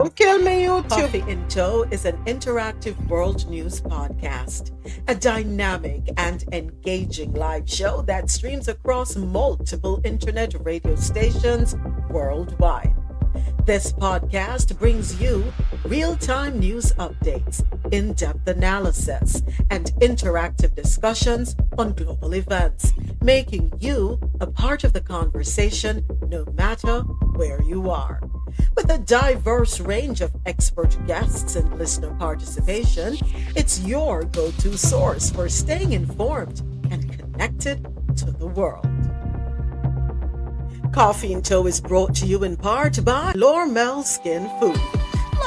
Don't kill me, YouTube. Coffee in Tow is an interactive world news podcast, a dynamic and engaging live show that streams across multiple internet radio stations worldwide. This podcast brings you real time news updates, in depth analysis, and interactive discussions on global events, making you a part of the conversation no matter where you are. With a diverse range of expert guests and listener participation, it's your go to source for staying informed and connected to the world. Coffee in Tow is brought to you in part by Lormel Skin Food.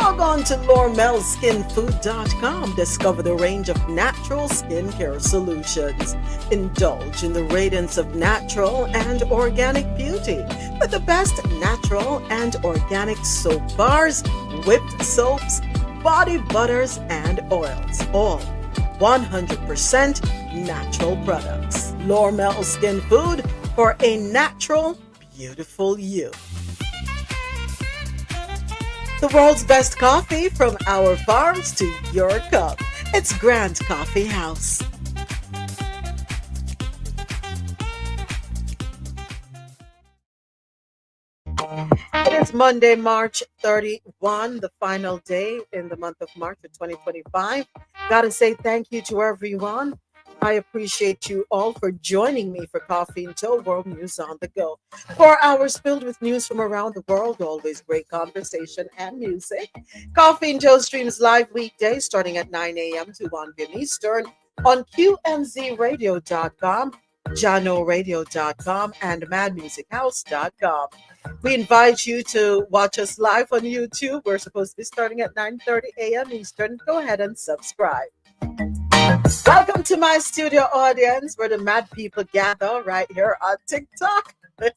Log on to lormelskinfood.com. Discover the range of natural skincare solutions. Indulge in the radiance of natural and organic beauty with the best natural and organic soap bars, whipped soaps, body butters, and oils. All 100% natural products. Lormel Skin Food for a natural, beautiful you. The world's best coffee from our farms to your cup. It's Grand Coffee House. It is Monday, March 31, the final day in the month of March of 2025. Gotta say thank you to everyone. I appreciate you all for joining me for Coffee and Tow World News on the Go. 4 hours filled with news from around the world, always great conversation and music. Coffee and Tow streams live weekdays starting at 9 a.m. to 1 p.m. Eastern on QNZRadio.com, JanoRadio.com, and MadMusicHouse.com. We invite you to watch us live on YouTube. We're supposed to be starting at 9:30 a.m. Eastern. Go ahead and subscribe. Welcome to my studio audience where the mad people gather right here on TikTok. And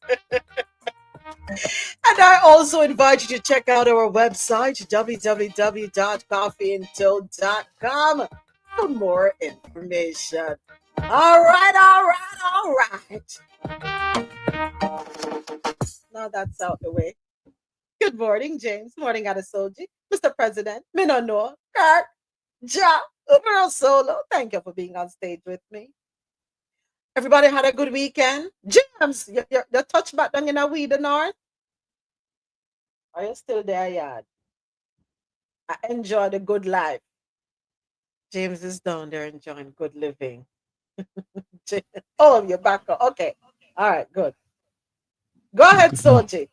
I also invite you to check out our website, www.coffeeandtow.com, for more information. All right. Now that's out the way. Good morning, James. Morning, Adesoji. Mr. President, Minano, Kurt, Ja, Ubero Solo. Thank you for being on stage with me. Everybody had a good weekend. James, you touch back down in a weed the north. Are you still there, yard? I enjoy the good life. James is down there enjoying good living. Oh, you're back. Okay. All right, good. Go ahead, Soji.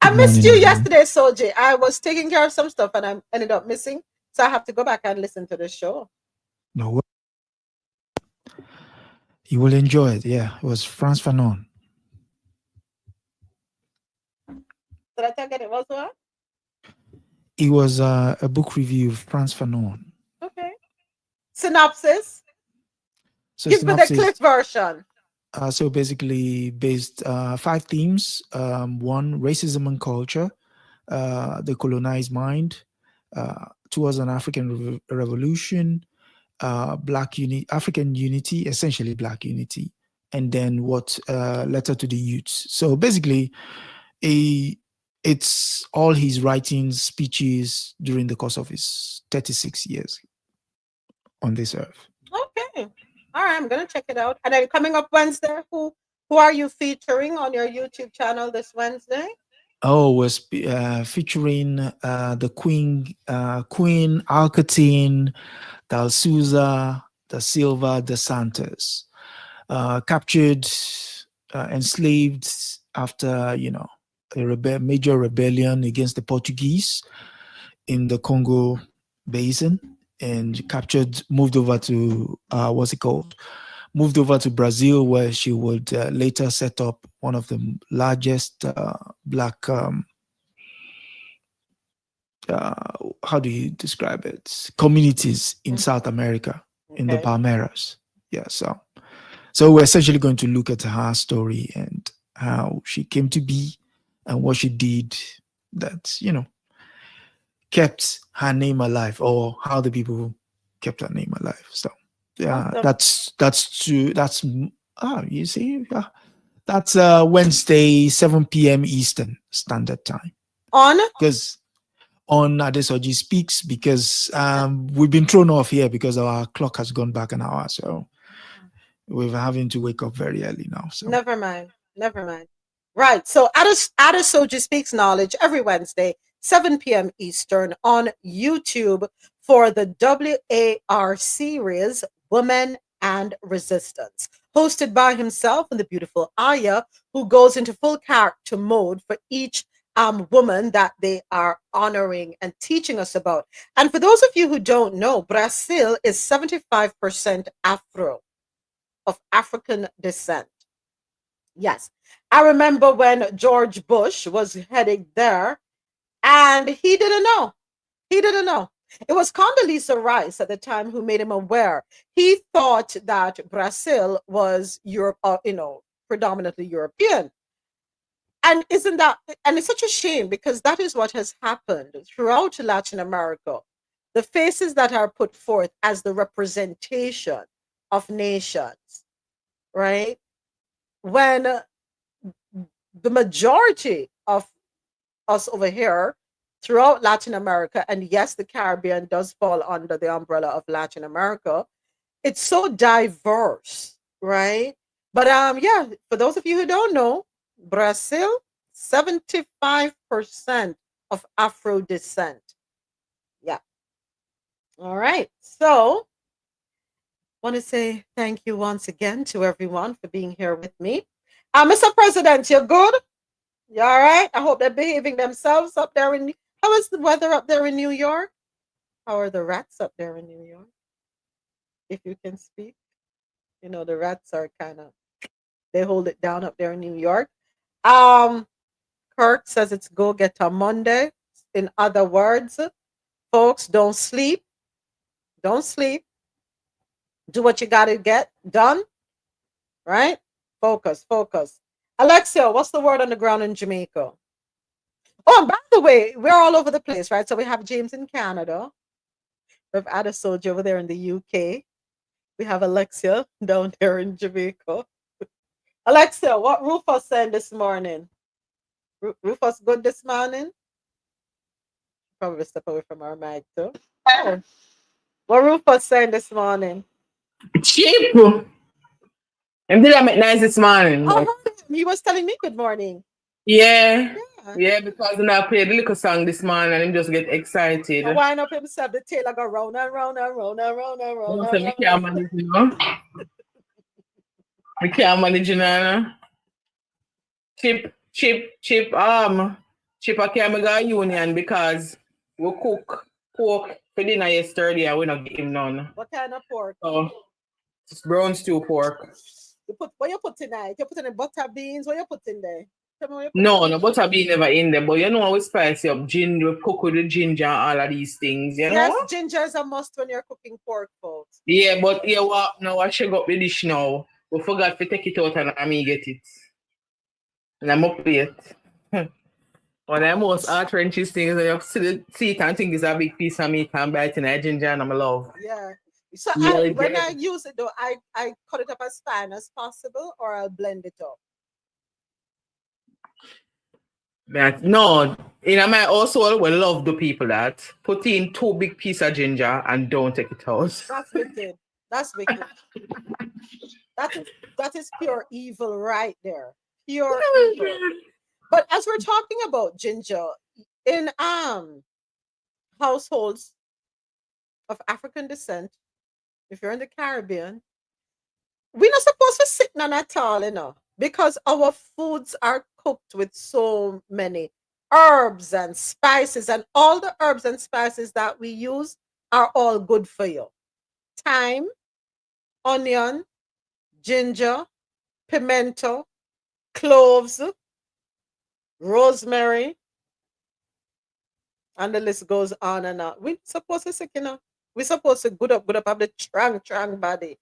I missed you yesterday, Soji. I was taking care of some stuff and I ended up missing. So I have to go back and listen to the show. No, you will enjoy it. Yeah, it was Frantz Fanon. Did I tell you it was what? It was a book review of Frantz Fanon. Okay. Synopsis? So give me the clip version. So basically based 5 themes. 1, racism and culture, the colonized mind, towards an African revolution, African unity, essentially Black unity, and then what letter to the youths. So basically, it's all his writings, speeches during the course of his 36 years on this earth. Okay, all right, I'm gonna check it out. And then coming up Wednesday, who are you featuring on your YouTube channel this Wednesday? Oh, we're featuring the Queen Alcatine D'Alsouza da Silva de Santos, captured, enslaved after a major rebellion against the Portuguese in the Congo Basin, and captured, moved over to moved over to Brazil, where she would later set up one of the largest Black, how do you describe it, communities in South America, in the Palmeiras. Yeah, so we're essentially going to look at her story and how she came to be and what she did that, kept her name alive, or how the people kept her name alive. So yeah, that's Wednesday, 7 p.m. Eastern Standard Time. On? Because on Adesoji Speaks because we've been thrown off here because our clock has gone back an hour. So we're having to wake up very early now. So never mind. Never mind. Right. So Adesoji Speaks Knowledge every Wednesday, 7 p.m. Eastern on YouTube for the WAR series, Women and Resistance, hosted by himself and the beautiful Aya, who goes into full character mode for each woman that they are honoring and teaching us about. And for those of you who don't know, Brazil is 75% Afro, of African descent. Yes. I remember when George Bush was heading there and he didn't know. He didn't know. It was Condoleezza Rice at the time who made him aware. He thought that Brazil was Europe, predominantly European. And isn't that, and it's such a shame because that is what has happened throughout Latin America. The faces that are put forth as the representation of nations, right? When the majority of us over here throughout Latin America, and yes, the Caribbean does fall under the umbrella of Latin America, it's so diverse, right? But yeah, for those of you who don't know, Brazil, 75% of Afro descent. Yeah. All right. So want to say thank you once again to everyone for being here with me. Mr. President, you're good? You all right? I hope they're behaving themselves up there in. How is the weather up there in New York? How are the rats up there in New York? If you can speak, the rats are they hold it down up there in New York. Kirk says it's go get a Monday. In other words, folks, don't sleep. Don't sleep. Do what you got to get done. Right? Focus, focus. Alexia, what's the word on the ground in Jamaica? Oh, and by the way, we're all over the place, right? So we have James in Canada. We've Adesoji over there in the UK. We have Alexia down there in Jamaica. Alexia, what Rufus saying this morning? Rufus good this morning? Probably step away from our mic too. Oh. What Rufus saying this morning? Cheap. And did I make nice this morning? Oh, he was telling me good morning. Yeah, because I played the little song this morning and him just get excited. He wind up himself, the tail go round and round and round and round and round. I can't manage, I can't manage, Chip, Chip, I can't make a union because we cook pork for dinner yesterday and we not get him none. What kind of pork? Oh, it's brown stew pork. What you put in there? You put in the butter beans? What you put in there? No, butter bean never in there, but you know we spice up ginger, we cook with the ginger and all of these things, you know? Yes, ginger is a must when you're cooking pork, folks. Yeah, but you what now I shake up the dish now. We forgot to take it out and I me get it. And I'm up with it. One of the most heart-wrenching things is you see it and think it's a big piece of meat and bite in a ginger and I'm love. Yeah. So Yeah, when I use it though, I cut it up as fine as possible or I'll blend it up. No, in my household, we love the people that put in 2 big pieces of ginger and don't take it out. That's wicked. That's wicked. that is pure evil right there. Pure evil. But as we're talking about ginger, in households of African descent, if you're in the Caribbean, we're not supposed to sit none at all, because our foods are cooked with so many herbs and spices, and all the herbs and spices that we use are all good for you. Thyme, onion, ginger, pimento, cloves, rosemary, and the list goes on and on. We're supposed to sit, we're supposed to good up, have the strong body.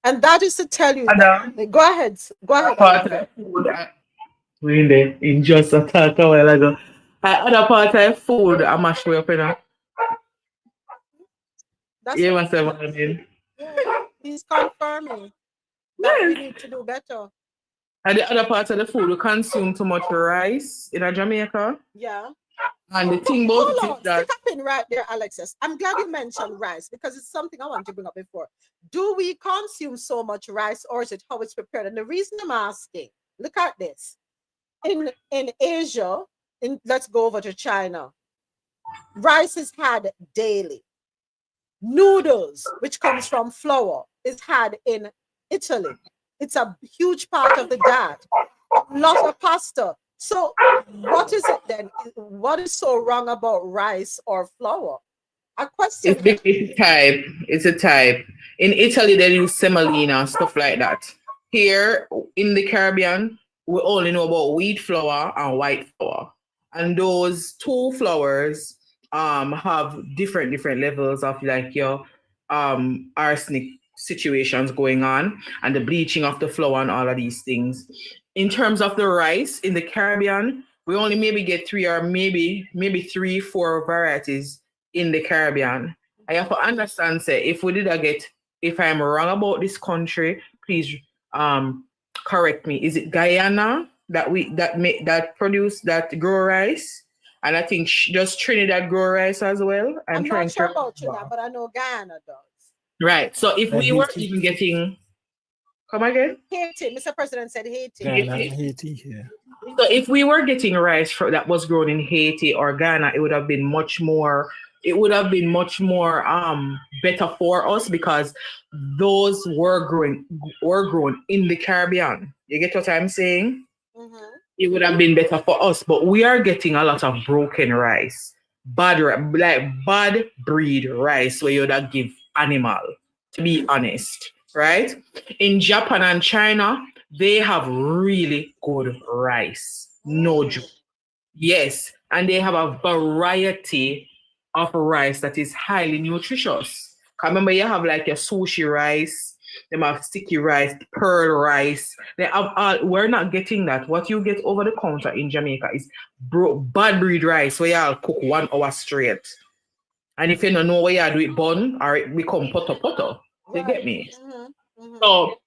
And that is to tell you that, go ahead. Part of food, we in there in just a talk a while ago. Other part of food, I mash way up, That's you must have what I mean. He's confirming that we need to do better. And the other part of the food, we consume too much rice in Jamaica. Yeah. And the thing about it Hold is on, that stick up in right there, Alexis. I'm glad you mentioned rice because it's something I want to bring up before. Do we consume so much rice, or is it how it's prepared? And the reason I'm asking, look at this. In Asia, let's go over to China. Rice is had daily. Noodles, which comes from flour, is had in Italy. It's a huge part of the diet. A lot of pasta. So what is it then? What is so wrong about rice or flour? I question it's because it's a type. It's a type. In Italy, they use semolina, stuff like that. Here in the Caribbean, we only know about wheat flour and white flour. And those two flours have different levels of like your arsenic situations going on and the bleaching of the flour and all of these things. In terms of the rice in the Caribbean, we only maybe get three or maybe three, four varieties in the Caribbean. I have to understand, say, if we did I get, if I'm wrong about this country, please correct me. Is it Guyana that produce that grow rice? And I think just Trinidad grow rice as well. I'm Trying not sure to about Trinidad, but I know Guyana does. right. So if we were Haiti. even getting, come again? Haiti, Mr. President said Haiti. Ghana, Haiti, yeah. So if we were getting rice that was grown in Haiti or Ghana, it would have been much more. It would have been much more better for us because those were grown in the Caribbean. You get what I'm saying? Mm-hmm. It would have been better for us, but we are getting a lot of broken rice, bad breed rice where you'd have give animal. To be honest, right? In Japan and China, they have really good rice. No joke. Yes, and they have a variety of rice that is highly nutritious. 'Cause remember, you have like your sushi rice, they have sticky rice, pearl rice. They have all. We're not getting that. What you get over the counter in Jamaica is bad breed rice where you cook 1 hour straight. And if you don't know what you do it bun or it become poto. You get me? Mm-hmm. Mm-hmm. So,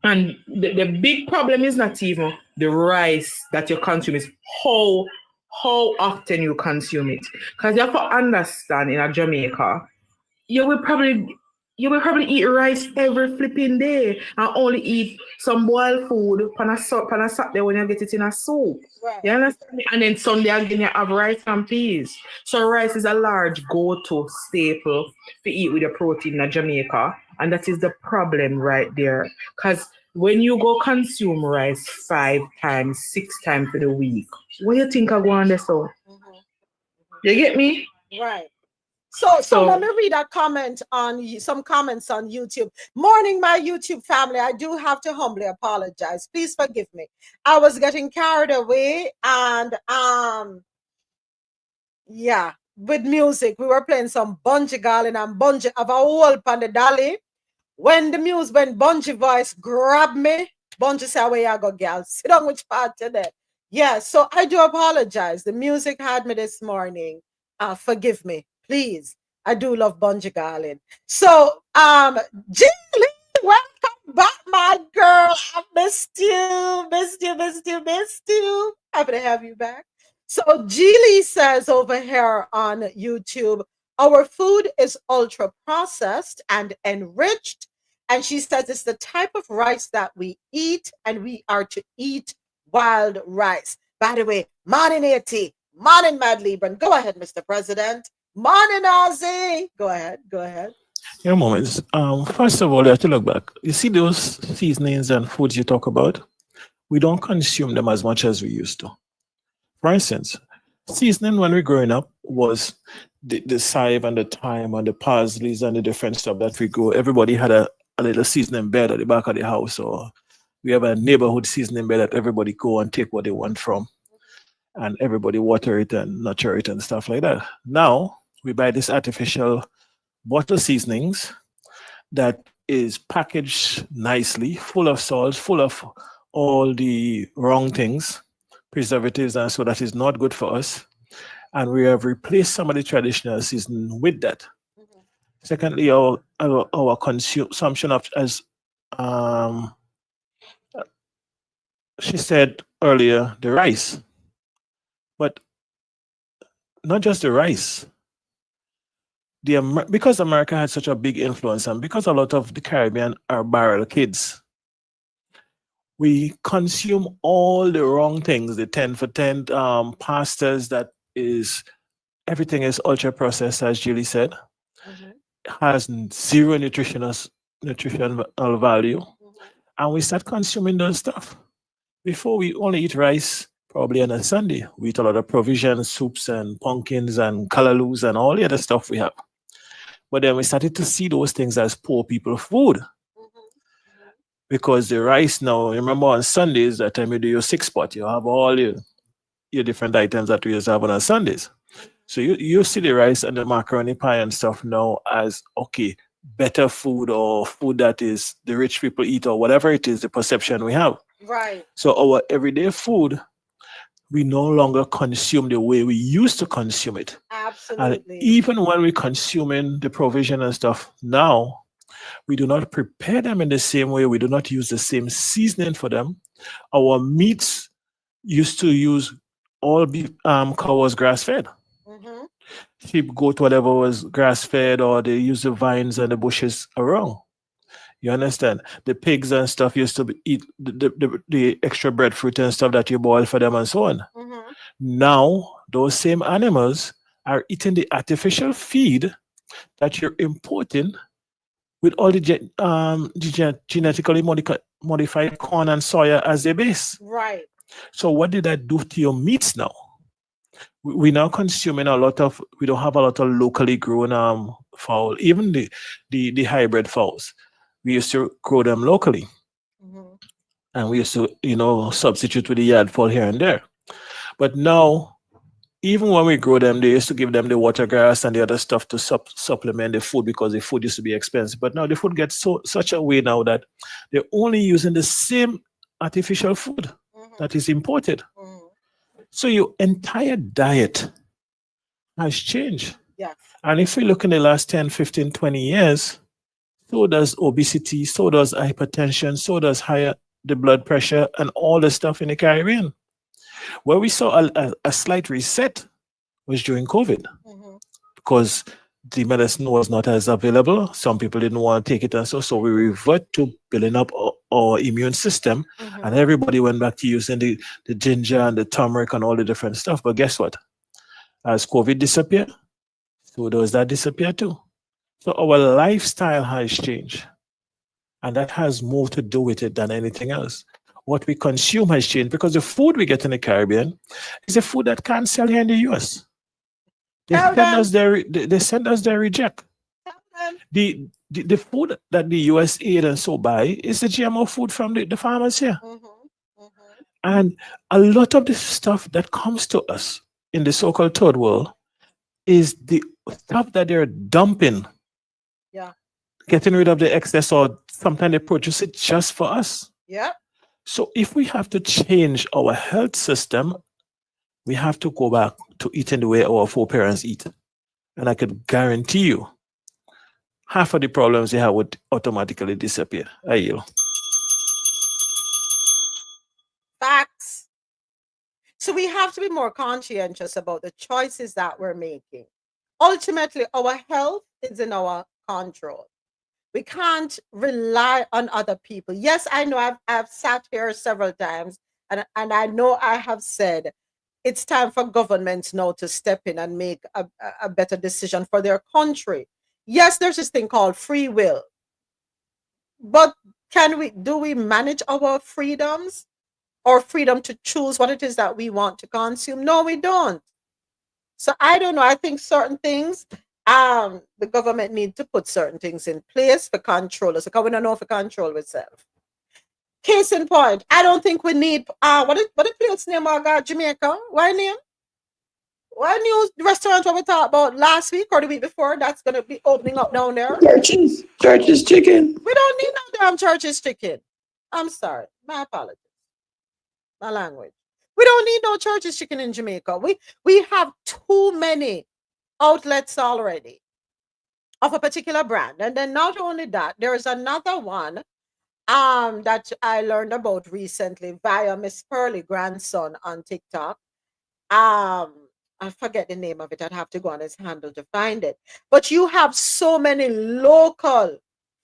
and the big problem is not even the rice that you consume, is how often you consume it. Because you have to understand in a Jamaica, you will probably eat rice every flipping day and only eat some boiled food on a Saturday when you get it in a soup. Right. You understand me? And then Sunday again you have rice and peas. So rice is a large go-to staple to eat with your protein in Jamaica. And that is the problem right there. Because when you go consume rice 5 times, 6 times for the week, what do you think I go on there so? Mm-hmm. You get me? Right. So let me read a comment on some comments on YouTube. Morning, my YouTube family. I do have to humbly apologize. Please forgive me. I was getting carried away and yeah, with music. We were playing some Bungie Garlin and Bungie of a whole pan the dolly. When Bungie voice grabbed me, Bungie said, where you go, girl? Sit down which part today. Yeah, so I do apologize. The music had me this morning. Forgive me, please. I do love Bungie Garlin. So, Julie, welcome back, my girl. I missed you. Happy to have you back. So, Geely says over here on YouTube, our food is ultra processed and enriched. And she says it's the type of rice that we eat, and we are to eat wild rice. By the way, morning 80, morning Mad Libran. Go ahead, Mr. President. Morning Ozzy. Go ahead. In a moment. First of all, you have to look back. You see those seasonings and foods you talk about? We don't consume them as much as we used to. For instance, seasoning when we were growing up was the chive and the thyme and the parsleys and the different stuff that we grow. Everybody had a little seasoning bed at the back of the house, or we have a neighborhood seasoning bed that everybody go and take what they want from, and everybody water it and nurture it and stuff like that. Now we buy this artificial bottle seasonings that is packaged nicely, full of salt, full of all the wrong things, preservatives, and so that is not good for us. And we have replaced some of the traditional seasoning with that. Mm-hmm. Secondly, our consumption of, as she said earlier, the rice. But not just the rice. Because America had such a big influence, and because a lot of the Caribbean are barrel kids, we consume all the wrong things. The 10 for 10 pastas that is everything is ultra processed, as Julie said, Mhm. has zero nutritional value, Mhm. and we start consuming those stuff. Before we only eat rice, probably on a Sunday. We eat a lot of provisions, soups and pumpkins and callaloo and all the other stuff we have. But then we started to see those things as poor people food Mhm. Mhm. because the rice now, remember on Sundays, that time you do your six pot, you have all your different items that we used to have on Sundays. So you see the rice and the macaroni pie and stuff now as okay, better food or food that is the rich people eat or whatever it is, the perception we have. Right. So our everyday food, we no longer consume the way we used to consume it. And Absolutely. even when we consuming the provision and stuff now, we do not prepare them in the same way. We do not use the same seasoning for them. Our meats used to use all beef, cow was grass fed. Mhm. Sheep, goat, whatever was grass fed, or they use the vines and the bushes around. You understand? The pigs and stuff used to eat the extra breadfruit and stuff that you boil for them and so on. Mhm. Now, those same animals are eating the artificial feed that you're importing with all the genetically modified corn and soya as their base. Right. So, what did that do to your meats now? We now consuming a lot of, we don't have a lot of locally grown fowl, even the hybrid fowls. We used to grow them locally Mhm. and we used to, substitute with the yard fowl here and there. But now, even when we grow them, they used to give them the water grass and the other stuff to supplement the food because the food used to be expensive. But now the food gets such a way now that they're only using the same artificial food Mhm. that is imported. Mhm. So your entire diet has changed. Yes. And if we look in the last 10, 15, 20 years, so does obesity, so does hypertension, so does higher the blood pressure and all the stuff in the Caribbean. Where we saw a slight reset was during COVID Mhm. because the medicine was not as available. Some people didn't want to take it, and so we revert to building up our immune system, and Mhm. everybody went back to using the ginger and the turmeric and all the different stuff. But guess what? As COVID disappeared, so does that disappear too. So our lifestyle has changed, and that has more to do with it than anything else. What we consume has changed because the food we get in the Caribbean is a food that can't sell here in the US. Tell them. They send us their reject. Tell them. The food that the USAID and so buy is the GMO food from the farmers here. Mhm. Mhm. And a lot of the stuff that comes to us in the so-called third world is the stuff that they're dumping, Yeah. getting rid of the excess, or sometimes they produce it just for us. Yep. So if we have to change our health system, we have to go back to eating the way our foreparents eat. And I could guarantee you half of the problems they have would automatically disappear. I yield. Facts. So we have to be more conscientious about the choices that we're making. Ultimately, our health is in our control. We can't rely on other people. Yes, I know I've sat here several times and I know I have said it's time for governments now to step in and make a better decision for their country. Yes, there's this thing called free will, but do we manage our freedoms or freedom to choose what it is that we want to consume? No, we don't. So I don't know. I think certain things, the government need to put certain things in place for controllers because we don't know if we control itself. Case in point, I don't think we need what the place name I got Jamaica? Why name? What new restaurant what we talked about last week or the week before that's gonna be opening up down there? Churches chicken. We don't need no damn church's chicken. I'm sorry. My apologies. My language. We don't need no church's chicken in Jamaica. We have too many outlets already of a particular brand. And then not only that, there is another one that I learned about recently via Miss Pearly grandson on TikTok. Um I forget the name of it. I'd have to go on his handle to find it. But you have so many local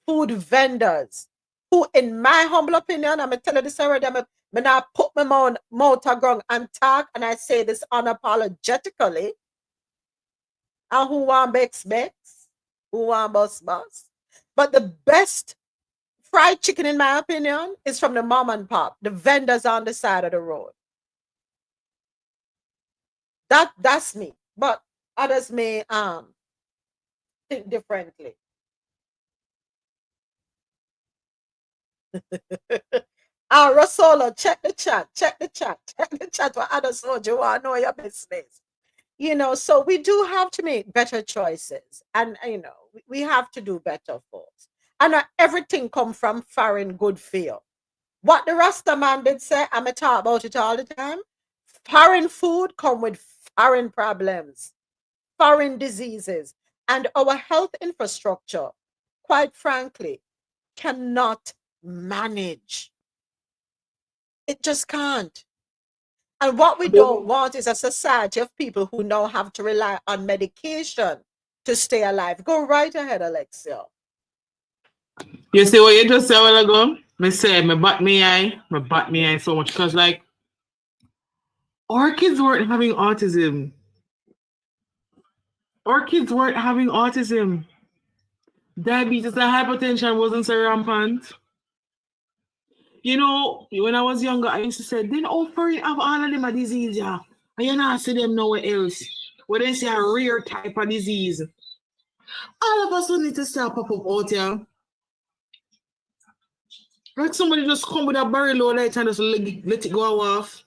food vendors who, in my humble opinion, I'm going to tell you this already, I'm not put my mouth on ground and talk, and I say this unapologetically. And who want Bex, who want Bus. But the best fried chicken, in my opinion, is from the mom and pop, the vendors on the side of the road. That's me. But others may think differently. Rosolo, check the chat. What others told you want to know your business. So we do have to make better choices, and we have to do better, folks. And not everything come from foreign good feel. What the Rasta man did say, I'm going to talk about it all the time. Foreign food come with foreign problems, foreign diseases, and our health infrastructure, quite frankly, cannot manage. It just can't. And what we don't want is a society of people who now have to rely on medication to stay alive. Go right ahead, Alexia. You see what you just said a while ago? Me say, me bat me eye so much because like our kids weren't having autism. Diabetes and hypertension wasn't so rampant. When I was younger, I used to say, then for it have all of them a disease, yeah. And you not see them nowhere else. Where they say a rare type of disease. All of us will need to start pop up out here. Like somebody just come with a barrel load light and just let it go off.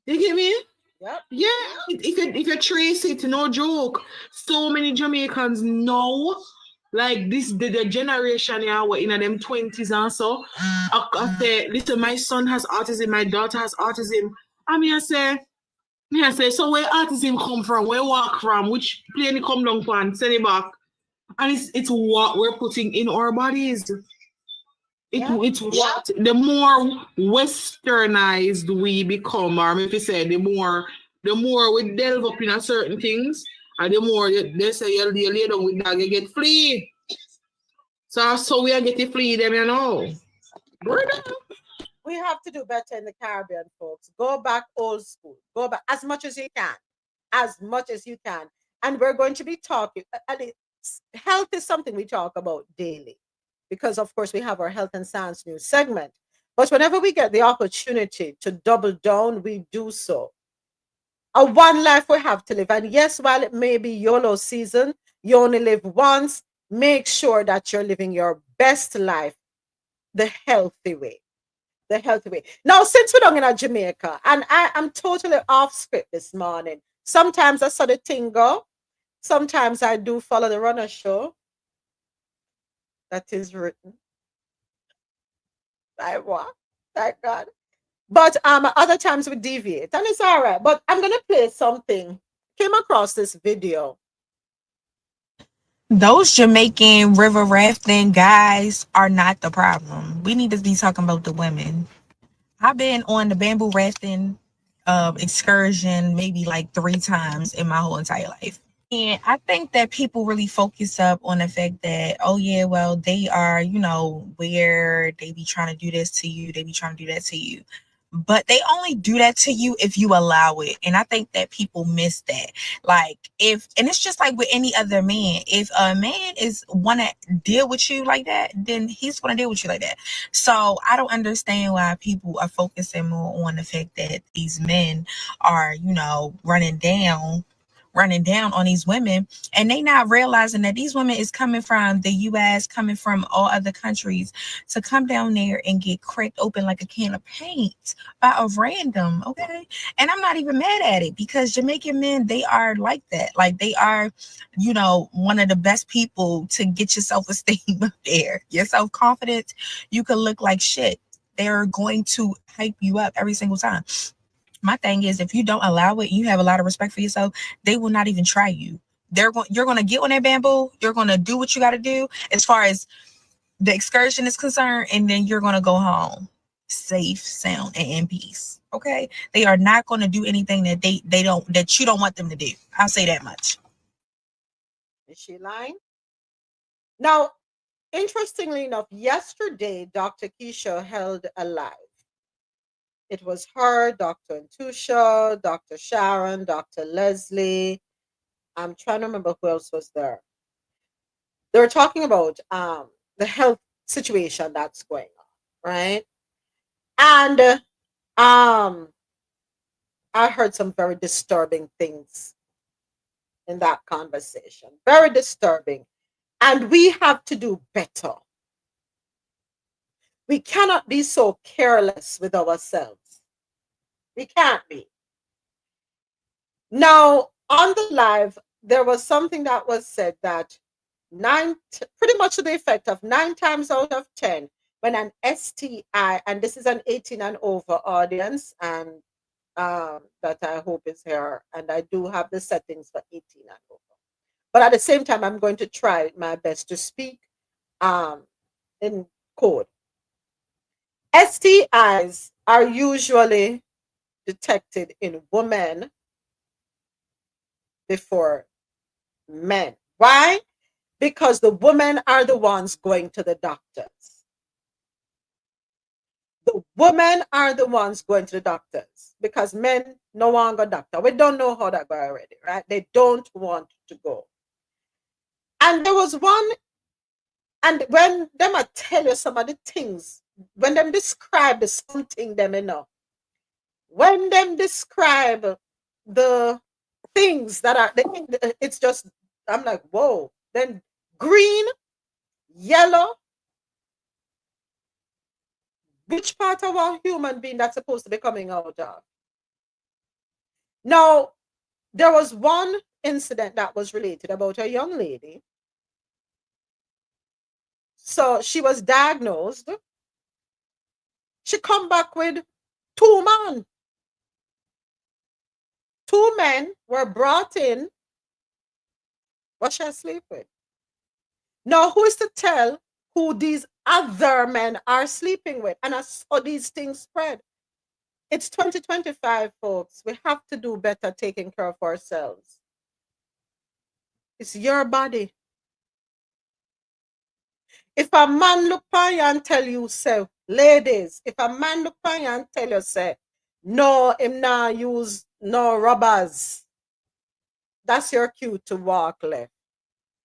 You get me? Yep. Yeah. If you trace it, no joke. So many Jamaicans know, like this the generation here, we're in them 20s and so. I say, listen, my son has autism, my daughter has autism. I say, so where autism come from? Where walk from? Which plane it come down from? Send it back. And it's what we're putting in our bodies. It's what the more westernized we become, or if you say the more we delve up in a certain things, and the more they say you lay down with dog, you get flea. So we are getting flea them, We have to do better in the Caribbean, folks. Go back old school. Go back as much as you can. And we're going to be talking. Health is something we talk about daily, because of course we have our health and science news segment. But whenever we get the opportunity to double down, we do so. A one life we have to live. And yes, while it may be YOLO season, you only live once. Make sure that you're living your best life the healthy way. Now, since we're down in Jamaica, and I am totally off script this morning. Sometimes I saw the thing go. Sometimes I do follow the runner show. That is written. I what? Thank God. But other times we deviate, and it's all right. But I'm gonna play something. Came across this video. Those Jamaican river rafting guys are not the problem. We need to be talking about the women. I've been on the bamboo rafting excursion maybe like 3 times in my whole entire life. And I think that people really focus up on the fact that, oh yeah, well, they are, where they be trying to do this to you, they be trying to do that to you. But they only do that to you if you allow it. And I think that people miss that. Like and it's just like with any other man. If a man want to deal with you like that, then he's going to deal with you like that. So I don't understand why people are focusing more on the fact that these men are, running down on these women, and they not realizing that these women is coming from the US, coming from all other countries to come down there and get cracked open like a can of paint by a random, okay? And I'm not even mad at it, because Jamaican men, they are like that. Like they are, one of the best people to get your self-esteem up there, your self-confidence. You can look like shit. They're going to hype you up every single time. My thing is, if you don't allow it, you have a lot of respect for yourself, they will not even try you. You're going to get on that bamboo. You're going to do what you got to do as far as the excursion is concerned, and then you're going to go home. safe, sound, and in peace. Okay, they are not going to do anything that that you don't want them to do. I'll say that much. Is she lying? Now, interestingly enough, yesterday Dr. Keisha held a live. It was her, Dr. Antusha, Dr. Sharon, Dr. Leslie. I'm trying to remember who else was there. They were talking about the health situation that's going on, right? And I heard some very disturbing things in that conversation. Very disturbing. And we have to do better. We cannot be so careless with ourselves. We can't be. Now, on the live, there was something that was said that pretty much to the effect of 9 times out of 10, when an STI, and this is an 18 and over audience, and that I hope is here, and I do have the settings for 18 and over. But at the same time, I'm going to try my best to speak in code. STIs are usually detected in women before men. Why? Because the women are the ones going to the doctors. The women are the ones going to the doctors because men no longer doctor. We don't know how that go already, right? They don't want to go. And there was one, and when them I tell you some of the things, when them describe something them when them describe the things that are, it's just, I'm like, whoa. Then green, yellow, which part of our human being that's supposed to be coming out of? Now, there was one incident that was related about a young lady. So she was diagnosed. She come back with 2 men. 2 men were brought in. What shall I sleep with? Now, who is to tell who these other men are sleeping with? And I saw these things spread. It's 2025, folks. We have to do better taking care of ourselves. It's your body. If a man look on you and tell you, say, ladies, if a man look on you and tell you, say, no, him not use no rubbers, that's your cue to walk left.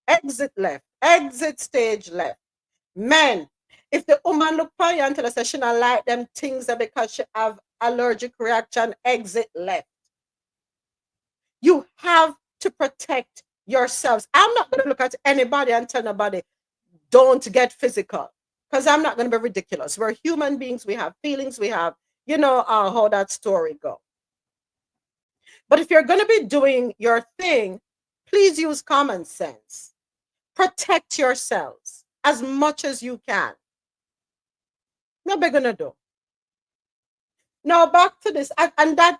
Exit stage left. Men, if the woman look on you and tell us she not like them things because she have allergic reaction, exit left. You have to protect yourselves. I'm not going to look at anybody and tell nobody, don't get physical, because I'm not going to be ridiculous. We're human beings. We have feelings. We have, how that story goes. But if you're going to be doing your thing, please use common sense. Protect yourselves as much as you can. What are going to do? Now back to this, and that.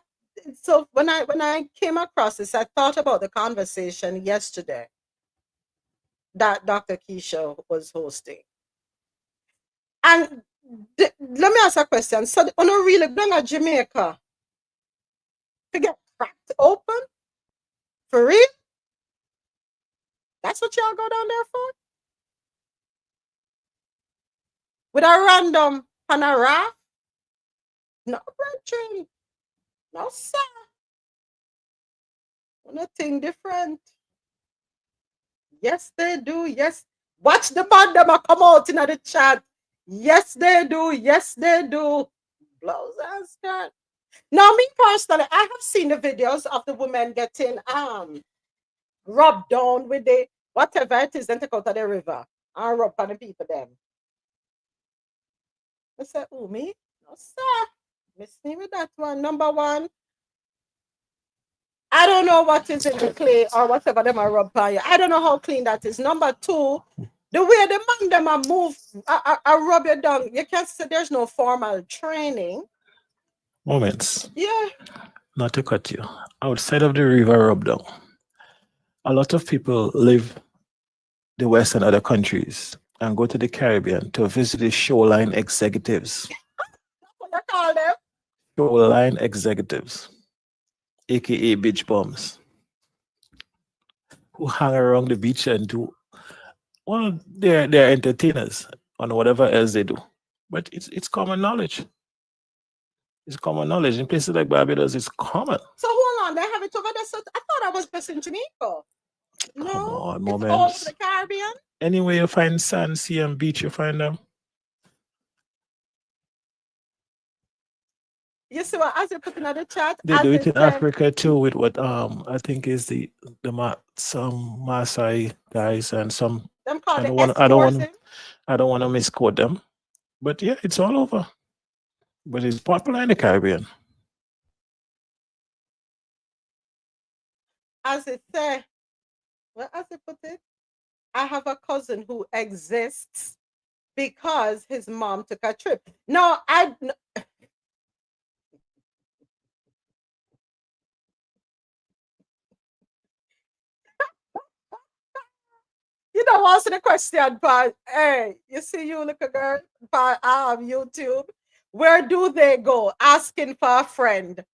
So when I came across this, I thought about the conversation yesterday that Dr. Keisha was hosting. And let me ask a question. So, on a really going to Jamaica to get cracked open? For real? That's what y'all go down there for? With a random on a raft? No, brethren. No, sir. Nothing different. Yes, they do. Yes. Watch the man them come out in the chat. Yes, they do. Yes, they do. Blouse and skirt. Now, me personally, I have seen the videos of the women getting rubbed down with the whatever it is, then take out of the river and rub on the people them. I say, oh, me? No, sir. Miss me with that one. Number one, I don't know what is in the clay or whatever them are rub on you. I don't know how clean that is. Number two, the way the man them are move, I rub you down. You can't say there's no formal training. Moments. Yeah. Not to cut you. Outside of the river rub down, a lot of people live the West and other countries and go to the Caribbean to visit the shoreline executives. call them? Shoreline executives, aka beach bums, who hang around the beach and do well. They're entertainers on whatever else they do, but it's common knowledge. It's common knowledge in places like Barbados. It's common. So hold on, they have it over there. So I thought I was just in Jamaica. No, Come on, it's all over moments. the Caribbean. Anywhere you find sand, sea, and beach, you find them. You see what as you put in the chat? They as do it they in say, Africa too with what I think is some Maasai guys and some them call I it don't want I don't want escorting. I don't want to misquote them, but yeah, it's all over. But it's popular in the Caribbean. As it say, well, as it put it, I have a cousin who exists because his mom took a trip. No, you don't answer the question, but hey, you see you look a girl but YouTube. Where do they go? Asking for a friend.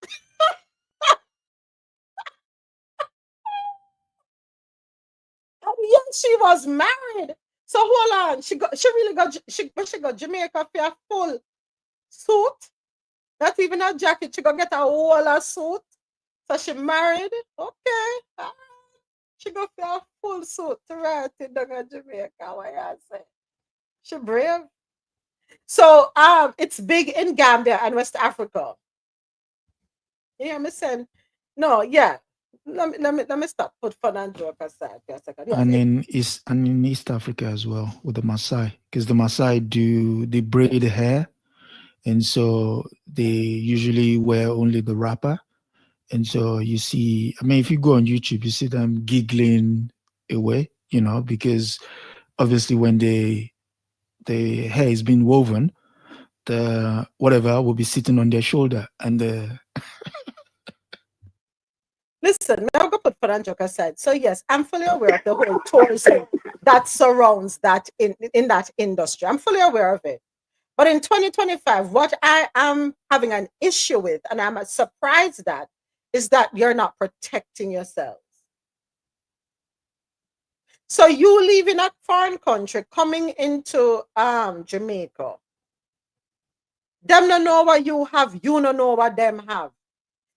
And yet she was married. So hold on. She got Jamaica for a full suit. Not even a jacket. She got get a whole suit. So she married. Okay. She got for a full suit to ride to Jamaica. What you say? She brave. So it's big in Gambia and West Africa. You hear me saying? No, yeah. Let me stop. Put fun and joke aside for a second. Yes, And in East Africa as well with the Maasai, because the Maasai they braid the hair, and so they usually wear only the wrapper. And so you see, I mean, if you go on YouTube, you see them giggling away, because obviously when the hair is being woven, the whatever will be sitting on their shoulder, and listen, I'm gonna put Faranjoka aside. So yes, I'm fully aware of the whole tourism that surrounds that in that industry. I'm fully aware of it. But in 2025, what I am having an issue with, and I'm surprised at, is that you're not protecting yourselves. So you live in a foreign country coming into Jamaica. Them don't know what you have, you don't know what them have.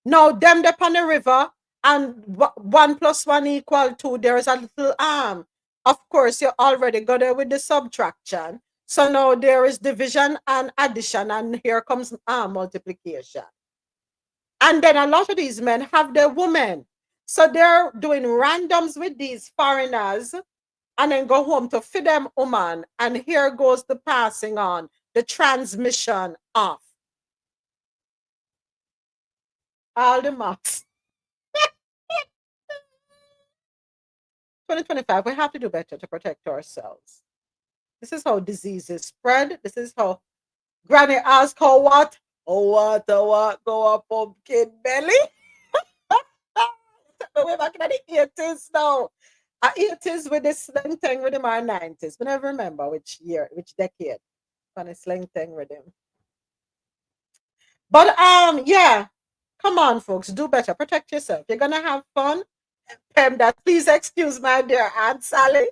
Now them up on the river, and 1 + 1 = 2. There is a little of course you already got there with the subtraction. So now there is division and addition, and here comes multiplication. And then a lot of these men have their women. So they're doing randoms with these foreigners and then go home to feed them woman. And here goes the passing on, the transmission off. All the maths. 2025, we have to do better to protect ourselves. This is how diseases spread. This is how Granny asked how what? Oh, what? Go up pumpkin belly. We're back in the 80s now. 80s with this slang thing with him, or 90s. But never remember which year, which decade. Funny slang thing with him. But yeah. Come on, folks, do better. Protect yourself. You're gonna have fun. That please excuse my dear Aunt Sally.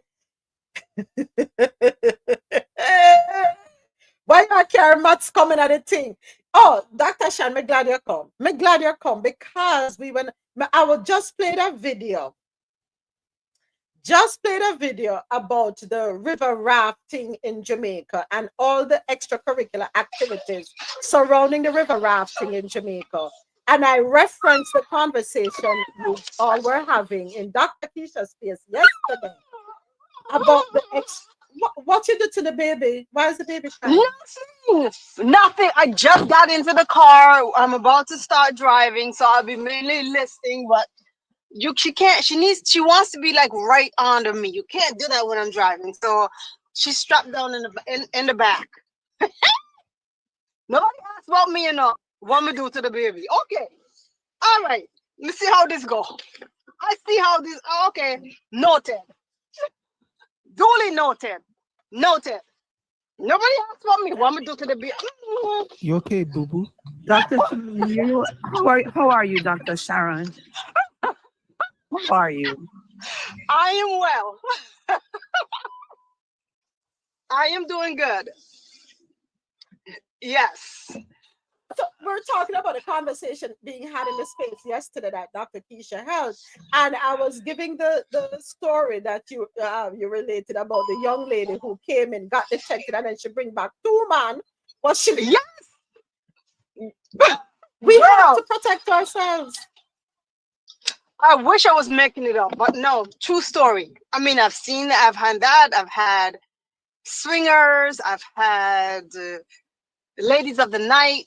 Why you carry mats coming at the thing? Oh, Dr. Shan, me glad you come. Me glad you come because I will just played a video. Just played a video about the river rafting in Jamaica and all the extracurricular activities surrounding the river rafting in Jamaica. And I referenced the conversation we all were having in Dr. Keisha's space yesterday about the what you do to the baby? Why is the baby crying? Nothing. I just got into the car. I'm about to start driving, so I'll be mainly listening. But she wants to be like right under me. You can't do that when I'm driving. So she's strapped down in the back. Nobody asked about me, what me do to the baby. Okay. All right. Let's see how this go. I see how this. Okay. Noted. Duly noted. Noted. Nobody asked about me. What I'm gonna do to the beard? You okay, boo boo? Dr. How are you, Dr. Sharon? How are you? I am well. I am doing good. Yes. So we're talking about a conversation being had in the space yesterday that Dr. Keisha held, and I was giving the story that you related about the young lady who came and got detected, and then she bring back two man. Well, Yes. we have Girl, to protect ourselves. I wish I was making it up, but no, true story. I mean, I've seen that, I've had that, I've had swingers, I've had ladies of the night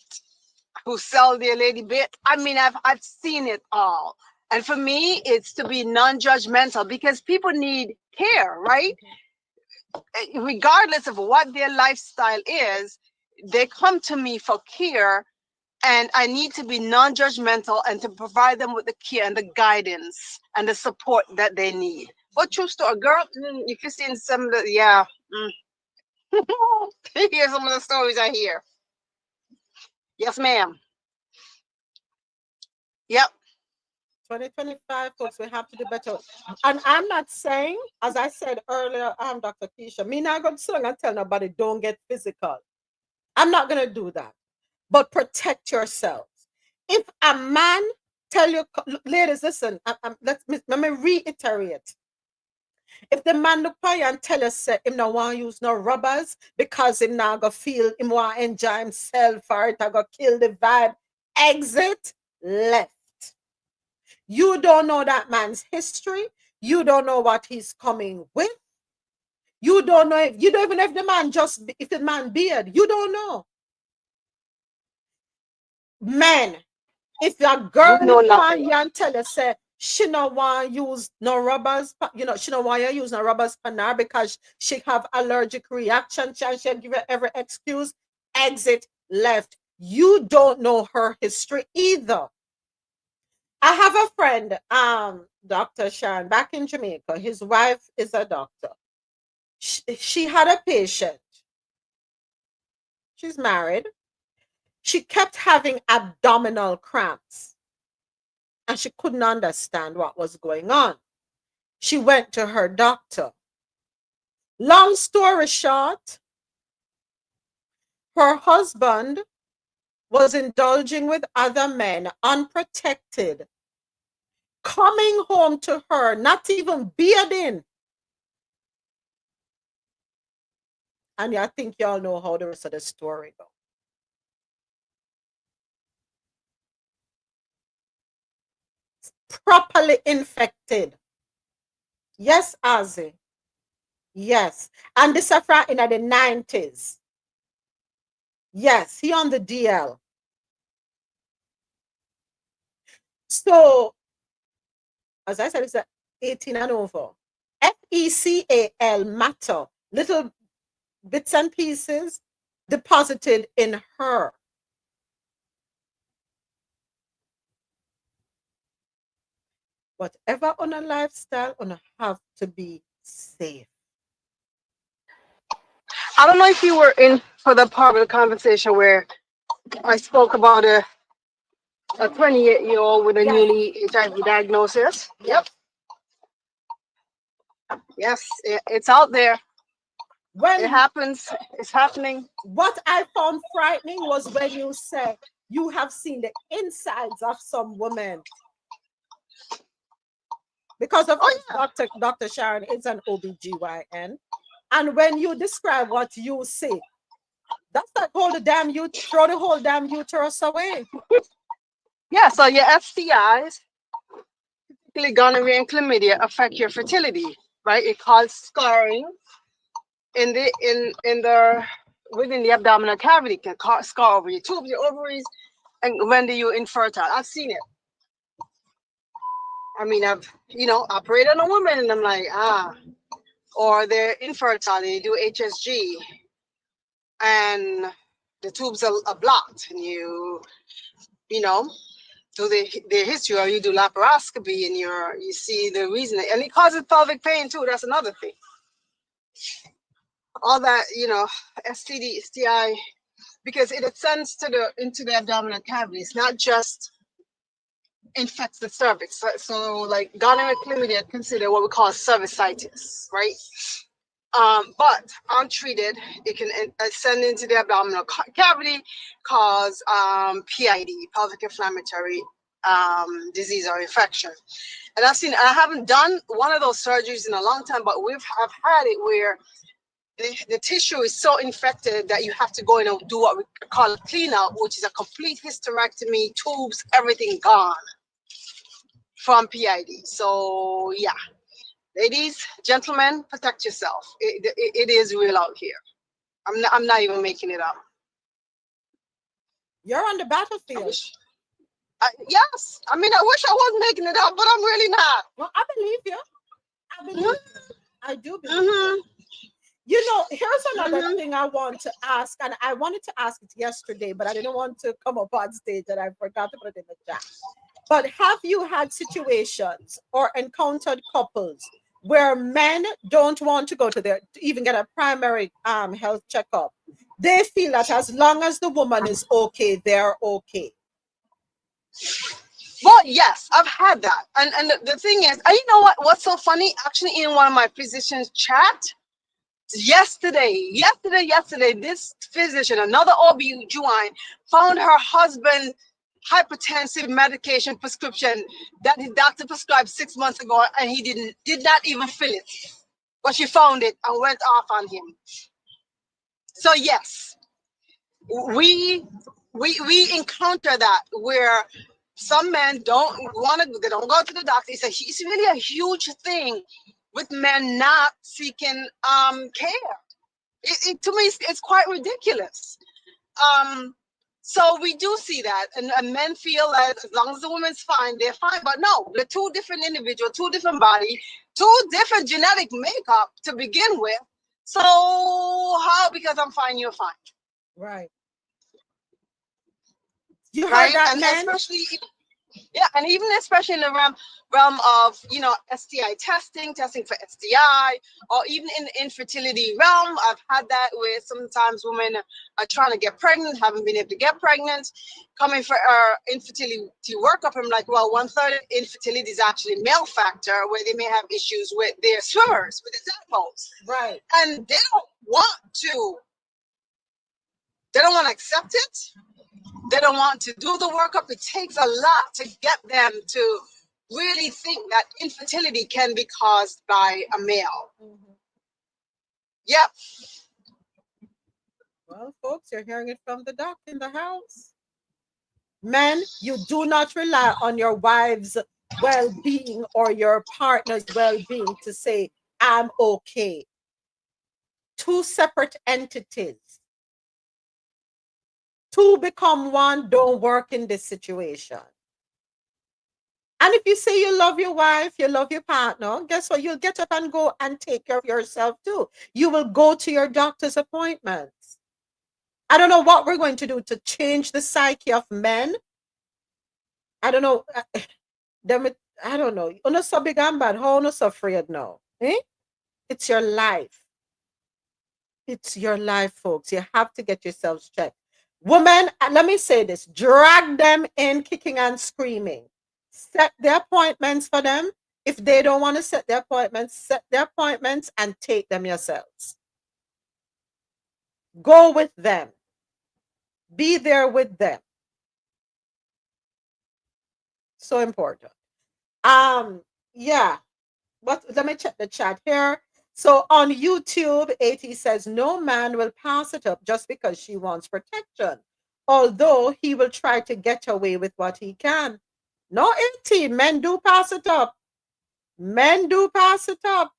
who sell their lady bit. I mean, I've seen it all. And for me, it's to be non-judgmental because people need care, right? Regardless of what their lifestyle is, they come to me for care, and I need to be non-judgmental and to provide them with the care and the guidance and the support that they need. But true story, girl, if you've seen some of the, yeah. Here's some of the stories I hear. Yes, ma'am. Yep. 2025, folks, we have to do better. And I'm not saying, as I said earlier, I'm Dr. Keisha, me not going to sit and tell nobody don't get physical. I'm not going to do that. But protect yourselves. If a man tell you, ladies, listen, let me reiterate. If the man look for you and tell you, say, him not want to use no rubbers because him not go feel, him want to enjoy himself or it go kill the vibe, exit left. You don't know that man's history. You don't know what he's coming with. You don't know if, you don't even know if the man if the man beard, you don't know. Men, if your girl We know look on nothing. you and tell you, say, she no want to use no rubbers, she no want to use no rubbers for her because she have allergic reaction, she'll give you every excuse, exit left. You don't know her history either. I have a friend, Dr. Sharon, back in Jamaica. His wife is a doctor. She had a patient. She's married. She kept having abdominal cramps and she couldn't understand what was going on. She went to her doctor. Long story short, her husband was indulging with other men unprotected, coming home to her, not even bearding. And I think y'all know how the rest of the story goes. Properly infected. Yes, Ozzy. Yes. And this is in the 90s. Yes, he on the DL. So, as I said, it's 18 and over. FECAL matter, little bits and pieces deposited in her. Whatever on a lifestyle, on a have to be safe. I don't know if you were in for the part of the conversation where I spoke about a 28-year-old with a newly HIV diagnosis. Yep. Yes, it's out there. When it happens, it's happening. What I found frightening was when you said you have seen the insides of some women. Because of Dr. Sharon is an OBGYN. And when you describe what you see, that's like throw the whole damn uterus away. Yeah, so your STIs, particularly gonorrhea and chlamydia, affect your fertility, right? It causes scarring within the abdominal cavity. It can scar over your tubes, your ovaries, and render you infertile. I've seen it. I mean, I've operated on a woman, and I'm like, or they're infertile. They do HSG, and the tubes are blocked, and you do their history, or you do laparoscopy, and you see the reason, and it causes pelvic pain too. That's another thing. all that, STD, STI, because it ascends into the abdominal cavity. It's not just infects the cervix. So like gonorrhea, chlamydia, consider what we call cervicitis, right? But untreated, it can ascend into the abdominal cavity, cause PID, pelvic inflammatory disease or infection. And I haven't done one of those surgeries in a long time, but I've had it where the tissue is so infected that you have to go in and do what we call a cleanup, which is a complete hysterectomy, tubes, everything gone from PID. So yeah, ladies, gentlemen, protect yourself. It is real out here. I'm not even making it up. You're on the battlefield. Yes, I wish I wasn't making it up, but I'm really not. Well, I believe you. I do believe you. Here's another thing I want to ask, and I wanted to ask it yesterday, but I didn't want to come up on stage and I forgot to put it in the chat. But have you had situations or encountered couples where men don't want to go to even get a primary health checkup? They feel that as long as the woman is okay, they're okay. Well, yes, I've had that. And the thing is, you know what's so funny? Actually, in one of my physicians' chat, yesterday, this physician, another OB/GYN, found her husband hypertensive medication prescription that his doctor prescribed 6 months ago, and he did not even fill it. But she found it and went off on him. So yes, we encounter that where some men don't go to the doctor. It's really a huge thing with men not seeking care. To me, it's quite ridiculous. So we do see that, and men feel that as long as the woman's fine, they're fine. But no, they're two different individuals, two different bodies, two different genetic makeup to begin with. So how? Because I'm fine, you're fine. Right. You heard right? that, And man? and even especially in the realm of STI testing for STI, or even in the infertility realm, I've had that where sometimes women are trying to get pregnant, haven't been able to get pregnant, coming for infertility workup. I'm like, well, 1/3 of infertility is actually male factor, where they may have issues with their swimmers, with the tadpoles, right? And they don't want to accept it. They don't want to do the workup. It takes a lot to get them to really think that infertility can be caused by a male. Mm-hmm. Yep. Well, folks, you're hearing it from the doc in the house. Men, you do not rely on your wife's well-being or your partner's well-being to say, I'm okay. Two separate entities. Two become one don't work in this situation. And if you say you love your wife, you love your partner, guess what? You'll get up and go and take care of yourself too. You will go to your doctor's appointments. I don't know what we're going to do to change the psyche of men. I don't know. I don't know. You're not so big and bad. How are you not so afraid now? It's your life. It's your life, folks. You have to get yourselves checked. Women, let me say this, drag them in kicking and screaming. Set the appointments for them. If they don't want to set their appointments and take them yourselves. Go with them. Be there with them. So important. Yeah. But let me check the chat here. So on YouTube, AT says, no man will pass it up just because she wants protection, although he will try to get away with what he can. No, AT, men do pass it up. Men do pass it up.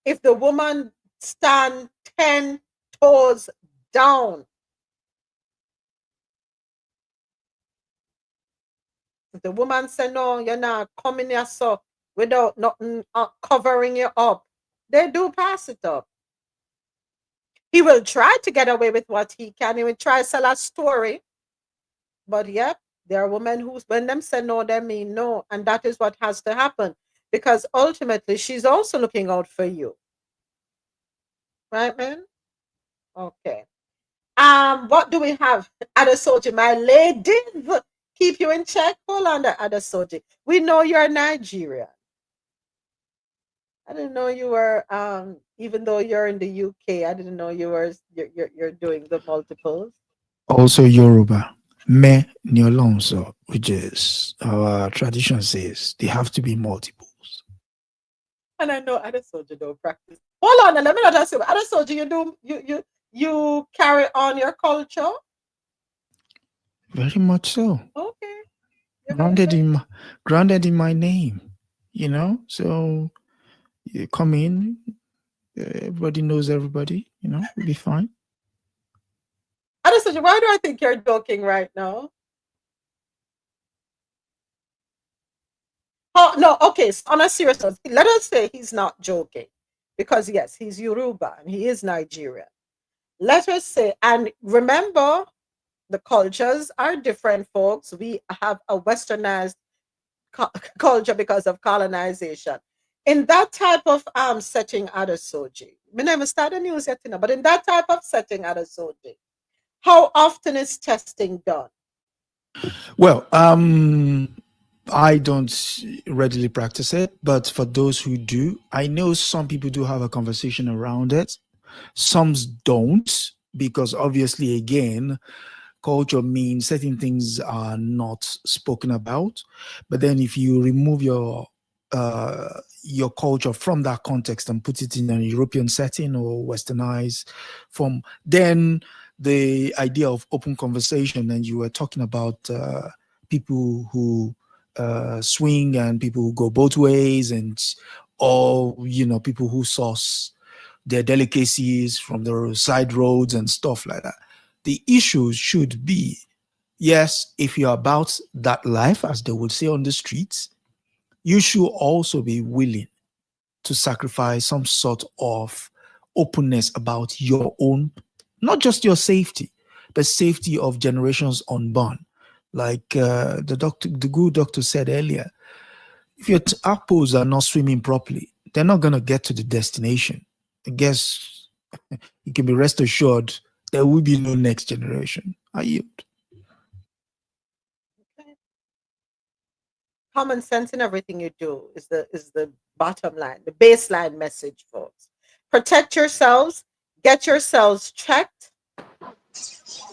If the woman stand 10 toes down, if the woman say, no, you're not coming here so without nothing covering you up, they do pass it up. He will try to get away with what he can. He will try to sell a story. But yep, there are women who, when them say no, they mean no. And that is what has to happen. Because ultimately, she's also looking out for you. Right, man? Okay. What do we have? Adesoji, my ladies, keep you in check. Hold on, the Adesoji. We know you're Nigerian. I didn't know you were. Even though you're in the UK, I didn't know you were. You're doing the multiples. Also Yoruba. Me Nyolonso, which is our tradition says they have to be multiples. And I know Adesoji don't practice. Hold on, let me not just say Adesoji. You carry on your culture. Very much so. Okay. Grounded in my name, So you come in, everybody knows everybody, we'll be fine. Adesoji, why do I think you're joking right now? Oh no, okay. So on a serious note, let us say he's not joking, because yes, he's Yoruba and he is Nigerian. Let us say, and remember, the cultures are different, folks. We have a westernized culture because of colonization. In that type of setting, Adesoji, we never started news yet, but in that type of setting, Adesoji, how often is testing done? Well, I don't readily practice it, but for those who do, I know some people do have a conversation around it. Some don't, because obviously, again, culture means certain things are not spoken about. But then if you remove your culture from that context and put it in a European setting or westernized form, then the idea of open conversation, and you were talking about people who swing and people who go both ways, and all people who source their delicacies from the side roads and stuff like that. The issue should be, yes, if you're about that life, as they would say on the streets, you should also be willing to sacrifice some sort of openness about your own, not just your safety, but safety of generations unborn. Like the good doctor said earlier, if your apples are not swimming properly, they're not going to get to the destination. I guess you can be rest assured there will be no next generation. I yield. Okay. Common sense in everything you do is the bottom line, the baseline message, folks. Protect yourselves, get yourselves checked,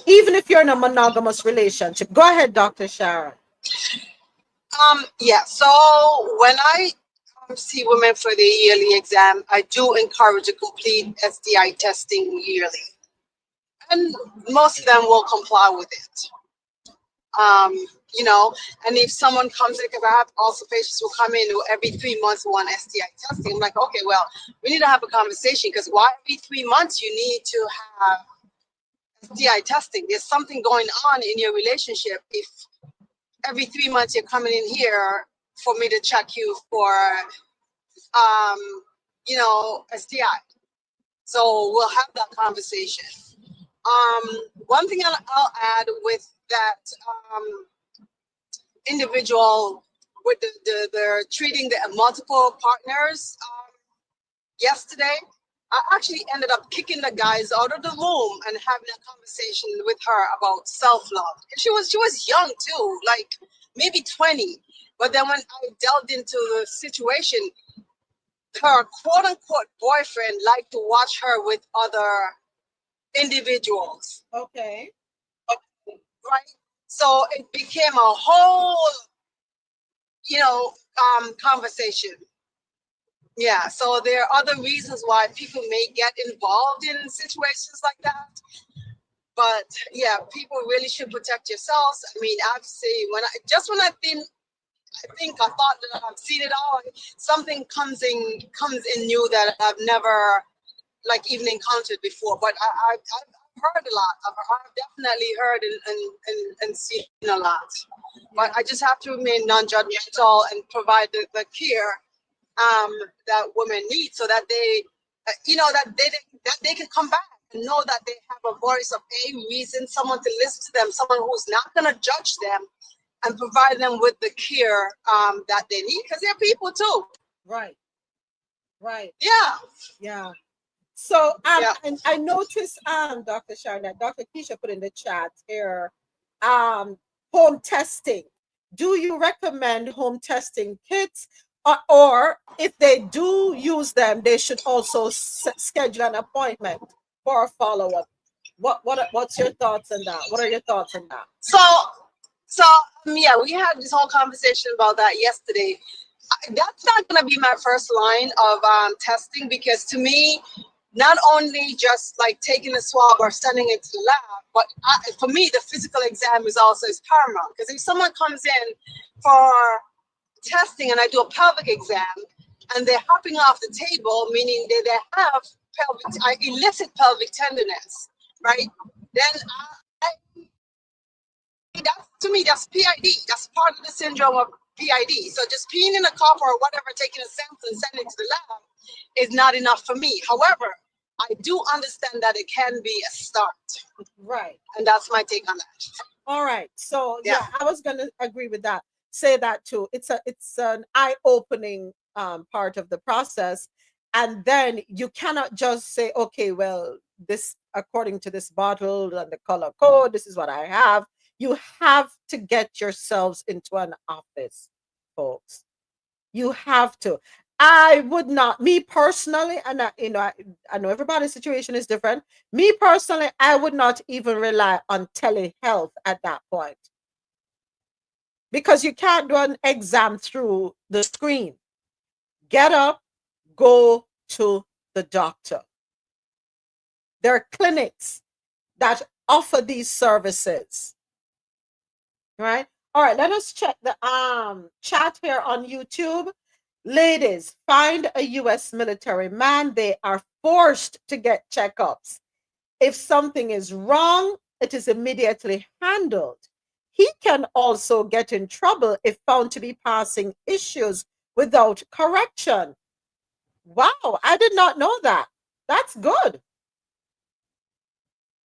even if you're in a monogamous relationship. Go ahead, Dr. Sharon. Yeah, so when I see women for the yearly exam, I do encourage to complete STI testing yearly. And most of them will comply with it. And if someone comes in, because I have also patients who come in who every 3 months want STI testing. I'm like, okay, well, we need to have a conversation, because why every 3 months you need to have STI testing? There's something going on in your relationship if every 3 months you're coming in here for me to check you for STI. So we'll have that conversation. One thing I'll add with that individual with the treating the multiple partners yesterday, I actually ended up kicking the guys out of the room and having a conversation with her about self-love. She was young too, like maybe 20. But then when I delved into the situation, her quote-unquote boyfriend liked to watch her with other individuals. Okay. Right? So it became a whole, conversation. Yeah, so there are other reasons why people may get involved in situations like that. But yeah, people really should protect yourselves. I mean, obviously, when I thought that I've seen it all. Something comes in new that I've never even encountered before. But I've heard a lot. I've definitely heard and seen a lot. But I just have to remain non-judgmental and provide the care that women need, so that they, that they can come back and know that they have a voice of a reason, someone to listen to them, someone who's not going to judge them, and provide them with the care that they need, because they're people too. Right. Yeah. Yeah. So Yeah. and I noticed Dr. Sharon, that Dr. Keisha put in the chat here home testing. Do you recommend home testing kits, or if they do use them, they should also schedule an appointment for a follow-up? What's your thoughts on that? What are your thoughts on that? So yeah, we had this whole conversation about that yesterday. That's not going to be my first line of testing, because to me, not only just like taking a swab or sending it to the lab, but for me, the physical exam is paramount. Because if someone comes in for testing and I do a pelvic exam and they're hopping off the table, meaning they have illicit pelvic tenderness, right? Then that's, to me, that's PID. That's part of the syndrome of PID. So just peeing in a cup or whatever, taking a sample and sending it to the lab is not enough for me. However, I do understand that it can be a start. Right. And that's my take on that. All right. So yeah, I was gonna agree with that. Say that too. It's an eye-opening part of the process. And then you cannot just say, okay, well, this according to this bottle and the color code, this is what I have. You have to get yourselves into an office, folks. You have to. I would not, me personally, and I know everybody's situation is different. Me personally, I would not even rely on telehealth at that point, because you can't do an exam through the screen. Get up, go to the doctor. There are clinics that offer these services, right? All right, let us check the chat here on YouTube. Ladies, find a U.S. military man. They are forced to get checkups. If something is wrong, it is immediately handled. He can also get in trouble if found to be passing issues without correction. Wow, I did not know that. That's good.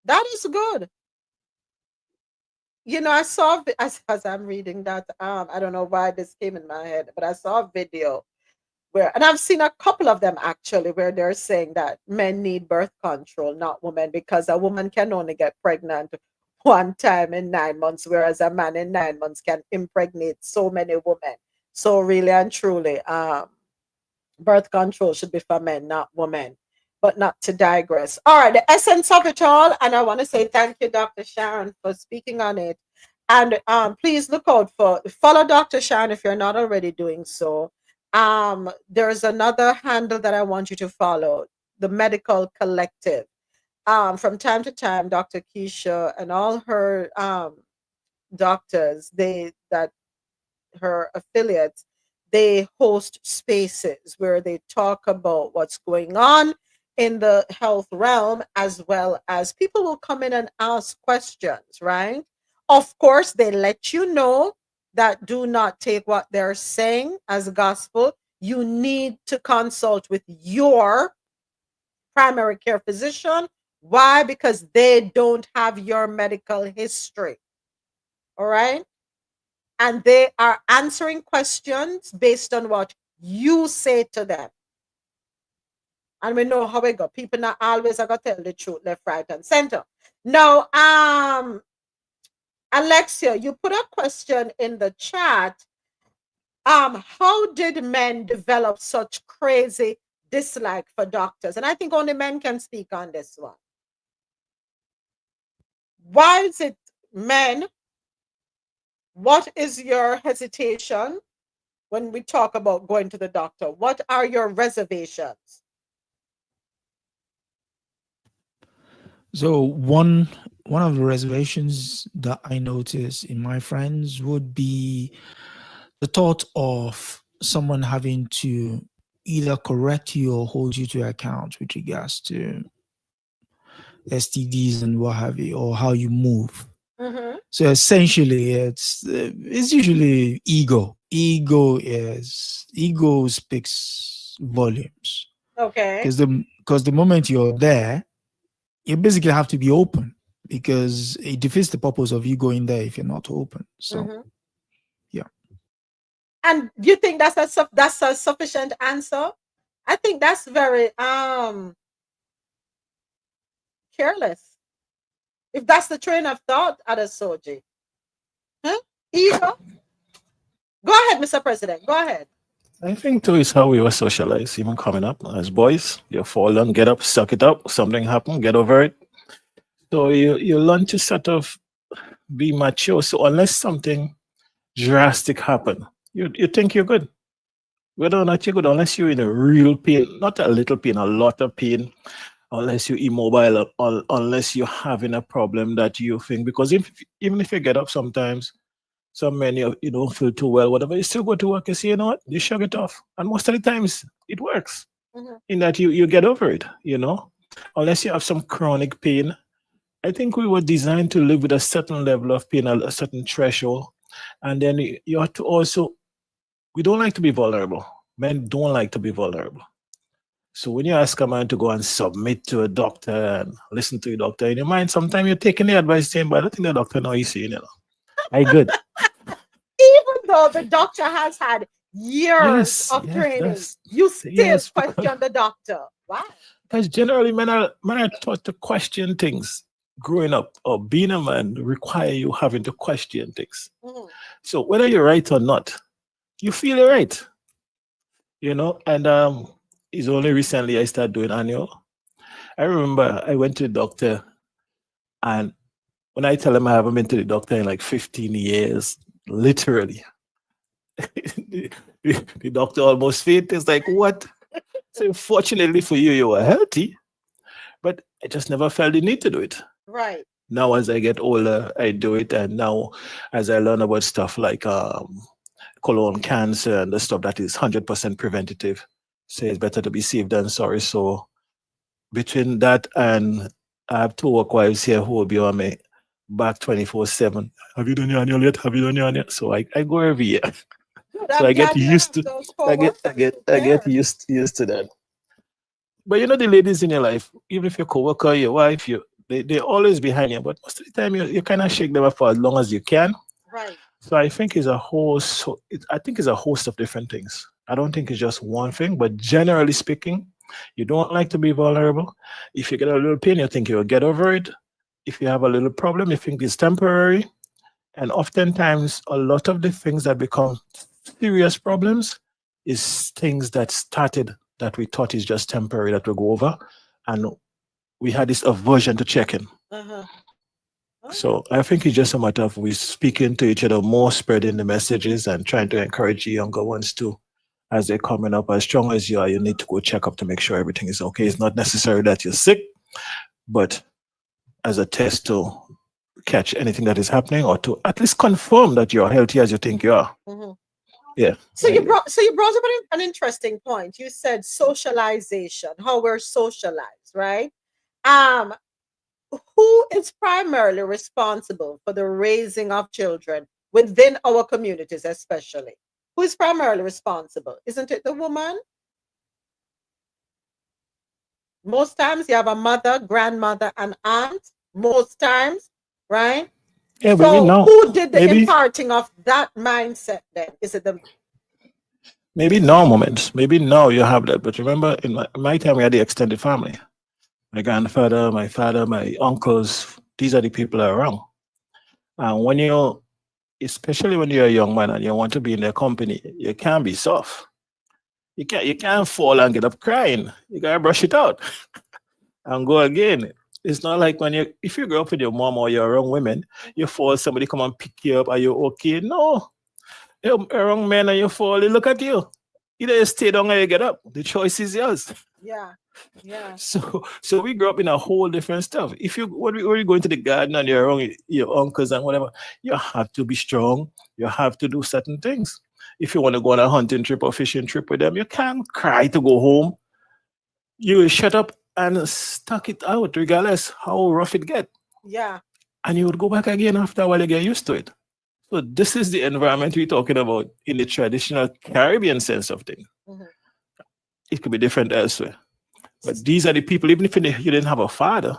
That is good. You know, I saw, as I'm reading that, I don't know why this came in my head, but I saw a video where, and I've seen a couple of them actually, where they're saying that men need birth control, not women, because a woman can only get pregnant one time in 9 months, whereas a man in 9 months can impregnate so many women. So really and truly, birth control should be for men, not women. But not to digress. All right, the essence of it all, and I want to say thank you, Dr. Sharon, for speaking on it. And please look out for, follow Dr. Sharon if you're not already doing so. There's another handle that I want you to follow, the Medical Collective. From time to time, Dr. Keisha and all her doctors, her affiliates, they host spaces where they talk about what's going on in the health realm, as well as people will come in and ask questions, right? Of course, they let you know that do not take what they're saying as gospel. You need to consult with your primary care physician. Why? Because they don't have your medical history. All right. And they are answering questions based on what you say to them. And we know how we go. People not always are gonna tell the truth, left, right, and center. Now, Alexia, you put a question in the chat. How did men develop such crazy dislike for doctors? And I think only men can speak on this one. Why is it men? What is your hesitation when we talk about going to the doctor? What are your reservations? So one of the reservations that I notice in my friends would be the thought of someone having to either correct you or hold you to account with regards to STDs and what have you, or how you move. Mm-hmm. So essentially, it's usually ego. Ego speaks volumes. Okay. Because the moment you're there, you basically have to be open, because it defeats the purpose of you going there if you're not open. So, yeah. And do you think that's a sufficient answer? I think that's very careless. If that's the train of thought, Adasoji. Huh? Here you go. Go ahead, Mr. President. Go ahead. I think too is how we were socialized, even coming up as boys. You fall down, get up, suck it up. Something happened, get over it. So you learn to sort of be mature. So unless something drastic happen, you think you're good. Whether or not you're good, unless you're in a real pain, not a little pain, a lot of pain, unless you're immobile, or unless you're having a problem that you think, because even if you get up sometimes, some men you don't feel too well, whatever, you still go to work, you say, you know what, you shrug it off. And most of the times it works in that you get over it, unless you have some chronic pain. I think we were designed to live with a certain level of pain, a certain threshold. And then you have to also, we don't like to be vulnerable. Men don't like to be vulnerable. So when you ask a man to go and submit to a doctor and listen to a doctor, in your mind, sometimes you're taking the advice saying, but I don't think the doctor knows he's saying, I good. Even though the doctor has had years of training, that's- you still yes, question the doctor. Wow. Because generally men are taught to question things. Growing up or being a man require you having to question things. So whether you're right or not, you feel you're right. And it's only recently I started doing annual. I remember I went to the doctor, and when I tell him I haven't been to the doctor in like 15 years, literally, the doctor almost fainted. It's like, what? So fortunately for you, you were healthy, but I just never felt the need to do it. Right. Now, as I get older, I do it. And now, as I learn about stuff like colon cancer and the stuff that is 100% preventative, so it's better to be safe than sorry. So between that and I have two work wives here who will be on me back 24/7. Have you done your annual yet? Have you done your annual? So I go every year. So I get used to I get used to that. But the ladies in your life, even if your coworker, your wife, they're always behind you. But most of the time, you kind of shake them up for as long as you can. Right. So I think it's a host of different things. I don't think it's just one thing, but generally speaking, you don't like to be vulnerable. If you get a little pain, you think you'll get over it. If you have a little problem, you think it's temporary. And oftentimes, a lot of the things that become serious problems is things that started that we thought is just temporary, that will go over. And we had this aversion to checking. So I think it's just a matter of we speaking to each other more, spreading the messages and trying to encourage the younger ones too. As they're coming up, as strong as you are, you need to go check up to make sure everything is okay. It's not necessary that you're sick, but as a test to catch anything that is happening or to at least confirm that you're healthy as you think you are. Yeah. So you brought up an interesting point. You said socialization, how we're socialized, right? Who is primarily responsible for the raising of children within our communities, especially? Who is primarily responsible? Isn't it the woman? Most times you have a mother, grandmother, and aunt. Most times, right? Yeah, but so who did the imparting of that mindset then? Is it the maybe now moments? Maybe now you have that. But remember, in my time, we had the extended family. My grandfather, my father, my uncles, these are the people around. And when especially when you're a young man and you want to be in their company, you can't be soft. You can't fall and get up crying. You gotta brush it out and go again. It's not like if you grow up with your mom or you're around women, you fall, somebody come and pick you up, are you okay? No. You're around men and you fall, they look at you. Either you stay down or you get up. The choice is yours. Yeah. So we grew up in a whole different stuff. When you go into the garden and you're around your uncles and whatever, you have to be strong. You have to do certain things. If you want to go on a hunting trip or fishing trip with them, you can't cry to go home. You shut up and stuck it out regardless how rough it get. Yeah. And you would go back again after a while, you get used to it. So this is the environment we're talking about in the traditional Caribbean sense of things. It could be different elsewhere. But these are the people, even if you didn't have a father,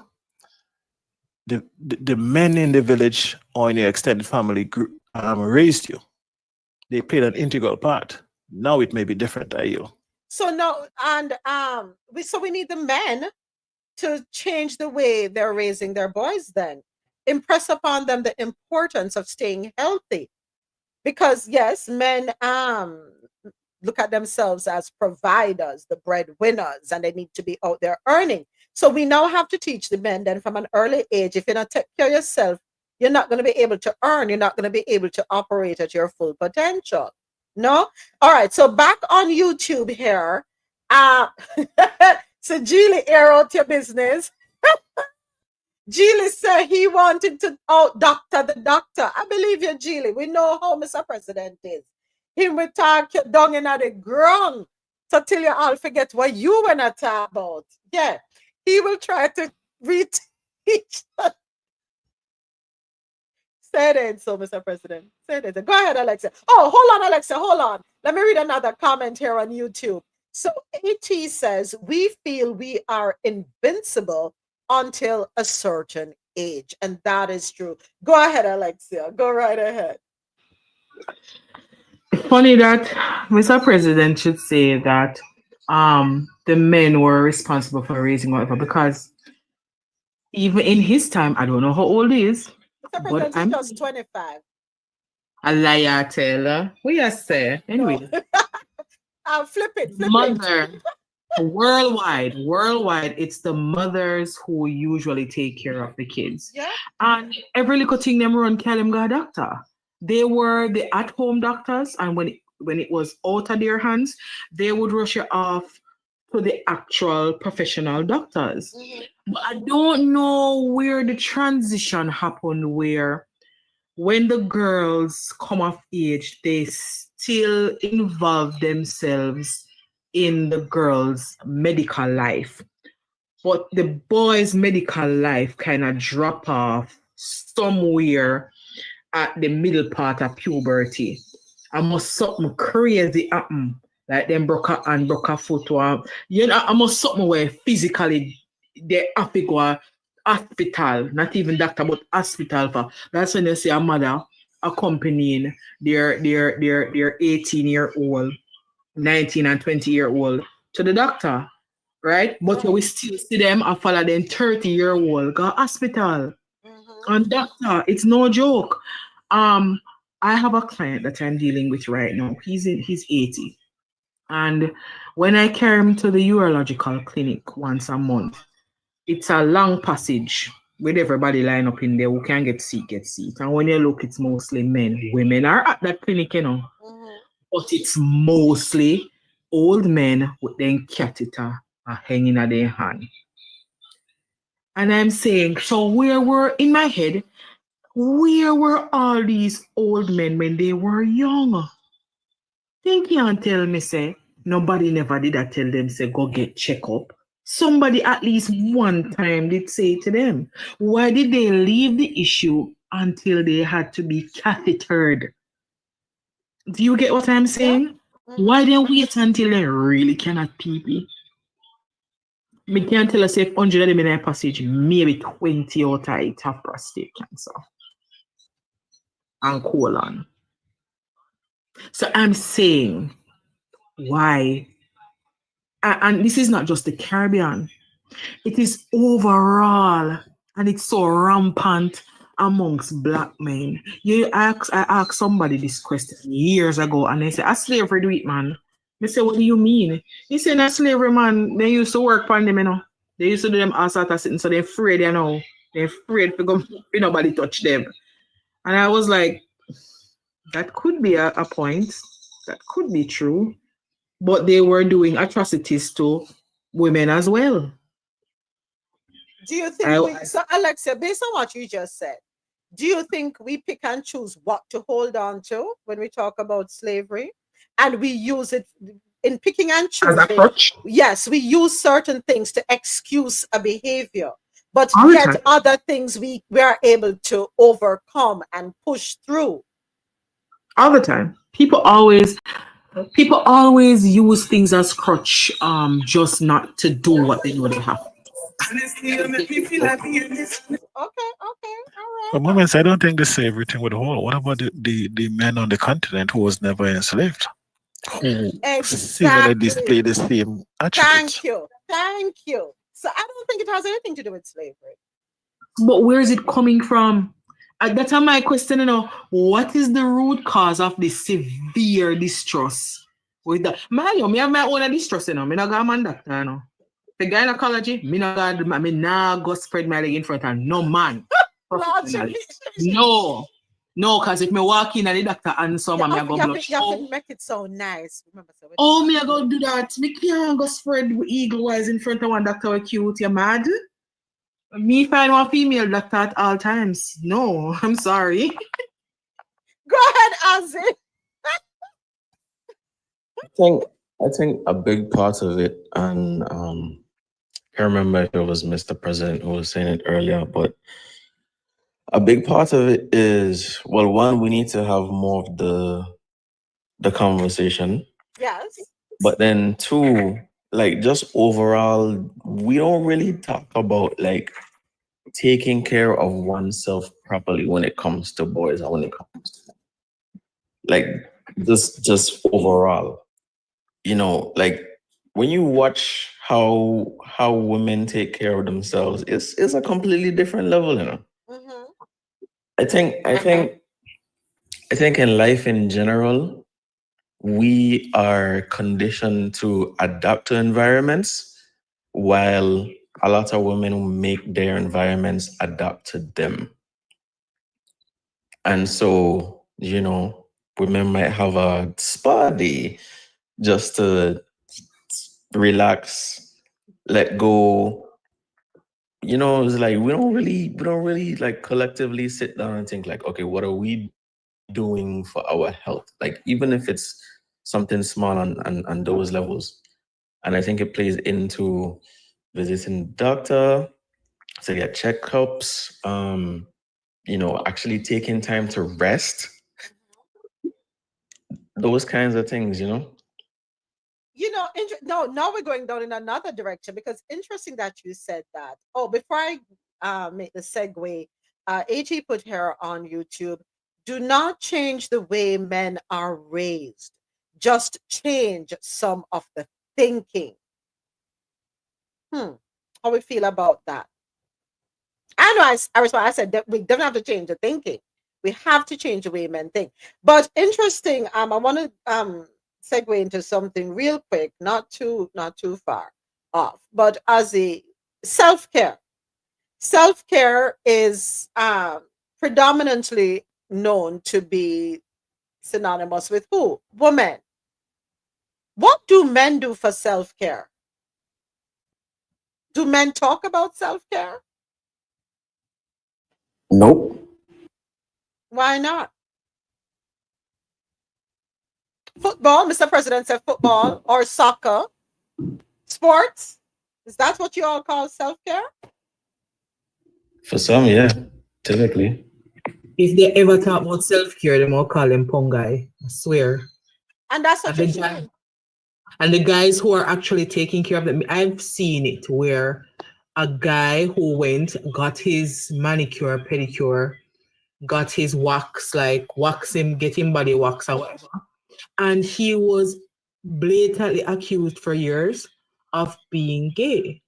the men in the village or in your extended family group raised you. They played an integral part. Now it may be different, you. So no, and we need the men to change the way they're raising their boys then. Impress upon them the importance of staying healthy. Because yes, men look at themselves as providers, the breadwinners, and they need to be out there earning. So we now have to teach the men then from an early age, if you're not take care of yourself, you're not going to be able to earn. You're not going to be able to operate at your full potential. No? All right. So back on YouTube here. So Julie, air out your business. Julie said he wanted to out doctor the doctor. I believe you, Julie. We know how Mr. President is. He will talk you down in the ground so till you all forget what you want to talk about. Yeah. He will try to reteach. Say it, so Mr. President. Say it. Go ahead, Alexa. Oh, hold on, Alexa. Hold on. Let me read another comment here on YouTube. So AT says, we feel we are invincible until a certain age. And that is true. Go ahead, Alexia. Go right ahead. Funny that Mr. President should say that the men were responsible for raising whatever, because even in his time, I don't know how old he is. Mr. President is just 25. A liar, Taylor. What you say? Anyway. Flip it. Mother. Worldwide, it's the mothers who usually take care of the kids. Yeah. And every little thing them run call them go doctor. They were the at-home doctors, and when it was out of their hands, they would rush you off to the actual professional doctors. Mm-hmm. But I don't know where the transition happened, where when the girls come of age, they still involve themselves in the girls' medical life. But the boys' medical life kind of drop off somewhere at the middle part of puberty. Almost something crazy happen. Like them broke a hand, broke a foot, or almost something where physically they have to go hospital, not even doctor, but hospital for. That's when you see a mother accompanying their 18-year-old, 19 and 20-year-old to the doctor, right? But we still see them and follow them 30-year-old go hospital. Mm-hmm. And doctor, it's no joke. I have a client that I'm dealing with right now. He's 80. And when I carry him to the urological clinic once a month, it's a long passage with everybody line up in there who can get seat. And when you look, it's mostly men. Women are at that clinic, Mm-hmm. But it's mostly old men with their catheter hanging at their hand. And I'm saying, so in my head, where were all these old men when they were young? They can't tell me, say, nobody never did that tell them, say, go get check up. Somebody at least one time did say to them, why did they leave the issue until they had to be cathetered? Do you get what I'm saying? Yeah. Mm-hmm. Why then wait until they really cannot pee? Me can't tell us if 100 of them in a passage, maybe 20 out of it have prostate cancer and colon. So I'm saying, why? And this is not just the Caribbean. It is overall, and it's so rampant amongst black men. I asked somebody this question years ago, and they said, "A slavery do it, man." I said, "What do you mean?" He said, "A slavery, man, they used to work on them, They used to do them all sort of sitting, so they're afraid, They're afraid to go, nobody touch them." And I was like, that could be a point. That could be true. But they were doing atrocities to women as well. Do you think so, Alexia, based on what you just said, do you think we pick and choose what to hold on to when we talk about slavery? And we use it in picking and choosing? As a crutch? Yes, we use certain things to excuse a behavior, but yet other things we are able to overcome and push through. All the time. People always use things as crutch, just not to do what they know they have. Okay, all right. For moments, I don't think they say everything would hold. What about the men on the continent who was never enslaved? Who similarly display the same attributes? Thank you. So I don't think it has anything to do with slavery. But where is it coming from? That's my question, what is the root cause of this severe distrust? With that, me have my own distrust, Me not got a man doctor, The gynecology, me not got, me nah go spread my leg in front of no man. No. No, because if me walk in and the doctor answer, me I go blush. You have to make it so nice. Remember, so me I go do that. Me can't go spread eagle wise in front of one doctor with cute. You mad? Me find one female doctor at all times. No, I'm sorry. Go ahead, Ozzy. I think a big part of it, and I can't remember if it was Mr. President who was saying it earlier, but a big part of it is, well, one, we need to have more of the conversation. Yes. But then two, like just overall, we don't really talk about like taking care of oneself properly when it comes to boys and when it comes to like just overall. Like when you watch how women take care of themselves, it's a completely different level, Mm-hmm. I think in life in general, we are conditioned to adapt to environments, while a lot of women make their environments adapt to them. And so, women might have a spa day just to relax, let go. It's like we don't really like collectively sit down and think like, okay, what are we doing for our health? Like even if it's something small on those levels. And I think it plays into visiting the doctor to get checkups, actually taking time to rest. Those kinds of things, No, now we're going down in another direction, because interesting that you said that. Oh, before I make the segue, AT put here on YouTube, do not change the way men are raised. Just change some of the thinking. How we feel about that? I know I respond. I said that we don't have to change the thinking. We have to change the way men think. But interesting, I want to segue into something real quick, not too far off. But as a self-care. Self-care is predominantly known to be synonymous with who? Women. What do men do for self-care? Do men talk about self-care? Nope. Why not? Football, Mr. President said football or soccer. Sports. Is that what you all call self-care? For some, yeah, typically. If they ever talk about self-care, they might call them pungai. I swear. And that's what you're saying. And the guys who are actually taking care of them, I've seen it where a guy who got his manicure, pedicure, got his wax, like wax him, get him body wax or whatever. And he was blatantly accused for years of being gay.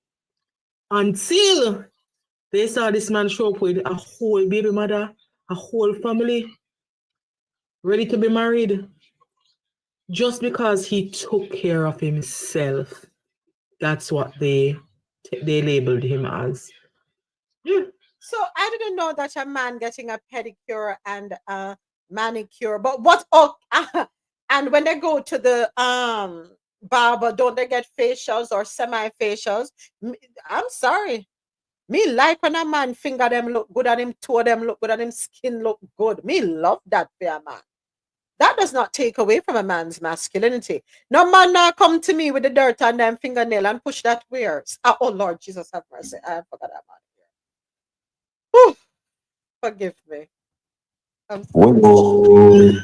Until they saw this man show up with a whole baby mother, a whole family, ready to be married. Just because he took care of himself. That's what they labeled him as. Yeah. So I didn't know that a man getting a pedicure and a manicure, but what? Oh, and when they go to the barber, don't they get facials or semi-facials? I'm sorry. Me like when a man finger them look good and him toe them look good and him skin look good. Me love that for a man. That does not take away from a man's masculinity. No man now come to me with the dirt on them fingernail and push that weird. Oh Lord Jesus have mercy. I forgot that man here. Whew. Forgive me. I'm sorry.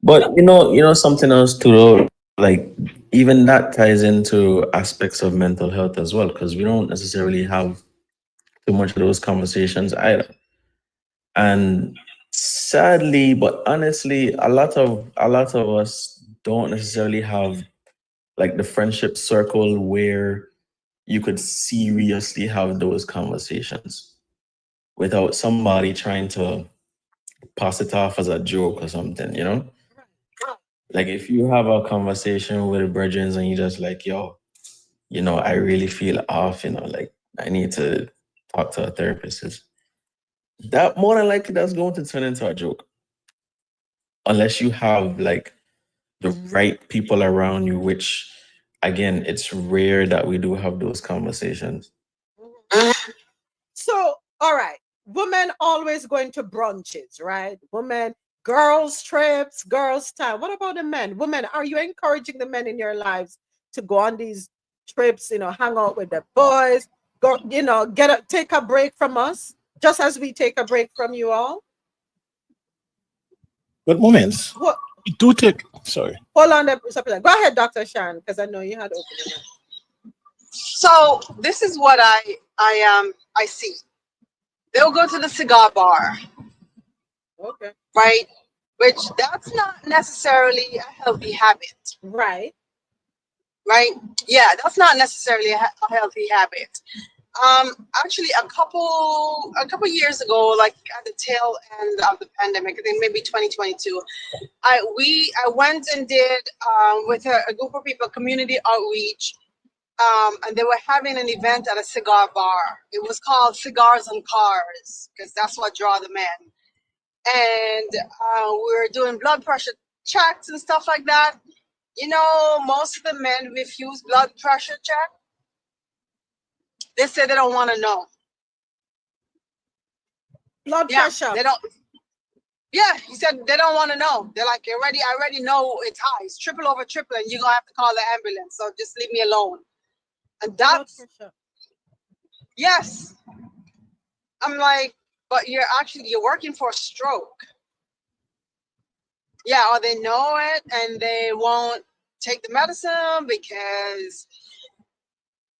But something else too, though, like even that ties into aspects of mental health as well, because we don't necessarily have too much of those conversations either. And sadly, but honestly, a lot of us don't necessarily have like the friendship circle where you could seriously have those conversations without somebody trying to pass it off as a joke or something, you know? Like if you have a conversation with a brethren and you just like, yo, you know, I really feel off, you know, like I need to talk to a therapist. That more than likely that's going to turn into a joke. Unless you have like the right people around you, which again, it's rare that we do have those conversations. So, all right, women always going to brunches, right? Women, girls trips, girls time. What about the men? Women, are you encouraging the men in your lives to go on these trips, you know, hang out with the boys, go, you know, take a break from us, just as we take a break from you all? But moments, What? we do take, sorry. Hold on, go ahead, Dr. Shan, because I know you had opening. So this is what I see. They'll go to the cigar bar. Okay. Right? Which that's not necessarily a healthy habit. Right. Right? Yeah, that's not necessarily a healthy habit. Actually, a couple years ago, like at the tail end of the pandemic, I think maybe 2022, I went and did with a group of people community outreach, and they were having an event at a cigar bar. It was called Cigars and Cars because that's what draw the men. And we were doing blood pressure checks and stuff like that. You know, most of the men refuse blood pressure check. They say they don't want to know. Blood pressure. They don't. Yeah, he said they don't want to know. They're like, I already know it's high. It's triple over triple, and you're gonna have to call the ambulance. So just leave me alone. And that's yes. I'm like, but you're working for a stroke. Yeah, or they know it and they won't take the medicine because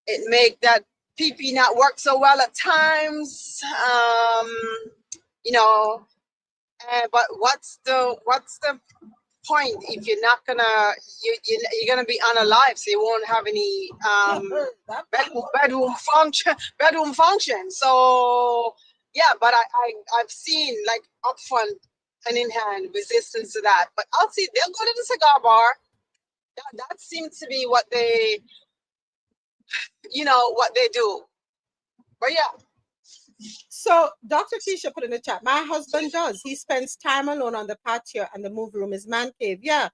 it make that PP not work so well at times. You know, but what's the point if you're not gonna you're gonna be unalive, so you won't have any bedroom function. So yeah, but I've seen like upfront and in hand resistance to that. But I'll see they'll go to the cigar bar. That seems to be what they do. But yeah. So Dr. Keisha put in the chat, my husband does. He spends time alone on the patio and the movie room is man cave. Yeah.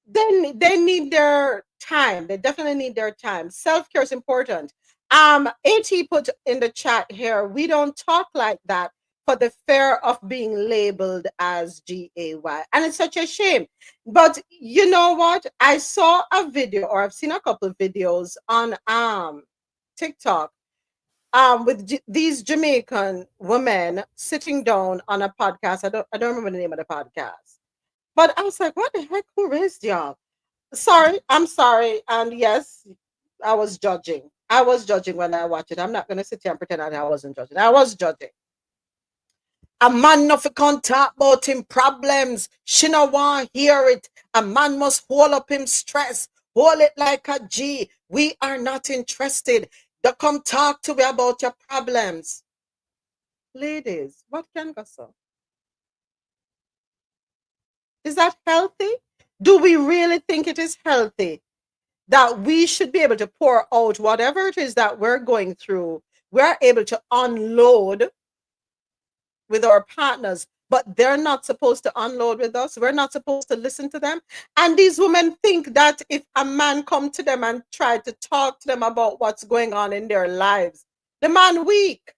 They need their time. They definitely need their time. Self-care is important. AT put in the chat here, we don't talk like that for the fear of being labeled as GAY. And it's such a shame. But you know what? I saw a video, or I've seen a couple of videos on TikTok with these Jamaican women sitting down on a podcast. I don't remember the name of the podcast. But I was like, what the heck? Who raised y'all? I'm sorry. And yes, I was judging. I was judging when I watched it. I'm not going to sit here and pretend that I wasn't judging. I was judging. A man not can't talk about him problems. She no want hear it. A man must hold up him stress. Hold it like a G. We are not interested. They come talk to me about your problems. Ladies, what can go so? Is that healthy? Do we really think it is healthy that we should be able to pour out whatever it is that we're going through? We're able to unload with our partners, but they're not supposed to unload with us. We're not supposed to listen to them. And these women think that if a man come to them and try to talk to them about what's going on in their lives, the man weak.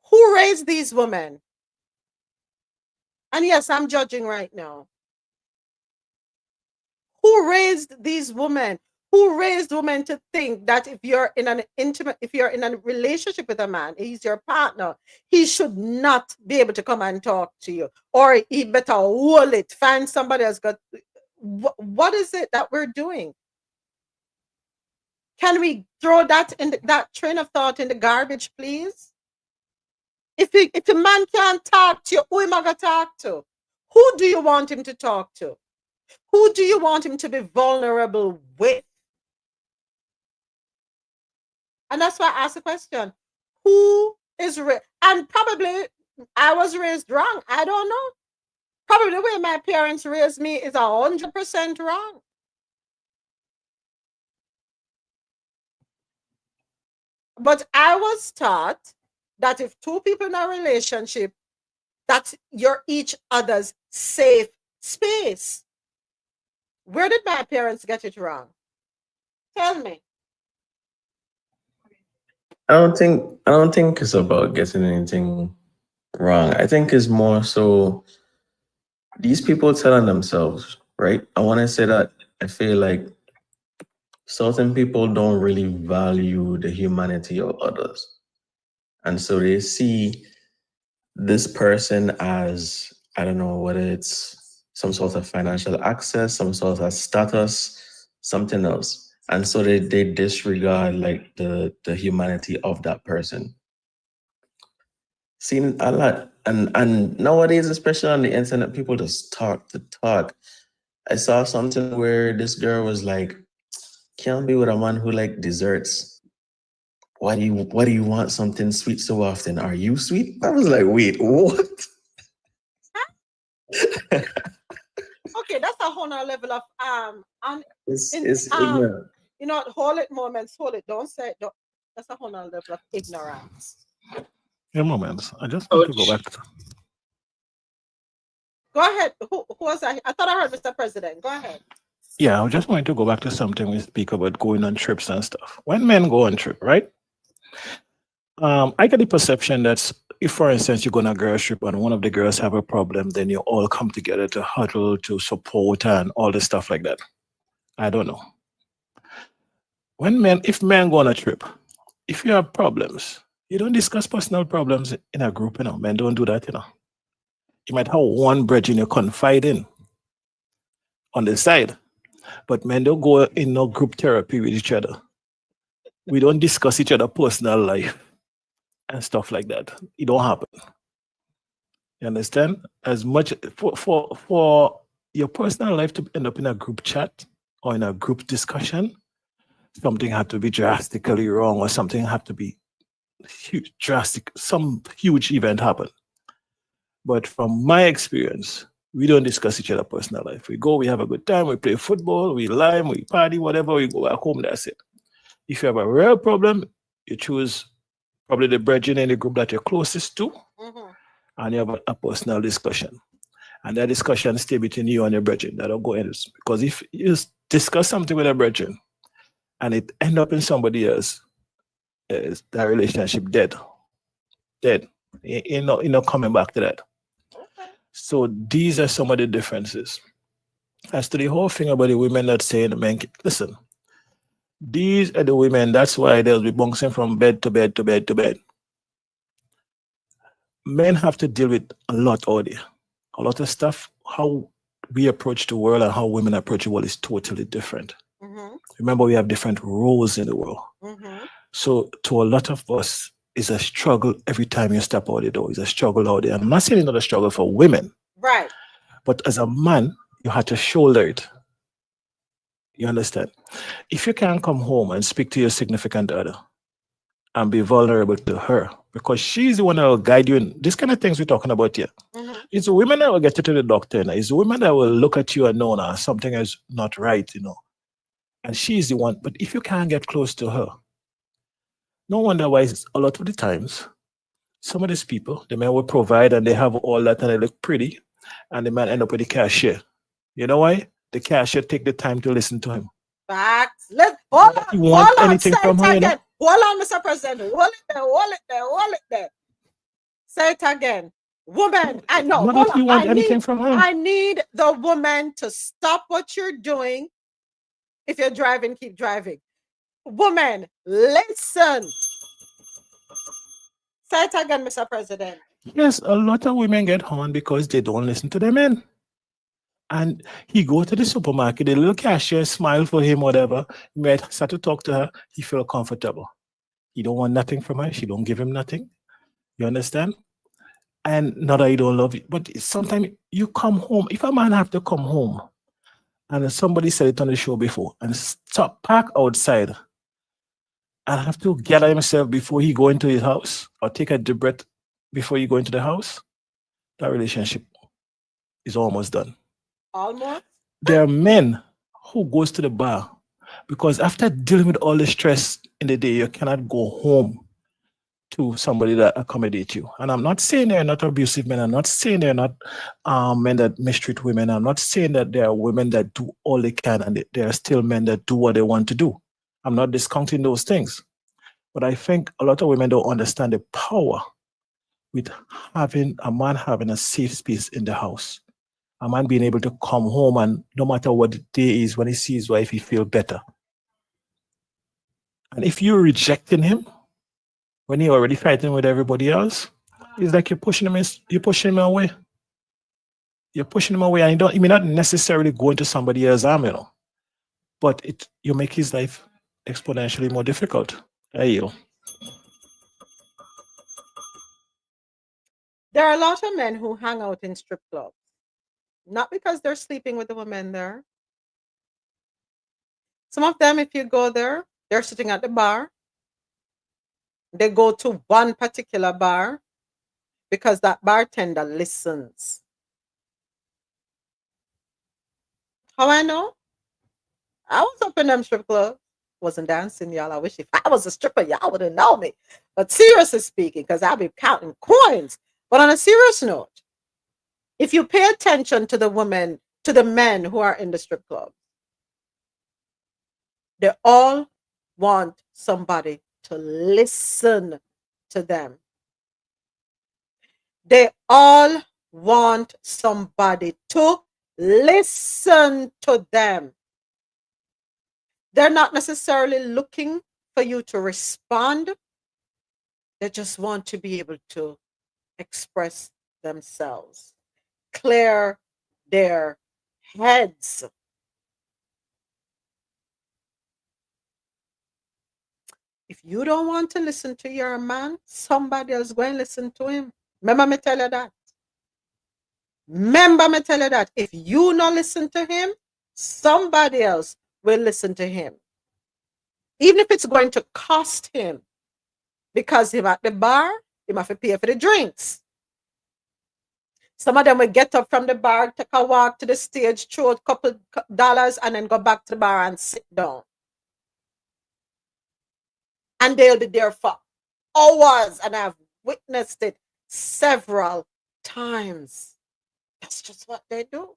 Who raised these women? And yes, I'm judging right now. Who raised these women? Who raised women to think that if you're in a relationship with a man, he's your partner, he should not be able to come and talk to you, or he better hold it, find somebody else. What is it that we're doing? Can we throw that train of thought in the garbage, please? If a man can't talk to you, who am I gonna talk to? Who do you want him to talk to? Who do you want him to be vulnerable with? And that's why I asked the question. Who is and probably I was raised wrong. I don't know. Probably the way my parents raised me is 100% wrong. But I was taught that if two people in a relationship, that you're each other's safe space. Where did my parents get it wrong? Tell me. I don't think it's about getting anything wrong. I think it's more so these people telling themselves, right? I want to say that I feel like certain people don't really value the humanity of others. And so they see this person as, I don't know, whether it's some sort of financial access, some sort of status, something else. And so they disregard like the humanity of that person. Seen a lot. And nowadays, especially on the internet, people just talk to talk. I saw something where this girl was like, can't be with a man who like desserts. Why do you want something sweet so often? Are you sweet? I was like, wait, what? Okay, that's a whole nother level of It's ignorant. You know, hold it moments, hold it. Don't say don't. That's a whole nother level of ignorance. Yeah, moments. I just want to go back. Go ahead. Who was that? I thought I heard Mr. President. Go ahead. Yeah, I just wanted to go back to something we speak about going on trips and stuff. When men go on trip, right? I get the perception that if, for instance, you go on a girls trip and one of the girls have a problem, then you all come together to huddle, to support, and all this stuff like that. I don't know. If men go on a trip, if you have problems, you don't discuss personal problems in a group, Men don't do that, You might have one brethren you confide in on the side, but men don't go in no group therapy with each other. We don't discuss each other's personal life and stuff like that. It don't happen. You understand? As much for your personal life to end up in a group chat or in a group discussion, something had to be drastically wrong or something had to be huge, drastic, some huge event happen. But from my experience, we don't discuss each other's personal life. We go, we have a good time, we play football, we lime, we party, whatever, we go back home, that's it. If you have a real problem, you choose probably the brethren in the group that you're closest to, and you have a personal discussion. And that discussion stay between you and your brethren. That don't go in. Because if you discuss something with a brethren and it end up in somebody else, that relationship dead. You're not coming back to that. So these are some of the differences. As to the whole thing about the women that say the men, listen, these are the women, that's why they'll be bouncing from bed to bed to bed to bed. Men have to deal with a lot out there. A lot of stuff. How we approach the world and how women approach the world is totally different. Remember, we have different roles in the world. So to a lot of us, it's a struggle every time you step out the door. It's a struggle out there. I'm not saying it's not a struggle for women. Right. But as a man, you have to shoulder it. You understand? If you can't come home and speak to your significant other and be vulnerable to her, because she's the one that will guide you in this kind of things we're talking about here. It's the women that will get you to the doctor. It's the women that will look at you and know now something is not right, And she's the one. But if you can't get close to her, no wonder why a lot of the times, some of these people, the men will provide and they have all that and they look pretty, and the man end up with the cashier. You know why? The cashier take the time to listen to him. Facts. Hold on, anything from her, again. Hold on, Mr. President. Hold it there. Say it again. Woman, I know. What if you want anything from her? I need the woman to stop what you're doing. If you're driving, keep driving. Woman, listen. Say it again, Mr. President. Yes, a lot of women get horned because they don't listen to their men. And he go to the supermarket, the little cashier smile for him, whatever. He might start to talk to her. He feel comfortable. He don't want nothing from her. She don't give him nothing. You understand? And not that you don't love it, but sometimes you come home. If a man have to come home, and somebody said it on the show before, and stop park outside and have to gather himself before he go into his house or take a deep breath before you go into the house, that relationship is almost done. Almost. There are men who goes to the bar because after dealing with all the stress in the day, you cannot go home to somebody that accommodate you. And I'm not saying they're not abusive men. I'm not saying they're not men that mistreat women. I'm not saying that there are women that do all they can and there are still men that do what they want to do. I'm not discounting those things. But I think a lot of women don't understand the power with having a man having a safe space in the house. A man being able to come home and no matter what the day is, when he sees his wife, he feels better. And if you're rejecting him, when you're already fighting with everybody else, it's like you're pushing him away. You're pushing him away, and you may not necessarily go into somebody else's arm, but you make his life exponentially more difficult. There you. There are a lot of men who hang out in strip clubs, not because they're sleeping with the women there. Some of them, if you go there, they're sitting at the bar. They go to one particular bar because that bartender listens. How I know? I was up in them strip clubs. Wasn't dancing, y'all. I wish if I was a stripper, y'all would have known me. But seriously speaking, because I'll be counting coins. But on a serious note, if you pay attention to the women, to the men who are in the strip club, they all want somebody to listen to them. They all want somebody to listen to them. They're not necessarily looking for you to respond. They just want to be able to express themselves, clear their heads. If you don't want to listen to your man, somebody else go and listen to him. Remember me tell you that. Remember me tell you that. If you not listen to him, somebody else will listen to him. Even if it's going to cost him. Because him at the bar, he have to pay for the drinks. Some of them will get up from the bar, take a walk to the stage, throw a couple dollars, and then go back to the bar and sit down. And they'll be there for hours, and I've witnessed it several times. That's just what they do.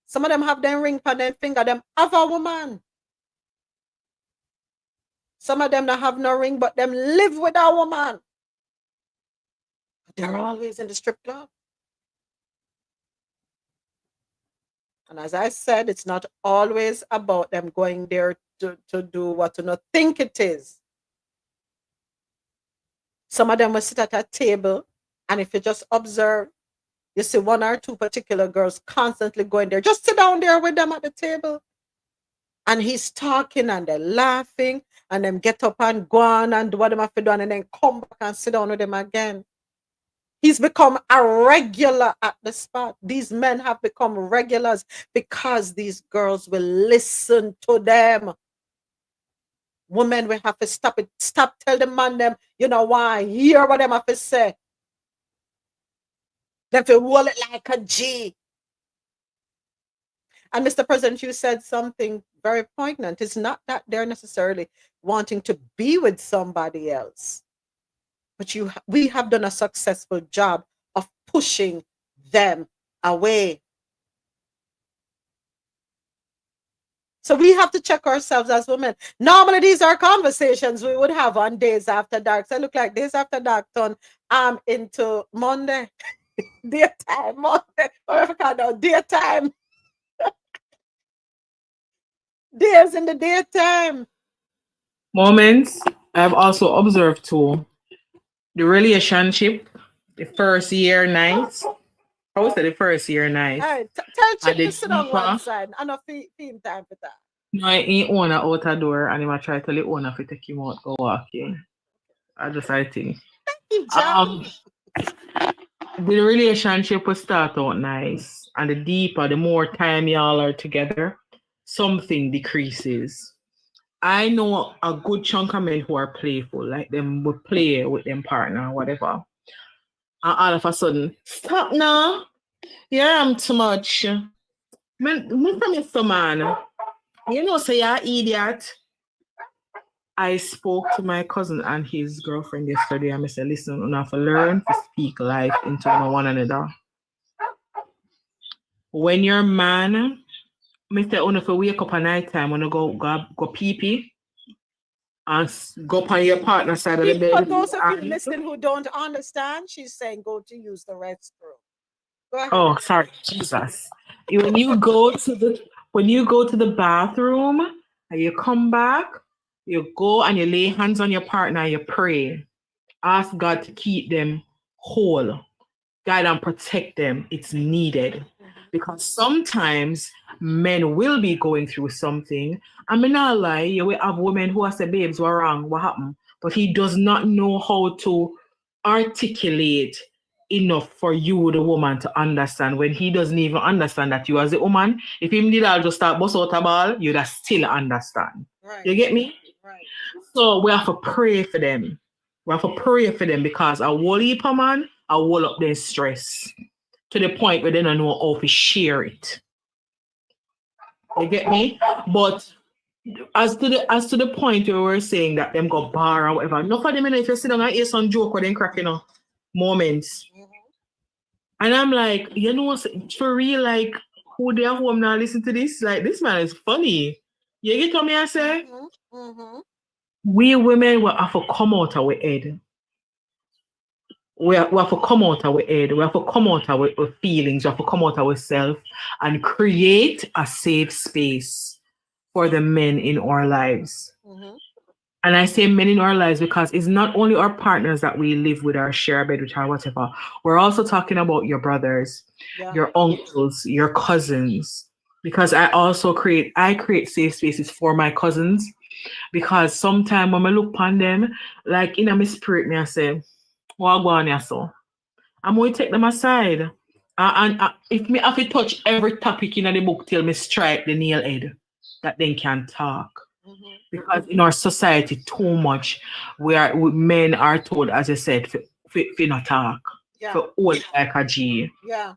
Some of them have their ring on their finger, them have a woman. Some of them don't have no ring, but them live with a woman. They're always in the strip club. And as I said, it's not always about them going there to do what you not think it is. Some of them will sit at a table, and if you just observe, you see one or two particular girls constantly going there. Just sit down there with them at the table. And he's talking and they're laughing, and them get up and go on and do what they have to do, and then come back and sit down with them again. He's become a regular at the spot. These men have become regulars because these girls will listen to them. Women will have to stop it. Stop, tell the man them, you know why, hear what them have to say. They have to roll it like a G. And Mr. President, you said something very poignant. It's not that they're necessarily wanting to be with somebody else, but we have done a successful job of pushing them away. So we have to check ourselves as women. Normally, these are conversations we would have on Days After Dark. So it look like Days After Dark turn into Monday. Daytime, Monday, whatever kind of daytime. Days in the daytime. Moments I've also observed too. The relationship, the first year nice. I would say the first year nice. All right, tell Chip And the to sit on one deeper, side. I know theme time for that. no, he own a outer door and he might try to tell the owner to take him out go walking. I think. He John. the relationship will start out nice, and the deeper, the more time y'all are together, something decreases. I know a good chunk of men who are playful, like them will play with them partner, whatever. And all of a sudden, stop now. Yeah, I'm too much. Man, from your man. You know, say you're idiot. I spoke to my cousin and his girlfriend yesterday, and I said, listen, you have to learn to speak life into one another. When you're man, Mr. Ono, if you wake up at night time, when you go pee pee and go up on your partner side of the bed. For those of you listening who don't understand, she's saying go to use the restroom. Go ahead. Oh, sorry, Jesus. When you go to the bathroom and you come back, you go and you lay hands on your partner and you pray. Ask God to keep them whole. Guide and protect them. It's needed. Because sometimes men will be going through something. I mean, not lie, you will have women who say, babes, what wrong? What happened? But he does not know how to articulate enough for you, the woman, to understand when he doesn't even understand that you as a woman. If him did all just start bust out a ball, you'd still understand. Right. You get me? Right. So we have to pray for them. We have to pray for them because a whole heap of man, a whole up their stress to the point where they don't know how to share it. You get me? But as to the point where we're saying that them go bar or whatever, enough of them, if you sit down and hear some joke or then cracking up moments. And I'm like, you know, for real, like, who they are home now listen to this? Like, this man is funny. You get what me I say? We women will have to come out our head. We have to come out our head. We have to come out our feelings. We have to come out ourselves and create a safe space for the men in our lives. And I say men in our lives because it's not only our partners that we live with or share a bed with or whatever. We're also talking about your brothers, your uncles, your cousins. Because I create safe spaces for my cousins. Because sometimes when I look upon them, like in my spirit, me I say, what go on here so? I'm going to take them aside. And if me have to touch every topic in the book till me strike the nail head, that then can talk. Because in our society, too much, men are told, as I said, for not talk, for old like a G. Yeah.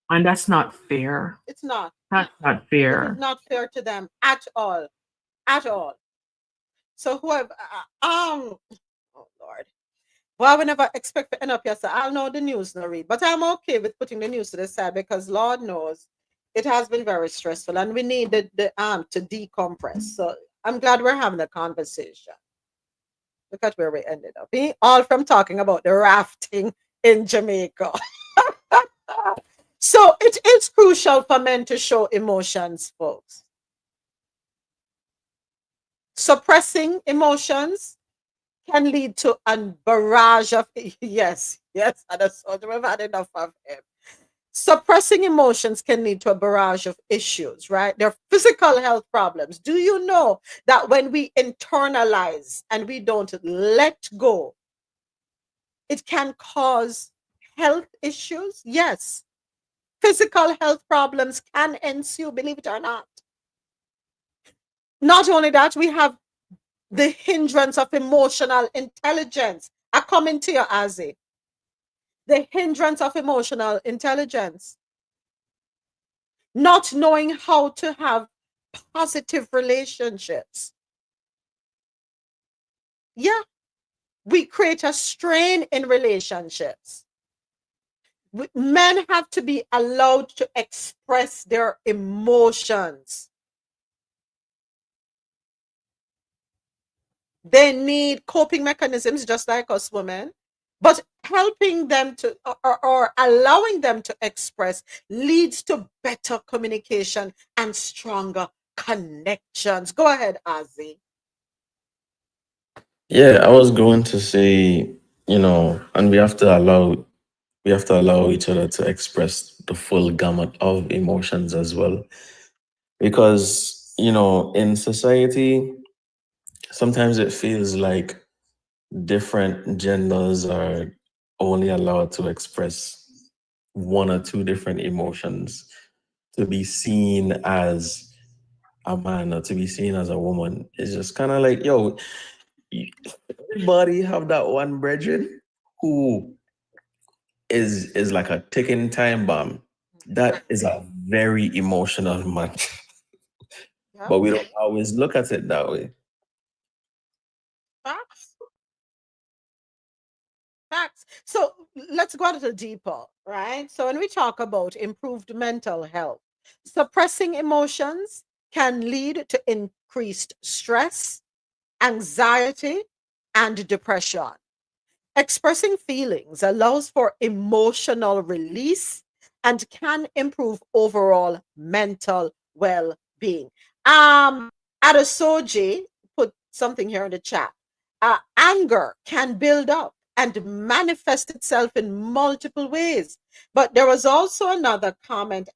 And that's not fair. It's not. That's not fair. It's not fair to them at all. At all. So whoever, oh Lord. Well, I would never expect to end up here. So I'll know the news, no read. But I'm okay with putting the news to the side because Lord knows it has been very stressful and we need the to decompress. So I'm glad we're having a conversation. Look at where we ended up. All from talking about the rafting in Jamaica. So it is crucial for men to show emotions, folks. Suppressing emotions can lead to a barrage of yes, and that's what we've had enough of him. Suppressing emotions can lead to a barrage of issues, right? There are physical health problems. Do you know that when we internalize and we don't let go, it can cause health issues? Yes. Physical health problems can ensue, believe it or not. Not only that, we have the hindrance of emotional intelligence. I come into your Azzy. The hindrance of emotional intelligence. Not knowing how to have positive relationships. Yeah, we create a strain in relationships. Men have to be allowed to express their emotions. They need coping mechanisms just like us women, but helping them to or allowing them to express leads to better communication and stronger connections. Go ahead, Azzy. Yeah, I was going to say, and we have to allow each other to express the full gamut of emotions as well. Because, in society, sometimes it feels like different genders are only allowed to express one or two different emotions to be seen as a man or to be seen as a woman. It's just kind of like, yo, everybody have that one brethren who is like a ticking time bomb. That is a very emotional man. Yeah. But we don't always look at it that way. Facts. Facts. So let's go a little deeper, right? So when we talk about improved mental health, suppressing emotions can lead to increased stress, anxiety, and depression. Expressing feelings allows for emotional release and can improve overall mental well-being. Adesoji put something here in the chat. Anger can build up and manifest itself in multiple ways. But there was also another comment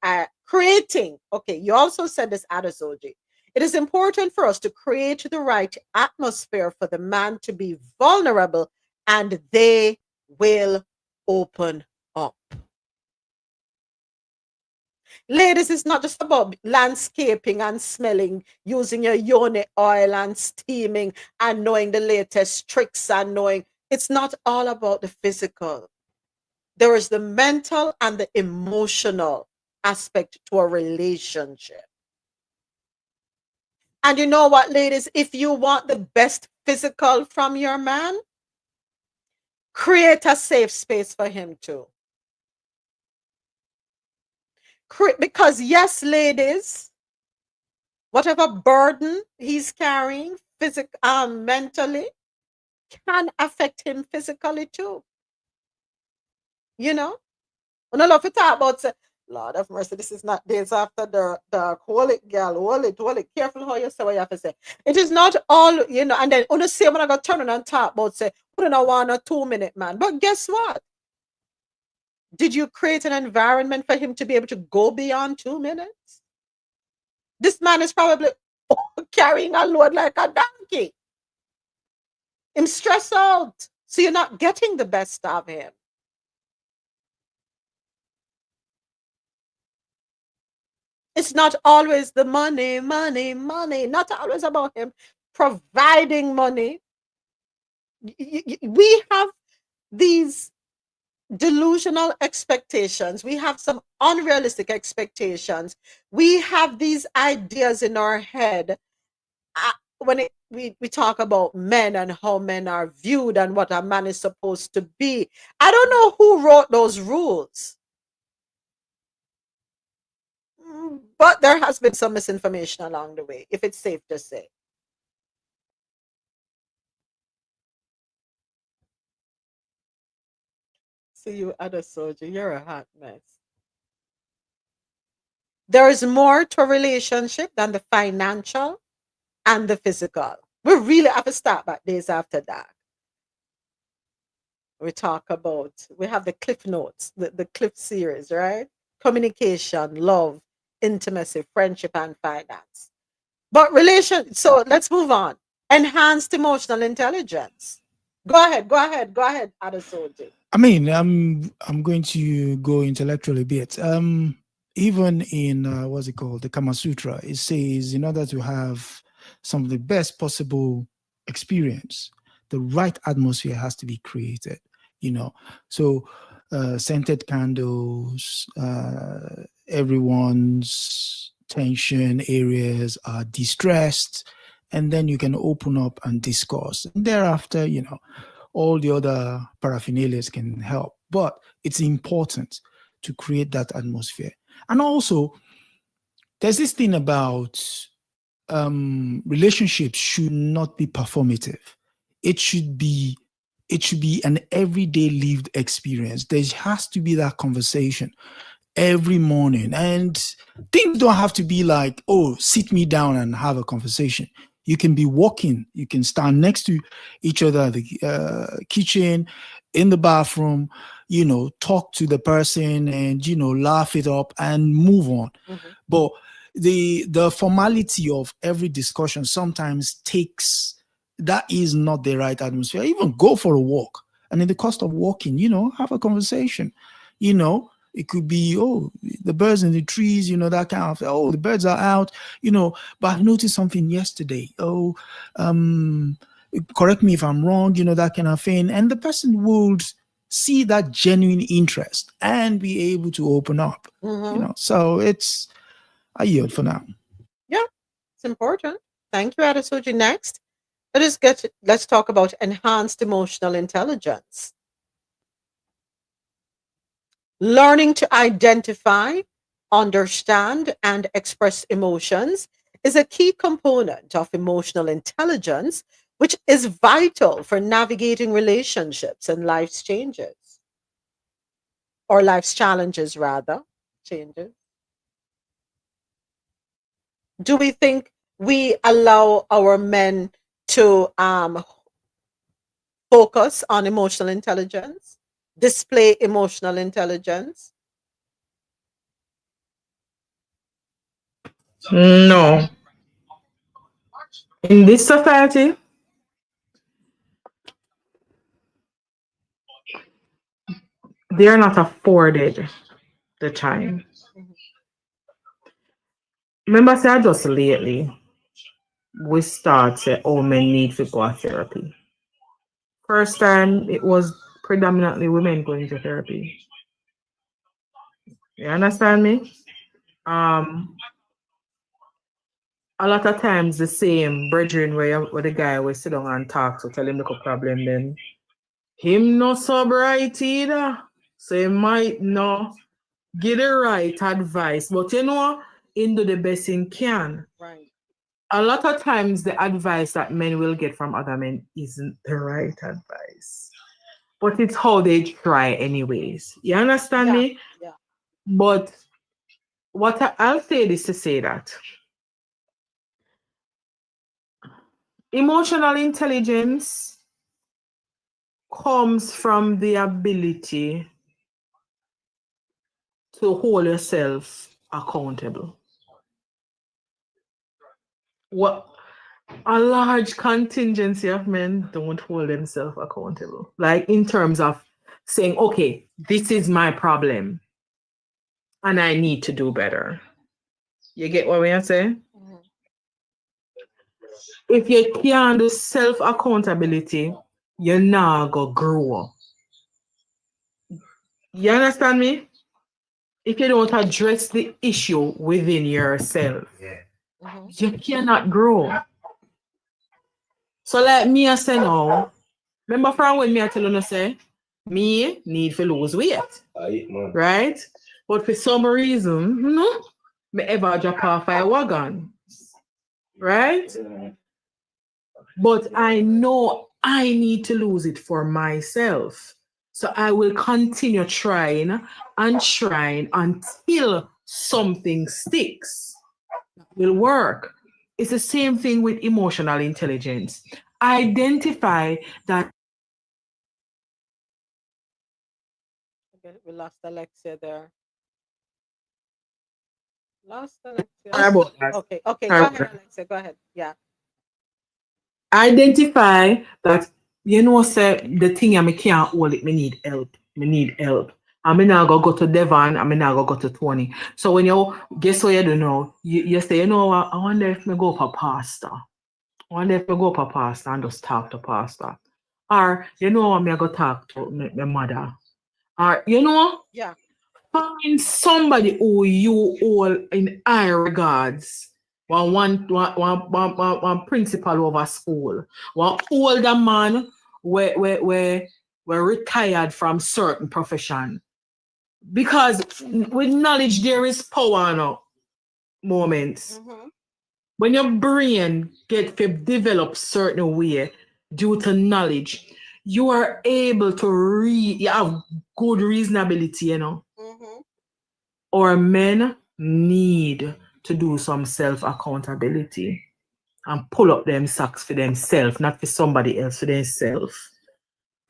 creating. Okay, you also said this, Adesoji. It is important for us to create the right atmosphere for the man to be vulnerable, and they will open up. Ladies, it's not just about landscaping and smelling, using your yoni oil and steaming and knowing the latest tricks and knowing. It's not all about the physical. There is the mental and the emotional aspect to a relationship. And you know what, ladies? If you want the best physical from your man, create a safe space for him too. Because yes, ladies, whatever burden he's carrying mentally can affect him physically too. You know? When I love to talk about say, Lord of mercy, this is not days after the hold it, girl, hold it. Careful how you say what you have to say. It is not all, you know, and then on the same when I got turn on and talk about say, put in a 1 or 2 minute man. But guess what? Did you create an environment for him to be able to go beyond 2 minutes? This man is probably carrying a load like a donkey. Him stressed out. So you're not getting the best of him. It's not always the money. Not always about him providing money. We have these delusional expectations. We have some unrealistic expectations. We have these ideas in our head when we talk about men and how men are viewed and what a man is supposed to be. I don't know who wrote those rules, but there has been some misinformation along the way, if it's safe to say. See you, other soldier. You're a hot mess. There is more to a relationship than the financial and the physical. We really have to start back days after that. We talk about, we have the Cliff Notes, the Cliff series, right? Communication, love, intimacy, friendship, and finance. But so let's move on. Enhanced emotional intelligence. Go ahead, Adesoji. I mean, I'm going to go intellectually a bit. Even in what's it called, the Kama Sutra, it says in order to have some of the best possible experience, the right atmosphere has to be created. You know, so scented candles, everyone's tension areas are distressed, and then you can open up and discuss. And thereafter, you know, all the other paraphernalias can help, but it's important to create that atmosphere. And also, there's this thing about relationships should not be performative. It should be an everyday lived experience. There has to be that conversation every morning, and things don't have to be like, oh, sit me down and have a conversation. You can be walking, you can stand next to each other at the kitchen, in the bathroom, you know, talk to the person and, you know, laugh it up and move on. Mm-hmm. But the formality of every discussion sometimes that is not the right atmosphere. Even go for a walk. And in the course of walking, you know, have a conversation, you know, It could be, oh, the birds in the trees, that kind of, oh, the birds are out, but I've noticed something yesterday. Oh, correct me if I'm wrong, that kind of thing. And the person would see that genuine interest and be able to open up, So I yield for now. Yeah, it's important. Thank you, Adesoji. Next, let's talk about enhanced emotional intelligence. Learning to identify, understand, and express emotions is a key component of emotional intelligence, which is vital for navigating relationships and life's changes, or life's challenges, rather, changes. Do we think we allow our men to focus on emotional intelligence, display emotional intelligence? No. In this society, they are not afforded the time. Remember, say just lately, we start say, oh, men need to go to therapy. First time, it was predominantly women going to therapy. You understand me? A lot of times the same brethren where the guy will sit down and talk to tell him look a problem, then him not so bright either. So he might not get the right advice. But he do the best he can. Right. A lot of times the advice that men will get from other men isn't the right advice. But it's how they try anyways. You understand me? Yeah. But what I'll say this to say that emotional intelligence comes from the ability to hold yourself accountable. What a large contingency of men don't hold themselves accountable. Like in terms of saying, okay, this is my problem and I need to do better. You get what we're saying? If you can't do self-accountability, you're not gonna grow. You understand me? If you don't address the issue within yourself, you cannot grow. So like me I say now, remember from when me I tell you say, me need to lose weight. Right? But for some reason, me ever drop off a wagon. Right? But I know I need to lose it for myself. So I will continue trying until something sticks. Will work. It's the same thing with emotional intelligence. Identify that. Okay, we lost Alexia there. Lost Alexia. Sorry about that. Okay, Sorry go about ahead, that. Alexia. Go ahead. Yeah. Identify that say the thing I can't hold it, me need help. I'm now go to Devon, I'm now go to 20. So when you guess what you do know, you say, what, I wonder if me go for pastor. I wonder if me go for pastor and just talk to pastor. Or what, me go talk to my mother. Or Yeah. find somebody who you hold in high regards. One principal over school. One older man where retired from certain profession. Because with knowledge there is power now. Moments. When your brain get to develop certain way due to knowledge, you are able to you have good reasonability, Or men need to do some self-accountability and pull up them socks for themselves, not for somebody else, for themselves.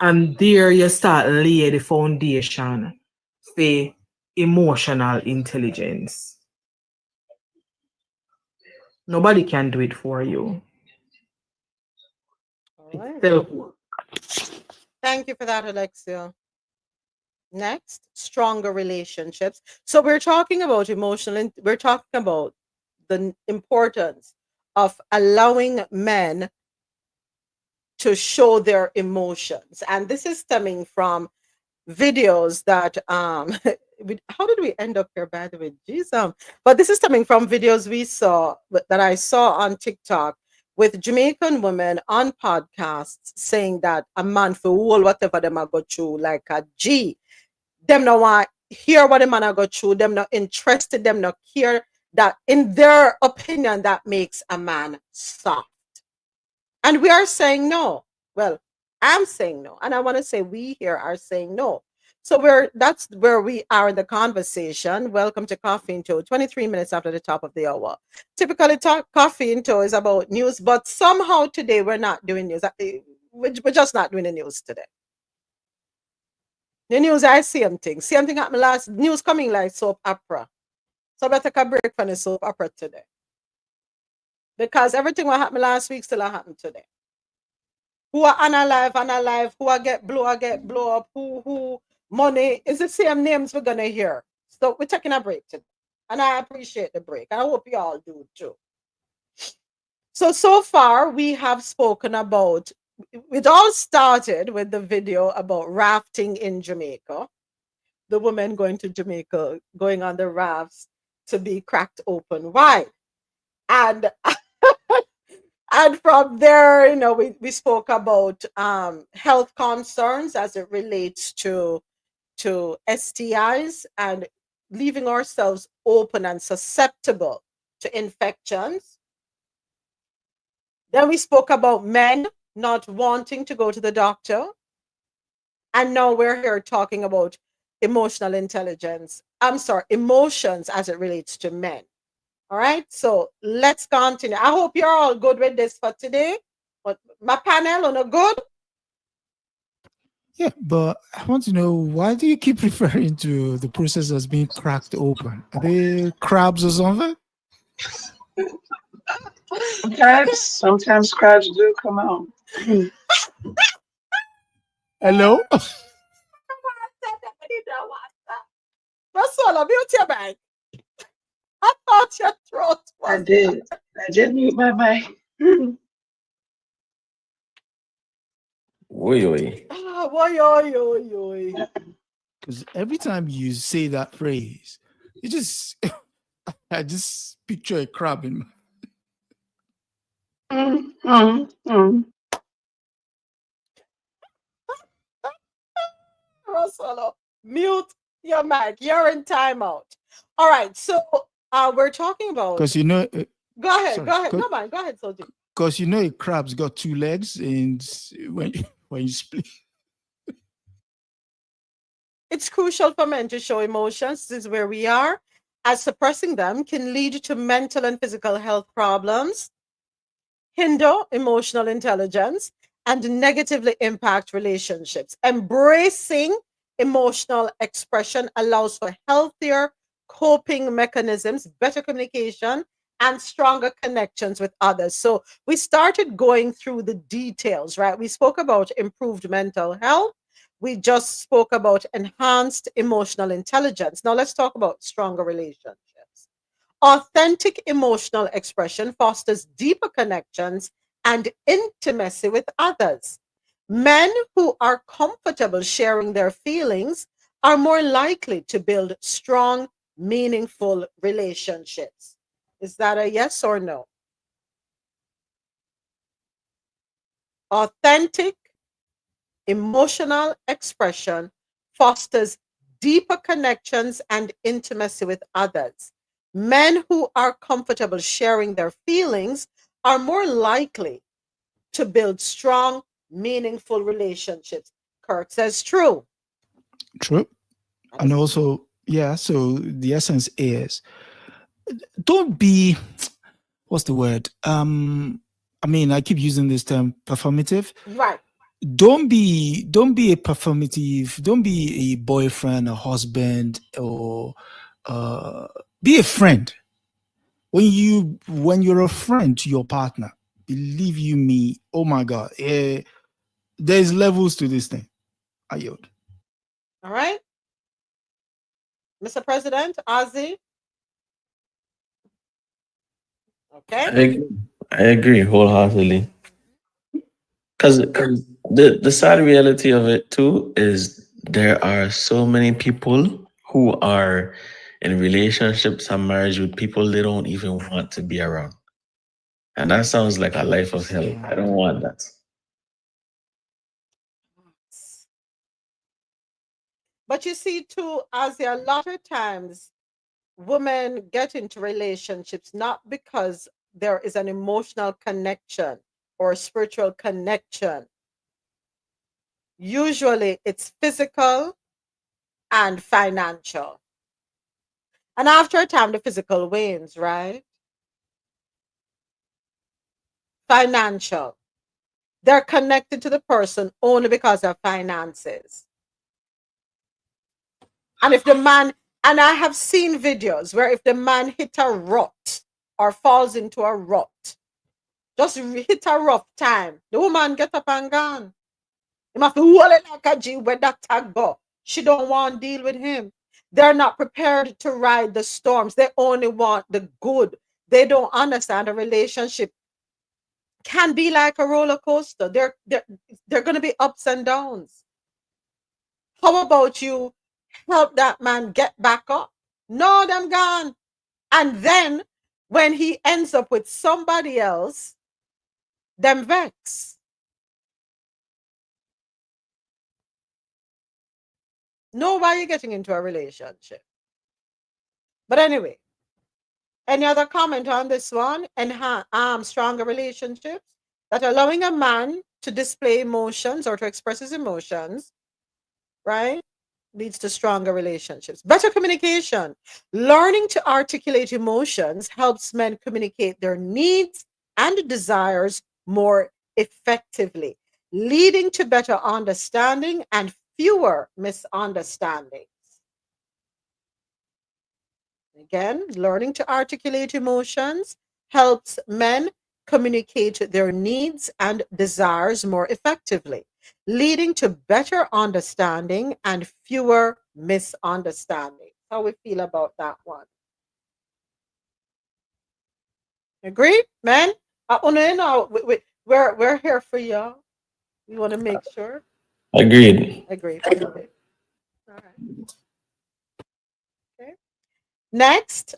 And there you start lay the foundation for emotional intelligence. Nobody can do it for you. All right. Self-work. Thank you for that, Alexia. Next, stronger relationships. So we're talking about we're talking about the importance of allowing men to show their emotions. And this is stemming from videos that how did we end up here, by the way? Jeez, but this is coming from videos we saw that I saw on TikTok with Jamaican women on podcasts saying that a man for all whatever them I go through, like a G, them no want hear what the man I go through, them not interested, them not care, that in their opinion that makes a man soft. And we are saying no. Well, I'm saying no. And I want to say we here are saying no. So that's where we are in the conversation. Welcome to Coffee in Tow, 23 minutes after the top of the hour. Typically, Coffee in Tow is about news, but somehow today we're not doing news. We're just not doing the news today. The news, I same thing. Same thing happened last news coming like soap opera. So I better take a break from the soap opera today. Because everything what happened last week still happened today. Who are unalive, who are get blow up, who money is the same names we're gonna hear. So we're taking a break today. And I appreciate the break. I hope you all do too. So far we have spoken about, it all started with the video about rafting in Jamaica. The women going to Jamaica, going on the rafts to be cracked open wide. And and from there, we spoke about health concerns as it relates to STIs and leaving ourselves open and susceptible to infections. Then we spoke about men not wanting to go to the doctor. And now we're here talking about emotional intelligence. I'm sorry, emotions as it relates to men. All right, so let's continue. I hope you're all good with this for today. But my panel on a good. Yeah, but I want to know, why do you keep referring to the process as being cracked open? Are they crabs or something? Sometimes crabs do come out. Hello? That's all. Mute your mic. I thought your throat was. I did mute my mic. Oi. Because every time you say that phrase, it just I just picture a crab in my. Russell, mute your mic. You're in timeout. All right, so we're talking about. Because go ahead. No man, go ahead, Soji. Because a crab's got two legs, and when you split. It's crucial for men to show emotions. This is where we are, as suppressing them can lead to mental and physical health problems, hinder emotional intelligence, and negatively impact relationships. Embracing emotional expression allows for healthier coping mechanisms, better communication, and stronger connections with others. So we started going through the details, right? We spoke about improved mental health. We just spoke about enhanced emotional intelligence. Now let's talk about stronger relationships. Authentic emotional expression fosters deeper connections and intimacy with others. Men who are comfortable sharing their feelings are more likely to build strong, meaningful relationships. Is that a yes or no? Authentic emotional expression fosters deeper connections and intimacy with others. Men who are comfortable sharing their feelings are more likely to build strong, meaningful relationships. Kirk says true. True. And also, yeah, so the essence is, don't be, what's the word? I keep using this term, performative. Right. Don't be a performative, don't be a boyfriend, a husband, or be a friend. When you're a friend to your partner, believe you me, oh my God, there's levels to this thing. I yield. All right. Mr. President, Ozzy? Okay. I agree wholeheartedly. Because the sad reality of it too is there are so many people who are in relationships and marriage with people they don't even want to be around. And that sounds like a life of hell. I don't want that. But you see, too, Ozzy, a lot of times women get into relationships not because there is an emotional connection or a spiritual connection. Usually it's physical and financial. And after a time, the physical wanes, right? Financial. They're connected to the person only because of finances. And if the man, and I have seen videos where if the man hit a rut or falls into a rut, just hit a rough time, the woman get up and gone. Him have to hold it like a G where that tag go. She don't want to deal with him. They're not prepared to ride the storms. They only want the good. They don't understand a relationship can be like a roller coaster. They're going to be ups and downs. How about you help that man get back up? No, them gone. And then when he ends up with somebody else, them vex. Know why you're getting into a relationship. But anyway, any other comment on this one? Stronger relationships that allowing a man to display emotions or to express his emotions, right, leads to stronger relationships. Better communication. Learning to articulate emotions helps men communicate their needs and desires more effectively, leading to better understanding and fewer misunderstandings. Again, learning to articulate emotions helps men communicate their needs and desires more effectively, leading to better understanding and fewer misunderstandings. How we feel about that one? Agree, men? We're here for y'all. We want to make sure. Agreed. Agree. All right. Okay. Next,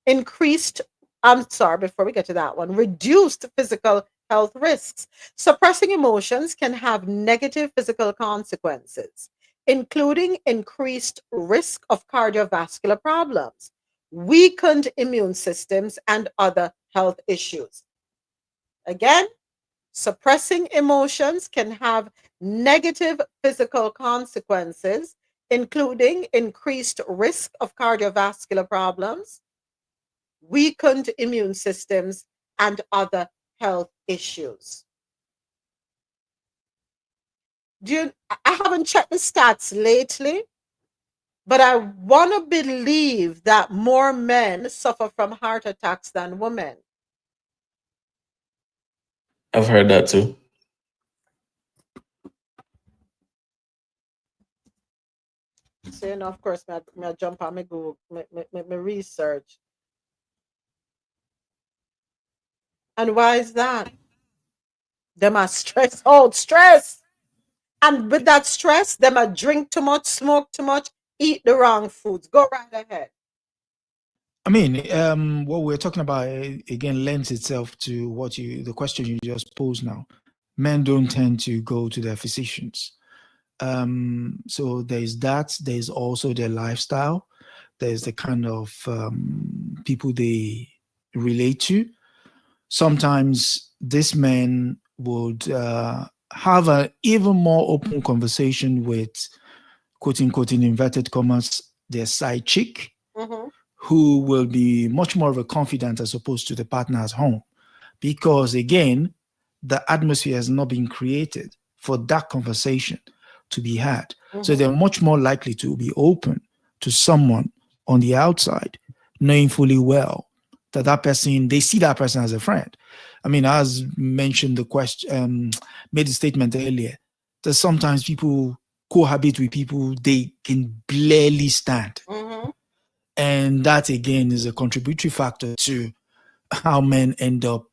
increased, I'm sorry, before we get to that one, reduced physical health risks. Suppressing emotions can have negative physical consequences, including increased risk of cardiovascular problems, weakened immune systems, and other health issues. Again, suppressing emotions can have negative physical consequences, including increased risk of cardiovascular problems, weakened immune systems, and other health issues. I haven't checked the stats lately, but I want to believe that more men suffer from heart attacks than women. I've heard that too. So, of course, I jump on my Google, my research. And why is that? Them are stress. Oh, stress. And with that stress, them are drink too much, smoke too much, eat the wrong foods. Go right ahead. I mean, what we're talking about again lends itself to the question you just posed now. Men don't tend to go to their physicians. So there's that. There's also their lifestyle. There's the kind of people they relate to. Sometimes these men would have an even more open conversation with, quote unquote, in inverted commas, their side chick, who will be much more of a confidant as opposed to the partner at home. Because again, the atmosphere has not been created for that conversation to be had. So they're much more likely to be open to someone on the outside, knowing fully well that that person, they see that person as a friend. I mean, as mentioned, the question, made the statement earlier, that sometimes people cohabit with people they can barely stand. Mm-hmm. And that again is a contributory factor to how men end up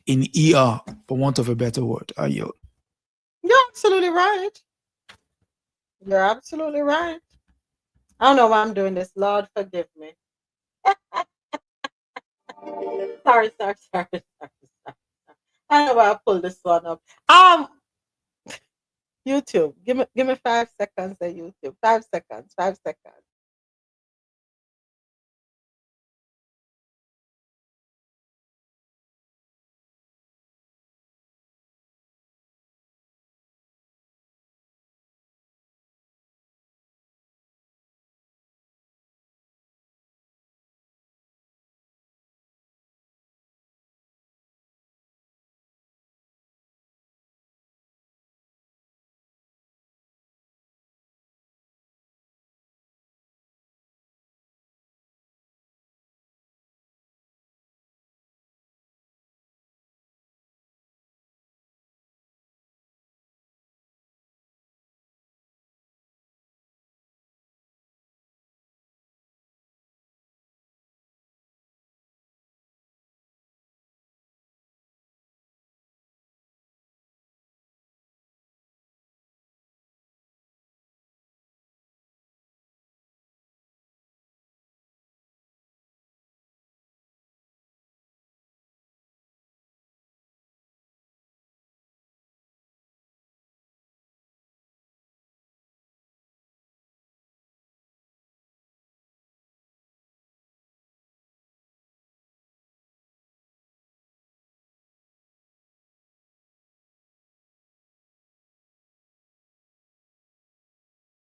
in ER, for want of a better word. You're absolutely right. You're absolutely right. I don't know why I'm doing this. Lord, forgive me. Sorry. I don't know why I pulled this one up. YouTube. Give me 5 seconds at YouTube. 5 seconds. 5 seconds.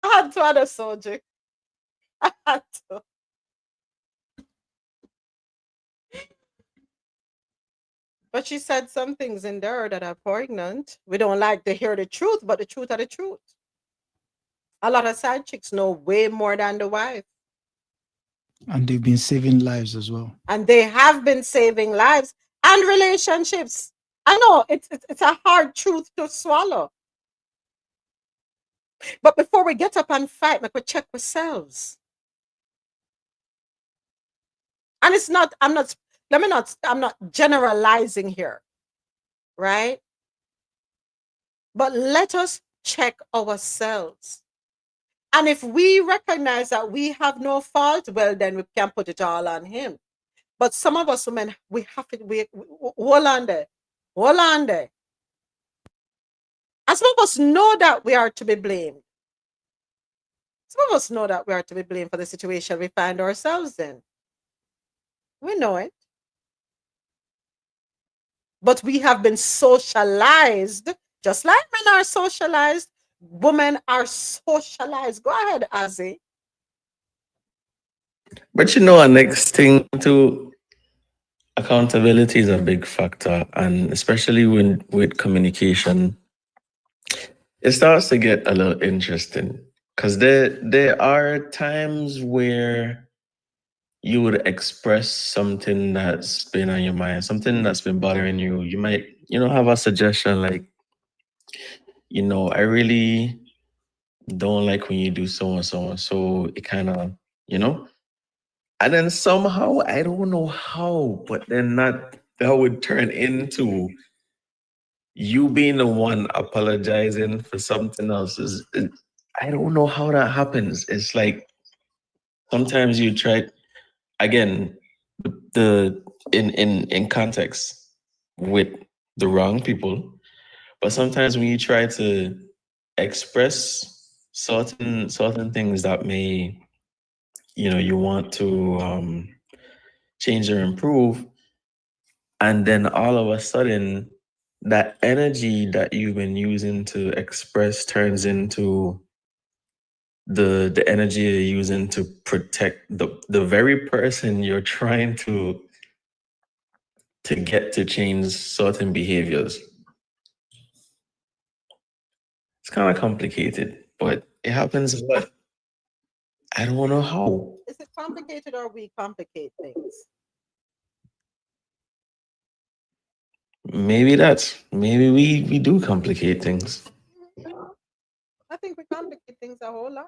I had to add a subject. I had to. But she said some things in there that are poignant. We don't like to hear the truth, but the truth are the truth. A lot of side chicks know way more than the wife. And they've been saving lives as well. And they have been saving lives and relationships. I know it's a hard truth to swallow. But before we get up and fight, make we check ourselves. And it's not, I'm not generalizing here, right? But let us check ourselves. And if we recognize that we have no fault, well, then we can put it all on him. But some of us women, we have to, we hold on there. Hold on there. And some of us know that we are to be blamed. Some of us know that we are to be blamed for the situation we find ourselves in. We know it. But we have been socialized, just like men are socialized, women are socialized. Go ahead, Azzy. But you know, our next thing to accountability is a big factor, and especially when with communication, it starts to get a little interesting because there are times where you would express something that's been on your mind, something that's been bothering you. You might, have a suggestion like, I really don't like when you do so and so and so. It kind of, and then somehow I don't know how, but then that would turn into you being the one apologizing for something else. I don't know how that happens. It's like sometimes you try again the in context with the wrong people, but sometimes when you try to express certain things that may you want to change or improve, and then all of a sudden that energy that you've been using to express turns into the energy you're using to protect the very person you're trying to get to change certain behaviors. It's kind of complicated, but it happens. But I don't know how. Is it complicated or we complicate things? Maybe we do complicate things. things a whole lot.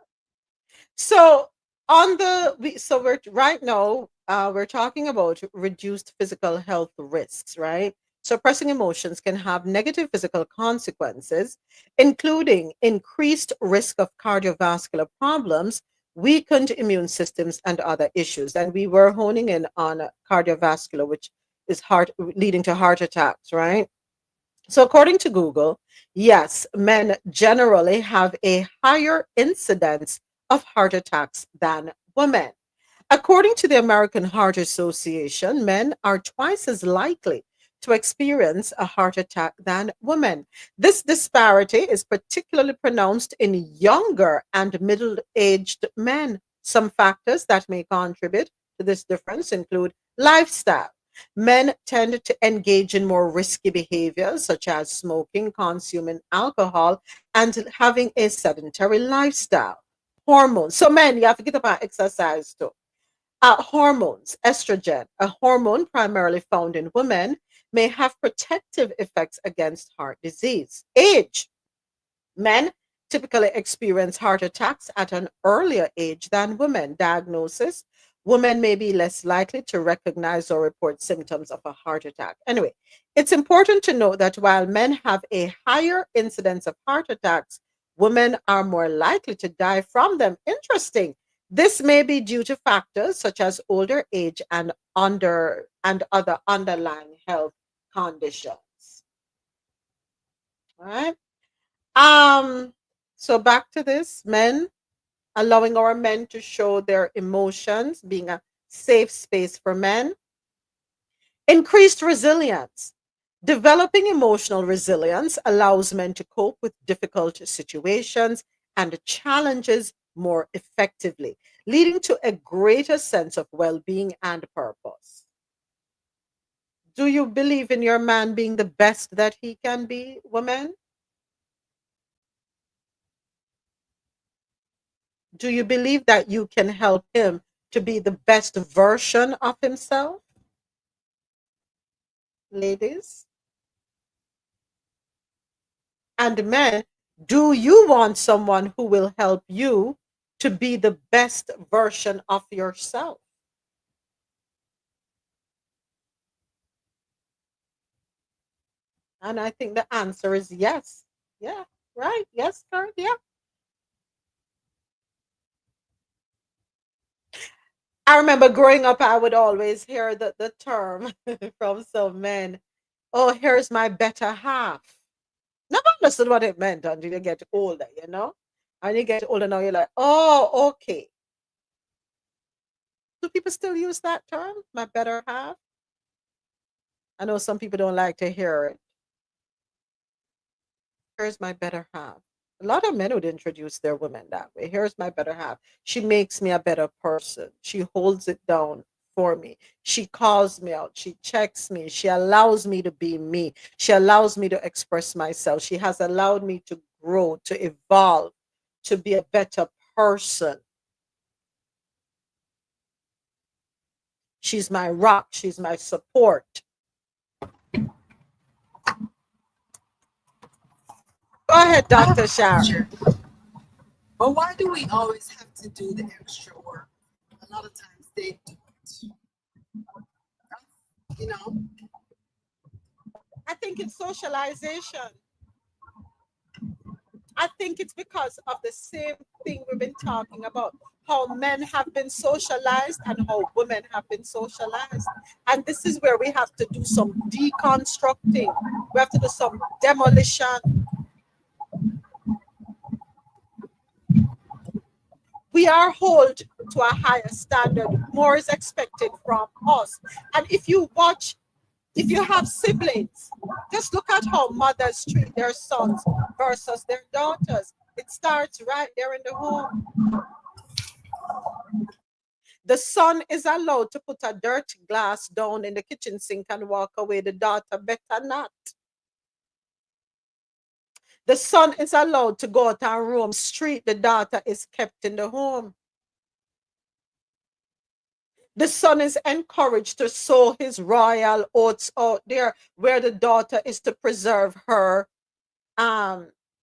So we're right now we're talking about reduced physical health risks, right? Suppressing emotions can have negative physical consequences, including increased risk of cardiovascular problems, weakened immune systems, and other issues. And we were honing in on cardiovascular, which is heart leading to heart attacks, right? So, according to Google, yes, men generally have a higher incidence of heart attacks than women. According to the American Heart Association, men are twice as likely to experience a heart attack than women. This disparity is particularly pronounced in younger and middle aged men. Some factors that may contribute to this difference include lifestyle. Men tend to engage in more risky behaviors such as smoking, consuming alcohol, and having a sedentary lifestyle. Hormones. So, men, you have to get up and exercise too. Hormones, estrogen, a hormone primarily found in women, may have protective effects against heart disease. Age. Men typically experience heart attacks at an earlier age than women. Diagnosis. Women may be less likely to recognize or report symptoms of a heart attack. Anyway, it's important to note that while men have a higher incidence of heart attacks, women are more likely to die from them. Interesting. This may be due to factors such as older age and other underlying health conditions. All right. So back to this, men, allowing our men to show their emotions, being a safe space for men. Increased resilience. Developing emotional resilience allows men to cope with difficult situations and challenges more effectively, leading to a greater sense of well being and purpose. Do you believe in your man being the best that he can be, women? Do you believe that you can help him to be the best version of himself, ladies? And men, do you want someone who will help you to be the best version of yourself? And I think the answer is yes. Yeah, right. Yes, Kurt. Yeah. I remember growing up, I would always hear the term from some men, oh, here's my better half. Never understood what it meant until you get older, you know? And you get older now, you're like, oh, okay. Do people still use that term, my better half? I know some people don't like to hear it. Here's my better half. A lot of men would introduce their women that way. Here's my better half. She makes me a better person. She holds it down for me. She calls me out. She checks me. She allows me to be me. She allows me to express myself. She has allowed me to grow, to evolve, to be a better person. She's my rock. She's my support. Go ahead, Dr. Sharon. But why do we always have to do the extra work? A lot of times they do it. You know? I think it's socialization. I think it's because of the same thing we've been talking about, how men have been socialized and how women have been socialized. And this is where we have to do some deconstructing. We have to do some demolition. We are held to a higher standard. More is expected from us. And if you have siblings, just look at how mothers treat their sons versus their daughters. It starts right there in the home. The son is allowed to put a dirty glass down in the kitchen sink and walk away. The daughter better not. The son is allowed to go out and roam street. The daughter is kept in the home. The son is encouraged to sow his royal oats out there, where the daughter is to preserve her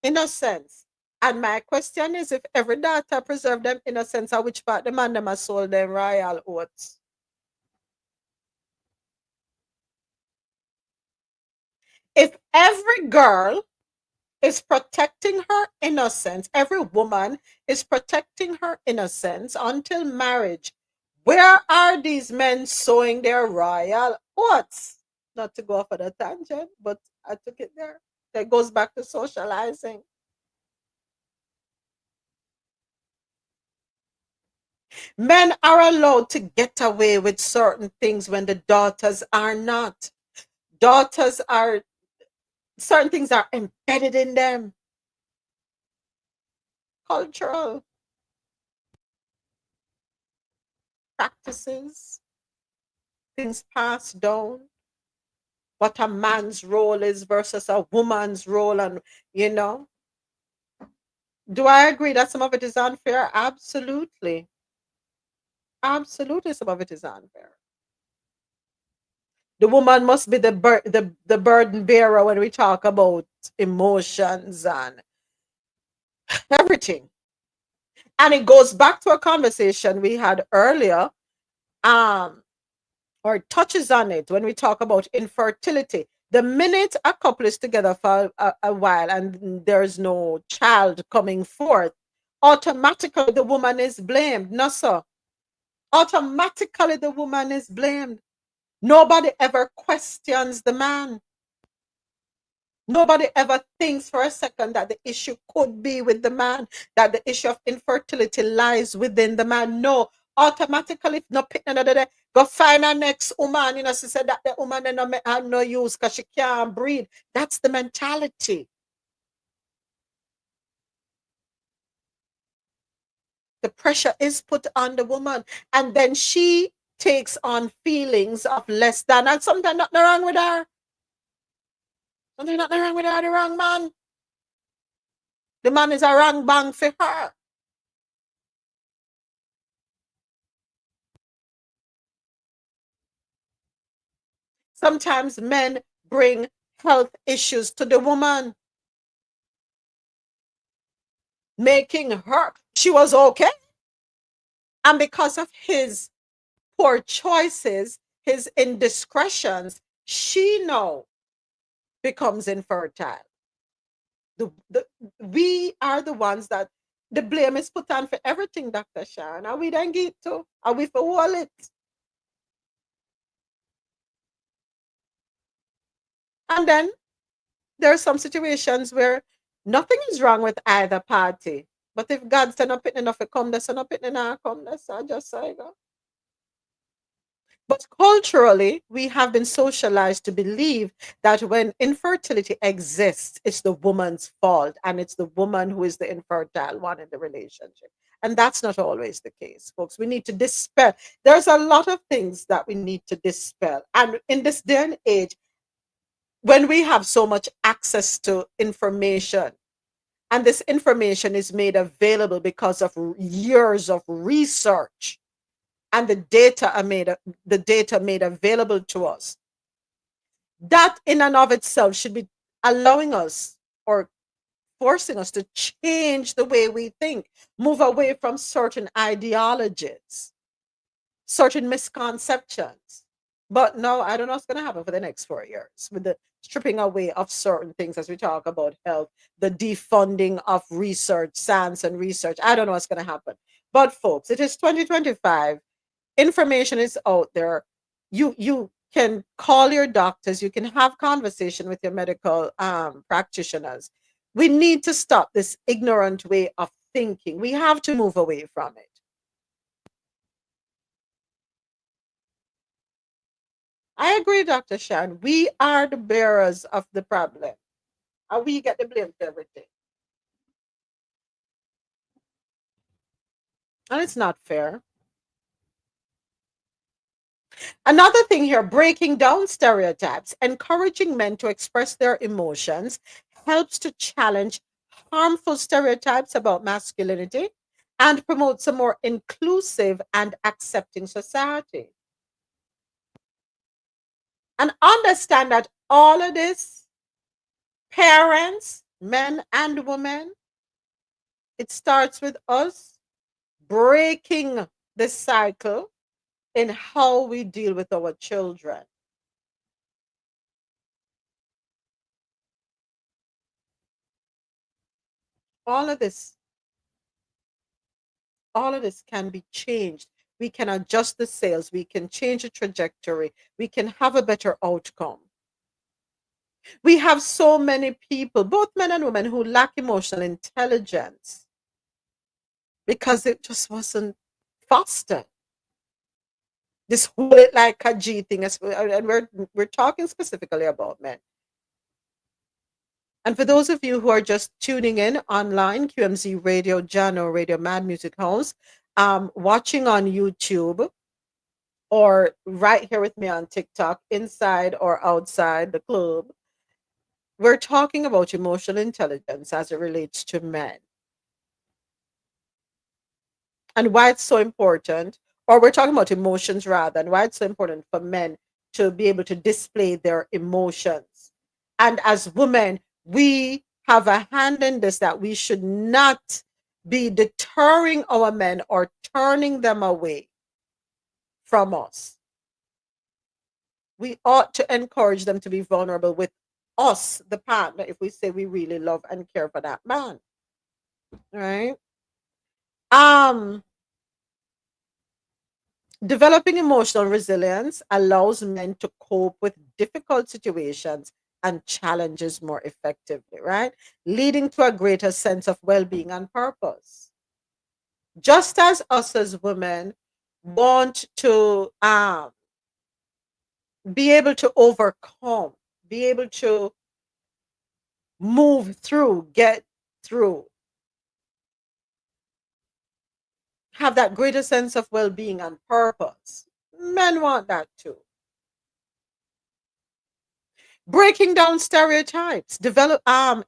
innocence. And my question is, if every daughter preserve them innocence, of which part the man them a sold them royal oats? If every girl is protecting her innocence, every woman is protecting her innocence until marriage, where are these men sowing their royal oats? Not to go off on a tangent, but I took it there. That goes back to socializing. Men are allowed to get away with certain things when the daughters are not. Daughters are, certain things are embedded in them. Cultural practices, things passed down, what a man's role is versus a woman's role. And, you know, do I agree that some of it is unfair? Absolutely. Absolutely, some of it is unfair. The woman must be the burden bearer when we talk about emotions and everything. And it goes back to a conversation we had earlier, um, or touches on it when we talk about infertility. The minute a couple is together for a while and there's no child coming forth, automatically the woman is blamed. No, sir. Automatically the woman is blamed. Nobody ever questions the man. Nobody ever thinks for a second that the issue could be with the man, that the issue of infertility lies within the man. No, automatically, if no pick another day, go find a next woman. You know, she said that the woman no have no use because she can't breathe. That's the mentality. The pressure is put on the woman, and then she takes on feelings of less than, and sometimes nothing wrong with her. Something nothing wrong with her, the wrong man. The man is a wrong bang for her. Sometimes men bring health issues to the woman, making her, she was okay. And because of his poor choices, his indiscretions, she now becomes infertile. We are the ones that the blame is put on for everything, Dr. Sharon. Are we then get to? Are we for all it? And then there are some situations where nothing is wrong with either party. But if God said not picking enough to come, that's not picking enough come, that's just say go. But culturally, we have been socialized to believe that when infertility exists, it's the woman's fault and it's the woman who is the infertile one in the relationship. And that's not always the case, folks. We need to dispel. There's a lot of things that we need to dispel. And in this day and age, when we have so much access to information, and this information is made available because of years of research, and the data made available to us, that in and of itself should be allowing us or forcing us to change the way we think, move away from certain ideologies, certain misconceptions. But no, I don't know what's going to happen for the next 4 years with the stripping away of certain things as we talk about health, the defunding of research, science and research. I don't know what's going to happen. But folks, it is 2025. Information is out there. You can call your doctors. You can have conversation with your medical practitioners. We need to stop this ignorant way of thinking. We have to move away from it. I agree, Dr. Shan. We are the bearers of the problem, and we get the blame for everything. And it's not fair. Another thing here, breaking down stereotypes, encouraging men to express their emotions helps to challenge harmful stereotypes about masculinity and promotes a more inclusive and accepting society. And understand that all of this, parents, men and women, It starts with us breaking the cycle in how we deal with our children. All of this, all of this can be changed. We can adjust the sales, we can change the trajectory, we can have a better outcome. We have so many people, both men and women, who lack emotional intelligence because it just wasn't fostered. This whole it like a G thing, and we're talking specifically about men. And for those of you who are just tuning in online, QMZ Radio, Jano Radio, Mad Music House, watching on YouTube, or right here with me on TikTok, inside or outside the club, we're talking about emotional intelligence as it relates to men and why it's so important, or we're talking about emotions rather, and why it's so important for men to be able to display their emotions. And as women, we have a hand in this, that we should not be deterring our men or turning them away from us. We ought to encourage them to be vulnerable with us, the partner, if we say we really love and care for that man. Right? Developing emotional resilience allows men to cope with difficult situations and challenges more effectively, right? Leading to a greater sense of well-being and purpose. Just as us as women want to be able to overcome, be able to move through, get through, have that greater sense of well-being and purpose. Men want that too. Breaking down stereotypes,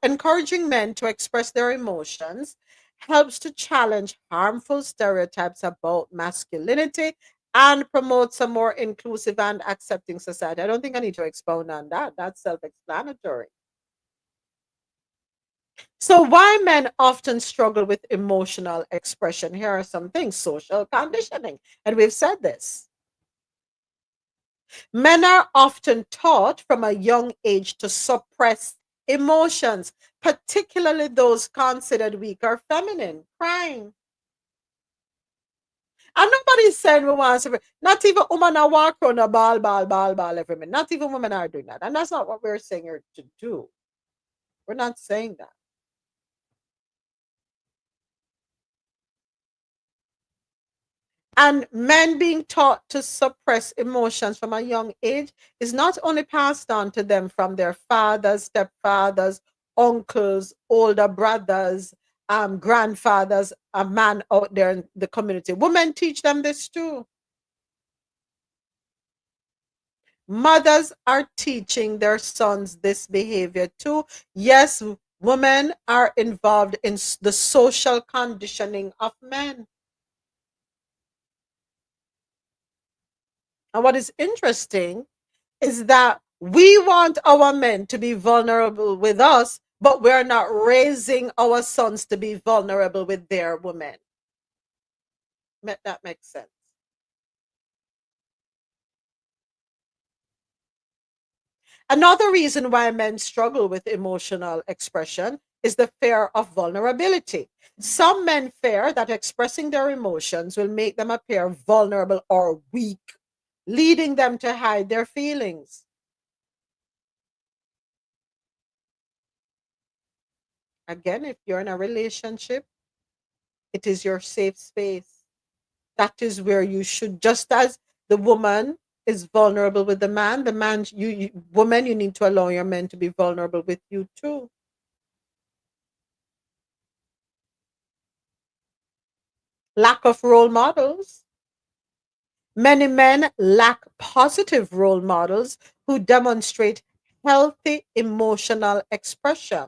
encouraging men to express their emotions helps to challenge harmful stereotypes about masculinity and promotes a more inclusive and accepting society. I don't think I need to expound on that. That's self-explanatory. So, why men often struggle with emotional expression? Here are some things: social conditioning. And we've said this. Men are often taught from a young age to suppress emotions, particularly those considered weak or feminine. Crying. And nobody's saying we want to, not even women are walk around a ball every minute. Not even women are doing that. And that's not what we're saying here to do. We're not saying that. And men being taught to suppress emotions from a young age is not only passed on to them from their fathers, stepfathers, uncles, older brothers, grandfathers, a man out there in the community. Women teach them this too. Mothers are teaching their sons this behavior too. Yes, women are involved in the social conditioning of men. And what is interesting is that we want our men to be vulnerable with us, but we're not raising our sons to be vulnerable with their women. That makes sense. Another reason why men struggle with emotional expression is the fear of vulnerability. Some men fear that expressing their emotions will make them appear vulnerable or weak, leading them to hide their feelings. Again, if you're in a relationship, it is your safe space. That is where you should, just as the woman is vulnerable with the man, woman, you need to allow your men to be vulnerable with you too. Lack of role models. Many men lack positive role models who demonstrate healthy emotional expression,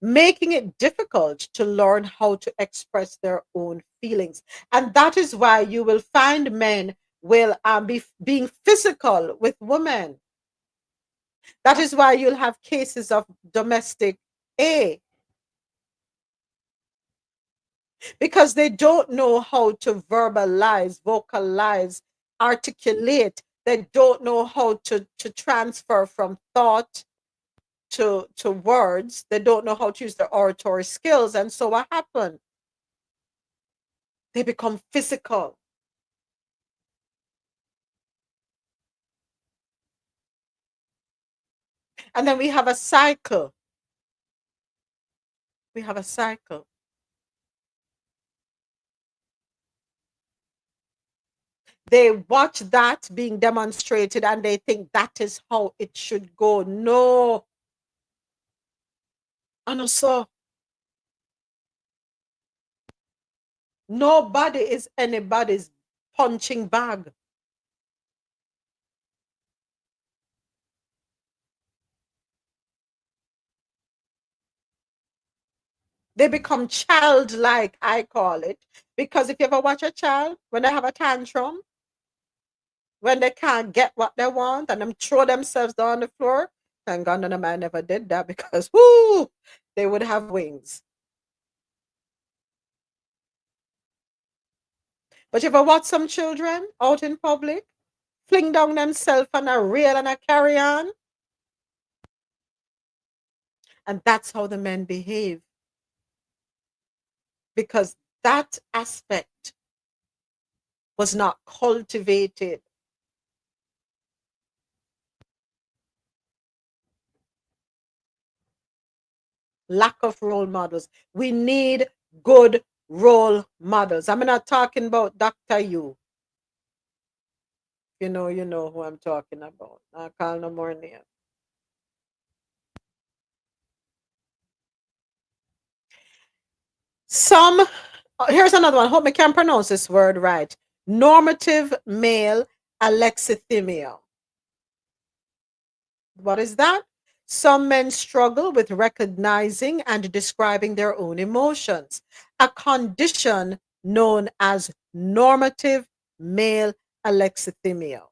making it difficult to learn how to express their own feelings. And that is why you will find men will be being physical with women. That is why you'll have cases of domestic A. because they don't know how to verbalize, vocalize, articulate. They don't know how to transfer from thought to words. They don't know how to use their oratory skills. And so what happened? They become physical. And then we have a cycle. We have a cycle. They watch that being demonstrated and they think that is how it should go. No. And so nobody is anybody's punching bag. They become childlike, I call it. Because if you ever watch a child, when they have a tantrum, when they can't get what they want and them throw themselves down on the floor, thank God none of mine never did that because whoo, they would have wings. But you ever watch some children out in public fling down themselves on a rail and a carry on? And that's how the men behave. Because that aspect was not cultivated. Lack of role models. We need good role models. I'm not talking about Dr. You. You know who I'm talking about. I call no more name. Here's another one. Hope I can pronounce this word right. Normative male alexithymia. What is that? Some men struggle with recognizing and describing their own emotions, a condition known as normative male alexithymia.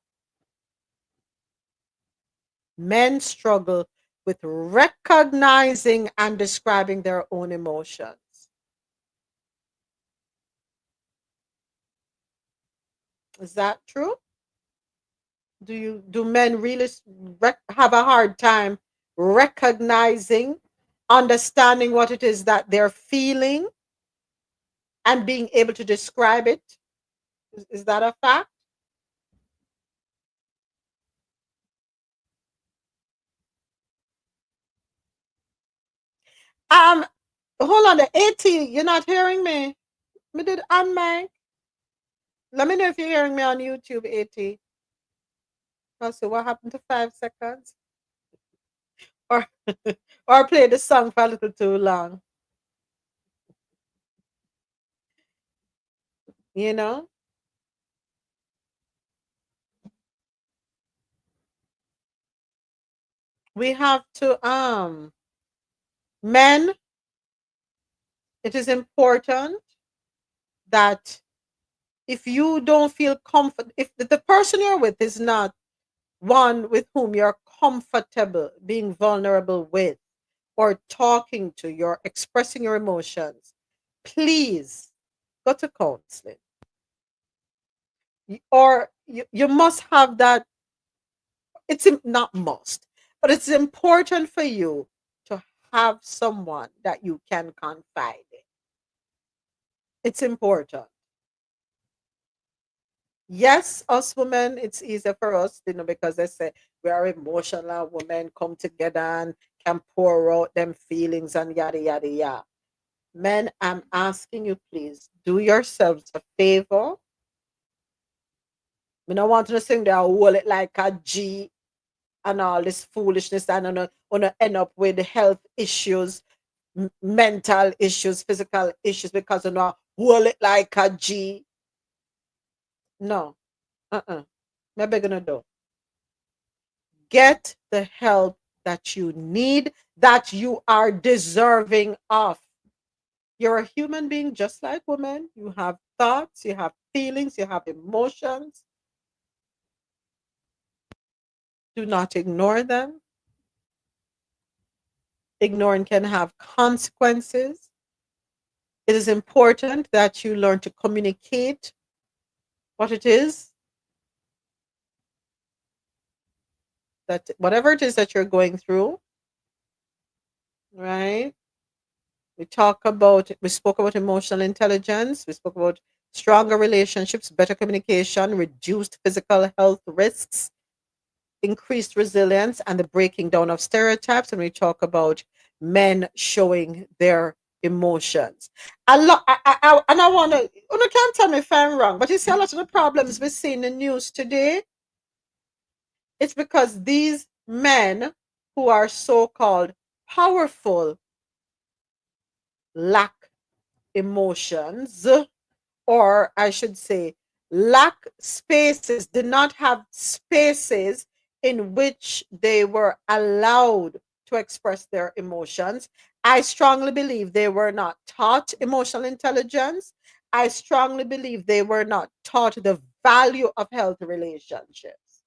Men struggle with recognizing and describing their own emotions. Is that true? Do men really have a hard time recognizing, understanding what it is that they're feeling and being able to describe it? Is that a fact? Um, hold on, the 80, you're not hearing me. Me did unmic. Let me know if you're hearing me on YouTube, 80. So what happened to 5 seconds? Or or play the song for a little too long. You know? We have to men, it is important that if you don't feel comfort, if the person you're with is not one with whom you're comfortable being vulnerable with or talking to, you're expressing your emotions, please go to counseling. Or you must have that. It's not must, but it's important for you to have someone that you can confide in. It's important. Yes, us women, it's easier for us, because they say we are emotional women, come together and can pour out them feelings and yada yada yada. Men, I'm asking you, please do yourselves a favor. We don't want to sing there, hold it like a G and all this foolishness, and wanna end up with health issues, mental issues, physical issues because hold it like a G. No, maybe gonna do. Get the help that you need, that you are deserving of. You're a human being just like women. You have thoughts, you have feelings, you have emotions. Do not ignore them. Ignoring can have consequences. It is important that you learn to communicate what it is, that whatever it is that you're going through, right? We spoke about emotional intelligence, we spoke about stronger relationships, better communication, reduced physical health risks, increased resilience, and the breaking down of stereotypes. And we talk about men showing their emotions. A lot, and I want to, you can't tell me if I'm wrong, but you see a lot of the problems we see in the news today. It's because these men who are so-called powerful lack emotions, or I should say, lack spaces, did not have spaces in which they were allowed to express their emotions. I strongly believe they were not taught emotional intelligence. I strongly believe they were not taught the value of healthy relationships.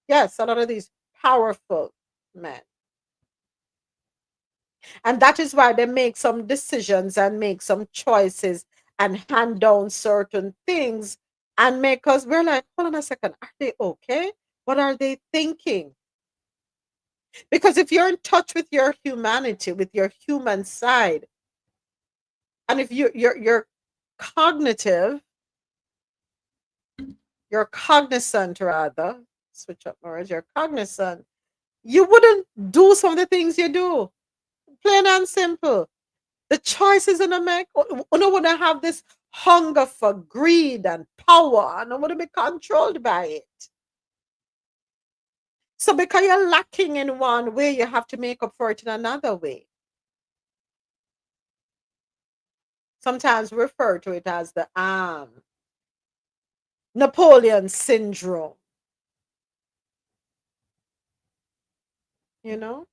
Yes, a lot of these powerful men. And that is why they make some decisions and make some choices and hand down certain things and make us, we're like, hold on a second, are they okay? What are they thinking? Because if you're in touch with your humanity, with your human side, and if you're cognitive, you're cognizant rather, switch up my words, you're cognizant, you wouldn't do some of the things you do. Plain and simple. The choices in a make, you don't want to have this hunger for greed and power, and I want to be controlled by it. So because you're lacking in one way, you have to make up for it in another way. Sometimes we refer to it as the Napoleon syndrome. You know?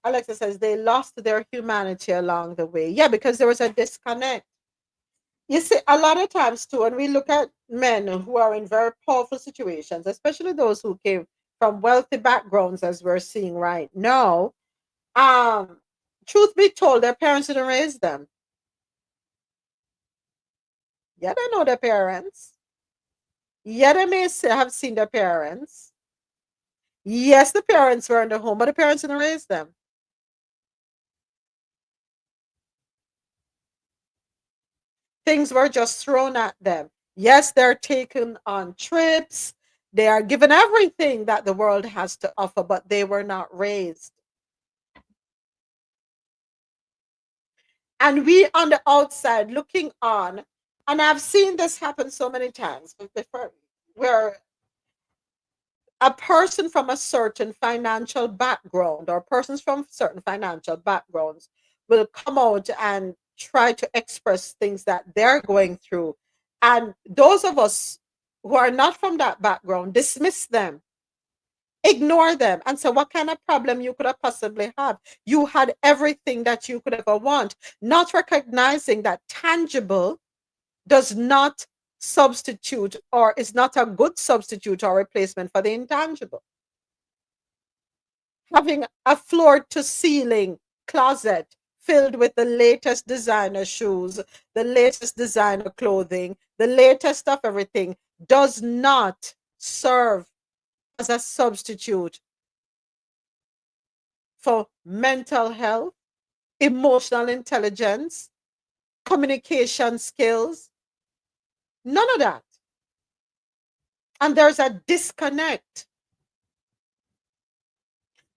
Alexa says they lost their humanity along the way. Yeah, because there was a disconnect. You see, a lot of times too, when we look at men who are in very powerful situations, especially those who came from wealthy backgrounds, as we're seeing right now, truth be told, their parents didn't raise them. Yeah, they know their parents. Yeah, they may have seen their parents. Yes, the parents were in the home, but the parents didn't raise them. Things were just thrown at them. Yes, they're taken on trips. They are given everything that the world has to offer, but they were not raised. And we on the outside looking on, and I've seen this happen so many times before, where a person from a certain financial background or persons from certain financial backgrounds will come out and try to express things that they're going through. And those of us who are not from that background dismiss them, ignore them, and say, what kind of problem you could have possibly have? You had everything that you could ever want, not recognizing that tangible does not substitute or is not a good substitute or replacement for the intangible. Having a floor to ceiling closet filled with the latest designer shoes, the latest designer clothing, the latest of everything does not serve as a substitute for mental health, emotional intelligence, communication skills. None of that. And there's a disconnect.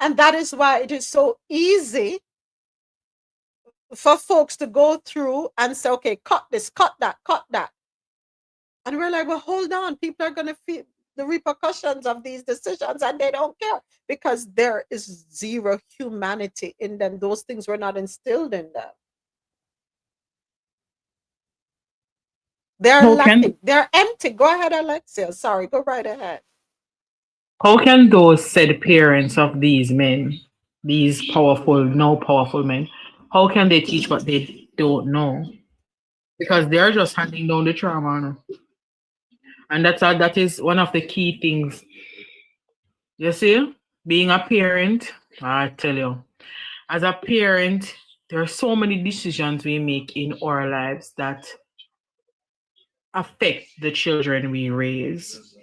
And that is why it is so easy for folks to go through and say, okay, cut this, cut that, cut that. And we're like, well, hold on. People are going to feel the repercussions of these decisions and they don't care because there is zero humanity in them. Those things were not instilled in them. They're lacking. They're empty. Go ahead, Alexia. Sorry, go right ahead. How can those said parents of these men, these powerful, no powerful men, how can they teach what they don't know? Because they're just handing down the trauma. No? And that is one of the key things. You see, being a parent, I tell you, As a parent, there are so many decisions we make in our lives that affect the children we raise.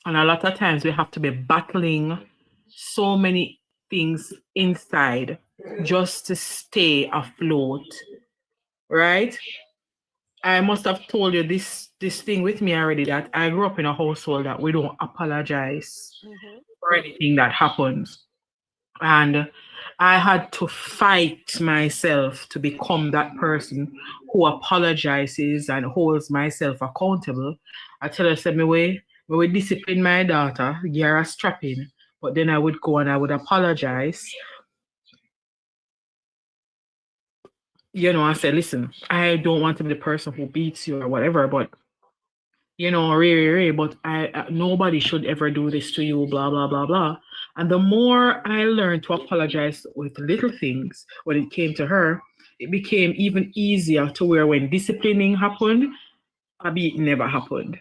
And a lot of times we have to be battling so many things inside just to stay afloat, right? I must have told you this thing with me already, that I grew up in a household that we don't apologize for anything that happens. And I had to fight myself to become that person who apologizes and holds myself accountable. I tell her, say, me way discipline my daughter, give her a strapping, but then I would go and I would apologize. I said, listen, I don't want to be the person who beats you or whatever, but but nobody should ever do this to you, blah, blah, blah, blah. And the more I learned to apologize with little things when it came to her, it became even easier to where when disciplining happened, a beat never happened.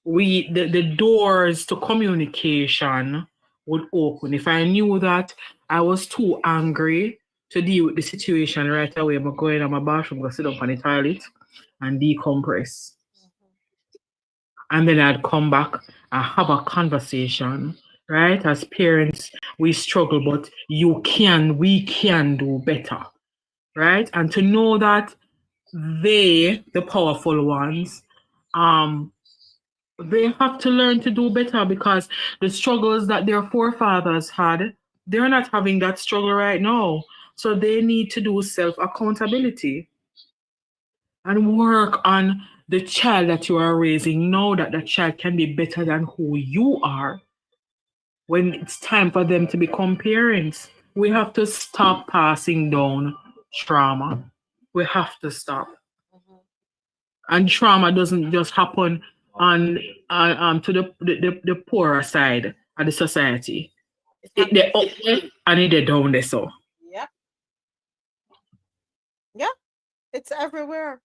The doors to communication would open. If I knew that I was too angry to deal with the situation right away, I'm going to my bathroom, go sit up on the toilet and decompress. And then I'd come back and have a conversation, right? As parents, we struggle, but we can do better, right? And to know that the powerful ones, they have to learn to do better, because the struggles that their forefathers had, they're not having that struggle right now. So they need to do self accountability and work on the child that you are raising. Know that the child can be better than who you are when it's time for them to become parents. We have to stop passing down trauma. We have to stop. And trauma doesn't just happen on to the poorer side of the society. They're up there and they're down there. So Yeah. Yeah. It's everywhere.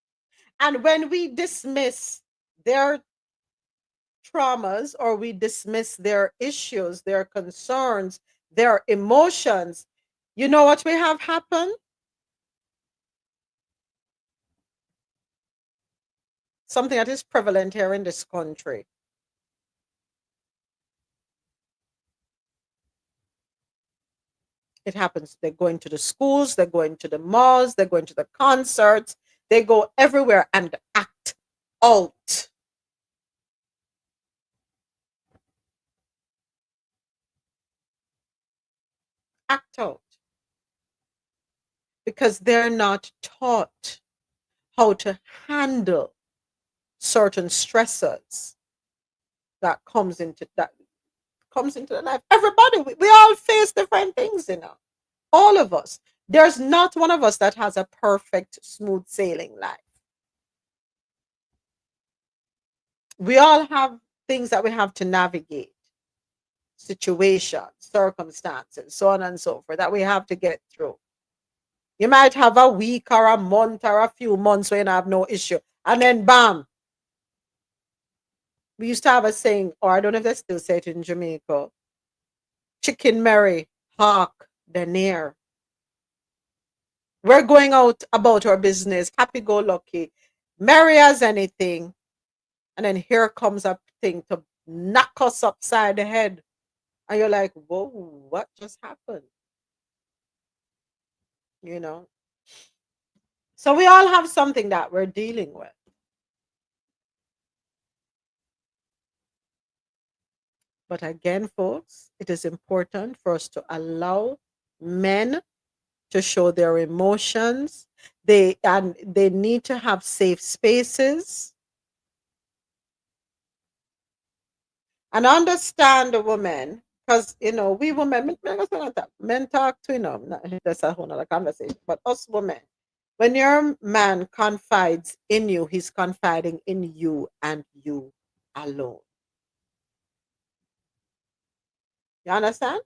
And when we dismiss their traumas, or we dismiss their issues, their concerns, their emotions, you know what we have happen? Something that is prevalent here in this country. It happens. They're going to the schools, they're going to the malls, they're going to the concerts, they go everywhere and act out. Act out. Because they're not taught how to handle certain stressors that comes into the life. Everybody, we all face different things, all of us. There's not one of us that has a perfect, smooth sailing life. We all have things that we have to navigate, situations, circumstances, so on and so forth, that we have to get through. You might have a week or a month or a few months where you have no issue, and then bam. We used to have a saying, or I don't know if they still say it in Jamaica: chicken Mary, hawk the near. We're going out about our business, happy go lucky, merry as anything. And then here comes a thing to knock us upside the head. And you're like, whoa, what just happened? So we all have something that we're dealing with. But again, folks, it is important for us to allow men to show their emotions. They need to have safe spaces and understand the woman, because we women, men talk to that's a whole other conversation. But us women, when your man confides in you, he's confiding in you and you alone. You understand?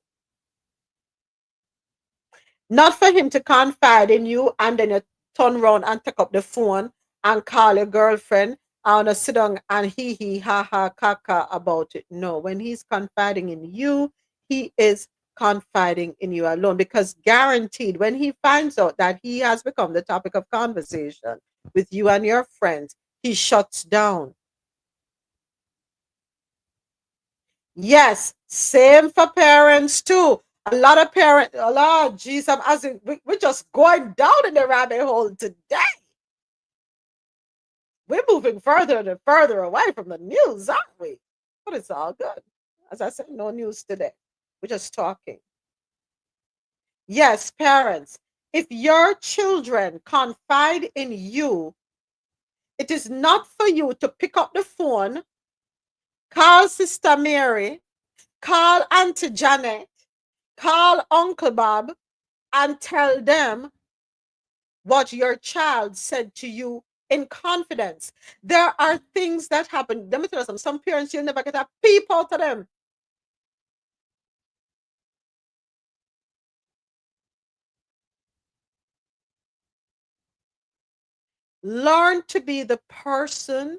Not for him to confide in you and then you turn around and take up the phone and call your girlfriend and sit down and hee ha ha caca about it. No, when he's confiding in you, he is confiding in you alone, because guaranteed when he finds out that he has become the topic of conversation with you and your friends, he shuts down. Yes, same for parents too. A lot of parents, a lot, geez, we're just going down in the rabbit hole today. We're moving further and further away from the news, aren't we? But it's all good. As I said, no news today. We're just talking. Yes, parents, if your children confide in you, it is not for you to pick up the phone, call Sister Mary, call Auntie Janet, call Uncle Bob, and tell them what your child said to you in confidence. There are things that happen. Let me tell you something. Some parents, you'll never get a peep out of them. Learn to be the person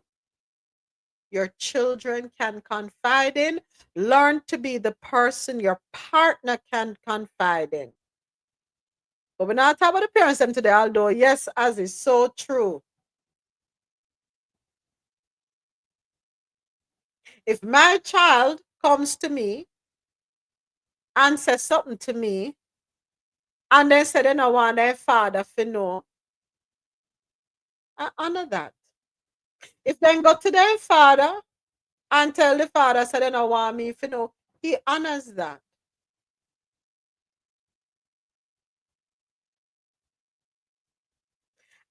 your children can confide in. Learn to be the person your partner can confide in. But we're not talking about the parents them today, although yes, as is so true. If my child comes to me and says something to me, and they say they don't want their father to know, I honor that. If they go to their father and tell the father say they don't want me to know, he honors that.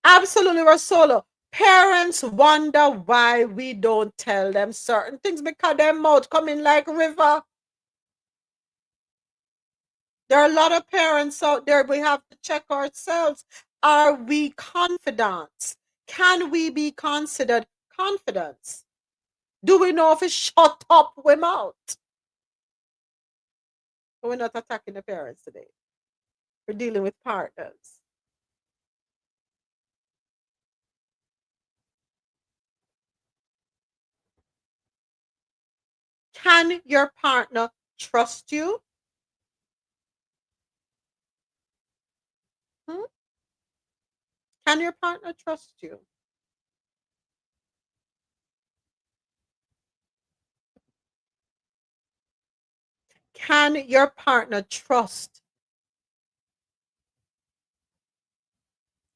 Absolutely, Rosolo. Parents wonder why we don't tell them certain things, because their mouth coming like river. There are a lot of parents out there. We have to check ourselves. Are we confidants? Can we be considered confidence? Do we know if it's shut up we mouth? We're not attacking the parents today. We're dealing with partners. Can your partner trust you? Hmm? Can your partner trust you? Can your partner trust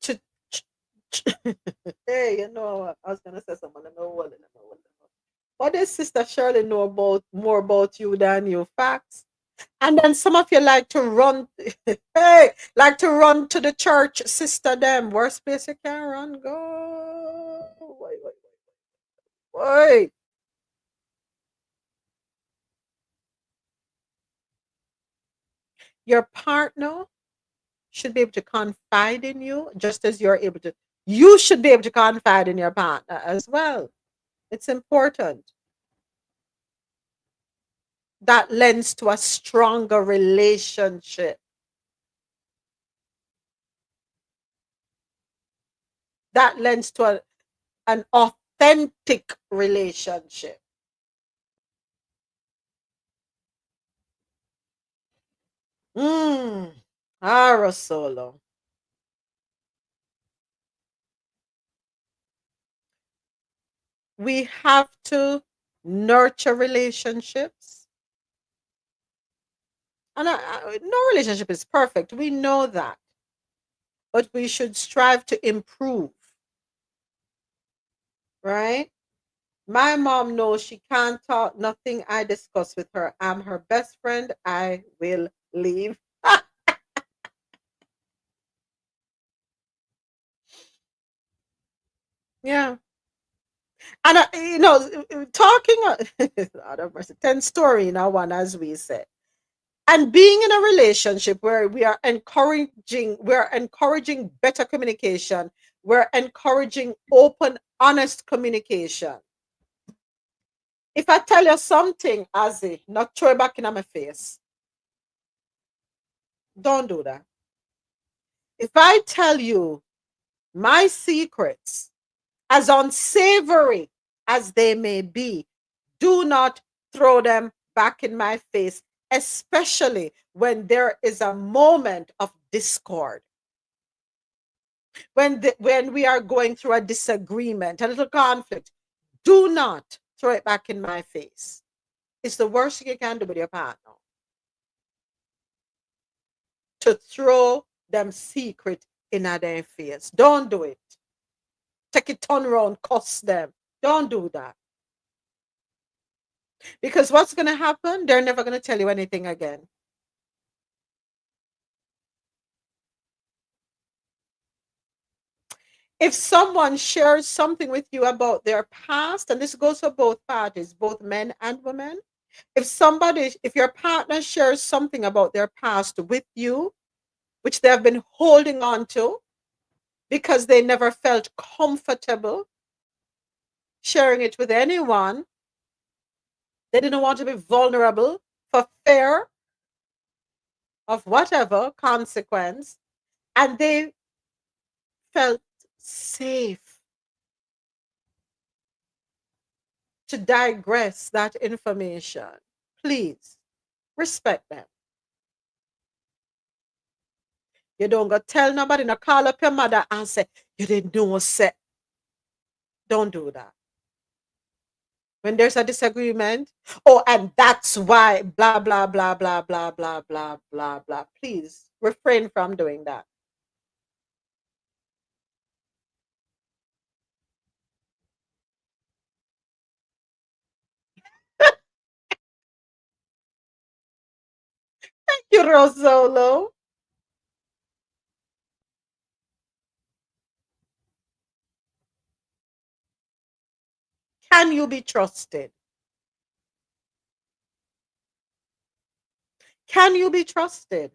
to hey, you know, I was gonna say something. What does Sister Shirley know about more about you than you? Facts. And then some of you like to run, hey, like to run to the church, sister them. Worst place you can run, go. Wait. Your partner should be able to confide in you just as you're able to. You should be able to confide in your partner as well. It's important. That lends to a stronger relationship. That lends to an authentic relationship. Arosolo. We have to nurture relationships. And no relationship is perfect. We know that. But we should strive to improve. Right? My mom knows she can't talk nothing I discuss with her. I'm her best friend. I will leave. Yeah. And you know, talking out of mercy, 10 story in one, as we said. And being in a relationship where we're encouraging better communication, we're encouraging open, honest communication. If I tell you something, Azzy, not throw it back in my face. Don't do that. If I tell you my secrets, as unsavory as they may be, do not throw them back in my face especially when there is a moment of discord. When we are going through a disagreement, a little conflict, do not throw it back in my face. It's the worst thing you can do with your partner. To throw them secret in their face. Don't do it. Take it turn around, cuss them. Don't do that. Because what's going to happen? They're never going to tell you anything again. If someone shares something with you about their past, and this goes for both parties, both men and women, if your partner shares something about their past with you, which they have been holding on to because they never felt comfortable sharing it with anyone, they didn't want to be vulnerable for fear of whatever consequence, and they felt safe to digress that information. Please respect them. You don't go tell nobody, no call up your mother and say, you didn't know, say. Don't do that. When there's a disagreement, oh, and that's why, blah, blah, blah, blah, blah, blah, blah, blah, blah. Please refrain from doing that. Thank you, Rosolo. Can you be trusted? Can you be trusted?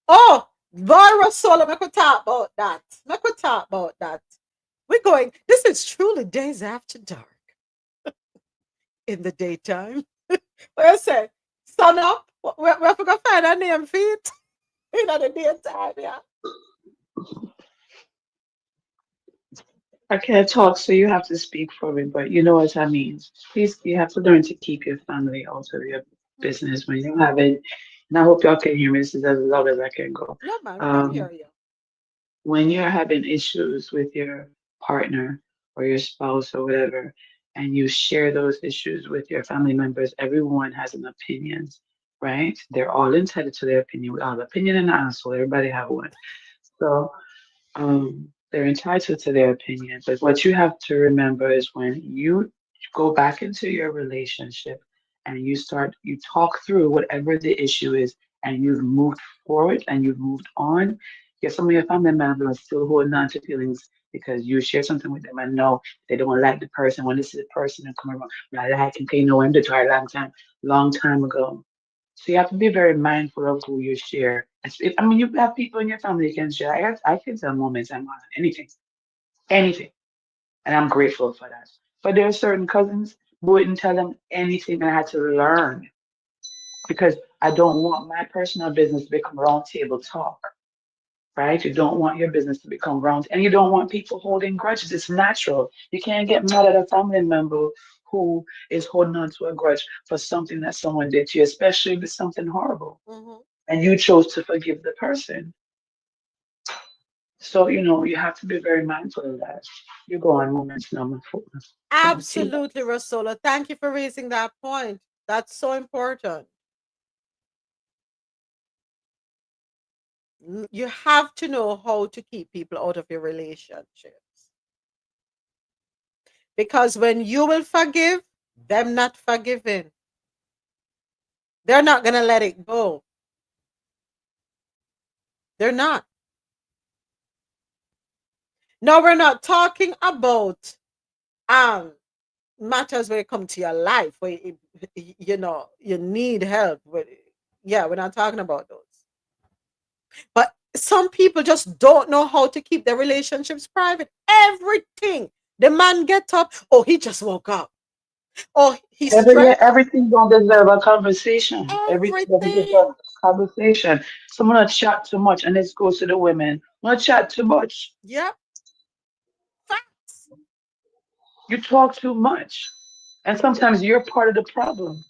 Oh, boy, Rosolo, we could talk about that. We could talk about that. We're going, this is truly days after dark. In the daytime. What I say? Sun up? We're going to find a name for it in the daytime, yeah. I can't talk, so you have to speak for me, but you know what I mean. Please, you have to learn to keep your family out of your business when you have it. And I hope y'all can hear me. This is as loud as I can go. No, man, we can hear you. When you're having issues with your partner or your spouse or whatever, and you share those issues with your family members, everyone has an opinion, right? They're all entitled to their opinion. We all have opinion and asshole. Everybody have one. So they're entitled to their opinion. But what you have to remember is when you go back into your relationship and you talk through whatever the issue is, and you've moved forward and you've moved on. Yes, some of your family members are still holding on to feelings because you share something with them and know they don't like the person when this is a person who come around. I like him, you know him to try a long time ago. So you have to be very mindful of who you share. I mean, you have people in your family you can share. I can tell moments I'm on anything, anything, and I'm grateful for that. But there are certain cousins who wouldn't tell them anything, and I had to learn because I don't want my personal business to become round table talk. Right? You don't want your business to become round, and you don't want people holding grudges. It's natural. You can't get mad at a family member who is holding on to a grudge for something that someone did to you, especially if it's something horrible, and you chose to forgive the person. So, you have to be very mindful of that. You go on moments number 4. Absolutely, Rosola. Thank you for raising that point. That's so important. You have to know how to keep people out of your relationships. Because when you will forgive, them not forgiving, they're not going to let it go. They're not. No, we're not talking about matters where it come to your life, where you need help. Yeah, we're not talking about those. But some people just don't know how to keep their relationships private. Everything. The man get up. Oh, he just woke up. Oh, he's stressed. Everything don't deserve a conversation. Everything doesn't Everything. deserve a conversation. Someone not chat too much, and this goes to the women. Not chat too much. Yep. Facts. You talk too much. And sometimes you're part of the problem.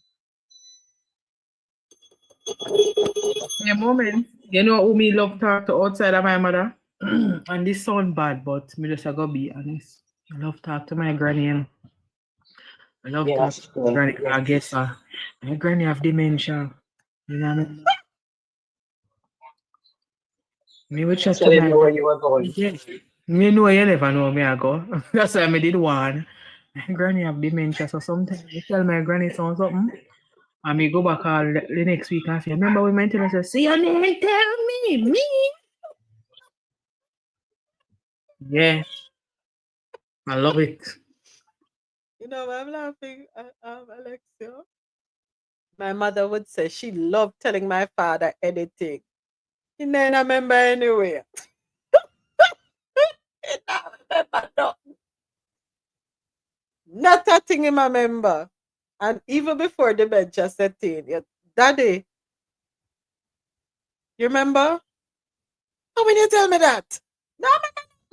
Yeah, moment. You know who me love talk to outside of my mother? And this sound bad, but me just gotta be honest. I love talk to my granny. I love Yeah, talk that's to my true. granny. I guess my granny have dementia. You know what I mean? Me would chat So I to didn't my know where granny. you were going. Yeah. Me know you never know me I go. That's why I did one. My granny have dementia, so sometimes I tell my granny something. And me go back all the next week and say, remember when my tell us, see your name, tell me. Yeah, I love it. You know, I'm laughing, Alexia. My mother would say she loved telling my father anything. He never remember anyway. He never remember nothing. Not a thing him remember. And even before dementia set in, yeah, Daddy, you remember? How when you tell me that? No,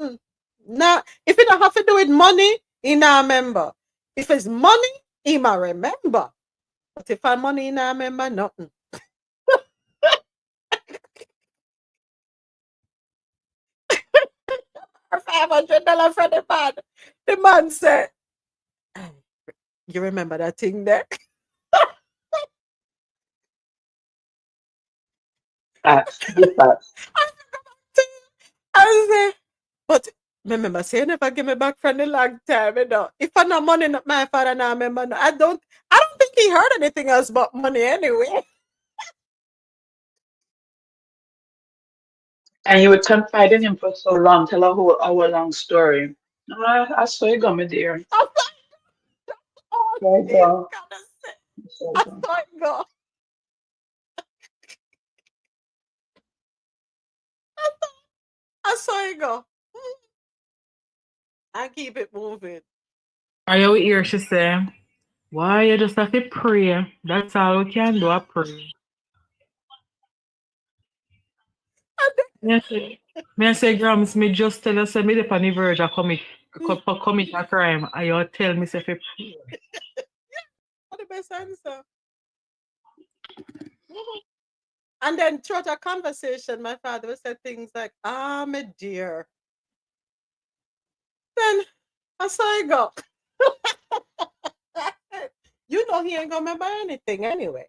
mm. Nah, if you don't have to do with money, he not remember. If it's money, he might remember. But if I money, he not remember nothing. $500 from the man. The man said, you remember that thing there? Facts. Big facts. I say, but remember, say you never give me back from the long time, you know. If I no money, not my father now remember. No, I don't think he heard anything else but money anyway. And you would confide in him for so long, tell a whole hour long story. I saw you go, my dear. I'm like, oh, There you he's go. gonna say, I saw you I go. saw it go. I saw it go. I keep it moving. Are you here? She say, why you just have to pray? That's all we can do, I pray. Me I say, Grams, me just tell us, say, me the on the verge of commit a crime, and you tell me, say, fi pray. What the best answer? And then throughout our conversation, my father would say things like, my dear. Then I saw it go. You know he ain't gonna remember anything anyway.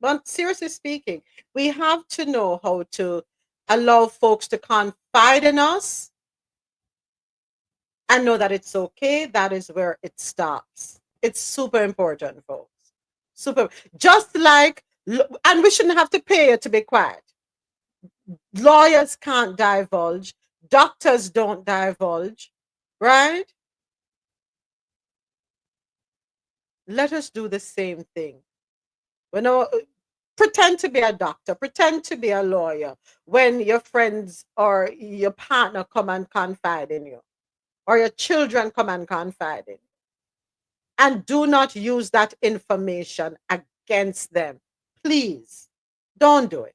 But seriously speaking, we have to know how to allow folks to confide in us and know that it's okay. That is where it stops. It's super important, folks. Super. Just like, and we shouldn't have to pay you to be quiet. Lawyers can't divulge. Doctors don't divulge, right? Let us do the same thing. You know, pretend to be a doctor, pretend to be a lawyer when your friends or your partner come and confide in you, or your children come and confide in you. And do not use that information against them. Please don't do it.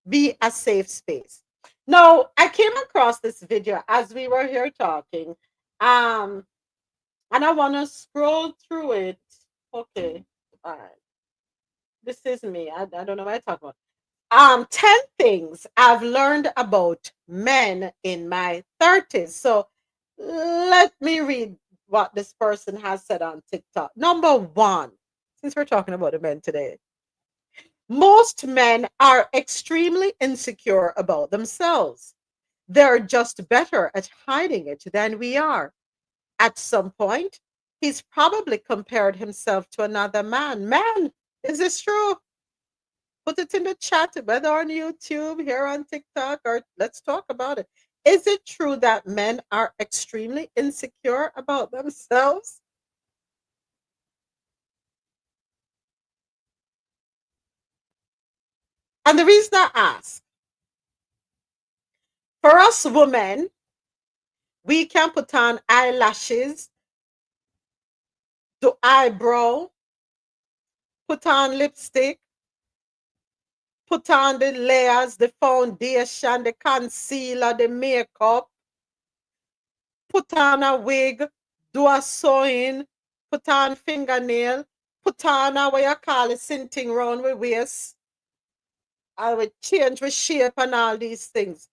Be a safe space. Now, I came across this video as we were here talking, and I want to scroll through it. Okay, all right. This is me. I don't know what I talk about. 10 things I've learned about men in my 30s. So let me read what this person has said on TikTok. Number one, since we're talking about the men today, most men are extremely insecure about themselves. They're just better at hiding it than we are. At some point, he's probably compared himself to another man. Man, is this true? Put it in the chat, whether on YouTube, here on TikTok, or let's talk about it. Is it true that men are extremely insecure about themselves? And the reason I ask, for us women, we can put on eyelashes, do eyebrow, put on lipstick, put on the layers, the foundation, the concealer, the makeup, put on a wig, do a sewing, put on fingernail, put on what you call it, cinting round with waist. I would change with shape and all these things.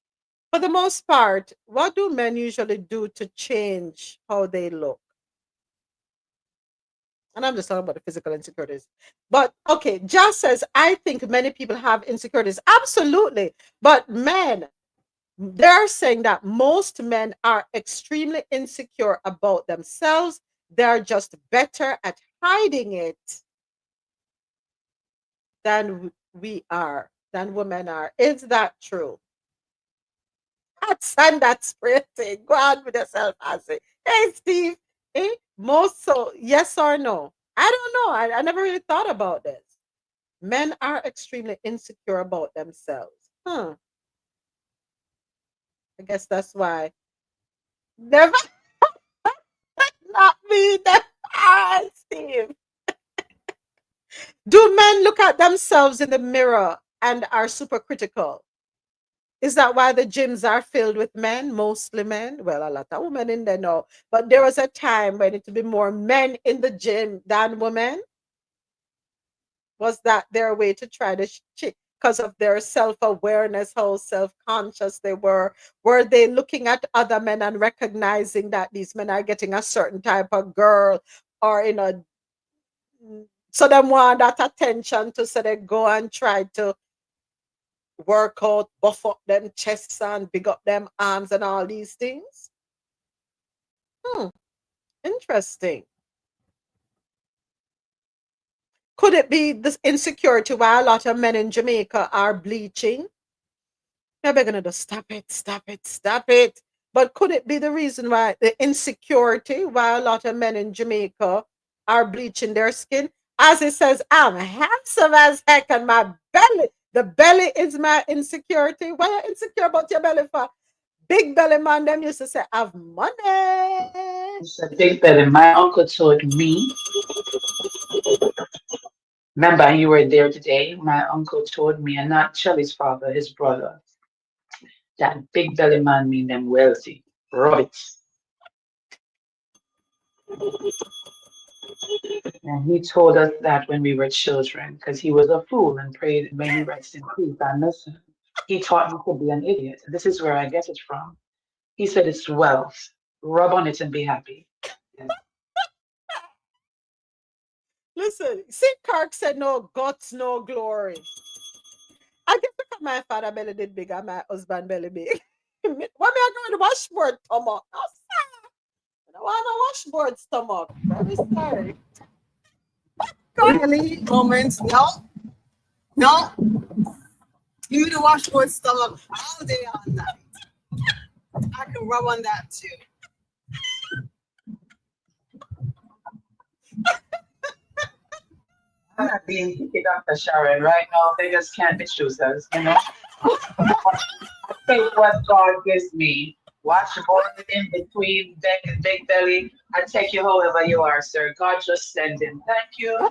For the most part, what do men usually do to change how they look? And I'm just talking about the physical insecurities. But okay, Josh says, I think many people have insecurities. Absolutely. But men, they're saying that most men are extremely insecure about themselves. They're just better at hiding it than we are, than women are. Is that true? That's pretty. Go on with yourself, Azzy. Hey, Steve. Most so, yes or no? I don't know. I never really thought about this. Men are extremely insecure about themselves. I guess that's why. Never, not me. Never, Steve. Do men look at themselves in the mirror and are super critical? Is that why the gyms are filled with men, mostly men? Well, a lot of women in there now, but there was a time when it would be more men in the gym than women. Was that their way to try to because of their self-awareness, how self-conscious they were? Were they looking at other men and recognizing that these men are getting a certain type of girl, or so they want that attention to, so they go and try to work out, buff up them chests and big up them arms and all these things? Interesting. Could it be this insecurity why a lot of men in Jamaica are bleaching? Maybe gonna just stop it, stop it, stop it. But could it be the reason why the insecurity why a lot of men in Jamaica are bleaching their skin? As it says, I'm handsome as heck and my belly, the belly is my insecurity. Why are you insecure about your belly for? Big belly man, them used to say, have money. It's a big belly. My uncle told me, remember you were there today, my uncle told me, and not Shelly's father, his brother, that big belly man mean them wealthy. Right. And he told us that when we were children, because he was a fool and prayed, may he rest in peace. I miss him. He taught me to be an idiot. This is where I get it from. He said it's wealth. Rub on it and be happy. Yeah. Listen, see, Kirk said, no guts, no glory. I guess because my father belly did big and my husband belly big. What me I go to washboard stomach? No, sir. I don't want a washboard stomach. Very sorry. Really? Moments? No. No. Give me the washboard stomach all day, all night. I can rub on that too. I'm not being picky, Dr. Sharon. Right now, they just can't be choosers, you know? I take what God gives me. Watch more in between big belly. I take you however you are, sir. God just send him. Thank you.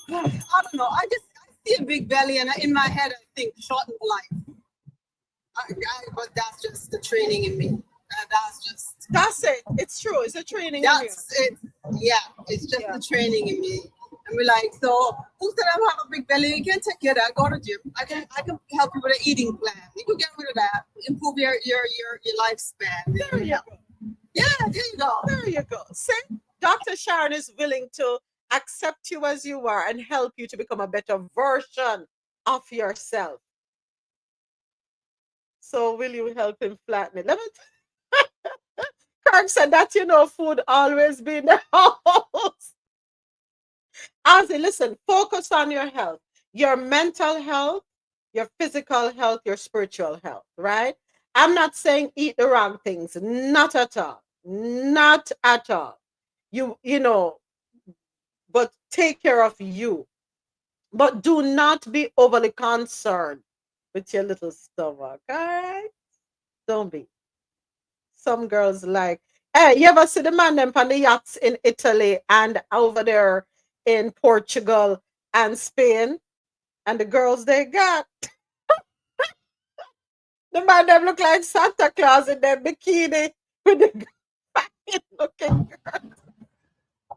I don't know. I see a big belly, and in my head, I think shortened life. But that's just the training in me. That's it. It's true. It's a training. That's it. Yeah, it's just the training in me. And we're like, so who said I have a big belly? You can take care of that. Go to gym. I can help you with an eating plan. You can get rid of that. Improve your lifespan. There you go. Yeah, there you go. There you go. See, Dr. Sharon is willing to accept you as you are and help you to become a better version of yourself. So will you help him flatten it? Let me Kirk said that food always be in the house. Ozzy, listen, focus on your health, your mental health, your physical health, your spiritual health, right? I'm not saying eat the wrong things. Not at all. Not at all. But take care of you. But do not be overly concerned with your little stomach, all right? Don't be. Some girls like, hey, you ever see the man them on the yachts in Italy and over there in Portugal and Spain? And the girls they got The man them look like Santa Claus in their bikini with the fine looking girl.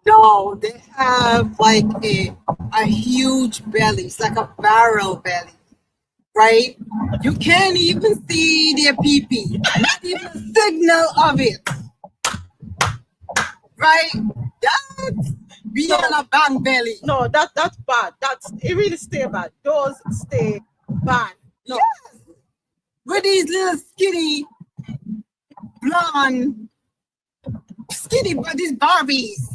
No, they have like a huge belly. It's like a barrel belly, right? You can't even see their pee-pee. Not even a signal of it. Right? That's beyond a bang belly. No, that's bad. It really stay bad. Those stay bad. No. Yes. With these little skinny, blonde, skinny, but these Barbies.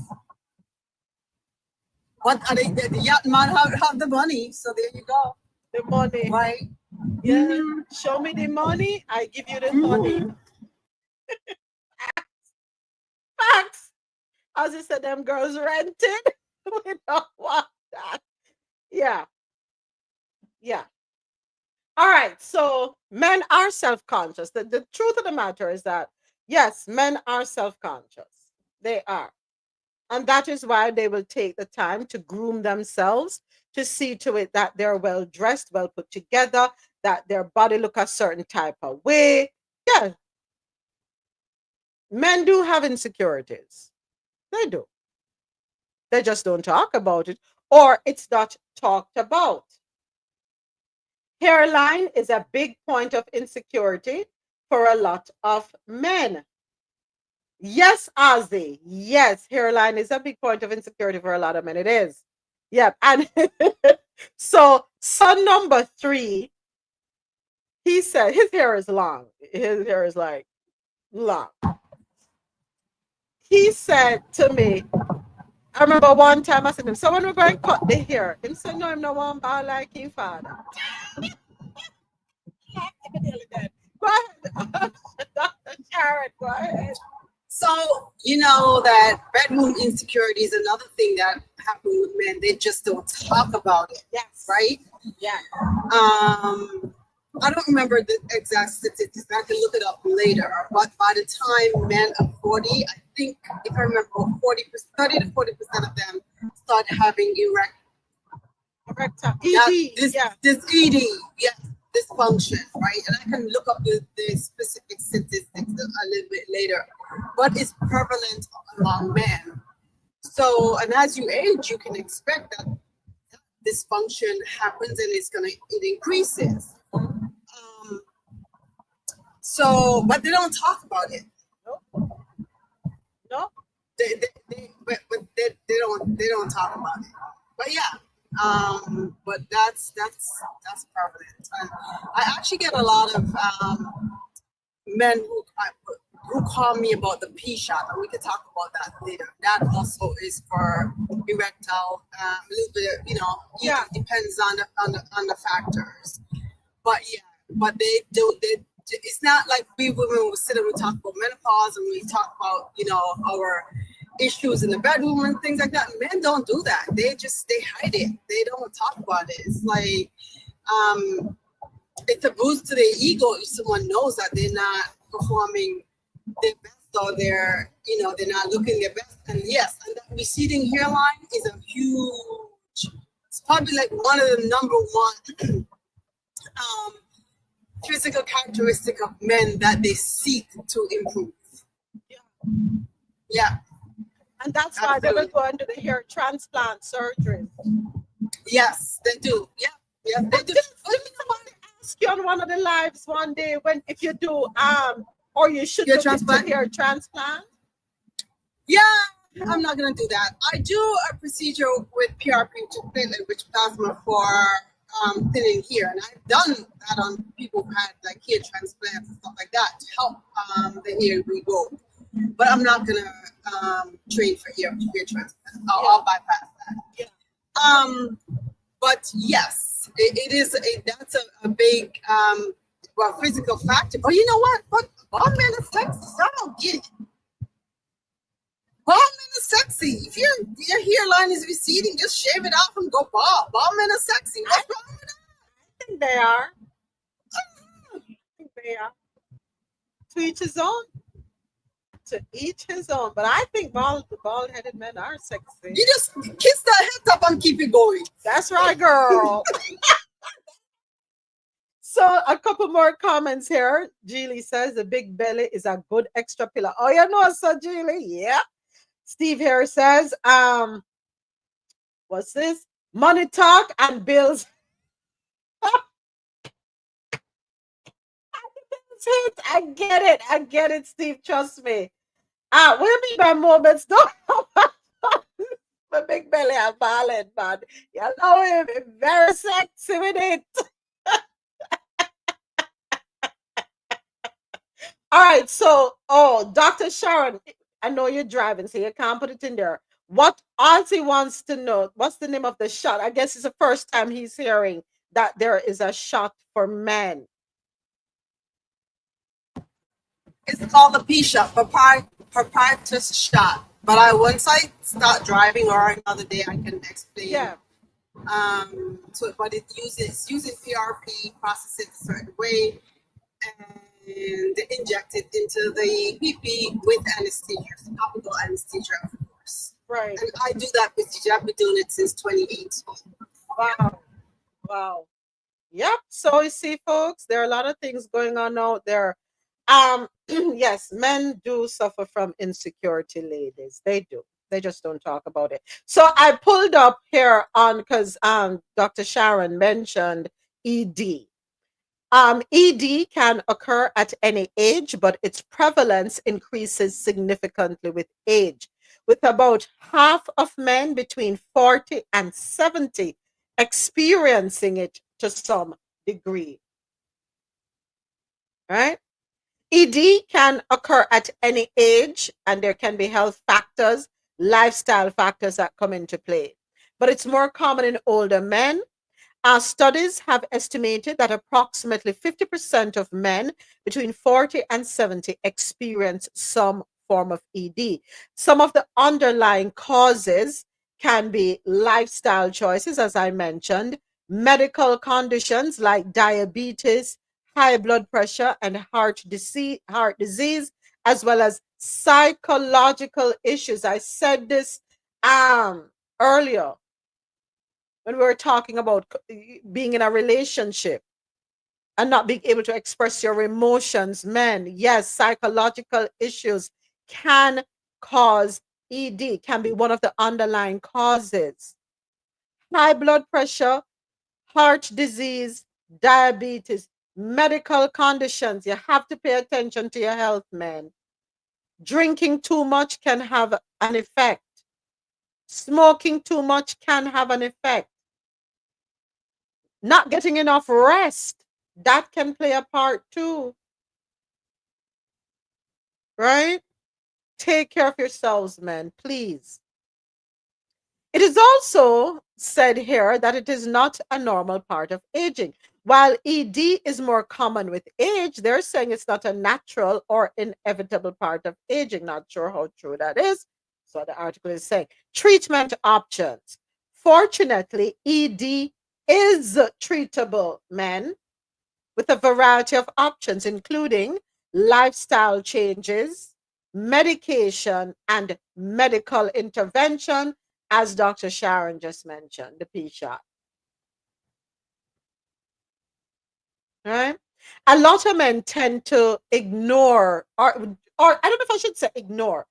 What are they? The yacht man have the money, so there you go. The money. Right? Yeah. Mhm. Show me the money, I give you the money. Facts. As you said, them girls rented. We don't want that. Yeah. Yeah. All right. So men are self-conscious. The truth of the matter is that, yes, men are self-conscious. They are. And that is why they will take the time to groom themselves, to see to it that they're well dressed, well put together, that their body look a certain type of way. Yeah. Men do have insecurities. They do. They just don't talk about it, or it's not talked about. Hairline is a big point of insecurity for a lot of men. Yes, Ozzy. Yes, hairline is a big point of insecurity for a lot of men. It is. Yep. And so, son number 3, he said his hair is long. His hair is like long. He said to me, I remember one time I said to him, so when we're going to cut the hair, him said, no, I'm not one ball like his father. Go ahead. Dr. Sharon, go ahead. So, you know that bedroom insecurity is another thing that happens with men. They just don't talk about it. Yes. Right? Yeah. I don't remember the exact statistics. I can look it up later. But by the time men are 40, I think, if I remember, 30 to 40% of them start having erectile ED. This ED, yes, dysfunction, right? And I can look up the specific statistics a little bit later. But it's prevalent among men. So, and as you age, you can expect that dysfunction happens and it increases. So, but they don't talk about it. No. They don't talk about it. But yeah, but that's prevalent. And I actually get a lot of men who call me about the P shot, and we can talk about that later. That also is for erectile, a little bit, it depends on the factors. But yeah, but they do. It's not like we women will sit and we talk about menopause and we talk about our issues in the bedroom and things like that. Men don't do that. They hide it. They don't talk about it. It's like it's a boost to their ego if someone knows that they're not performing their best or they're not looking their best. And yes, and that receding hairline is a huge. It's probably like one of the number one physical characteristic of men that they seek to improve. Yeah. And that's why they will go into the hair transplant surgery. Yes, they do. Yeah, they do. Let me ask you on one of the lives one day if you do or you should do hair transplant. Yeah, I'm not gonna do that. I do a procedure with PRP, which plasma for thinning hair, and I've done that on people who had like hair transplants and stuff like that to help the hair regrow. But I'm not gonna train for hair transplant. I'll bypass that. Yeah. But yes, it is that's a big physical factor. But you know what? But bald men are sexy. So I don't get it. Bald men are sexy. If your hairline is receding, just shave it off and go bald. Bald men are sexy. What's wrong with that? I think they are. They are. To each his own. To each his own. But I think bald-headed men are sexy. You just kiss the head up and keep it going. That's right, girl. So a couple more comments here. Geely says the big belly is a good extra pillar. Oh, you know, so Geely, yeah. Steve here says, what's this? Money talk and bills. I get it. I get it, Steve. Trust me. What do you mean by moments? Don't my big belly are violent, man. You know him very sexy with it. All right, so Dr. Sharon, I know you're driving, so you can't put it in there. What Ozzy wants to know, what's the name of the shot? I guess it's the first time he's hearing that there is a shot for men. It's called the P shot, proprietor's shot. But once I start driving or another day, I can explain. Yeah. But it uses using PRP, process it a certain way, and inject it into the PP with anesthesia, topical anesthesia, of course. Right. And I do that procedure. I've been doing it since 2018. Wow. Wow. Yep. So you see, folks, there are a lot of things going on out there. Yes, men do suffer from insecurity, ladies. They do. They just don't talk about it. So I pulled up here on because Dr. Sharon mentioned ED. ED can occur at any age, but its prevalence increases significantly with age, with about half of men between 40 and 70 experiencing it to some degree. Right? ED can occur at any age, and there can be health factors, lifestyle factors that come into play. But it's more common in older men. Our studies have estimated that approximately 50% of men between 40 and 70 experience some form of ED. Some of the underlying causes can be lifestyle choices, as I mentioned, medical conditions like diabetes, high blood pressure, and heart disease, as well as psychological issues. I said this earlier when we were talking about being in a relationship and not being able to express your emotions. Men, yes, psychological issues can cause ED, can be one of the underlying causes. High blood pressure, heart disease, diabetes, medical conditions. You have to pay attention to your health, men. Drinking too much can have an effect. Smoking too much can have an effect. Not getting enough rest, that can play a part too. Right? Take care of yourselves, men, please. It is also said here that it is not a normal part of aging. While ED is more common with age, they're saying it's not a natural or inevitable part of aging. Not sure how true that is. So the article is saying treatment options. Fortunately, ED is treatable, men, with a variety of options, including lifestyle changes, medication, and medical intervention, as Dr. Sharon just mentioned, the P shot. Right? A lot of men tend to ignore, or I don't know if I should say ignore,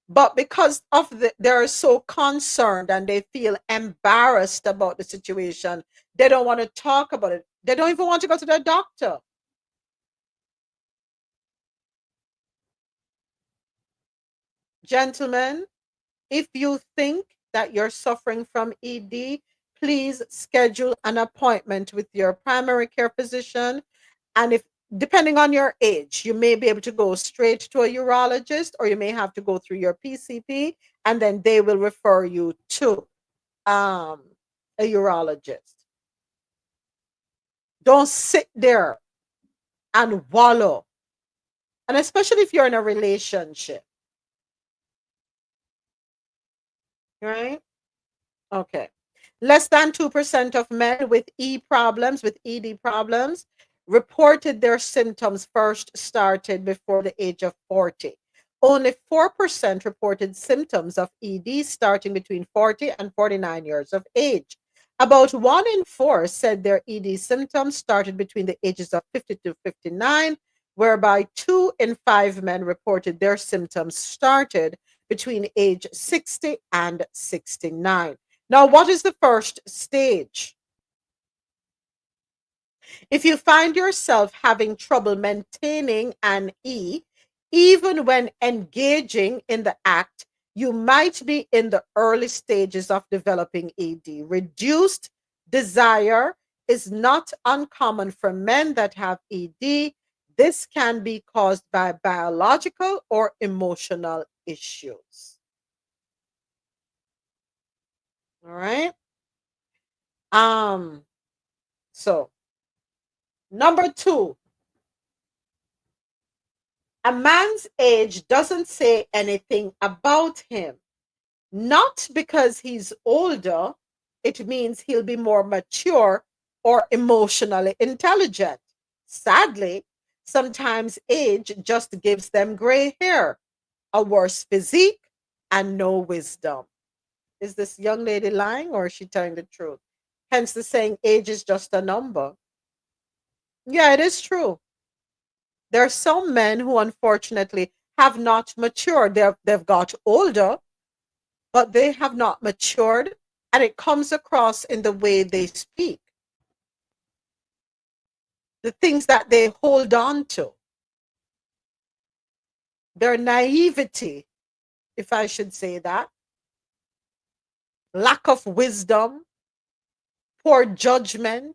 but because of they're so concerned and they feel embarrassed about the situation, they don't want to talk about it. They don't even want to go to their doctor. Gentlemen, if you think that you're suffering from ED, please schedule an appointment with your primary care physician. And if, depending on your age, you may be able to go straight to a urologist, or you may have to go through your PCP, and then they will refer you to a urologist. Don't sit there and wallow. And especially if you're in a relationship. Right? Okay. Less than 2% of men with ED problems, reported their symptoms first started before the age of 40. Only 4% reported symptoms of ED starting between 40 and 49 years of age. About 1 in 4 said their ED symptoms started between the ages of 50 to 59, whereby 2 in 5 men reported their symptoms started between age 60 and 69. Now, what is the first stage? If you find yourself having trouble maintaining an E, even when engaging in the act, you might be in the early stages of developing ED. Reduced desire is not uncommon for men that have ED. This can be caused by biological or emotional issues. All right. So number 2, a man's age doesn't say anything about him. Not because he's older, it means he'll be more mature or emotionally intelligent. Sadly, sometimes age just gives them gray hair, a worse physique, and no wisdom. Is this young lady lying or is she telling the truth? Hence the saying, age is just a number. Yeah, it is true. There are some men who unfortunately have not matured. They've got older, but they have not matured, and it comes across in the way they speak, the things that they hold on to, their naivety, if I should say that, lack of wisdom, poor judgment.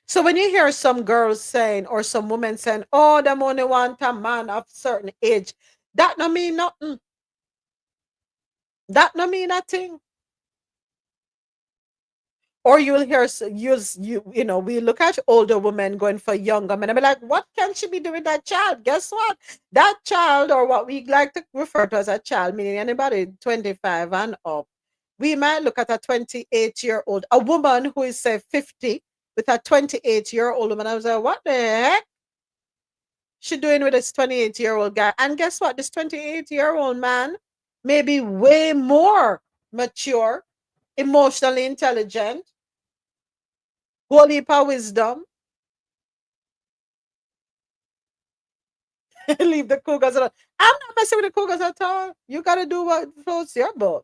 So when you hear some girls saying or some women saying, oh, them only want a man of certain age, that no mean nothing. That no mean nothing. Or you'll hear we look at older women going for younger men and be like, what can she be doing with that child? Guess what? That child, or what we like to refer to as a child, meaning anybody 25 and up. We might look at a 28-year-old, a woman who is say 50 with a 28-year-old woman. I was like, what the heck? She doing with this 28-year-old guy? And guess what? This 28-year-old man may be way more mature, emotionally intelligent, whole heap of wisdom. Leave the cougars alone. I'm not messing with the cougars at all. You got to do what floats your boat.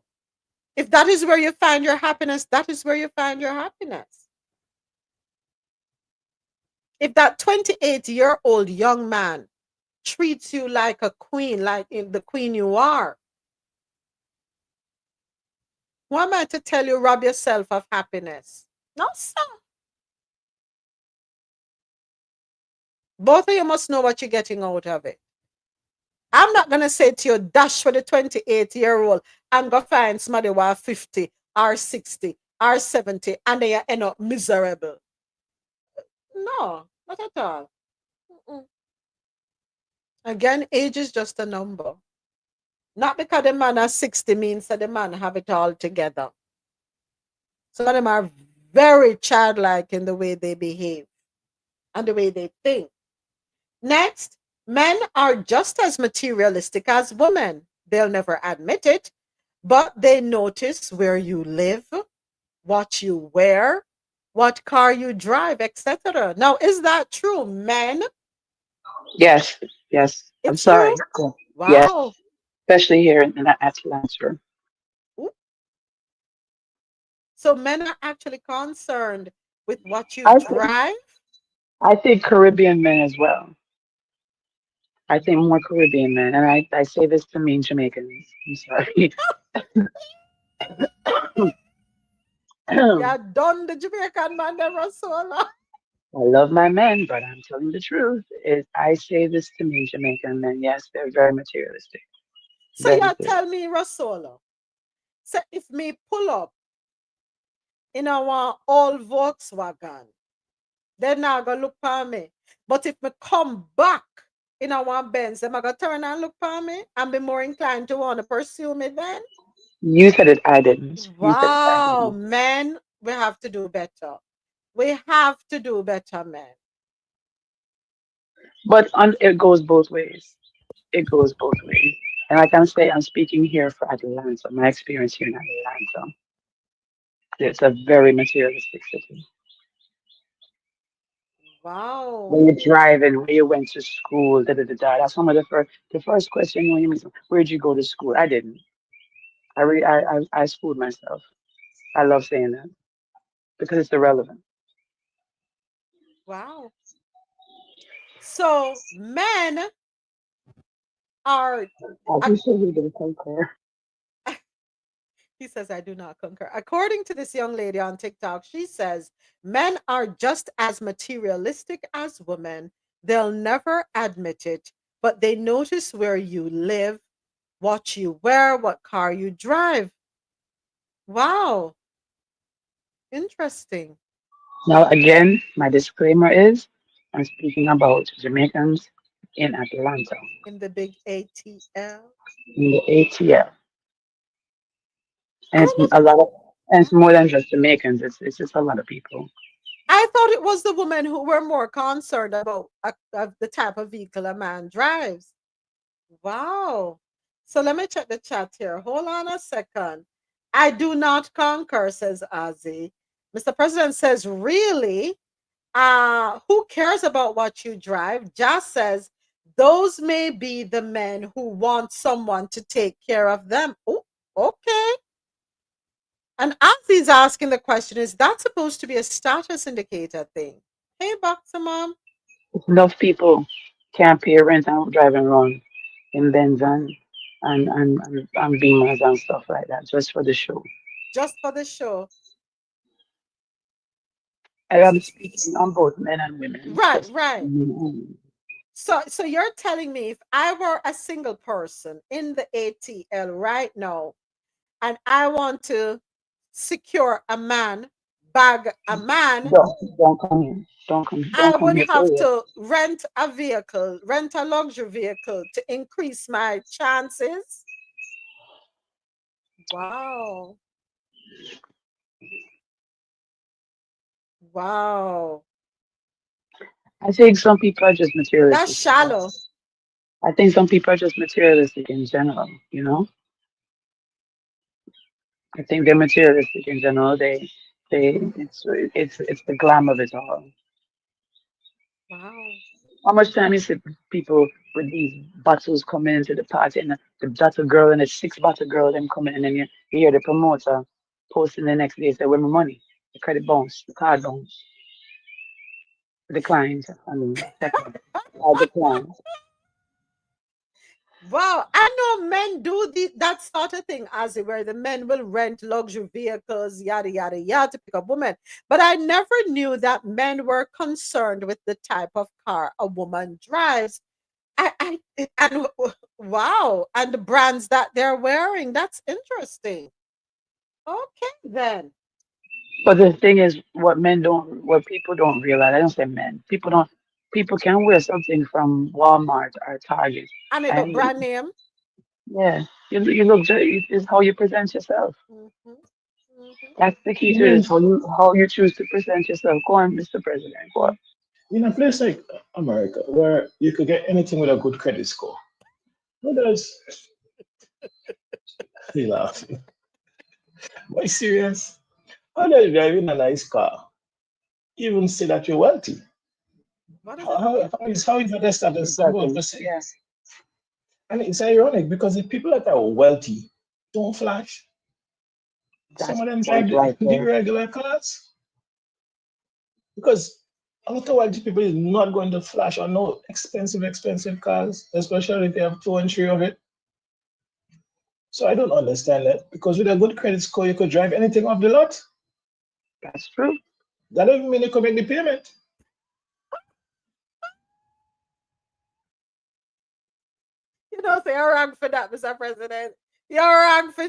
If that is where you find your happiness, that is where you find your happiness. If that 28-year-old young man treats you like a queen, like the queen you are, who am I to tell you rob yourself of happiness? No, sir. Both of you must know what you're getting out of it. I'm not going to say to you, dash for the 28-year-old and go find somebody who are 50 or 60 or 70 and they end up miserable. No, not at all. Mm-mm. Again, age is just a number. Not because the man is 60 means that the man have it all together. Some of them are very childlike in the way they behave and the way they think. Next, men are just as materialistic as women. They'll never admit it, but they notice where you live, what you wear, what car you drive, etc. Now, is that true, men? Yes, yes. I'm It's sorry. true. Yes, Wow. especially here in Atlanta. Ooh. So men are actually concerned with what you I think drive. I think Caribbean men as well. I think more Caribbean men, and I say this to mean Jamaicans. I'm sorry. I Yeah, done the Jamaican man never so long. love my men, but I'm telling the truth. I say this to mean Jamaican men. Yes, they're very materialistic. So Very you materialistic. tell me, Rasola, so if me pull up in our old Volkswagen, they're not gonna look for me. But if me come back in our Benz, they're gonna turn and look for me and be more inclined to want to pursue me then. You said it, I didn't. You said it, I Wow, didn't. men, we have to do better. We have to do better, men. But it goes both ways. It goes both ways. And like I'm saying, I'm speaking here for Atlanta. My experience here in Atlanta. It's a very materialistic city. Wow. When you're driving, where you went to school, da da da da. That's one of the first question when you meet someone, where'd you go to school? I didn't. I schooled myself. I love saying that because it's irrelevant. Wow. So men are, I ac- wish I would have concur. he says, I do not concur. According to this young lady on TikTok, she says men are just as materialistic as women. They'll never admit it, but they notice where you live, what you wear, what car you drive. Wow. Interesting. Now again, my disclaimer is I'm speaking about Jamaicans in Atlanta, In the big ATL. in the ATL. And I it's don't know. a lot of and it's more than just Jamaicans, it's just a lot of people. I thought it was the women who were more concerned about the type of vehicle a man drives. Wow. So let me check the chat here. Hold on a second. I do not concur, says Ozzy. Mr. President says, really? Who cares about what you drive? Just says, those may be the men who want someone to take care of them. Oh, okay. And Ozzy's asking the question, is that supposed to be a status indicator thing? Hey, Boxer Mom. Enough people can't pay rent and driving around in Benz and Beamers and stuff like that just for the show. Just for the show. And I'm speaking on both men and women. Right, Just right. mm, So you're telling me if I were a single person in the ATL right now and I want to secure a man, bag a man, don't come here. Don't I come would here for have real. to rent a vehicle, rent a luxury vehicle to increase my chances. Wow. Wow. I think some people are just That's materialistic. shallow. I think some people are just materialistic in general, you know? I think they're materialistic in general. They it's the glam of it all. Wow. How much time you see people with these bottles coming into the party and the bottle girl and the six bottle girl them coming in and you hear the promoter posting the next day say where my money? The credit bounce, the card bounce, declined. I mean, second, I declined. Wow, I know men do that sort of thing, as it where the men will rent luxury vehicles, yada yada yada, to pick up women. But I never knew that men were concerned with the type of car a woman drives. Wow, and the brands that they're wearing. That's interesting. Okay, then. But the thing is, what people don't realize, I don't say men, people can wear something from Walmart or Target, And it look and brand name. yeah, you look, it's how you present yourself. Hmm. Hmm. That's the key to it, Even is how you choose to present yourself. Go on, Mr. President, go on. in a place like America, where you could get anything with a good credit score, what does he laughing? Why serious? How does driving a nice car even say that you're wealthy? What does How, it how, mean? how is that a status symbol Exactly. to say? Yeah, And it's ironic because the people that are wealthy don't flash. Some that's of the them drive point right the there. regular cars because a lot of wealthy people is not going to flash on no expensive cars, especially if they have two and three of it. So I don't understand that because with a good credit score, you could drive anything off the lot. That's true. That doesn't mean you could make the payment. You know, say you're wrong for that, Mr. President. You're wrong for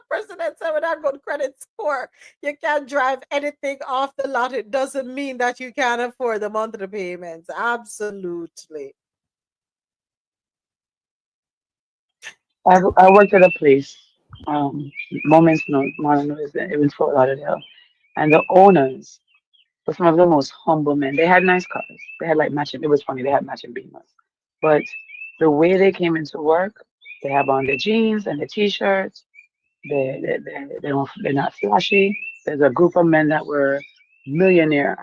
President said with a good credit score, you can drive anything off the lot. It doesn't mean that you can't afford the monthly payments. Absolutely. I worked at a place, Moments No, Modern Noise, it was Fort Lauderdale, and the owners were some of the most humble men. They had nice cars. They had like matching. It was funny. They had matching Beamers, but the way they came into work They have on their jeans and their t-shirts. They're not flashy. There's a group of men that were millionaire,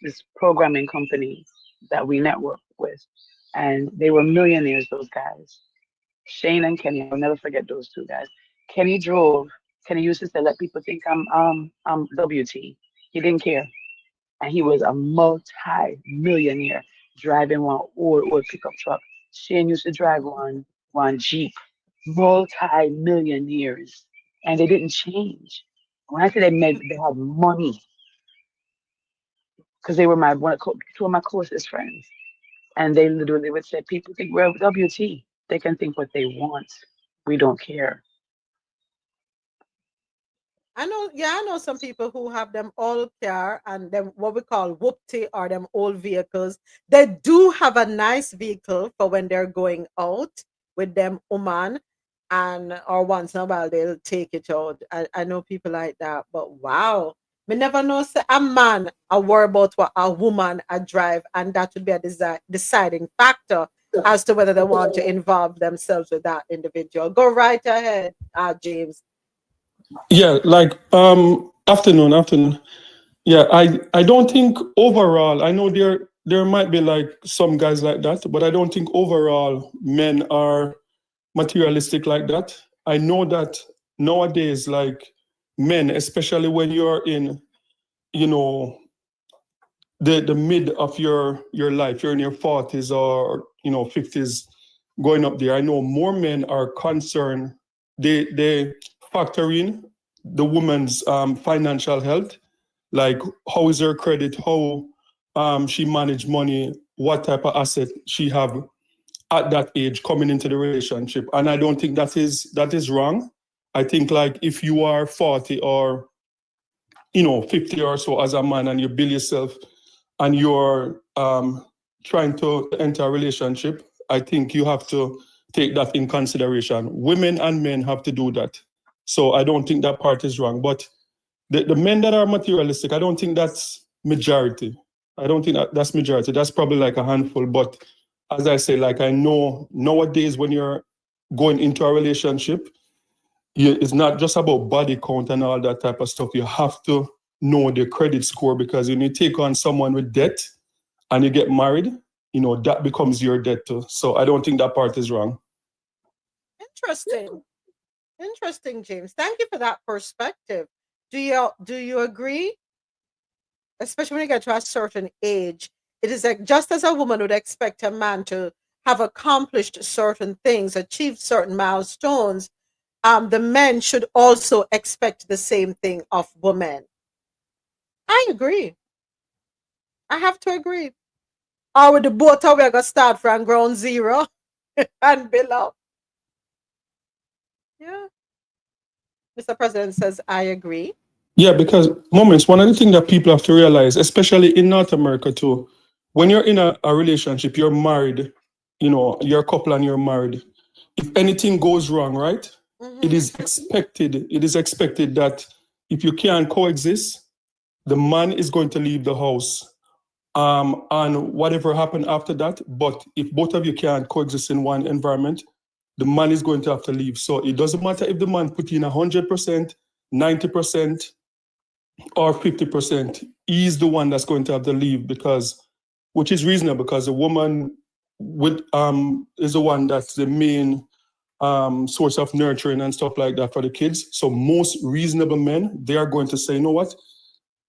this programming company that we network with, and they were millionaires. Those guys, Shane and Kenny. I'll never forget those two guys. Kenny drove. Kenny used to say, "Let people think I'm WT." He didn't care, and he was a multi-millionaire driving one old pickup truck. Shane used to drive one Jeep. Multi-millionaires, and they didn't change. When I say they had money, because they were two of my closest friends, and they literally would say, "People think we're WT. They can think what they want. We don't care." I know some people who have them all car and them what we call whoopty or them old vehicles. They do have a nice vehicle for when they're going out with them woman and or once in a while they'll take it out. I know people like that, but wow. Me never know say a man I worry about what a woman I drive, and that would be a deciding factor as to whether they want to involve themselves with that individual. Go right ahead, James. Yeah, like afternoon. Yeah, I don't think overall, I know there might be like some guys like that, but I don't think overall men are materialistic like that. I know that nowadays, like men, especially when you're in, you know, the mid of your life, you're in your 40s or 50s, going up there. I know more men are concerned. They factor in the woman's financial health, like how is her credit, how she manage money, what type of asset she have at that age coming into the relationship. And I don't think that is wrong. I think like if you are 40 or 50 or so as a man and you build yourself and you're trying to enter a relationship, I think you have to take that in consideration. Women and men have to do that. So I don't think that part is wrong. But the men that are materialistic, I don't think that's majority. I don't think that's majority. That's probably like a handful. But as I say, like I know nowadays when you're going into a relationship, it's not just about body count and all that type of stuff. You have to know the credit score, because when you take on someone with debt and you get married, that becomes your debt too. So I don't think that part is wrong. Interesting, James. Thank you for that perspective. Do you agree? Especially when you get to a certain age, it is like just as a woman would expect a man to have accomplished certain things, achieved certain milestones, the men should also expect the same thing of women. I agree. I have to agree. Or with the both of we are gonna start from ground zero and below. Yeah. Mr. President says I agree. Yeah, because moments, one of the things that people have to realize, especially in North America too, when you're in a relationship, you're married, you're a couple and you're married. If anything goes wrong, right? It is expected that if you can't coexist, the man is going to leave the house. And whatever happened after that, but if both of you can't coexist in one environment, the man is going to have to leave. So it doesn't matter if the man put in 100%, 90%, or 50%. He's the one that's going to have to leave, which is reasonable, because the woman is the one that's the main source of nurturing and stuff like that for the kids. So most reasonable men, they are going to say, you know what?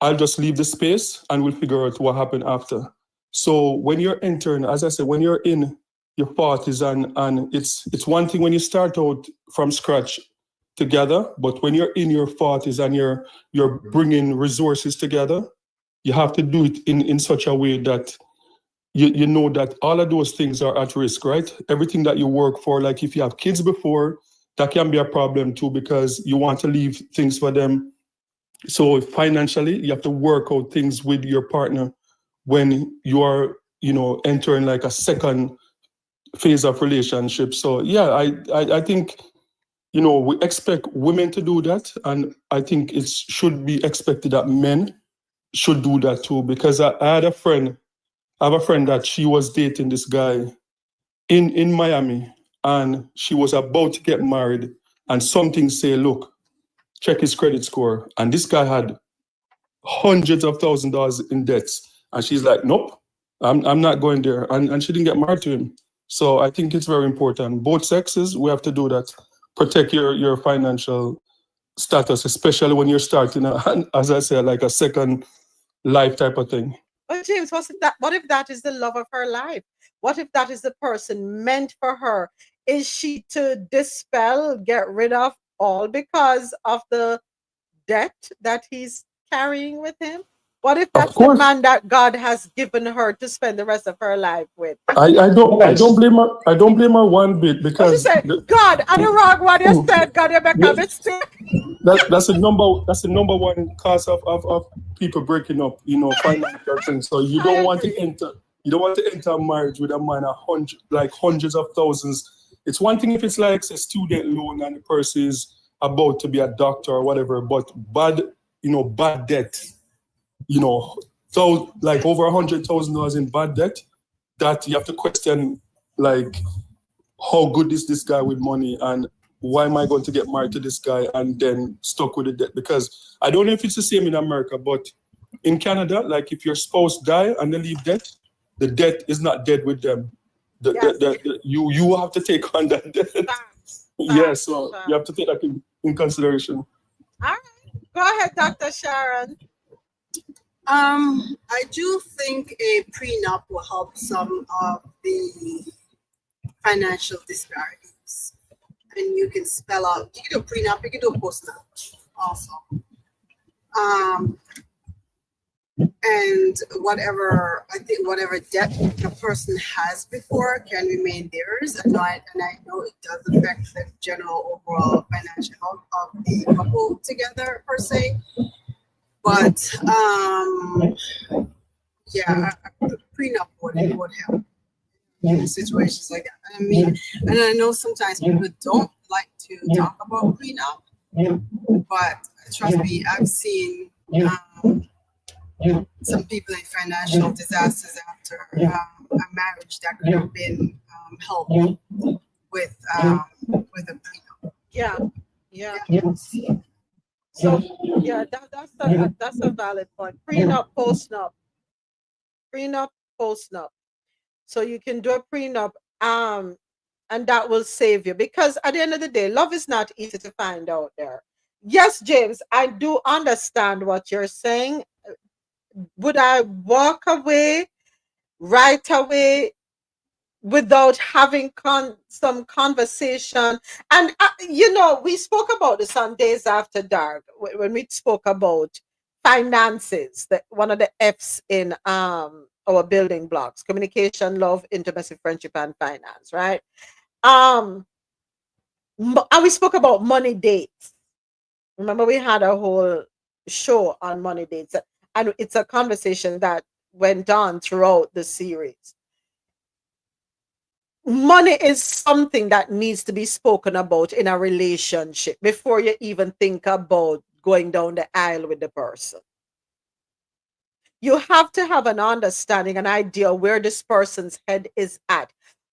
I'll just leave the space and we'll figure out what happened after. So when you're entering, as I said, when you're in your 40s and it's one thing when you start out from scratch together, but when you're in your 40s and you're bringing resources together, you have to do it in such a way that you know that all of those things are at risk, right? Everything that you work for, like if you have kids before, that can be a problem too, because you want to leave things for them. So financially, you have to work out things with your partner when you are, entering like a second phase of relationship. So yeah, I think, we expect women to do that. And I think it should be expected that men should do that too. Because I have a friend that she was dating this guy in Miami. and she was about to get married, and something say, look, check his credit score. And this guy had hundreds of $1,000s in debts. And she's like, nope, I'm not going there. And she didn't get married to him. So I think it's very important. Both sexes, we have to do that. Protect your financial status, especially when you're starting, as I said, like a second life type of thing. But James, what if that is the love of her life? What if that is the person meant for her? Is she to dispel, get rid of all because of the debt that he's carrying with him? What if that's the man that God has given her to spend the rest of her life with? I don't blame her. I don't blame her one bit, because she said, God, I'm the wrong one. You said, God, you make a mistake. That's the number one cause of people breaking up, financial things. So you don't want to enter a marriage with a man hundreds of thousands. It's one thing if it's like a student loan and the person is about to be a doctor or whatever, but bad debt, so like over $100,000 in bad debt, that you have to question, like, how good is this guy with money, and why am I going to get married to this guy and then stuck with the debt? Because I don't know if it's the same in America, but in Canada, like if your spouse die and they leave debt, the debt is not dead with them. You have to take on that debt. Yes, so you have to take that in consideration. All right. Go ahead, Dr. Sharon. I do think a prenup will help some of the financial disparities. And you can spell out, you can do prenup, you can do postnup also. And whatever debt a person has before can remain theirs. And I know it does affect the general overall financial health of the couple together per se. But prenup would help in situations like that. I mean, and I know sometimes people don't like to talk about prenup, but trust me, I've seen some people in financial disasters after a marriage that could have been helped with a prenup. Yeah. So that's a valid point. Prenup, postnup. So you can do a prenup, and that will save you, because at the end of the day, love is not easy to find out there. Yes, James, I do understand what you're saying. Would I walk away right away without having some conversation? And we spoke about this on Days After Dark when we spoke about finances, one of the F's in our building blocks: communication, love, intimacy, friendship, and finance, right? And we spoke about money dates. Remember, we had a whole show on money dates, and it's a conversation that went on throughout the series. Money is something that needs to be spoken about in a relationship before you even think about going down the aisle with the person. You have to have an understanding, an idea where this person's head is at.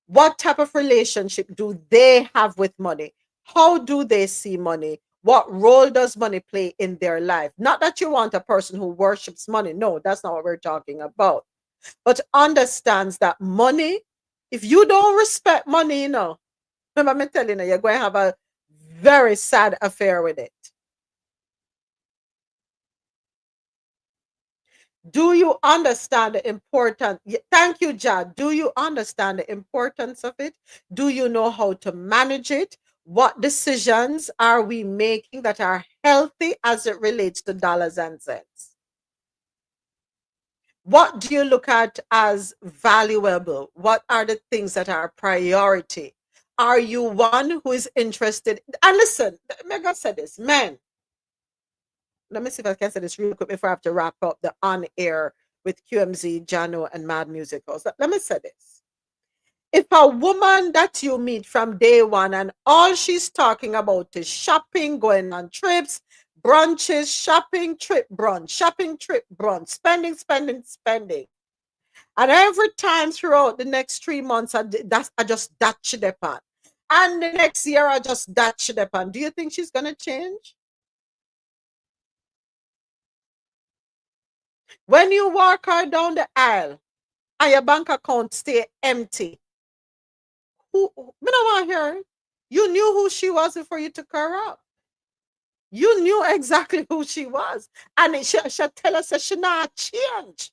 What type of relationship do they have with money? How do they see money? What role does money play in their life? Not that you want a person who worships money. No, that's not what we're talking about. But understands that money, if you don't respect money, remember me telling you, you're going to have a very sad affair with it. Do you understand the importance? Thank you, Jad. Do you understand the importance of it? Do you know how to manage it? What decisions are we making that are healthy as it relates to dollars and cents? What do you look at as valuable? What are the things that are priority? Are you one who is interested? And listen, Megan said this, men. Let me see if I can say this real quick before I have to wrap up the on air with QMZ, Jano, and Mad Musicals. Let me say this. If a woman that you meet from day one and all she's talking about is shopping, going on trips, brunches, shopping, trip, brunch, shopping, trip, brunch, spending, and every time throughout the next 3 months, I just that shit upon. And the next year I just dash it upon. Do you think she's gonna change? When you walk her down the aisle and your bank account stay empty, me don't want to hear it. You knew who she was before you took her up. You knew exactly who she was. And she tell us that she not change.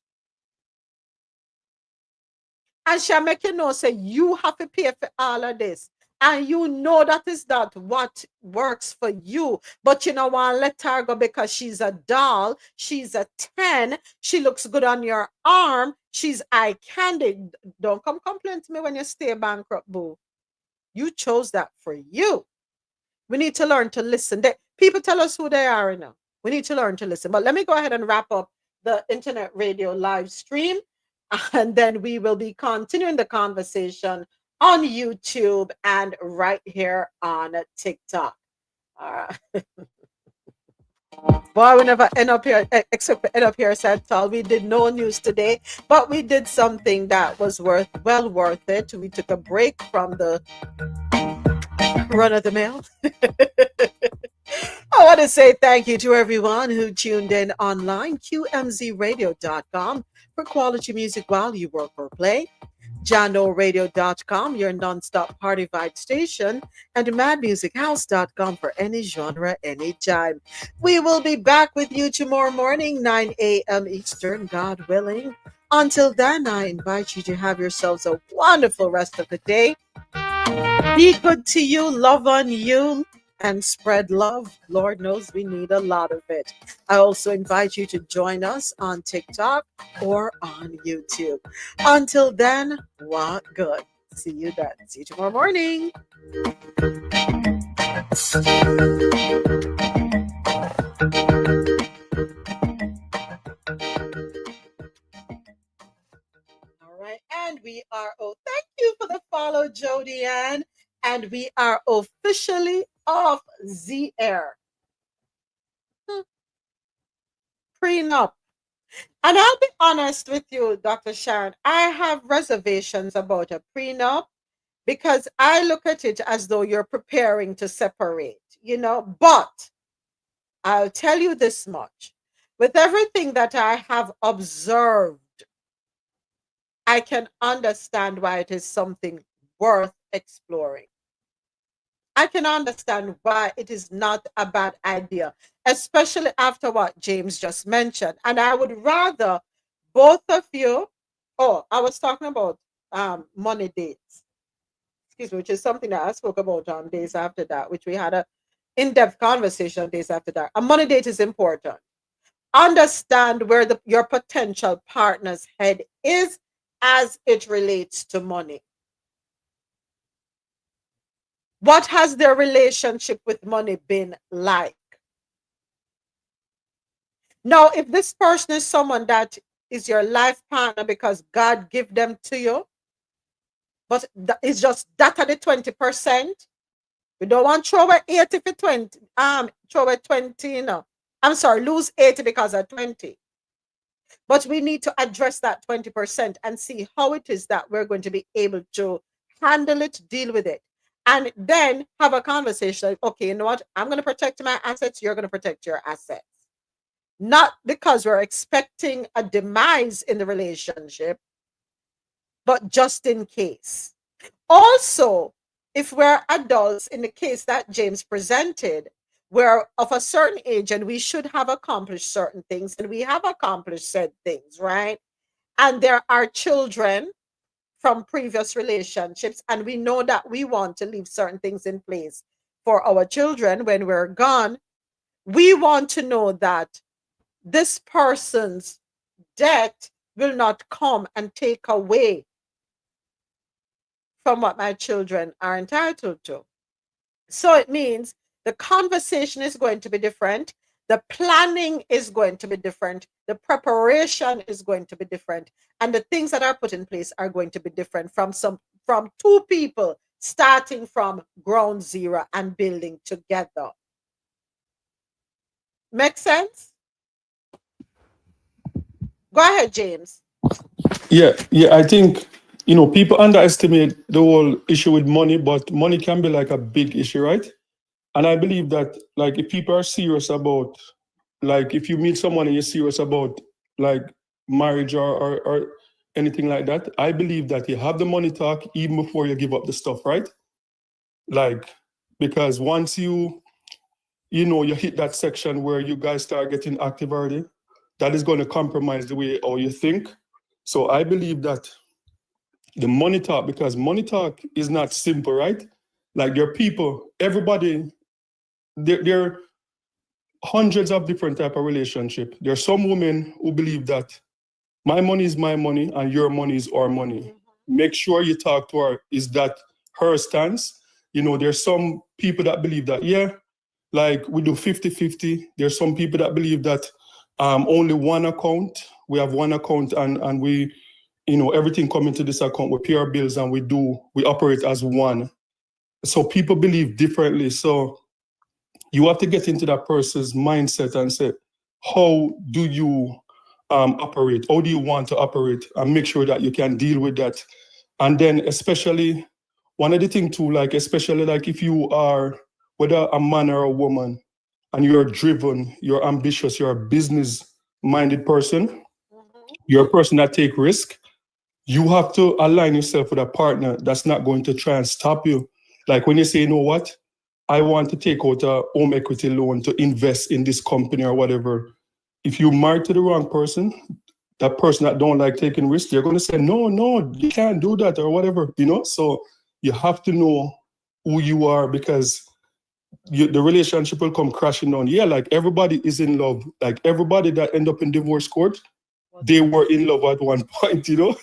And she make you know, say, you have to pay for all of this. And you know that is not what works for you. But you don't want to let her go because she's a doll. She's a 10. She looks good on your arm. She's eye candy. Don't come complain to me when you stay bankrupt, boo. You chose that for you. We need to learn to listen. People tell us who they are now. We need to learn to listen. But let me go ahead and wrap up the internet radio live stream. And then we will be continuing the conversation on YouTube and right here on TikTok. All right. Boy, we never end up here, except end up here at all. We did no news today, but we did something that was well worth it. We took a break from the run of the mill. I want to say thank you to everyone who tuned in online, qmzradio.com for quality music while you work or play, janoradio.com, your non-stop party vibe station, and madmusichouse.com for any genre, anytime. We will be back with you tomorrow morning, 9 a.m. Eastern, God willing. Until then, I invite you to have yourselves a wonderful rest of the day. Be good to you, love on you, and spread love. Lord knows we need a lot of it. I also invite you to join us on TikTok or on YouTube. Until then, what good. See you then. See you tomorrow morning. All right. And we are, thank you for the follow, Jody Ann. And we are officially off the air. Prenup. And I'll be honest with you, Dr. Sharon, I have reservations about a prenup because I look at it as though you're preparing to separate, but I'll tell you this much. With everything that I have observed, I can understand why it is something worth exploring. I can understand why it is not a bad idea, especially after what James just mentioned. And I would rather both of you, I was talking about money dates, excuse me, which is something that I spoke about on days after that, which we had a in-depth conversation on days after that. A money date is important. Understand where your potential partner's head is as it relates to money. What has their relationship with money been like? Now, if this person is someone that is your life partner because God give them to you, but it's just that at the 20%, we don't want to throw away 80 for 20, throw away 20, I'm sorry, lose 80 because of 20. But we need to address that 20% and see how it is that we're going to be able to handle it, deal with it. And then have a conversation like, okay, you know what? I'm going to protect my assets. You're going to protect your assets. Not because we're expecting a demise in the relationship, but just in case. Also, if we're adults, in the case that James presented, we're of a certain age and we should have accomplished certain things, and we have accomplished said things, right? And there are children from previous relationships, and we know that we want to leave certain things in place for our children when we're gone. We want to know that this person's debt will not come and take away from what my children are entitled to. So it means the conversation is going to be different. The planning is going to be different. The preparation is going to be different. And the things that are put in place are going to be different from two people starting from ground zero and building together. Make sense? Go ahead, James. Yeah, I think you know, people underestimate the whole issue with money, but money can be like a big issue, right? And I believe that, like, if people are serious about, like, if you meet someone and you're serious about, like, marriage or anything like that, I believe that you have the money talk even before you give up the stuff, right? Like, because once you know, you hit that section where you guys start getting active already, that is going to compromise the way how you think. So I believe that the money talk, because money talk is not simple, right? Like, there are people, everybody, there are hundreds of different type of relationship. There are some women who believe that my money is my money and your money is our money. Make sure you talk to her. Is that her stance? You know, there's some people that believe that, yeah, like we do 50-50. There's some people that believe that only one account, we have one account and we, you know, everything coming to this account, we pay our bills and we operate as one. So people believe differently. So you have to get into that person's mindset and say, how do you operate? How do you want to operate? And make sure that you can deal with that. And then especially, one of the things too, like, especially like if you are, whether a man or a woman, and you're driven, you're ambitious, you're a business-minded person, you're a person that take risk, you have to align yourself with a partner that's not going to try and stop you. Like when you say, you know what, I want to take out a home equity loan to invest in this company or whatever. If you marry to the wrong person, that person that don't like taking risks, they're going to say, no, you can't do that or whatever, you know? So you have to know who you are, because the relationship will come crashing down. Yeah, like everybody is in love. Like everybody that end up in divorce court, they were in love at one point, you know?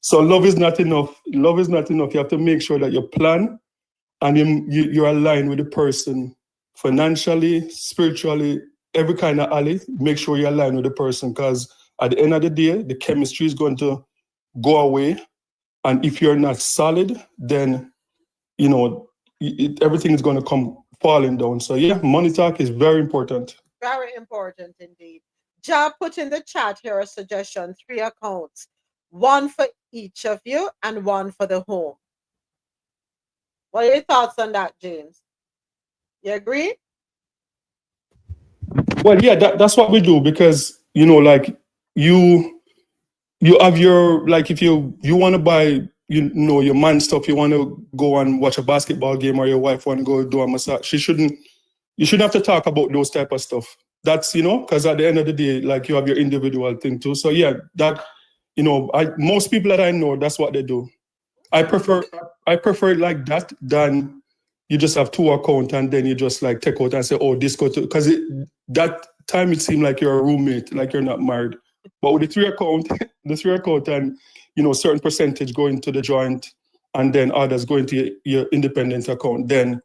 So love is not enough. Love is not enough. You have to make sure that you plan and you're aligned with the person financially, spiritually, every kind of alley. Make sure you're aligned with the person, because at the end of the day, the chemistry is going to go away. And if you're not solid, then, you know, everything is going to come falling down. So yeah, money talk is very important. Very important indeed. Ja put in the chat here a suggestion, 3 accounts, one for each of you and one for the home. What are your thoughts on that, James? You agree? Well, yeah, that's what we do, because, you know, like you have your, like, if you want to buy, you know, your man stuff, you want to go and watch a basketball game, or your wife want to go do a massage, you shouldn't have to talk about those type of stuff. That's, you know, because at the end of the day, like, you have your individual thing too. So yeah, that, you know, most people that I know, that's what they do. I prefer it like that than you just have 2 accounts and then you just like take out and say, oh, this go to, because that time it seemed like you're a roommate, like you're not married. But with the 3 account, and, you know, certain percentage going to the joint and then others going to your independent account, then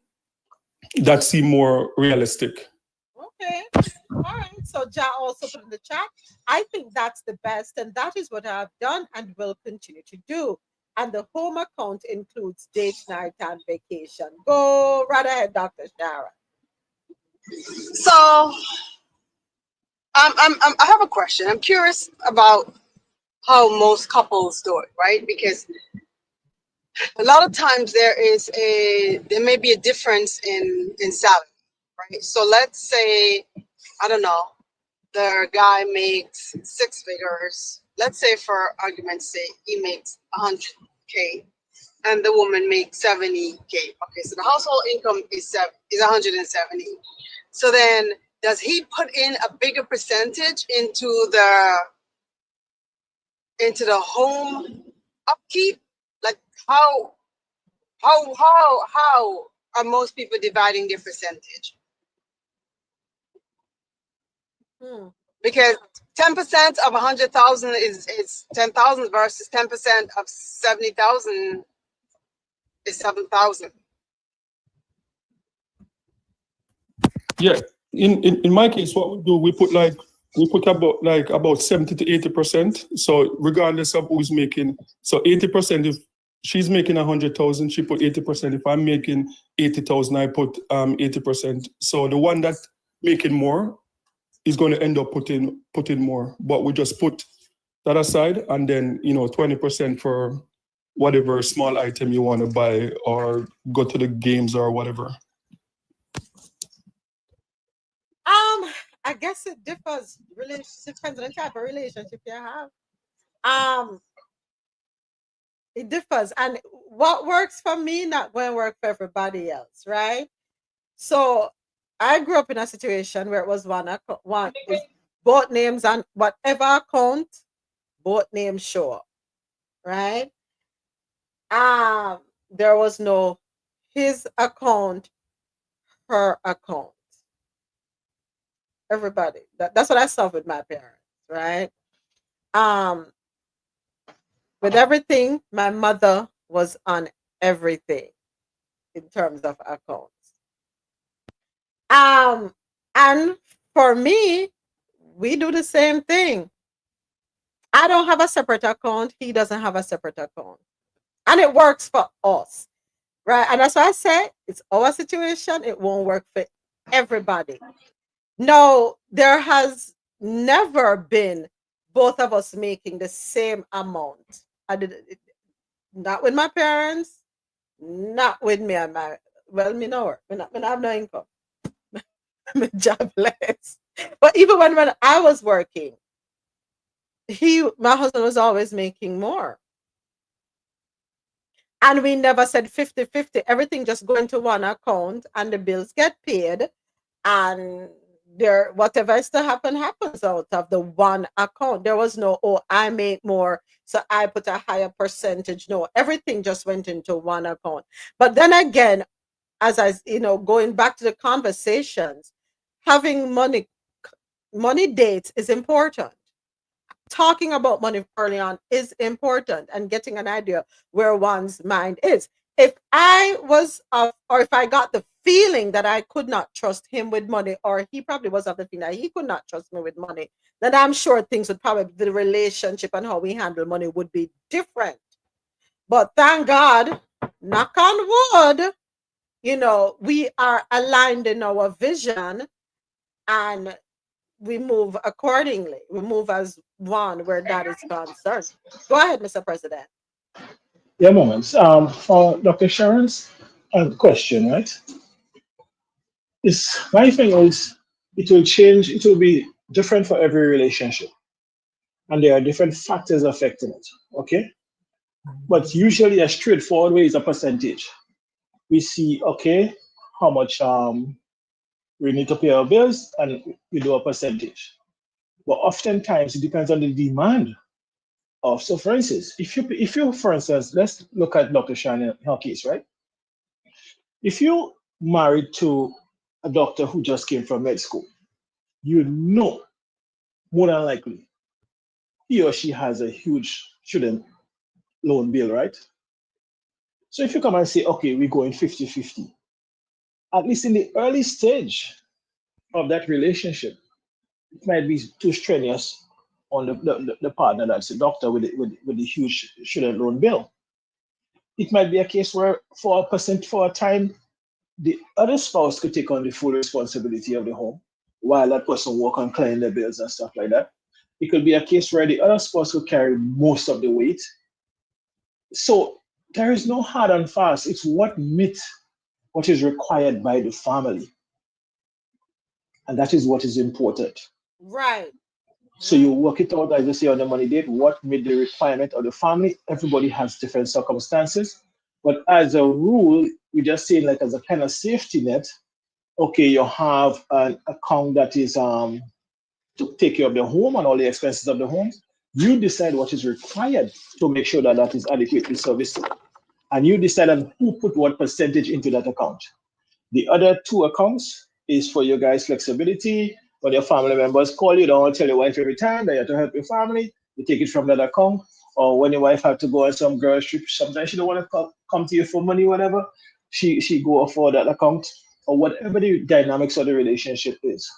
that seems more realistic. Okay. All right. So Ja also put in the chat, I think that's the best, and that is what I've done and will continue to do. And the home account includes date night and vacation. Go right ahead, Dr. Shara. So I have a question. I'm curious about how most couples do it, right? Because a lot of times there may be a difference in salary, right? So let's say, I don't know, the guy makes 6 figures. Let's say, for argument's sake, he makes 100K and the woman makes 70K. Okay, so the household income is 170. So then, does he put in a bigger percentage into the home upkeep? Like, how are most people dividing their percentage? Because 10% of 100,000 is 10,000 versus 10% of 70,000 is 7,000. Yeah, in my case, what we do, we put about 70 to 80%. So regardless of who's making, so 80%, if she's making 100,000, she put 80%. If I'm making 80,000, I put 80%. So the one that's making more is going to end up putting more. But we just put that aside, and then 20% for whatever small item you want to buy or go to the games or whatever? I guess it differs. Depends on the type of relationship you have. Um, it differs, and what works for me not going to work for everybody else, right? So I grew up in a situation where it was one is both names and whatever account, both names show up, right? There was no his account, her account. Everybody. That's what I saw with my parents, right? Um, with everything, my mother was on everything in terms of accounts. And for me, we do the same thing. I don't have a separate account. He doesn't have a separate account. And it works for us. Right. And that's why I say it's our situation. It won't work for everybody. No, there has never been both of us making the same amount. I did it not with my parents, not with me and my me no, me not have no income. I'm jobless. But even when I was working, my husband was always making more. And we never said 50-50. Everything just go into one account and the bills get paid. And there, whatever is to happen happens out of the one account. There was no, oh, I make more, so I put a higher percentage. No, everything just went into one account. But then again, as I, going back to the conversations, having money dates is important. Talking about money early on is important, and getting an idea where one's mind is. If I was or if I got the feeling that I could not trust him with money, or he probably was of the feeling that he could not trust me with money, then I'm sure things would probably, the relationship and how we handle money would be different. But thank God, knock on wood, we are aligned in our vision, and we move accordingly. We move as one where that is concerned. Go ahead, Mr. President. Yeah, moments. For Dr. Sharon's question, right? Is my thing is it will change, it will be different for every relationship. And there are different factors affecting it. Okay. But usually a straightforward way is a percentage. We see, okay, how much we need to pay our bills, and we do a percentage. But oftentimes it depends on the demand of. So for instance, if you for instance, let's look at Dr. Sharon, her case, right? If you married to a doctor who just came from med school, you know more than likely he or she has a huge student loan bill, right? So if you come and say, okay, we're going 50-50, at least in the early stage of that relationship, it might be too strenuous on the partner that's a doctor with the huge student loan bill. It might be a case where for a time, the other spouse could take on the full responsibility of the home while that person work on clearing the bills and stuff like that. It could be a case where the other spouse will carry most of the weight. So there is no hard and fast. It's what is required by the family. And that is what is important. Right. So you work it out, as you say, on the money date, what made the requirement of the family. Everybody has different circumstances. But as a rule, we just say, like, as a kind of safety net, okay, you have an account that is to take care of the home and all the expenses of the home. You decide what is required to make sure that that is adequately serviced. And you decide on who put what percentage into that account. The other two accounts is for your guys' flexibility. When your family members call you, don't tell your wife every time that you have to help your family. You take it from that account. Or when your wife have to go on some girls trip, sometimes she don't want to come to you for money, whatever. She go for that account, or whatever the dynamics of the relationship is.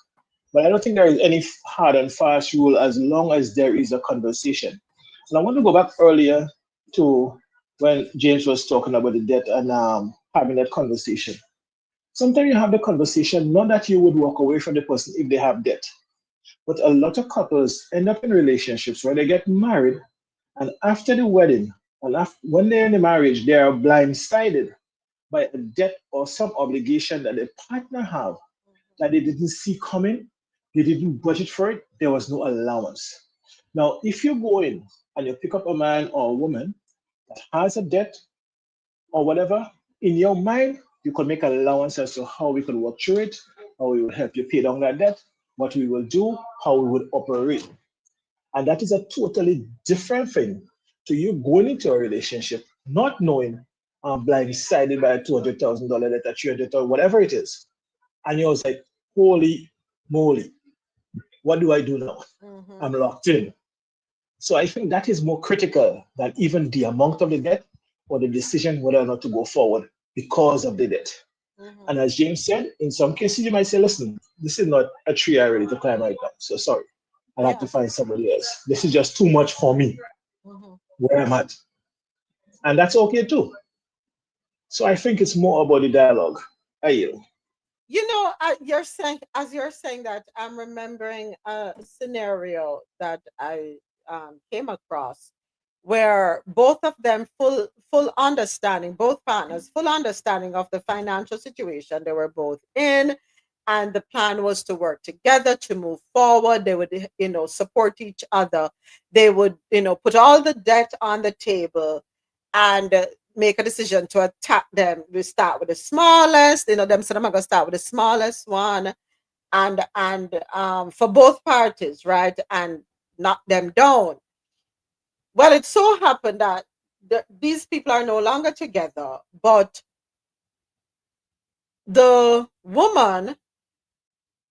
But I don't think there is any hard and fast rule as long as there is a conversation. And I want to go back earlier to when James was talking about the debt and having that conversation. Sometimes you have the conversation, not that you would walk away from the person if they have debt, But a lot of couples end up in relationships where they get married, and after the wedding, and when they're in the marriage, they are blindsided by a debt or some obligation that the partner have that they didn't see coming, they didn't budget for it, there was no allowance. Now, if you go in and you pick up a man or a woman that has a debt or whatever, in your mind, you could make allowance as to how we could work through it, how we will help you pay down that debt, what we will do, how we would operate. And that is a totally different thing to you going into a relationship, not knowing I'm blindsided by a $200,000 debt, a 300,000, whatever it is. And you're like, holy moly, what do I do now? I'm locked in. So I think that is more critical than even the amount of the debt or the decision whether or not to go forward because of the debt. And as James said, in some cases you might say, listen, this is not a tree I ready to climb right now. So sorry, I'll have to find somebody else. This is just too much for me where I'm at. And that's okay too. So I think it's more about the dialogue. I yield. You know, you're saying, as you're saying that, I'm remembering a scenario that I came across where both of them full understanding, both partners full understanding of the financial situation they were both in, and the plan was to work together to move forward. They would, support each other. They would, put all the debt on the table and make a decision to attack them. We start with the smallest, them said I'm gonna start with the smallest one, and for both parties, right, and knock them down. Well, it so happened that these people are no longer together, but the woman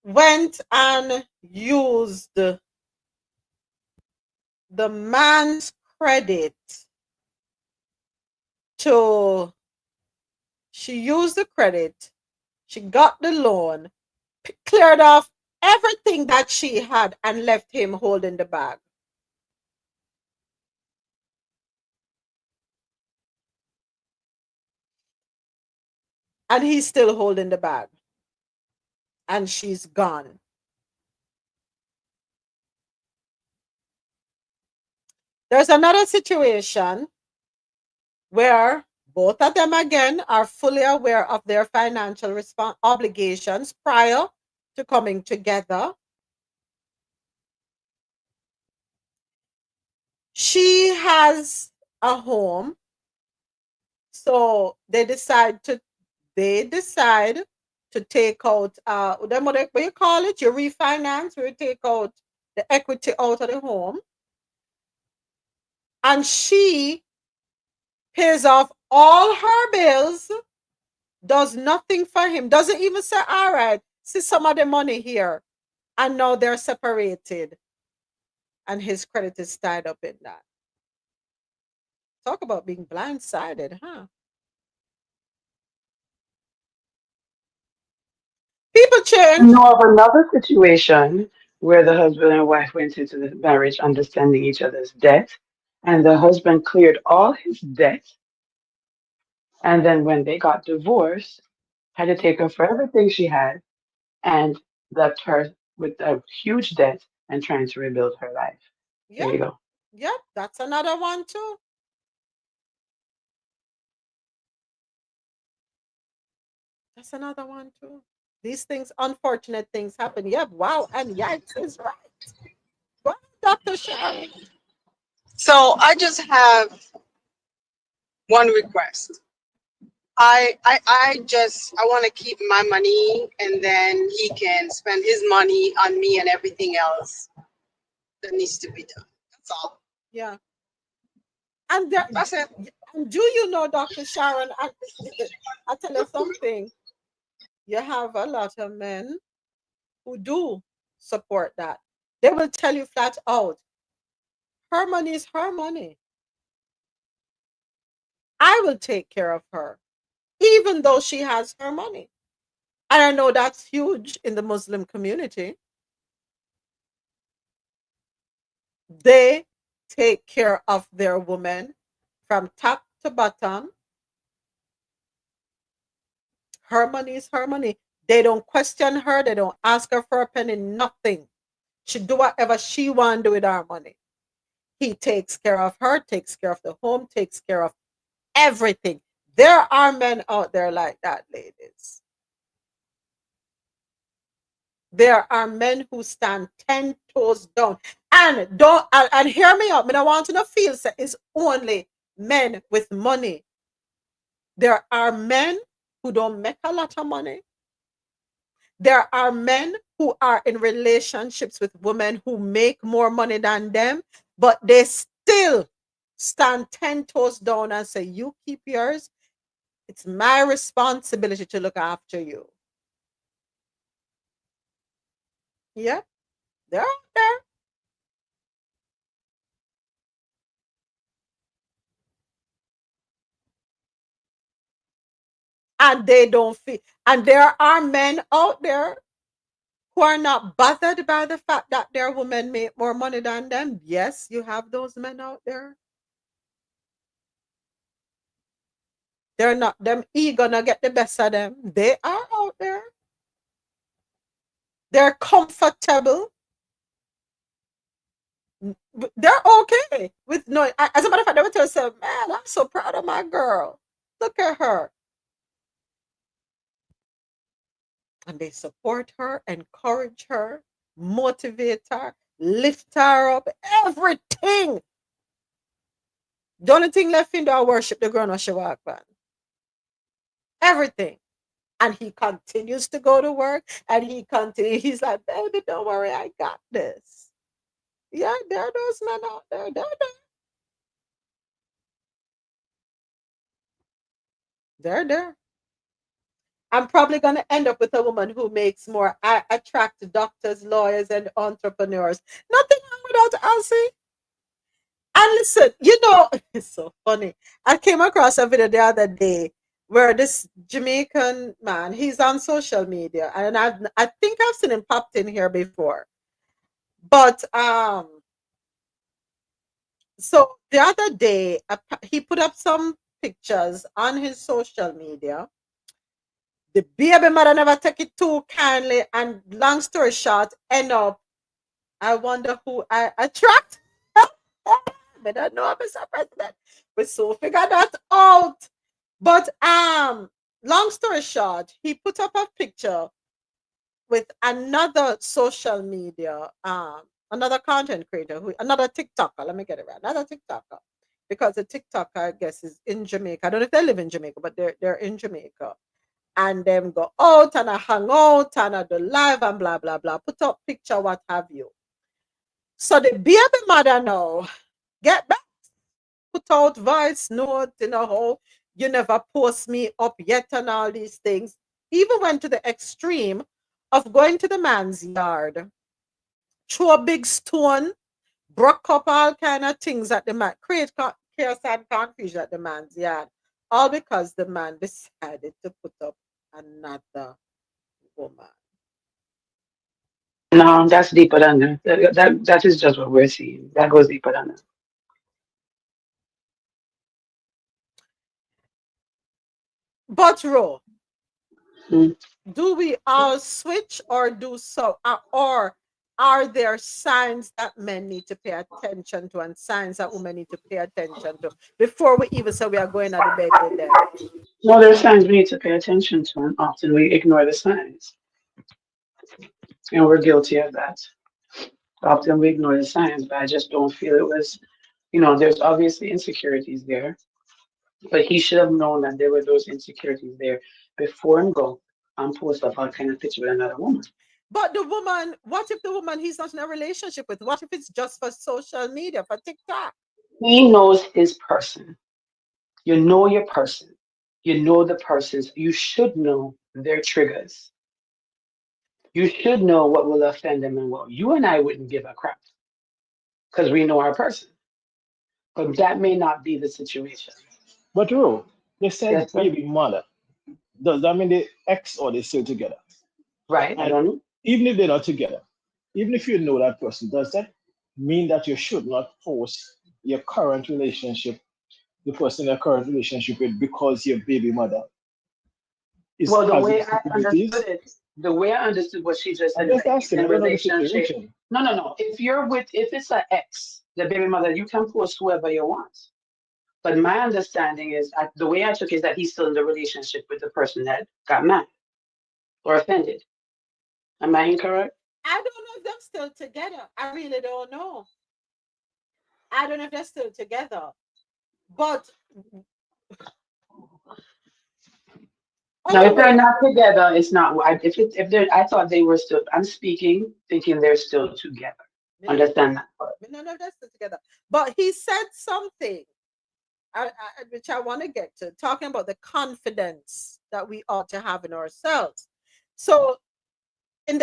went and used the man's credit she used the credit, she got the loan, cleared off everything that she had, and left him holding the bag. And he's still holding the bag. And she's gone. There's another situation where both of them again are fully aware of their financial obligations prior to coming together. She has a home, so they decide to take out what you call it, you refinance, you take out the equity out of the home, and she pays off all her bills, does nothing for him, doesn't even say, all right, see some of the money here, and now they're separated and his credit is tied up in that. Talk about being blindsided, huh? People change. I know of another situation where the husband and wife went into the marriage understanding each other's debt, and the husband cleared all his debt, and then when they got divorced, had to take her for everything she had and left her with a huge debt and trying to rebuild her life. There you go. Yep, that's another one too. That's another one too. These things, unfortunate things happen. Yep, wow, and yikes is right. What, Dr. Sharon? So I just have one request. I want to keep my money, and then he can spend his money on me and everything else that needs to be done. That's all. Yeah. And that's it. And do you know, Dr. Sharon, I tell you something. You have a lot of men who do support that. They will tell you flat out, her money is her money. I will take care of her, even though she has her money. And I know that's huge in the Muslim community. They take care of their woman from top to bottom. Her money is her money. They don't question her. They don't ask her for a penny, nothing. She do whatever she want to do with her money. He takes care of her, takes care of the home, takes care of everything. There are men out there like that, ladies. There are men who stand 10 toes down. And don't and hear me out. I don't want to not feel that it's only men with money. There are men who don't make a lot of money. There are men who are in relationships with women who make more money than them, but they still stand 10 toes down and say, you keep yours. It's my responsibility to look after you. Yeah, they're out there. And they don't feel, and there are men out there who are not bothered by the fact that their women make more money than them. Yes, you have those men out there. They're not, them ego gonna get the best of them. They are out there. They're comfortable. They're okay with no. As a matter of fact, they would tell themselves, man, I'm so proud of my girl. Look at her. And they support her, encourage her, motivate her, lift her up, everything. The only thing left in our worship the girl she walk on. Everything. And he continues to go to work and he's like, baby, don't worry, I got this. Yeah, there are those men out there. They're there. I'm probably going to end up with a woman who makes more, attract doctors, lawyers, and entrepreneurs. Nothing wrong with that, Elsie. And listen, it's so funny. I came across a video the other day where this Jamaican man, he's on social media, and I think I've seen him popped in here before. But so the other day, he put up some pictures on his social media. The baby mother never take it too kindly, and long story short, end up, I wonder who I attract. I don't know, Mr. President. We so figure that out. But long story short, he put up a picture with another social media, another content creator, another TikToker. Let me get it right. Another TikToker. Because the TikToker, I guess, is in Jamaica. I don't know if they live in Jamaica, but they're in Jamaica. And them go out and I hang out and I do live and blah, blah, blah. Put up picture, what have you. So the baby mother now get back, put out voice note, how you never post me up yet and all these things. Even went to the extreme of going to the man's yard, throw a big stone, broke up all kind of things at the man, create chaos and confusion at the man's yard, all because the man decided to put up another woman. No, that's deeper than that. That is just what we're seeing. That goes deeper than that. But Ro, Hmm. do we all switch or do so? Or are there signs that men need to pay attention to and signs that women need to pay attention to before we even say we are going out of bed with them? No, there are signs we need to pay attention to, and often we ignore the signs. And we're guilty of that. Often we ignore the signs, but I just don't feel it was, there's obviously insecurities there, but he should have known that there were those insecurities there before him go and post up all kind of picture with another woman. But the woman, what if the woman he's not in a relationship with? What if it's just for social media, for TikTok? He knows his person. You know your person. You know the persons. You should know their triggers. You should know what will offend them and what you and I wouldn't give a crap because we know our person. But that may not be the situation. But Ro, they said Yes, sir. baby mother. Does that mean the ex or they still together? Right. I And don't know. even if they're not together, even if you know that person, does that mean that you should not post your current relationship, the person in your current relationship with, because your baby mother is Well, has insecurities? the way I understood what she just I'm said is just that he's asking, in I a don't know the relationship. situation. No. If it's an ex, the baby mother, you can post whoever you want. But my understanding is, the way I took is that he's still in the relationship with the person that got mad or offended. Am I incorrect? I don't know if they're still together. I really don't know. I don't know if they're still together. But Now, if they're anyway, not together, it's not. If they're, I thought they were still. I'm speaking, thinking they're still together. Understand that part. we don't know if they're still together. But he said something, which I want to get to, talking about the confidence that we ought to have in ourselves. So in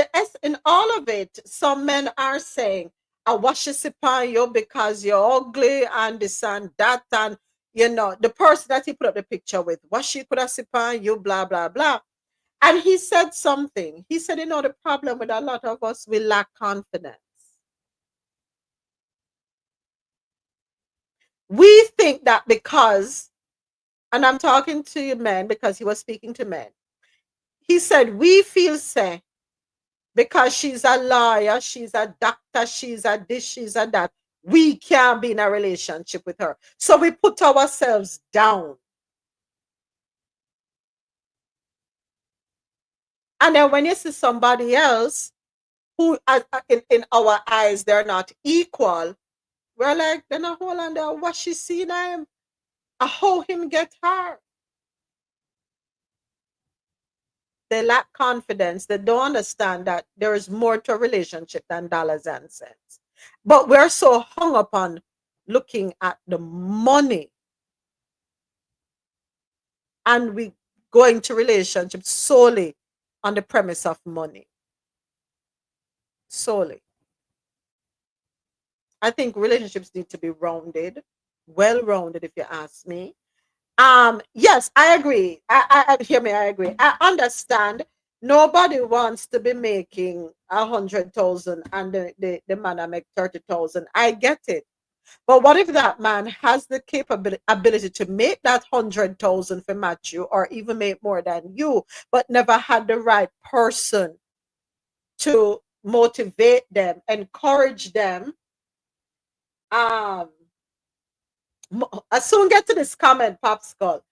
all of it, some men are saying, I wash you because you're ugly and this and that, and the person that he put up the picture with, wash you could have you, blah blah blah. And he said something. He said, the problem with a lot of us, we lack confidence. We think that because, and I'm talking to men because he was speaking to men. He said, we feel say, because she's a lawyer, she's a doctor, she's a this, she's a that, we can't be in a relationship with her. So we put ourselves down. And then when you see somebody else who, in our eyes, they're not equal, we're like, then a whole and what she seen him, how him get her. They lack confidence. They don't understand that there is more to a relationship than dollars and cents. But we're so hung up on looking at the money. And we go into relationships solely on the premise of money. Solely. I think relationships need to be rounded, well-rounded, if you ask me. Yes, I agree. I hear me. I agree. I understand. Nobody wants to be making 100,000 and the man I make 30,000. I get it. But what if that man has the ability to make that 100,000 for match you, or even make more than you, but never had the right person to motivate them, encourage them? I soon get to this comment, Popsicle.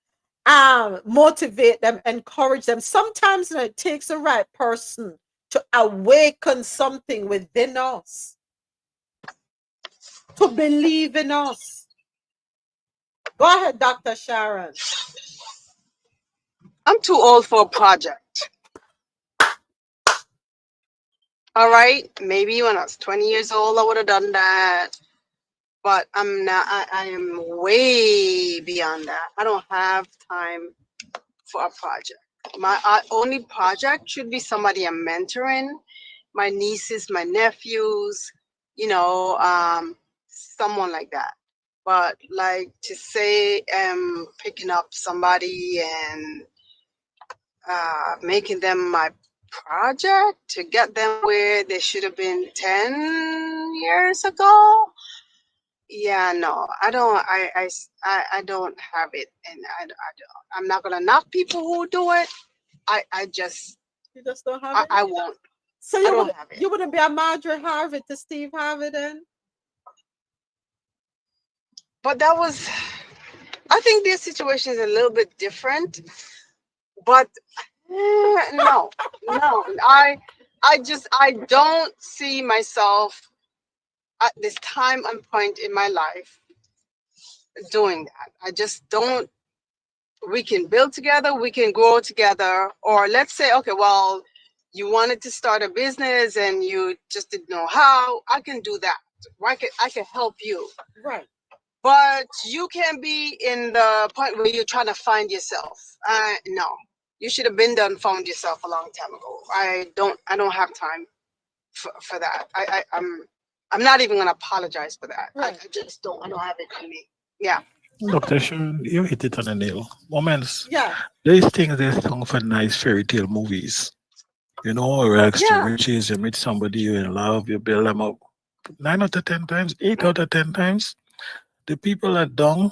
Motivate them, encourage them. Sometimes it takes the right person to awaken something within us, to believe in us. Go ahead, Dr. Sharon. I'm too old for a project. All right, maybe when I was 20 years old, I would have done that. But I'm not. I am way beyond that. I don't have time for a project. My only project should be somebody I'm mentoring, my nieces, my nephews, someone like that. But like to say picking up somebody and making them my project to get them where they should have been 10 years ago. Yeah, no, I don't. I don't have it, and I'm not gonna knock people who do it. I just You just don't have it. I won't. So you wouldn't be a Marjorie Harvey to Steve Harvey then? But that was. I think their situation is a little bit different. But no. I don't see myself at this time and point in my life doing that. I just don't. We can build together, we can grow together, or let's say, okay, well, you wanted to start a business and you just didn't know how. I can do that. I can help you. Right. But you can't be in the point where you're trying to find yourself. No, you should have been done found yourself a long time ago. I don't have time for that. I'm not even gonna apologize for that. Right. I just don't. I don't have it in me. Yeah. Dr. Sharon, you hit it on the nail. Moments. Yeah. These things they're sung for nice fairy tale movies. Rags to riches, you meet somebody you in love, you build them up. 9 out of 10 times, 8 out of 10 times, the people are down,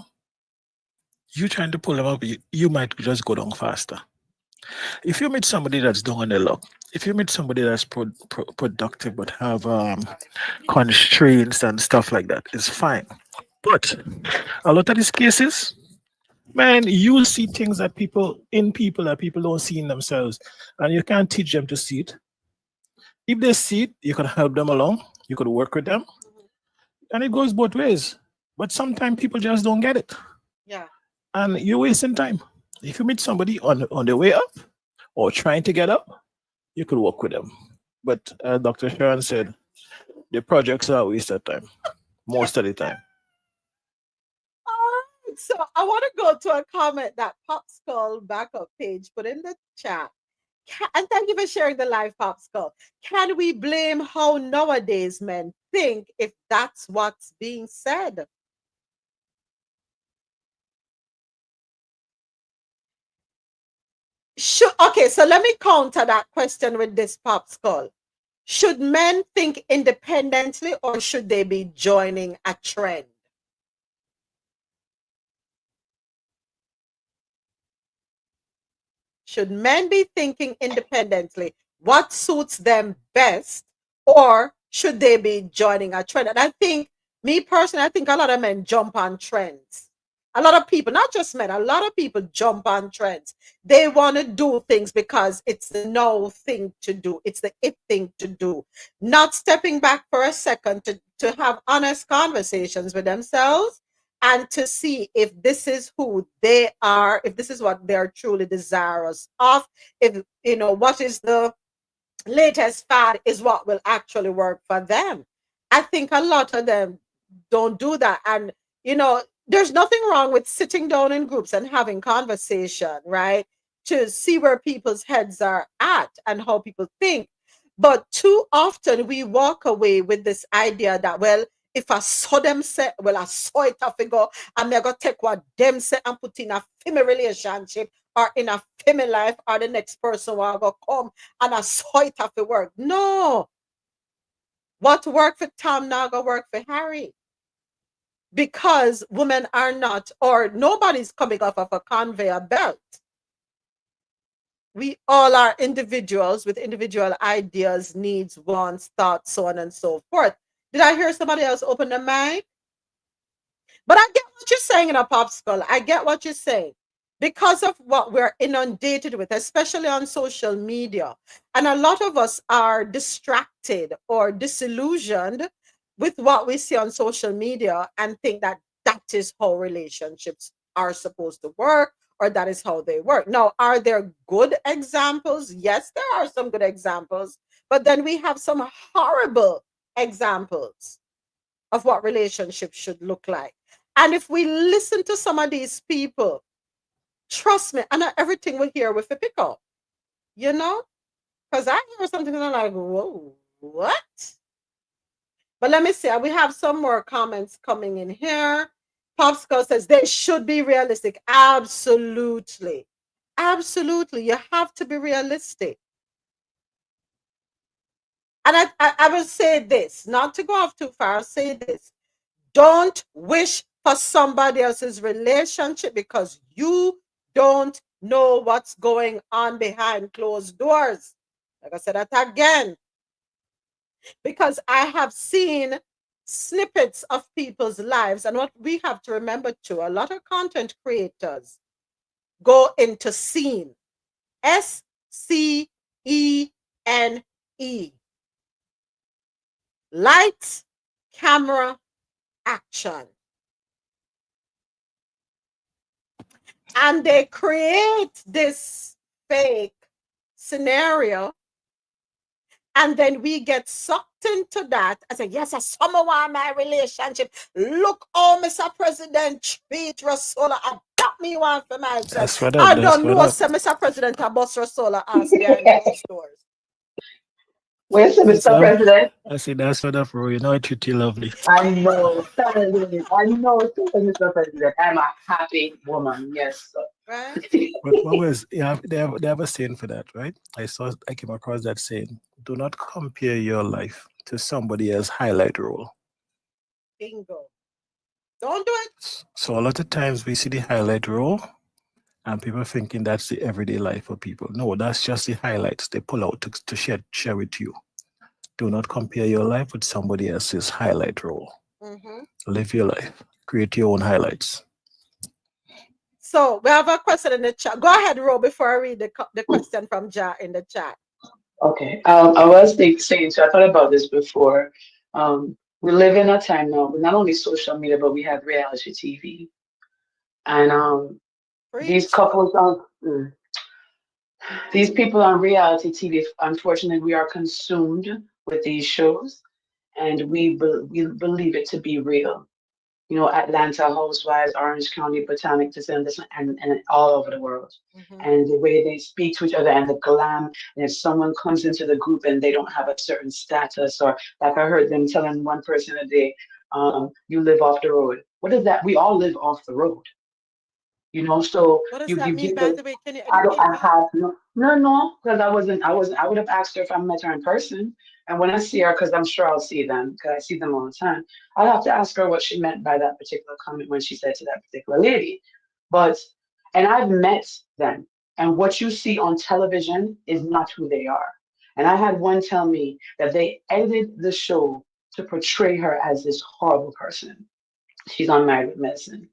you trying to pull them up, you might just go down faster. If you meet somebody that's doing on their luck, if you meet somebody that's productive but have constraints and stuff like that, it's fine. But a lot of these cases, man, you see things that people that people don't see in themselves, and you can't teach them to see it. If they see it, you could help them along, you could work with them, and it goes both ways. But sometimes people just don't get it, Yeah. and you're wasting time. If you meet somebody on the way up or trying to get up, you could work with them. But Dr. Sharon said, the projects are a waste of time most of the time. So I want to go to a comment that Popskull backup page put in the chat. And thank you for sharing the live, Popskull. Can we blame how nowadays men think if that's what's being said? Okay, so let me counter that question with this, Popskull. Should men think independently or should they be joining a trend? Should men be thinking independently what suits them best, or should they be joining a trend? And I think, me personally, I think a lot of men jump on trends. A lot of people, not just men, a lot of people jump on trends. They want to do things because it's the no thing to do. It's the it thing to do. Not stepping back for a second to have honest conversations with themselves and to see if this is who they are, if this is what they're truly desirous of, if, you know, what is the latest fad is what will actually work for them. I think a lot of them don't do that. And, you know, there's nothing wrong with sitting down in groups and having conversation, right? To see where people's heads are at and how people think. But too often we walk away with this idea that, well, if I saw them say, well, I saw it a figure, and I'm going to take what them say and put in a family relationship or in a family life, or the next person will go come and I saw it have to work. No. What worked for Tom now go work for Harry. Because women are not, or nobody's coming off of a conveyor belt. We all are individuals with individual ideas, needs, wants, thoughts, so on and so forth. Did I hear somebody else open the mic? But I get what you're saying in a Popskull. I get what you're saying. Because of what we're inundated with, especially on social media. And a lot of us are distracted or disillusioned with what we see on social media and think that that is how relationships are supposed to work, or that is how they work. Now, are there good examples? Yes, there are some good examples. But then we have some horrible examples of what relationships should look like. And if we listen to some of these people, trust me, and not everything we hear with a pick up, you know? Because I hear something and I'm like, whoa, what? But let me see. We have some more comments coming in here. Popskull says they should be realistic. Absolutely. Absolutely. You have to be realistic. And I will say this, not to go off too far, I'll say this. Don't wish for somebody else's relationship because you don't know what's going on behind closed doors. Like I said that again. Because I have seen snippets of people's lives, and what we have to remember too, a lot of content creators go into scene. SCENE. Lights, camera, action. And they create this fake scenario. And then we get sucked into that. I say, yes, I someone want my relationship. Look, oh, Mr. President, treat Rasola. I got me one for myself. That's what up. I don't know, say, Mr. President, I boss Rasola ask behind closed doors. Where's the Mr. President? I say that's what up, bro. You know I treat you lovely. I know, I know, Mr. President. I'm a happy woman. Yes, sir. Right? What was they have a saying for that, right? I came across that saying. Do not compare your life to somebody else's highlight reel. Bingo. Don't do it. So a lot of times we see the highlight reel And people thinking that's the everyday life for people. No, that's just the highlights they pull out to share with you. Do not compare your life with somebody else's highlight reel. Live your life. Create your own highlights. So we have a question in the chat. Go ahead, Ro, before I read the question from Ja in the chat. Okay. I was saying, so I thought about this before. We live in a time now, with not only social media, but we have reality TV. And these Preach. couples on these people on reality TV, unfortunately, we are consumed with these shows, and we believe it to be real. You know, Atlanta Housewives, Orange County Botanic, this and this, and all over the world. And the way they speak to each other and the glam, and if someone comes into the group and they don't have a certain status, or like I heard them telling one person a day, you live off the road. What is that? We all live off the road. You know, so What does you that mean, give by the the way? Can you I don't. educate I me? have no, because I would have asked her if I met her in person, and when I see her, because I'm sure I'll see them, because I see them all the time. I'll have to ask her what she meant by that particular comment when she said to that particular lady. And I've met them, and what you see on television is not who they are. And I had one tell me that they edited the show to portray her as this horrible person. She's on Married with Medicine.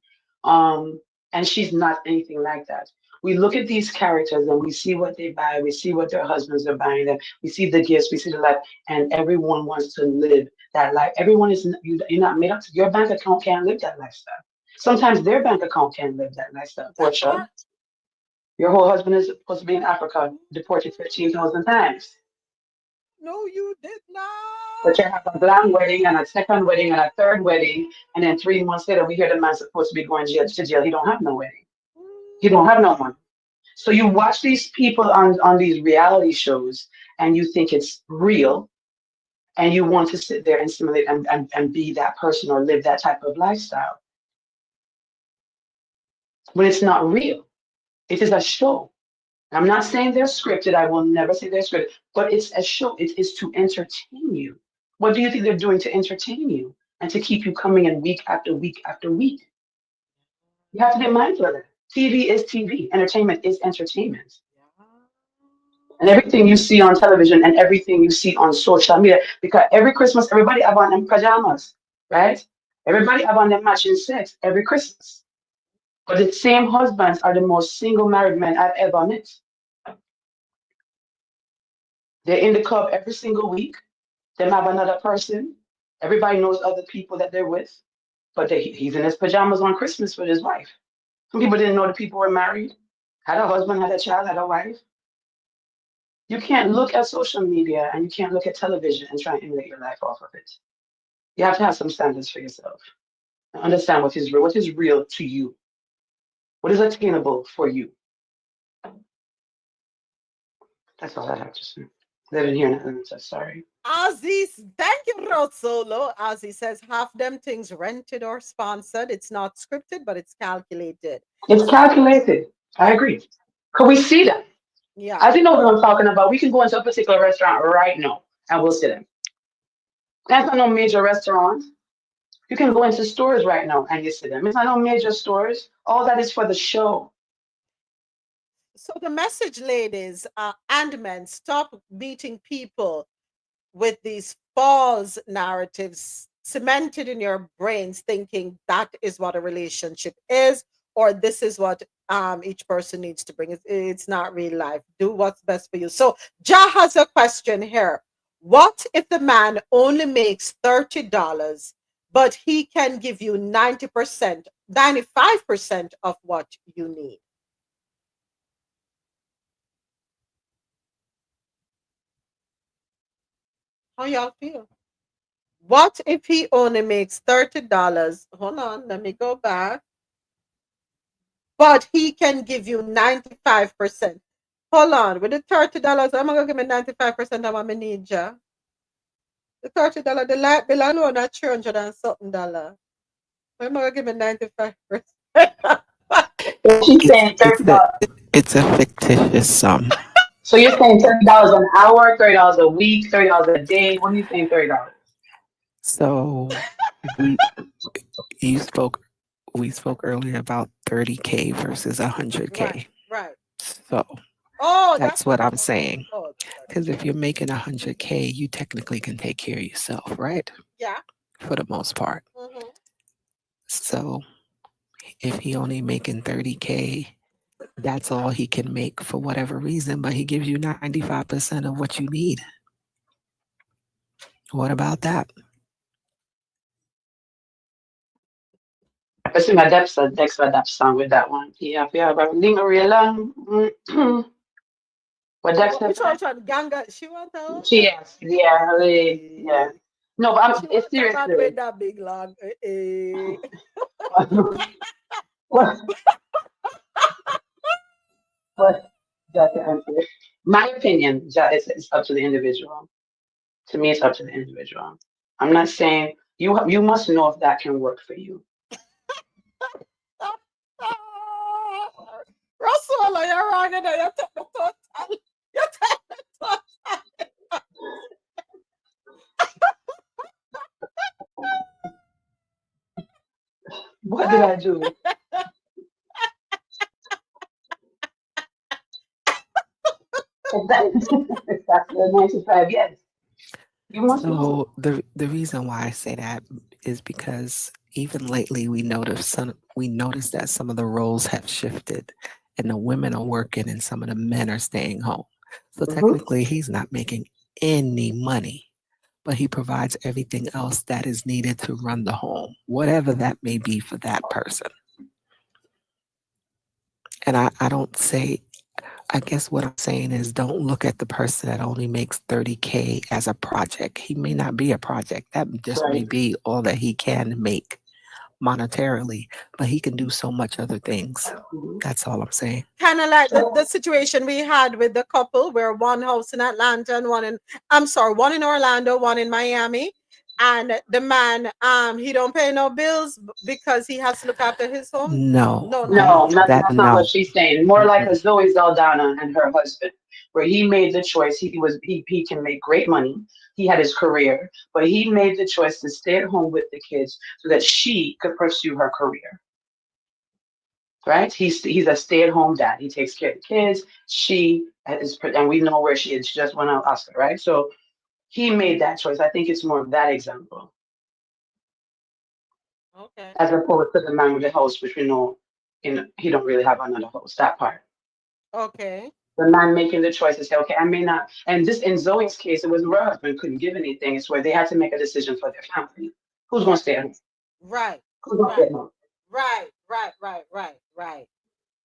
And she's not anything like that. We look at these characters and we see what they buy, we see what their husbands are buying them, we see the gifts, we see the life, and everyone wants to live that life. Everyone is, you're not made up to, your bank account can't live that lifestyle. Sometimes their bank account can't live that lifestyle. Portia, your whole husband is supposed to be in Africa, deported 15,000 times. No, you did not. But you have a glam wedding and a second wedding and a third wedding, and then 3 months later, we hear the man's supposed to be going to jail. He don't have no wedding. He don't have no one. So you watch these people on these reality shows, and you think it's real, and you want to sit there and simulate and be that person or live that type of lifestyle. When it's not real, it is a show. I'm not saying they're scripted. I will never say they're scripted, but it's a show. It is to entertain you. What do you think they're doing to entertain you and to keep you coming in week after week after week? You have to be mindful of that. TV is TV. Entertainment is entertainment. And everything you see on television and everything you see on social media, because every Christmas, everybody have on them pajamas, right? Everybody have on them matching sets every Christmas. But the same husbands are the most single married men I've ever met. They're in the club every single week. They have another person. Everybody knows other people that they're with. But he's in his pajamas on Christmas with his wife. Some people didn't know the people were married, had a husband, had a child, had a wife. You can't look at social media and you can't look at television and try and emulate your life off of it. You have to have some standards for yourself and understand what is real to you. What is attainable for you? That's all I have to say. I didn't hear nothing, so sorry. Ozzy, thank you, Rosolo. Ozzy says half them things rented or sponsored. It's not scripted, but it's calculated. It's calculated. I agree. Could we see that? Yeah. I think know what I'm talking about. We can go into a particular restaurant right now and we'll sit in. That's not no major restaurant. You can go into stores right now and you sit in. It's not no major stores. All that is for the show. So the message, ladies and men, stop beating people with these false narratives cemented in your brains, thinking that is what a relationship is, or this is what each person needs to bring. It's not real life. Do what's best for you. So Ja has a question here. What if the man only makes $30, but he can give you 90%, 95% of what you need? How y'all feel? What if he only makes $30? Hold on, let me go back. But he can give you 95%. Hold on, with the $30, I'm gonna give me 95% of what I need, ja. The $30, the light bill alone at $300 and something dollar. I'm gonna give me 95%. She's saying $30. It's a fictitious sum. So you're saying $30 an hour, $30 a week, $30 a day. What are you saying $30? So you spoke we spoke earlier about 30K versus 100K. Right. So Oh, that's what I'm saying. Oh, Because if you're making 100K, you technically can take care of yourself, right? yeah. For the most part. Mm-hmm. So if he only making 30K, that's all he can make for whatever reason, but he gives you 95% of what you need. What about that? I see my depths are next for that song with that one. Yeah, but leave me real long. What Dexter Which said? one? Ganga. She want to. Yes, yeah. No, but it's She want seriously. with that big log. What? What? That's the answer. My opinion, it's up to the individual. To me, it's up to the individual. I'm not saying you must know if that can work for you. Russell, you're wrong. You take the total. You take the total. What did I do? If that's the 95, yes. You must know. So the reason why I say that is because even lately we noticed that some of the roles have shifted and the women are working and some of the men are staying home. So technically he's not making any money, but he provides everything else that is needed to run the home, whatever that may be for that person. And I guess what I'm saying is don't look at the person that only makes 30K as a project. He may not be a project. That just may be all that he can make monetarily, but he can do so much other things. That's all I'm saying. Kind of like the situation we had with the couple where one house in Atlanta and one in Orlando, one in Miami. And the man, he don't pay no bills because he has to look after his home. No, That's not what she's saying. More like a Zoe Saldana and her husband, where he made the choice. He can make great money. He had his career, but he made the choice to stay at home with the kids so that she could pursue her career. Right? He's a stay-at-home dad. He takes care of the kids. And we know where she is. She just won an Oscar, right? So he made that choice. I think it's more of that example. Okay. As opposed to the man with the house, which we know he don't really have another house, that part. Okay. The man making the choice to say, okay, I may not. And this in Zoe's case, it was her husband couldn't give anything. It's where they had to make a decision for their family. Who's going to stay at home? Right. Who's going to stay at home? Right.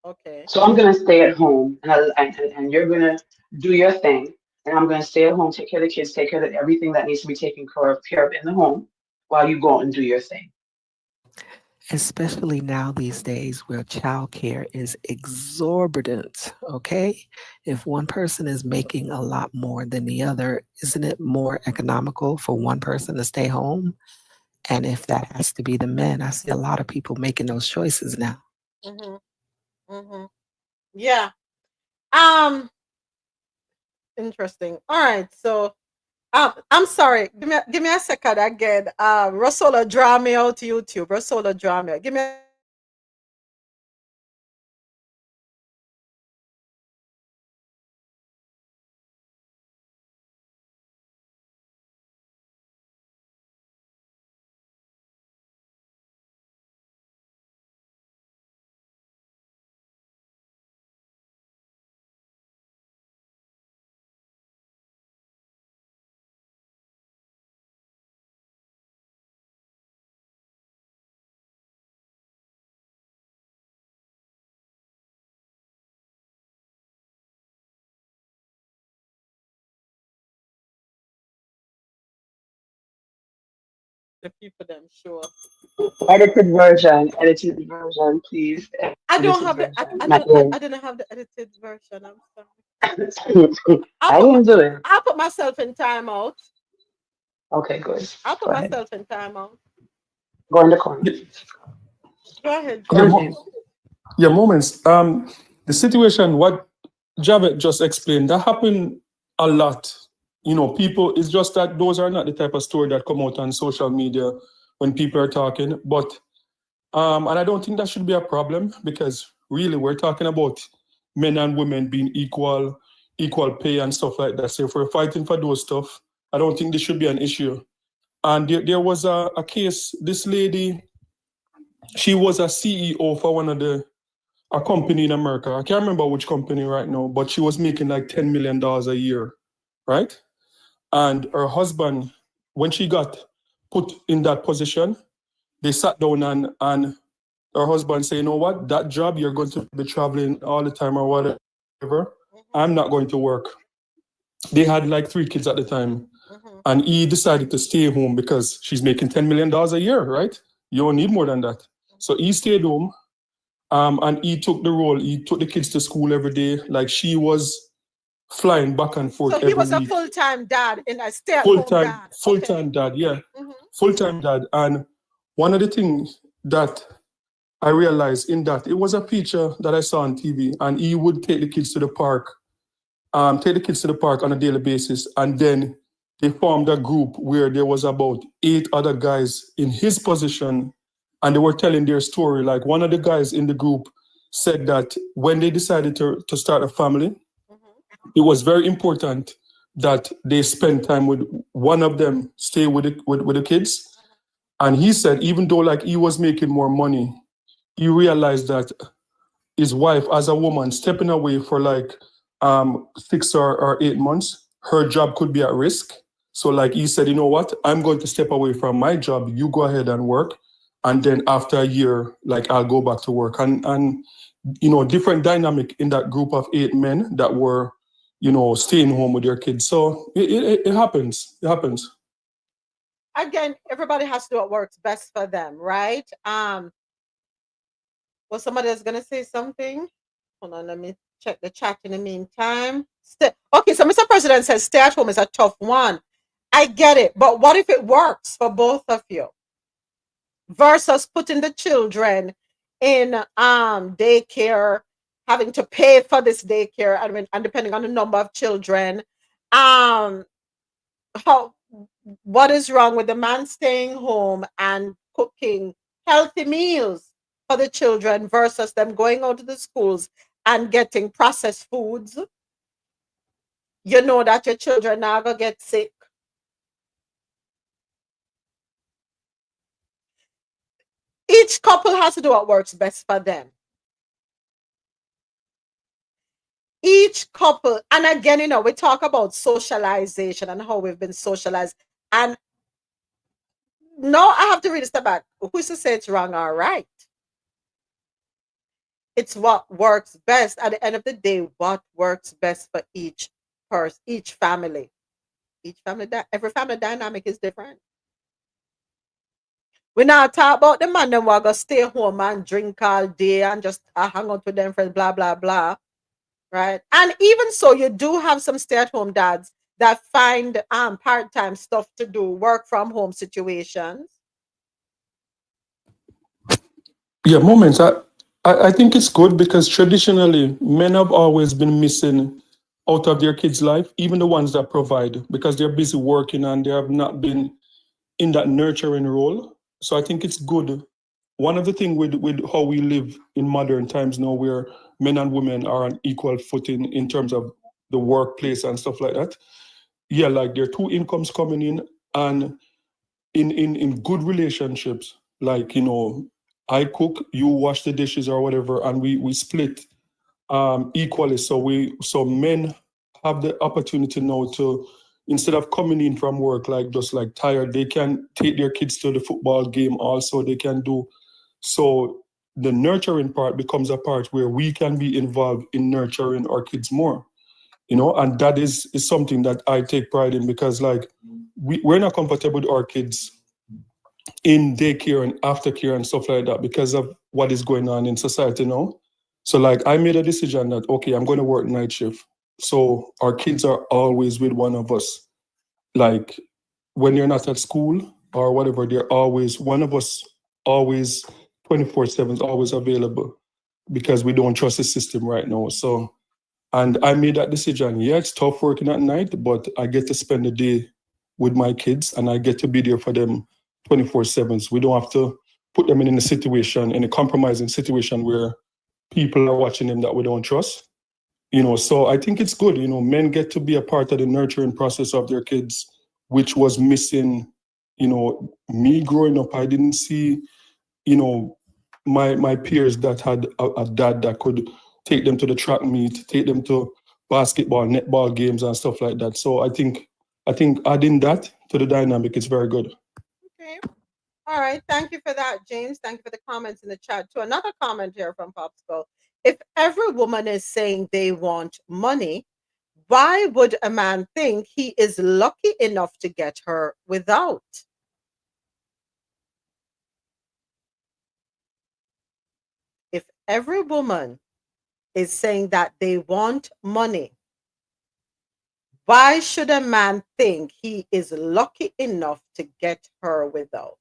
Okay. So I'm going to stay at home and you're going to do your thing. And I'm going to stay at home, take care of the kids, take care of everything that needs to be taken care of in the home while you go and do your thing. Especially now these days where childcare is exorbitant, okay? If one person is making a lot more than the other, isn't it more economical for one person to stay home? And if that has to be the men, I see a lot of people making those choices now. Yeah. Interesting. All right. So I'm sorry. Give me a second again. Russell, draw me out to YouTube. Russell, draw me. Give me the people them sure. Edited version, please. I don't have I didn't have the edited version. I'm sorry. I didn't do it. I'll put myself in timeout. Okay, good. I'll put myself in timeout. Go in the corner. Go ahead. Yeah, Moments. The situation, what Javed just explained, that happened a lot. You know, people, it's just that those are not the type of story that come out on social media when people are talking. But And I don't think that should be a problem because really we're talking about men and women being equal pay and stuff like that. So if we're fighting for those stuff, I don't think this should be an issue. And there was a case, this lady, she was a CEO for one of a company in America. I can't remember which company right now, but she was making like $10 million a year, right? And her husband, when she got put in that position, they sat down and her husband said, you know what, that job, you're going to be traveling all the time or whatever. I'm not going to work. They had like 3 kids at the time. And he decided to stay home because she's making $10 million a year, right? You don't need more than that. So he stayed home and he took the role. He took the kids to school every day. Like she was flying back and forth every week. So he was a full-time dad in a stay-at-home dad. Full-time dad, yeah. Full-time dad. And one of the things that I realized in that, it was a picture that I saw on TV, and he would take the kids to the park, on a daily basis. And then they formed a group where there was about 8 other guys in his position, and they were telling their story. Like one of the guys in the group said that when they decided to start a family, it was very important that they spend time with one of them, stay with the kids. And he said, even though like he was making more money, he realized that his wife, as a woman, stepping away for like 6 or 8 months, her job could be at risk. So like he said, you know what, I'm going to step away from my job, you go ahead and work. And then after a year, like I'll go back to work. And you know, different dynamic in that group of 8 men that were, you know, staying home with their kids. So it happens. It happens. Again, everybody has to do what works best for them, right? Well, somebody is gonna say something. Hold on, let me check the chat in the meantime. Okay, so Mr. President says stay at home is a tough one. I get it, but what if it works for both of you? Versus putting the children in daycare, having to pay for this daycare, and depending on the number of children, what is wrong with the man staying home and cooking healthy meals for the children versus them going out to the schools and getting processed foods? You know that your children are gonna get sick. Each couple has to do what works best for them. Each couple, and again, you know, we talk about socialization and how we've been socialized. And no, I have to read a step back. Who's to say it's wrong or right? It's what works best. At the end of the day, what works best for each person, each family. Every family dynamic is different. We now talk about the man them who are gonna stay home and drink all day and just hang out with them friends, blah blah blah, right? And even so, you do have some stay-at-home dads that find part-time stuff to do, work from home situations. Yeah, moments. I think it's good because traditionally men have always been missing out of their kids' life, even the ones that provide, because they're busy working and they have not been in that nurturing role. So I think it's good. One of the things with how we live in modern times now, where men and women are on equal footing in terms of the workplace and stuff like that. Yeah, like there are 2 incomes coming in, and in good relationships, like, you know, I cook, you wash the dishes or whatever, and we split equally. So men have the opportunity now to, instead of coming in from work like just like tired, they can take their kids to the football game also. They can do so. The nurturing part becomes a part where we can be involved in nurturing our kids more, you know, and that is something that I take pride in, because like we're not comfortable with our kids in daycare and aftercare and stuff like that because of what is going on in society now. So like I made a decision that, okay, I'm going to work night shift. So our kids are always with one of us. Like when you're not at school or whatever, they're always, one of us always 24/7 is always available, because we don't trust the system right now. So, and I made that decision. Yeah, it's tough working at night, but I get to spend the day with my kids and I get to be there for them 24/7. We don't have to put them in a situation, in a compromising situation where people are watching them that we don't trust. So I think it's good. Men get to be a part of the nurturing process of their kids, which was missing. Me growing up, I didn't see, my peers that had a dad that could take them to the track meet, take them to basketball, netball games and stuff like that. So I think adding that to the dynamic is very good. Okay. All right. Thank you for that, James. Thank you for the comments in the chat too. Another comment here from Popsicle. If every woman is saying they want money, why would a man think he is lucky enough to get her without? If every woman is saying that they want money, why should a man think he is lucky enough to get her without?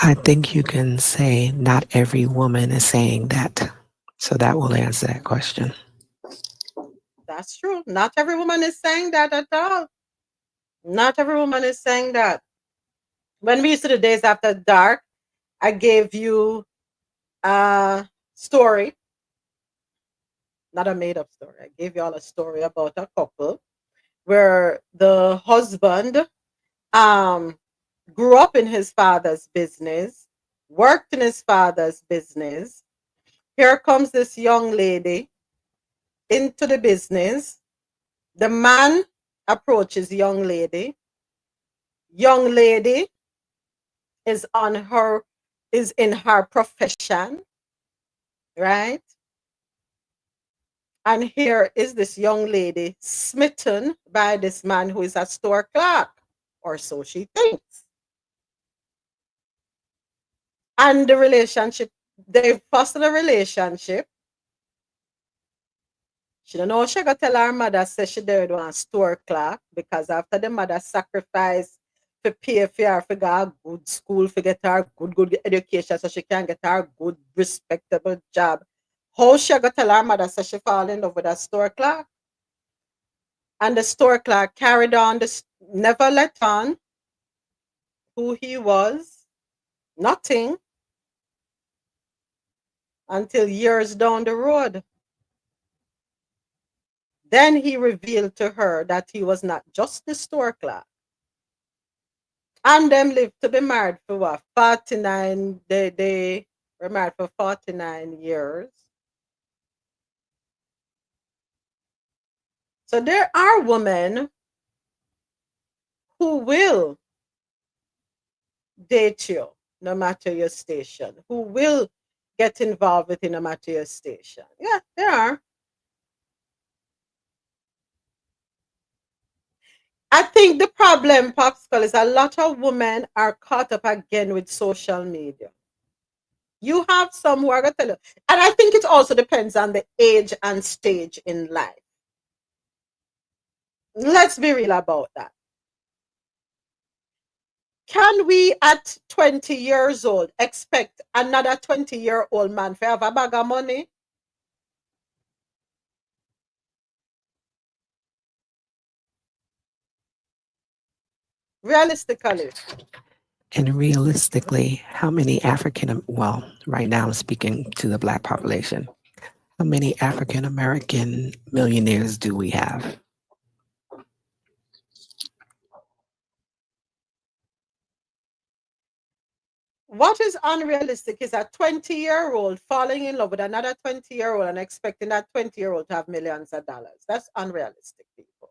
I think you can say not every woman is saying that. So that will answer that question. That's true. Not every woman is saying that at all. Not every woman is saying that. When we used to do Days After Dark, I gave you a story, not a made-up story. I gave you all a story about a couple where the husband grew up in his father's business, worked in his father's business. Here comes this young lady into the business. The man approaches young lady. Young lady is in her profession, right? And here is this young lady smitten by this man who is a store clerk, or so she thinks. And the relationship, they foster the relationship. She don't know she got tell her mother say she did want store clerk because after the mother sacrificed to pay for her for a good school, for get her good education so she can get her good respectable job. How she got tell her mother say she fall in love with a store clerk? And the store clerk carried on this, never let on who he was, nothing, until years down the road. Then he revealed to her that he was not just the store clerk. And them lived to be married for what? 49, they were married for 49 years. So there are women who will date you no matter your station, who will get involved with you no matter your station. Yeah, there are. I think the problem, Popsicle, is a lot of women are caught up again with social media. You have some who are going to tell you. And I think it also depends on the age and stage in life. Let's be real about that. Can we, at 20 years old, expect another 20-year-old man to have a bag of money? Realistically. And realistically, how many right now I'm speaking to the Black population, how many African American millionaires do we have? What is unrealistic is a 20-year-old falling in love with another 20-year-old and expecting that 20-year-old to have millions of dollars. That's unrealistic, people.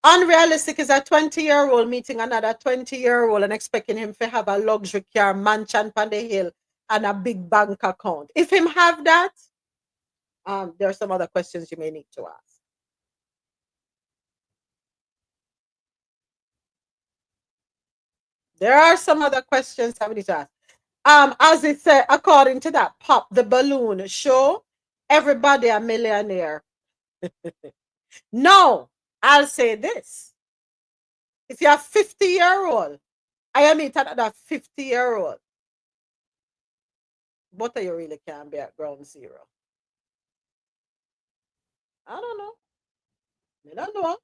Unrealistic is a 20-year-old meeting another 20-year-old and expecting him to have a luxury car, mansion on the hill, and a big bank account. If him have that, there are some other questions you may need to ask. There are some other questions I need to ask. As it said, according to that Pop the Balloon show, everybody a millionaire. No, I'll say this. If you're a 50-year-old I meet another 50-year-old. Both of you really can be at ground zero. I don't know. I don't know.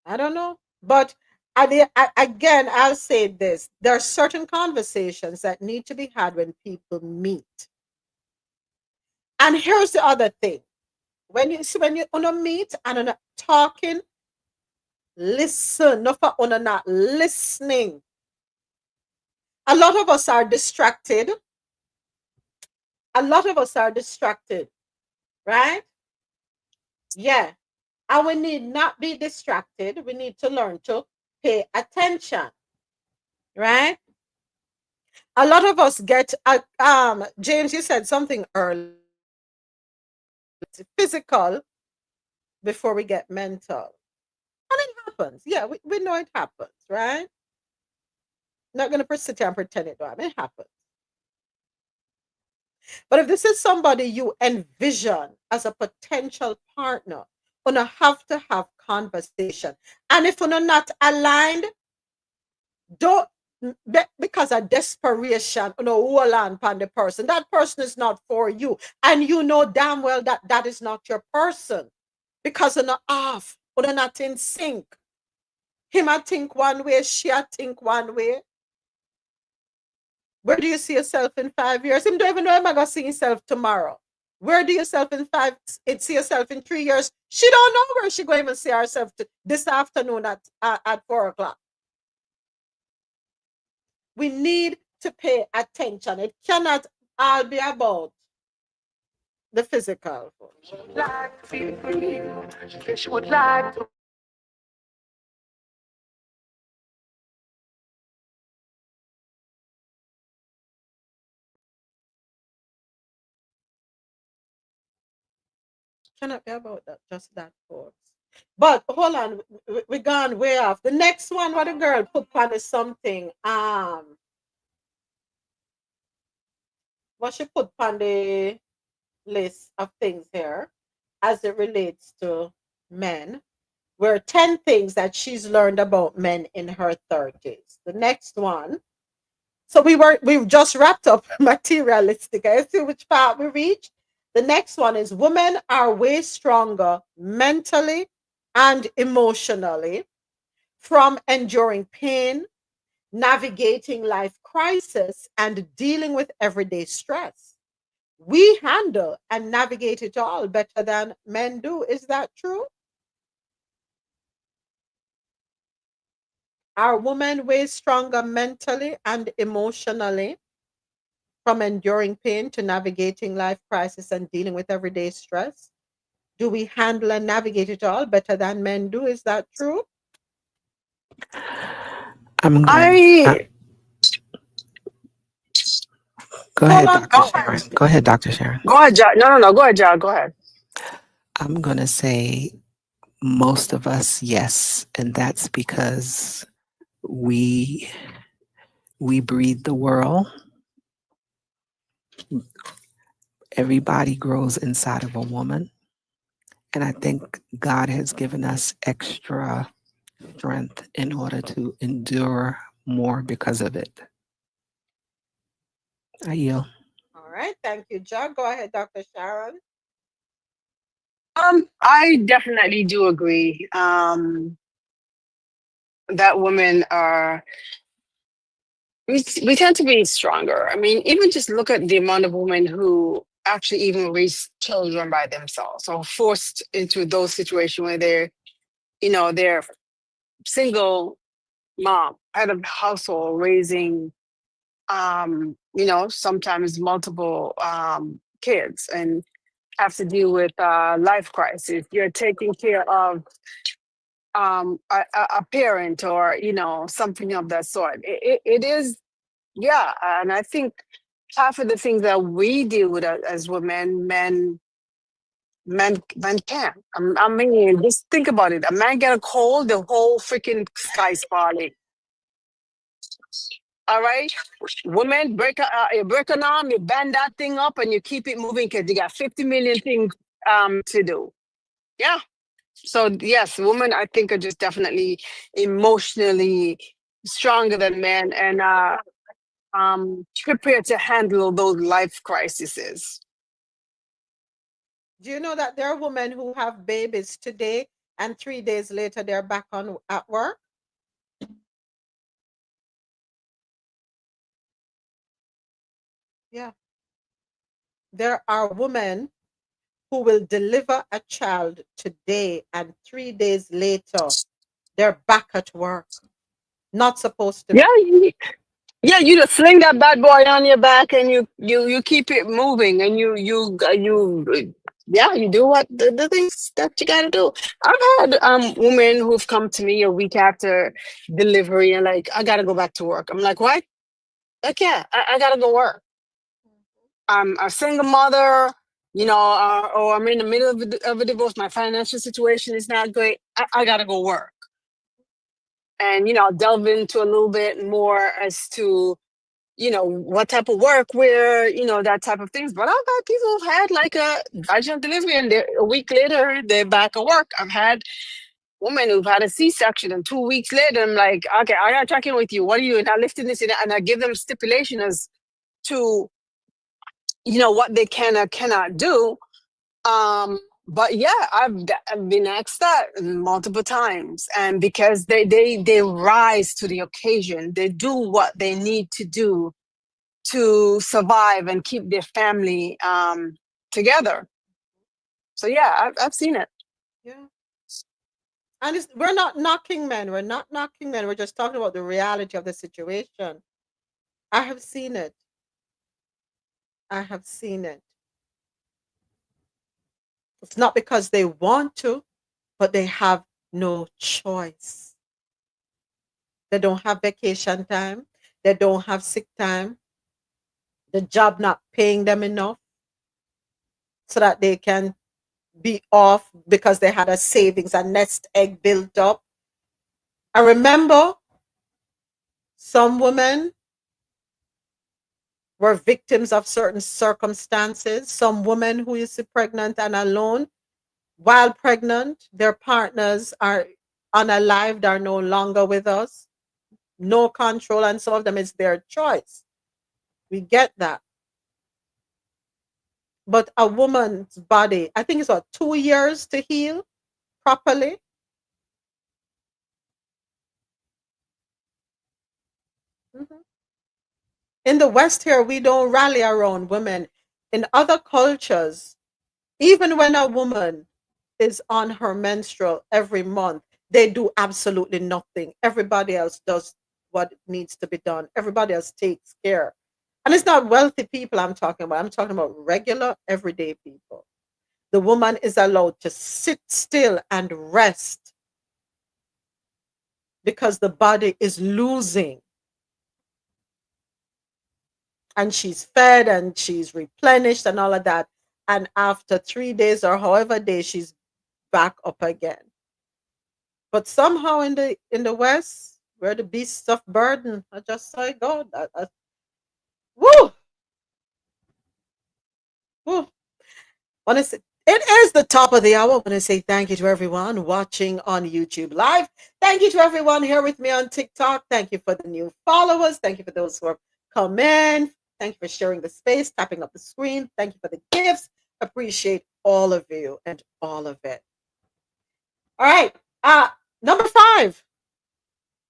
I don't know. But again, I'll say this. There are certain conversations that need to be had when people meet. And here's the other thing. When you wanna meet and on talking, listen. No for on not listening. A lot of us are distracted. A lot of us are distracted, right? Yeah. And we need not be distracted. We need to learn to pay attention, right? A lot of us get James, you said something earlier, physical before we get mental. And it happens. Yeah, we know it happens, right? Not gonna sit here and pretend it don't happen. It happens. But if this is somebody you envision as a potential partner, gonna have to have conversation. And if you're not aligned, don't because of desperation, hold on upon the person. That person is not for you. And you know damn well that that is not your person. Because you're not off, or you're not in sync. Him I think one way, she I think one way. Where do you see yourself in 5 years? Him don't even know him I gonna see himself tomorrow. Where do you yourself in see yourself in 3 years? She don't know where she going to see herself this afternoon at 4 o'clock. We need to pay attention. It cannot all be about the physical. Cannot be about that, just that, folks. But hold on, we gone way off. The next one, what the girl put on is something. What she put on the list of things here, as it relates to men, were 10 things that she's learned about men in her 30s. The next one. So we've just wrapped up materialistic. I see which part we reached. The next one is women are way stronger mentally and emotionally from enduring pain, navigating life crisis, and dealing with everyday stress. We handle and navigate it all better than men do. Is that true? Are women way stronger mentally and emotionally from enduring pain to navigating life crisis and dealing with everyday stress? Do we handle and navigate it all better than men do? Is that true? I go ahead, Dr. Sharon. Go ahead, Dr. Sharon. Go ahead, John. No. Go ahead, John. Go ahead. I'm gonna say most of us, yes, and that's because we breed the world. Everybody grows inside of a woman, and I think God has given us extra strength in order to endure more because of it. I yield. All right, thank you, John. Go ahead, Dr. Sharon. I definitely do agree that women are. We tend to be stronger. I mean, even just look at the amount of women who actually even raise children by themselves, or forced into those situations where they're single mom, head of household, raising, sometimes multiple kids, and have to deal with life crisis. You're taking care of a parent, or something of that sort. It is, yeah. And I think half of the things that we deal with as women, men can't. I mean, just think about it. A man get a cold, the whole freaking sky's falling. All right, women you break an arm, you bend that thing up, and you keep it moving because you got 50 million things to do. Yeah. So yes, women I think are just definitely emotionally stronger than men and prepared to handle those life crises. Do you know that there are women who have babies today and 3 days later they're back on at work? Yeah. There are women who will deliver a child today and 3 days later they're back at work. Not supposed to Yeah, be. yeah, you just sling that bad boy on your back and you keep it moving and yeah, you do what the things that you gotta do. I've had women who've come to me a week after delivery and like, I gotta go back to work. I'm like, what? Like, yeah, I gotta go work. I'm a single mother, or I'm in the middle of a divorce. My financial situation is not great. I gotta go work. And, delve into a little bit more as to, what type of work, where, that type of things. But I've had people who've had like a vaginal delivery and a week later they're back at work. I've had women who've had a C-section and 2 weeks later, I'm like, okay, I gotta check in with you. What are you? And I lifting this in, and I give them stipulation as to, what they can or cannot do. But yeah, I've been asked that multiple times, and because they rise to the occasion, they do what they need to do to survive and keep their family together. So yeah, I've seen it. Yeah. And we're not knocking men. We're not knocking men. We're just talking about the reality of the situation. I have seen it. I have seen it. It's not because they want to, but they have no choice. They don't have vacation time. They don't have sick time. The job not paying them enough so that they can be off because they had a savings, a nest egg built up. I remember some women were victims of certain circumstances. Some women who used to be pregnant and alone, while pregnant, their partners are unalived, are no longer with us, no control, and some of them it's their choice. We get that. But a woman's body, I think it's what, 2 years to heal properly. Mhm. In the West here, we don't rally around women. In other cultures, even when a woman is on her menstrual every month, they do absolutely nothing. Everybody else does what needs to be done. Everybody else takes care. And it's not wealthy people I'm talking about. I'm talking about regular, everyday people. The woman is allowed to sit still and rest because the body is losing. And she's fed and she's replenished and all of that. And after 3 days or however days, she's back up again. But somehow in the West, we're the beasts of burden. I just saw it go. Woo! Woo! Wanna say, it is the top of the hour. I want to say thank you to everyone watching on YouTube Live. Thank you to everyone here with me on TikTok. Thank you for the new followers. Thank you for those who have come in. Thank you for sharing the space, tapping up the screen. Thank you for the gifts. Appreciate all of you and all of it. All right. Number 5.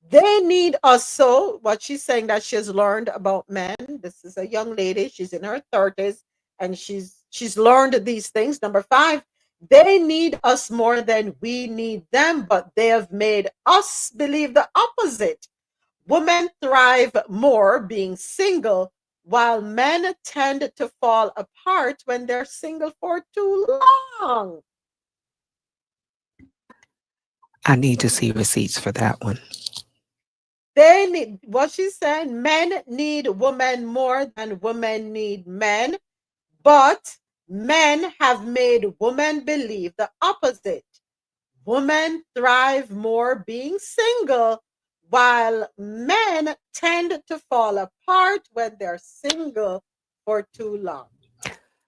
They need us. So what she's saying that she's learned about men. This is a young lady. She's in her 30s and she's learned these things. Number 5, they need us more than we need them, but they have made us believe the opposite. Women thrive more being single, while men tend to fall apart when they're single for too long. I need to see receipts for that one. They need, what she's saying, men need women more than women need men, but men have made women believe the opposite. Women thrive more being single, while men tend to fall apart when they're single for too long.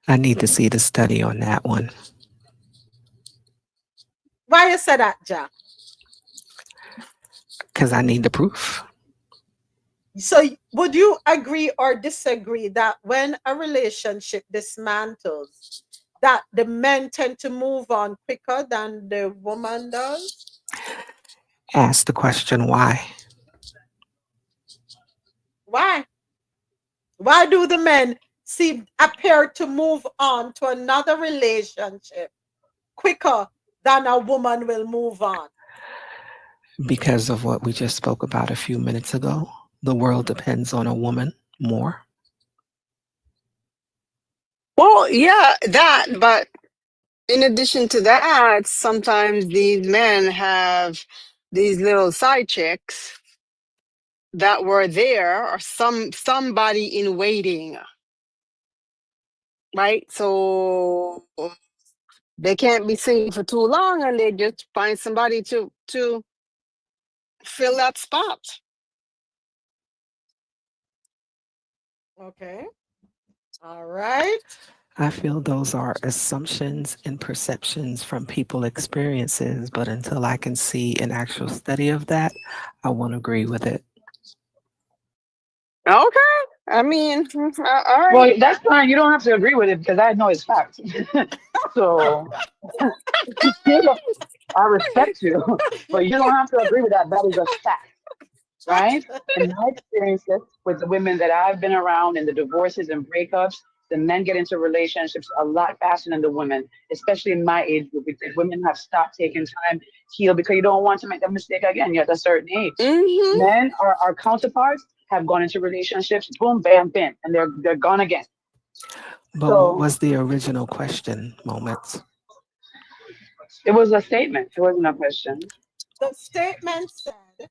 I need to see the study on that one. Why you say that, Jack? Because I need the proof. So would you agree or disagree that when a relationship dismantles, that the men tend to move on quicker than the woman does? Ask the question why. Why? Why do the men appear to move on to another relationship quicker than a woman will move on? Because of what we just spoke about a few minutes ago. The world depends on a woman more. Well, yeah, that, but in addition to that, sometimes these men have these little side chicks that were there, or somebody in waiting, right? So they can't be single for too long, and they just find somebody to fill that spot. Okay. All right. I feel those are assumptions and perceptions from people experiences, but until I can see an actual study of that, I won't agree with it. Okay. I mean, all right. Well, that's fine. You don't have to agree with it because I know it's fact. So I respect you, but you don't have to agree with that. That is a fact, right? In my experiences with the women that I've been around and the divorces and breakups, the men get into relationships a lot faster than the women, especially in my age group, because women have stopped taking time to heal because you don't want to make the mistake again. You're at a certain age. Mm-hmm. Men, our counterparts, have gone into relationships, boom, bam, bam, and they're gone again. But what was the original question, Moments? It was a statement. It wasn't a question. The statement said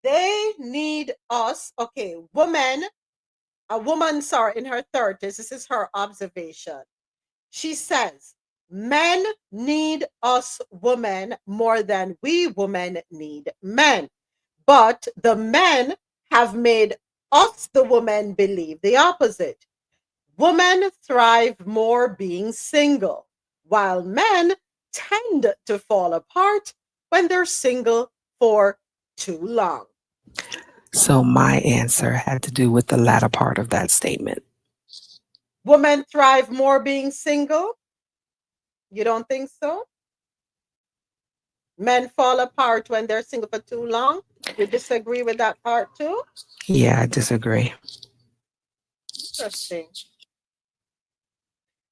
they need us. Okay, a woman, sorry, in her 30s. This is her observation. She says, men need us women more than we women need men. But the men have made us, the women, believe the opposite. Women thrive more being single, while men tend to fall apart when they're single for too long. So my answer had to do with the latter part of that statement. Women thrive more being single? You don't think so? Men fall apart when they're single for too long? You disagree with that part too? Yeah, I disagree. Interesting.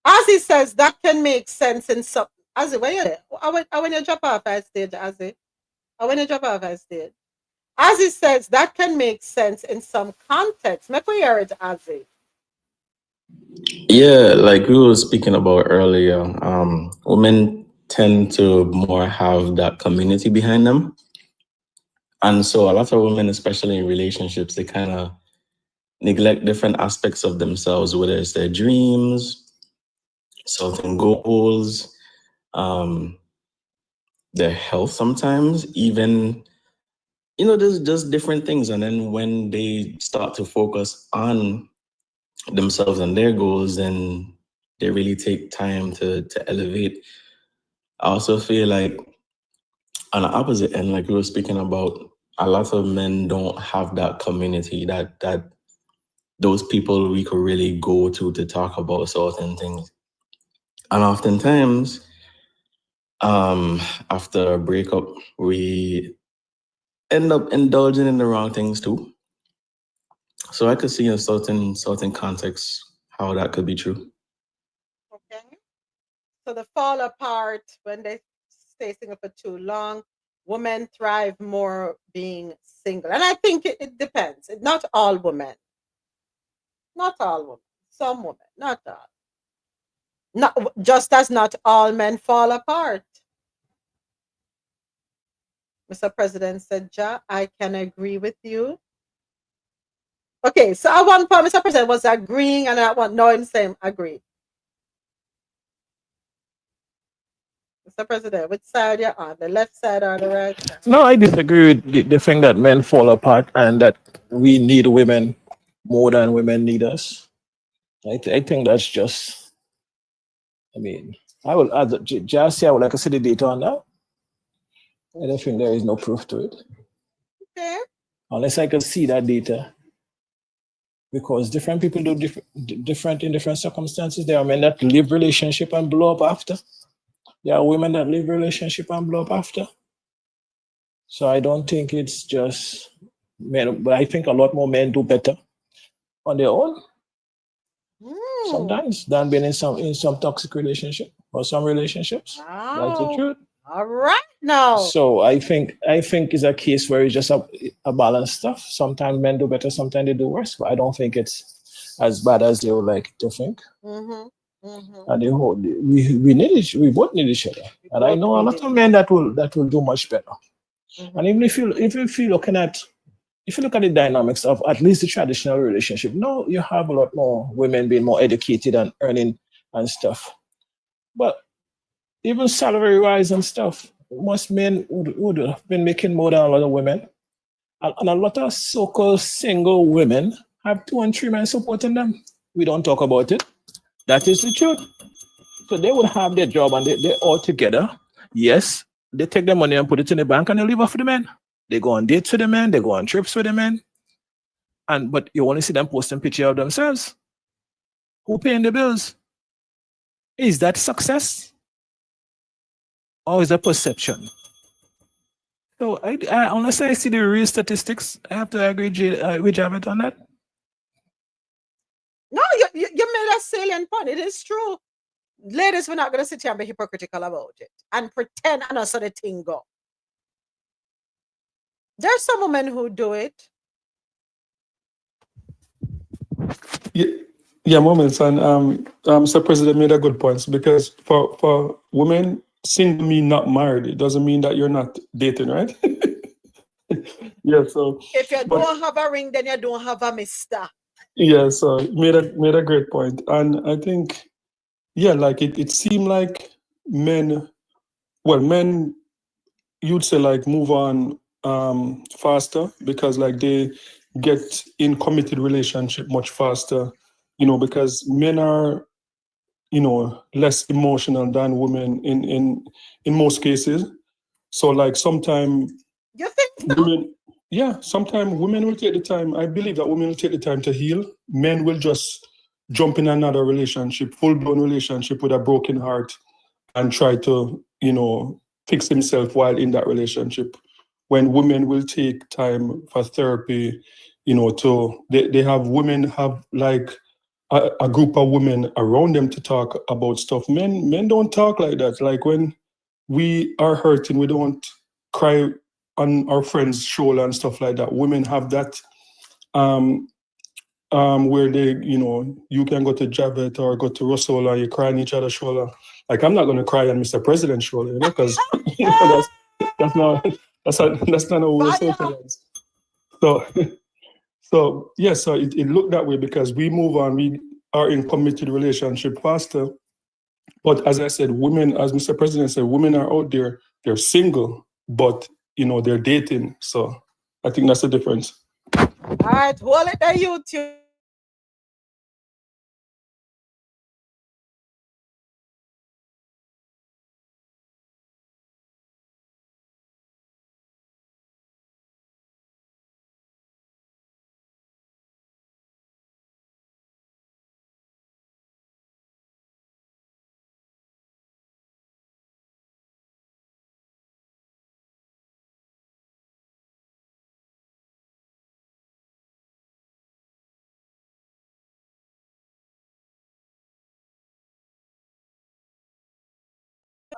Ozzy says that can make sense in some. Ozzy, where you there? I when you drop off I stage, Ozzy. I when you drop off I stage. Ozzy says that can make sense in some context. Make we hear it, Ozzy. Yeah, like we were speaking about earlier, women tend to more have that community behind them. And so a lot of women, especially in relationships, they kind of neglect different aspects of themselves, whether it's their dreams, certain goals, their health sometimes, even, there's just different things. And then when they start to focus on themselves and their goals, then they really take time to elevate. I also feel like on the opposite end, like we were speaking about, a lot of men don't have that community, that those people we could really go to talk about certain things. And oftentimes, after a breakup, we end up indulging in the wrong things too. So I could see in certain contexts how that could be true. Okay. So the fall apart when they stay single for too long. Women thrive more being single. And I think it depends. Not all women. Not all women. Some women. Not all. Not just as not all men fall apart. Mr. President said, Ja, I can agree with you. Okay, so at one point, Mr. President was agreeing, and at one, no, I'm saying agree. Mr. President, which side you're on, the left side or the right side? No, I disagree with the thing that men fall apart and that we need women more than women need us. I think that's just, I mean, I would, as Jassy, I would like to see the data on that. I don't think there is no proof to it. Okay. Unless I can see that data. Because different people do different in different circumstances. There are men that live relationship and blow up after. There are women that live relationship and blow up after. So I don't think it's just men, but I think a lot more men do better on their own sometimes than being in some toxic relationship or some relationships. That's the truth. All right now. So I think it's a case where it's just a balanced stuff. Sometimes men do better, sometimes they do worse. But I don't think it's as bad as they would like to think. And we need each, we both need each other. And I know a lot of men that will do much better. And even if you look at the dynamics of at least the traditional relationship, no, you have a lot more women being more educated and earning and stuff. But even salary wise and stuff, most men would have been making more than a lot of women. And a lot of so-called single women have 2 and 3 men supporting them. We don't talk about it. That is the truth. So they would have their job and they're all together. Yes, they take their money and put it in the bank and they live off the men. They go on dates with the men, they go on trips with the men. But you only see them posting pictures of themselves. Who paying the bills? Is that success? Or is that perception? So unless I see the real statistics, I have to agree with Javed on that. No, you made a salient point. It is true. Ladies, we're not going to sit here and be hypocritical about it and pretend and also the thing go. There's some women who do it. Yeah, moments. And Mr. President made a good point because for women, single mean not married. It doesn't mean that you're not dating, right? Yeah. So if you don't have a ring, then you don't have a mister. Yeah. So made a great point, and I think, yeah, like it seemed like men, you'd say like move on faster because like they get in committed relationship much faster, because men are less emotional than women in most cases. So like sometimes you think women, sometimes women will take the time. I believe that women will take the time to heal. Men will just jump in another relationship, full-blown relationship with a broken heart and try to fix himself while in that relationship. When women will take time for therapy, women have like a group of women around them to talk about stuff. Men don't talk like that. Like when we are hurting, we don't cry on our friend's shoulder and stuff like that. Women have that where they, you can go to Javed or go to Russell and you cry on each other's shoulder. Like I'm not going to cry on Mr. President's shoulder, because that's not how we socialize. So it looked that way because we move on. We are in committed relationship faster. But as I said, women, as Mr. President said, women are out there. They're single, but they're dating. So I think that's the difference. All right, hold it there, YouTube.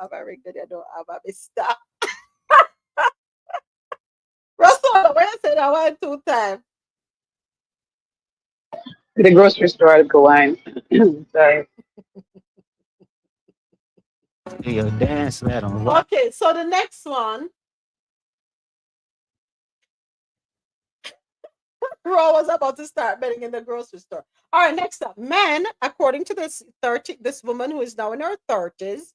Have a ring that you don't have a mister. Russell, where you said I went 2 times? The grocery store at Gawine. Sorry. Dance that on. Okay, so the next one. Ro was about to start betting in the grocery store. All right, next up. Men, according to this woman who is now in her 30s,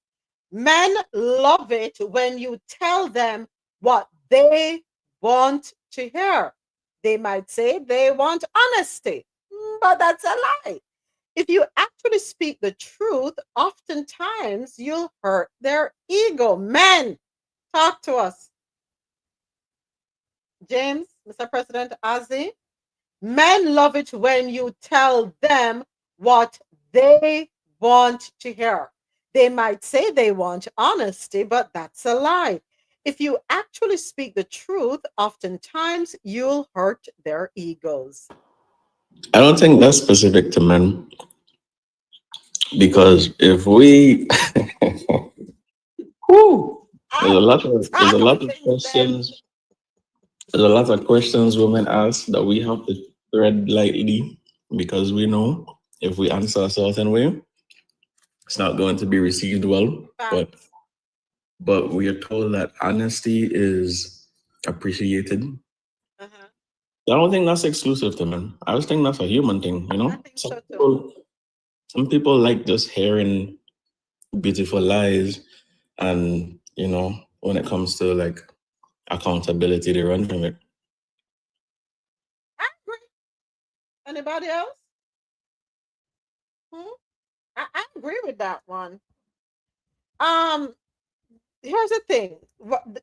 men love it when you tell them what they want to hear. They might say they want honesty, but that's a lie. If you actually speak the truth, oftentimes you'll hurt their ego. Men, talk to us. James, Mr. President Ozzy, men love it when you tell them what they want to hear. They might say they want honesty, but that's a lie. If you actually speak the truth, oftentimes you'll hurt their egos. I don't think that's specific to men because if we, whew, there's a lot of questions. There's a lot of questions women ask that we have to tread lightly because we know if we answer a certain way, it's not going to be received well. But we are told that honesty is appreciated. Uh-huh. I don't think that's exclusive to men. I just think that's a human thing, you know? I think so too. Some people like just hearing beautiful lies, and you know, when it comes to like accountability, they run from it. I agree. Anybody else? I agree with that one. Here's the thing.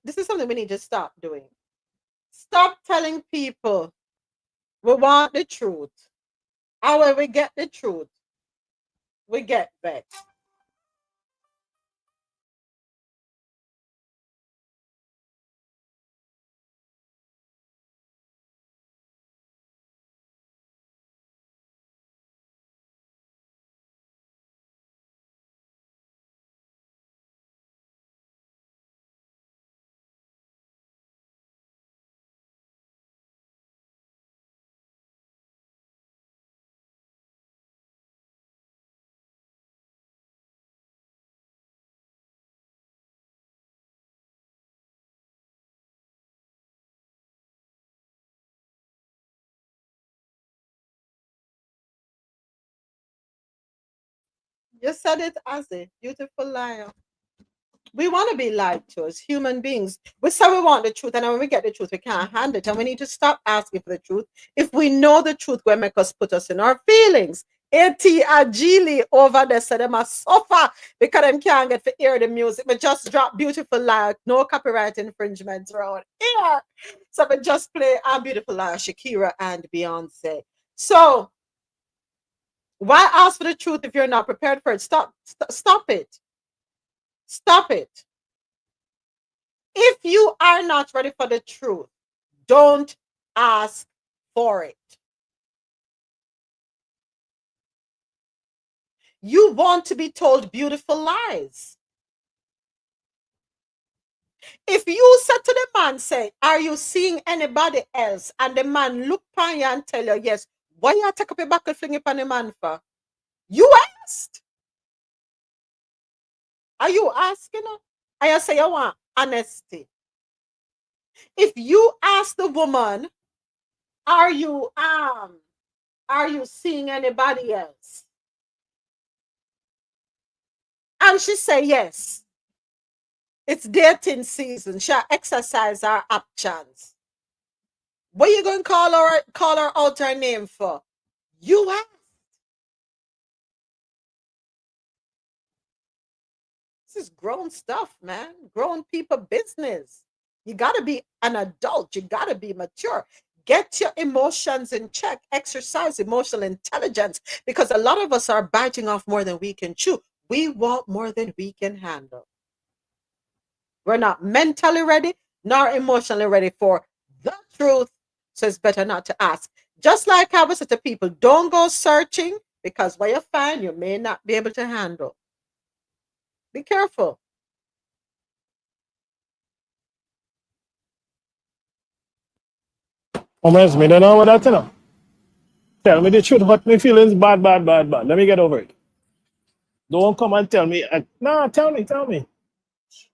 This is something we need to stop doing. Stop telling people we want the truth. However, we get the truth, we get vexed. You said it as a beautiful liar. We want to be lied to as human beings. We say we want the truth, and then when we get the truth, we can't handle it. And we need to stop asking for the truth. If we know the truth, will make us put us in our feelings. A.T. Agili over there said they must suffer because them can't get to hear the music. But just drop beautiful liar, no copyright infringements around here. So we just play beautiful liar, Shakira and Beyonce. So why ask for the truth if you're not prepared for it? Stop it. Stop it. If you are not ready for the truth, don't ask for it. You want to be told beautiful lies. If you said to the man, say, are you seeing anybody else? And the man look upon you and tell you, yes, why you take up your back and fling it on the man for? You asked. Are you asking her? And you say you want honesty. If you ask the woman, are you seeing anybody else? And she say yes. It's dating season. She exercise her options. What you going to call her out her name for? You asked. This is grown stuff, man. Grown people business. You got to be an adult. You got to be mature. Get your emotions in check. Exercise emotional intelligence, because a lot of us are biting off more than we can chew. We want more than we can handle. We're not mentally ready nor emotionally ready for the truth. So it's better not to ask. Just like I was said to people, don't go searching, because what you find you may not be able to handle. Be careful. Moments, me don't know what that, you know. Tell me the truth, hurt me feelings bad, bad, bad, bad. Let me get over it. Don't come and tell me. No, tell me.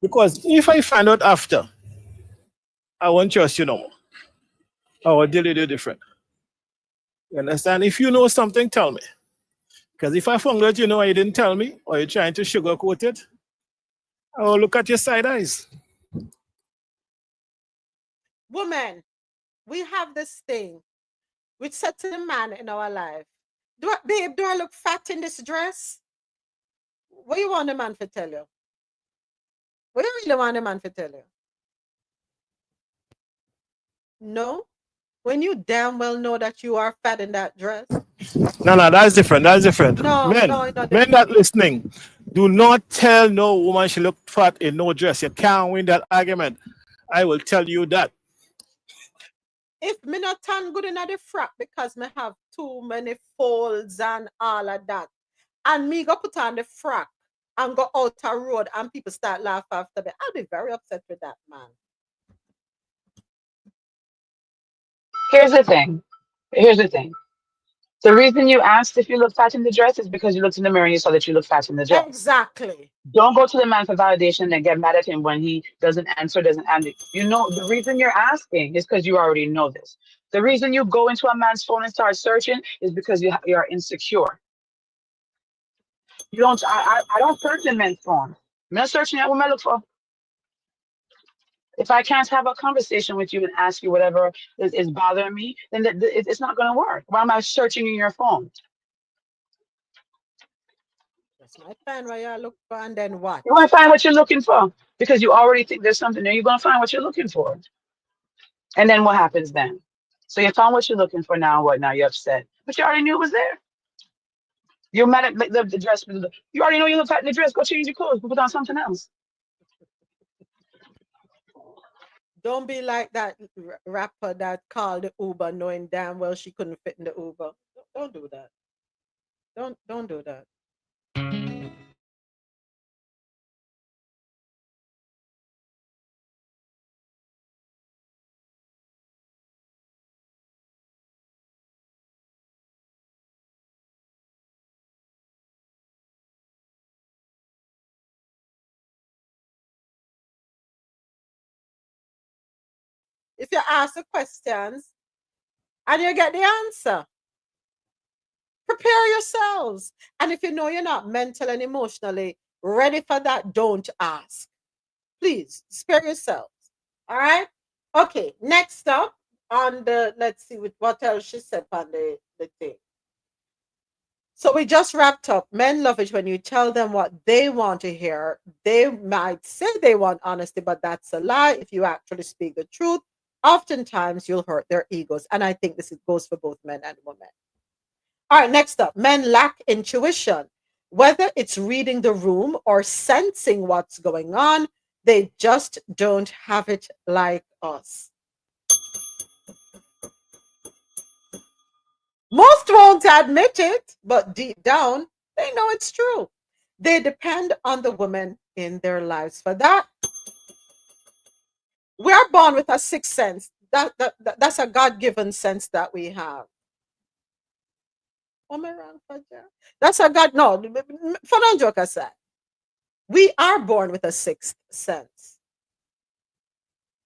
Because if I find out after, I won't trust you no more. I will deal with you different. You understand? If you know something, tell me. Because if I found out you know and you didn't tell me, or you're trying to sugarcoat it, I will look at your side eyes. Woman, we have this thing. We said to the man in our life, babe, do I look fat in this dress? What do you want the man to tell you? What do you really want the man to tell you? No. When you damn well know that you are fat in that dress. No, that's different. That's different. No, Men, no, it's not men that listening, do not tell no woman she look fat in no dress. You can't win that argument. I will tell you that. If me not tan good in the frock because me have too many folds and all of that, and me go put on the frock and go out a road and people start laugh after me, I'll be very upset with that man. Here's the thing. Here's the thing. The reason you asked if you look fat in the dress is because you looked in the mirror and you saw that you look fat in the dress. Exactly. Don't go to the man for validation and get mad at him when he doesn't answer. You know, the reason you're asking is because you already know this. The reason you go into a man's phone and start searching is because you are insecure. You don't. I don't search in men's phone. I'm not searching at what I look for. If I can't have a conversation with you and ask you whatever is bothering me, then it's not going to work. Why am I searching in your phone? That's my plan. Why you look for and then what? You want to find what you're looking for because you already think there's something there. You're going to find what you're looking for. And then what happens then? So you found what you're looking for now. What now? You're upset. But you already knew it was there. You're mad at the dress. You already know you look fat in the dress. Go change your clothes. Go put on something else. Don't be like that rapper that called the Uber knowing damn well she couldn't fit in the Uber. Don't do that. Don't do that. If you ask the questions and you get the answer, prepare yourselves. And if you know you're not mentally and emotionally ready for that, don't ask. Please spare yourselves. All right. Okay. Next up on the, let's see what else she said on the thing. So we just wrapped up. Men love it when you tell them what they want to hear. They might say they want honesty, but that's a lie. If you actually speak the truth, oftentimes you'll hurt their egos. And I think this goes for both men and women. All right, next up, men lack intuition. Whether it's reading the room or sensing what's going on, they just don't have it like us. Most won't admit it, but deep down, they know it's true. They depend on the woman in their lives for that. We're born with a sixth sense. That's a God-given sense that we have. Am I wrong, Fajar? That's a God. No, for no joke aside, we are born with a sixth sense.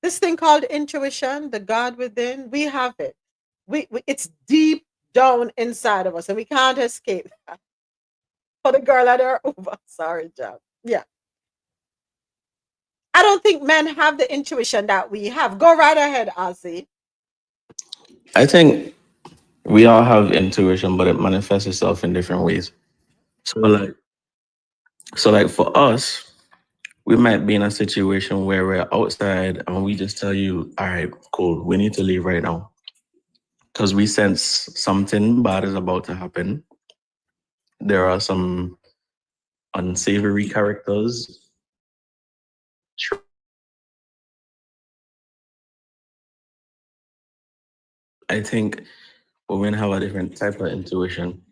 This thing called intuition, the God within, we have it. It's deep down inside of us, and we can't escape that. For the girl at her Uber, sorry, John. Yeah. I don't think men have the intuition that we have. Go right ahead, Ozzy. I think we all have intuition, but it manifests itself in different ways. So like for us, we might be in a situation where we're outside and we just tell you, all right, cool, we need to leave right now. Because we sense something bad is about to happen. There are some unsavory characters. I think women have a different type of intuition.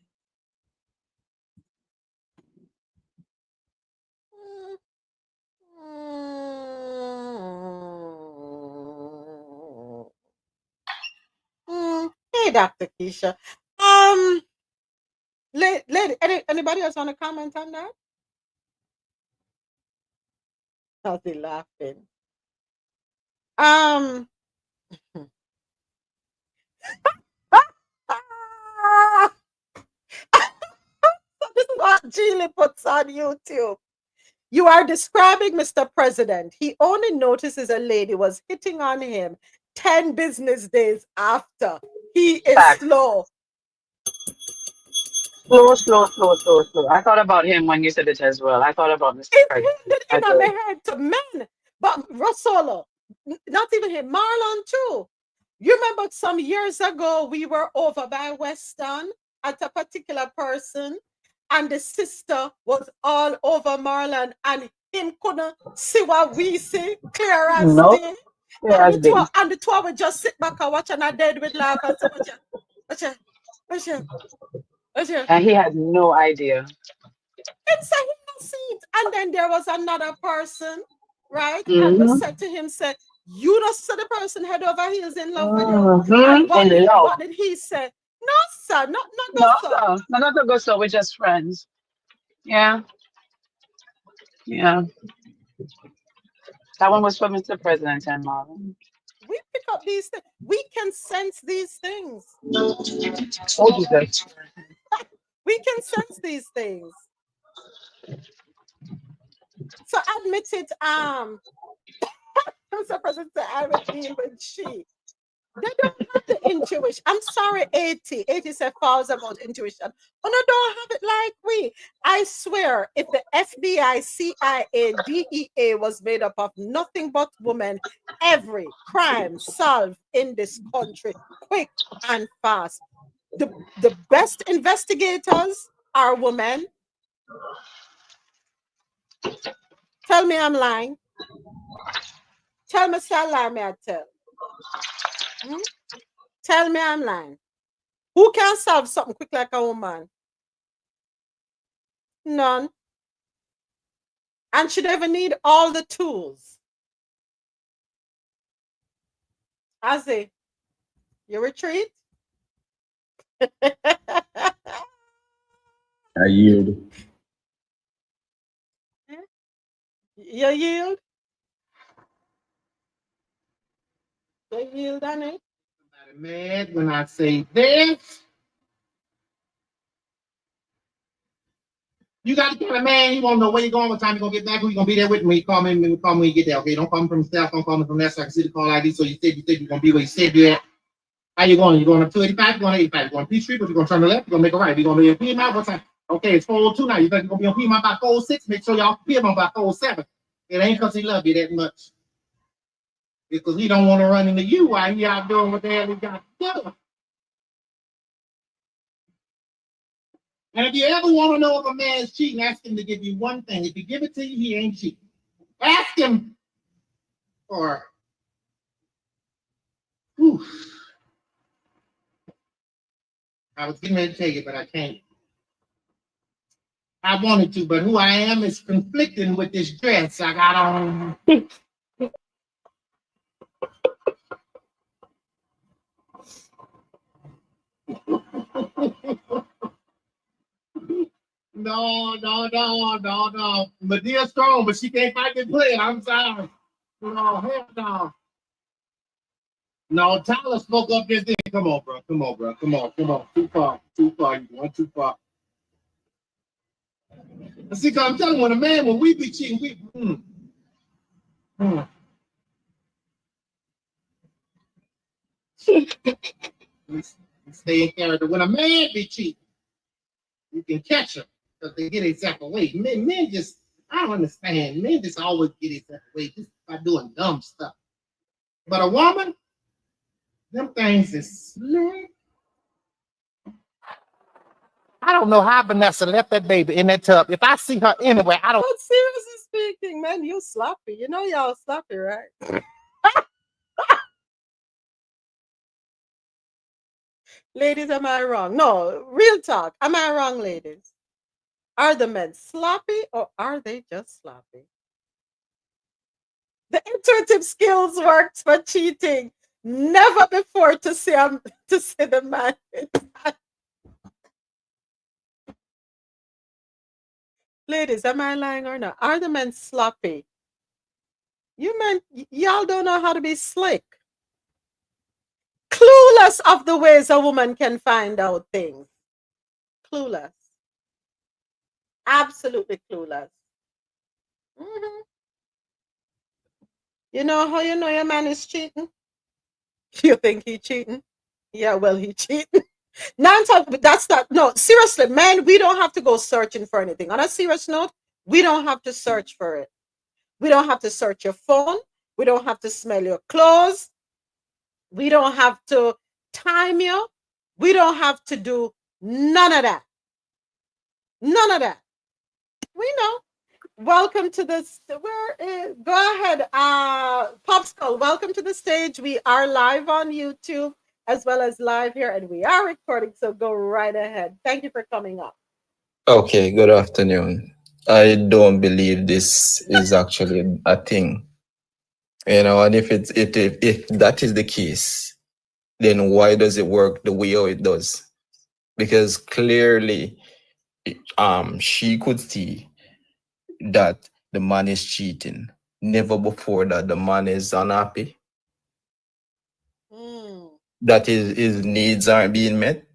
Hey, Dr. Keisha. Anybody else want to comment on that? How's he laughing? This is what Geely puts on YouTube. You are describing Mr. President. He only notices a lady was hitting on him 10 business days after. He is slow. Slow. I thought about him when you said it as well. I thought about Mr. President. It's in my head to men. But Russolo, not even him, Marlon too. You remember some years ago, we were over by Weston at a particular person, and the sister was all over Marlon, and him couldn't see what we see clear as Nope. day. There has been. And the two would just sit back and watch, and I dead with laugh and say, watch it. And he had no idea. It's a hidden seat. And then there was another person, right? And we Mm-hmm. said to him, said, you just saw the person head over heels in love with you. Mm-hmm. In love. What did he say? No, sir, not No, sir. sir. No, not to go so. We're just friends. Yeah. Yeah. That one was for Mr. President and Marvin. We pick up these things. We can sense these things. Oh, Jesus. We can sense these things. So admit it, Mr. President, I would deal with she. They don't have the intuition. I'm sorry, 80. 80 said false about intuition. But no, don't have it like we. I swear, if the FBI, CIA, DEA was made up of nothing but women, every crime solved in this country quick and fast. The best investigators are women. Tell me I'm lying. Tell me I lie, me I tell. Tell me I'm lying. Who can solve something quick like a woman? None. And should ever need all the tools. Azzy, you retreat? I yield. You yield? You yield on it? Mad when I say this. You got to get a man. You want to know where you're going, what time you're going to get back, who you're going to be there with me. Call me when you get there, okay? Don't call me from south, don't call me from that, so I can see the call ID. So you said you're going to be where you said you're at. How you going? You going up 285? You're going to 85? You're going to P Street, but you're going to turn to the left, you're going to make a right. You're going to be in Piedmont, what time? Okay, it's 402 now. You're going to be on Piedmont by 406. Make sure y'all Piedmont by 407. It ain't because he love you that much. Because he don't want to run into you while he out doing what the hell he got to do. And if you ever want to know if a man's cheating, ask him to give you one thing. If he give it to you, he ain't cheating. Ask him for. Whew. I was getting ready to tell you, but I can't. I wanted to, but who I am is conflicting with this dress I got on. No. Medea's strong, but she can't fight this play. I'm sorry. No, hell no. No, Tyler spoke up this thing. Come on, bro. Come on. Too far. You going too far. See, cause I'm telling you, when we be cheating, stay in character. When a man be cheating, you can catch them because they get exact away. Men just, I don't understand. Men just always get exact away just by doing dumb stuff. But a woman, them things is slick. I don't know how Vanessa left that baby in that tub. If I see her anywhere, I don't. But seriously speaking, man, you sloppy. You know y'all sloppy, right? Ladies, am I wrong? No, real talk. Am I wrong, ladies? Are the men sloppy or are they just sloppy? The intuitive skills works for cheating. Never before to see the man. Ladies, am I lying or not? Are the men sloppy? You men, y'all don't know how to be slick. Clueless of the ways a woman can find out things. Clueless. Absolutely clueless. Mm-hmm. You know how you know your man is cheating? You think he cheating? Yeah, well, he cheating. That's not, no, seriously, man, we don't have to go searching for anything. On a serious note, we don't have to search for it. We don't have to search your phone. We don't have to smell your clothes. We don't have to time you. We don't have to do none of that. None of that. We know. Welcome to this. Go ahead, Popskull. Welcome to the stage. We are live on YouTube as well as live here, and we are recording. So go right ahead. Thank you for coming up. Okay, good afternoon. I don't believe this is actually a thing. You know, and if that is the case, then why does it work the way how it does? Because clearly, she could see that the man is cheating. Never before that the man is unhappy. That his needs aren't being met.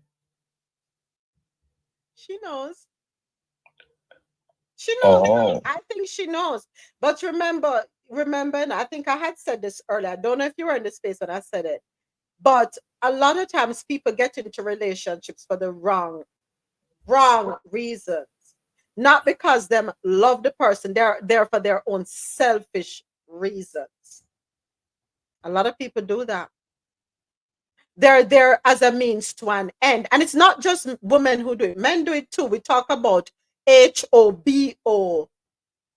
She knows. She knows. Oh. I think she knows. But remember, and I think I had said this earlier. I don't know if you were in the space when I said it. But a lot of times people get into relationships for the wrong reasons. Not because them love the person. They're there for their own selfish reasons. A lot of people do that. They're there as a means to an end. And it's not just women who do it. Men do it too. We talk about HOBO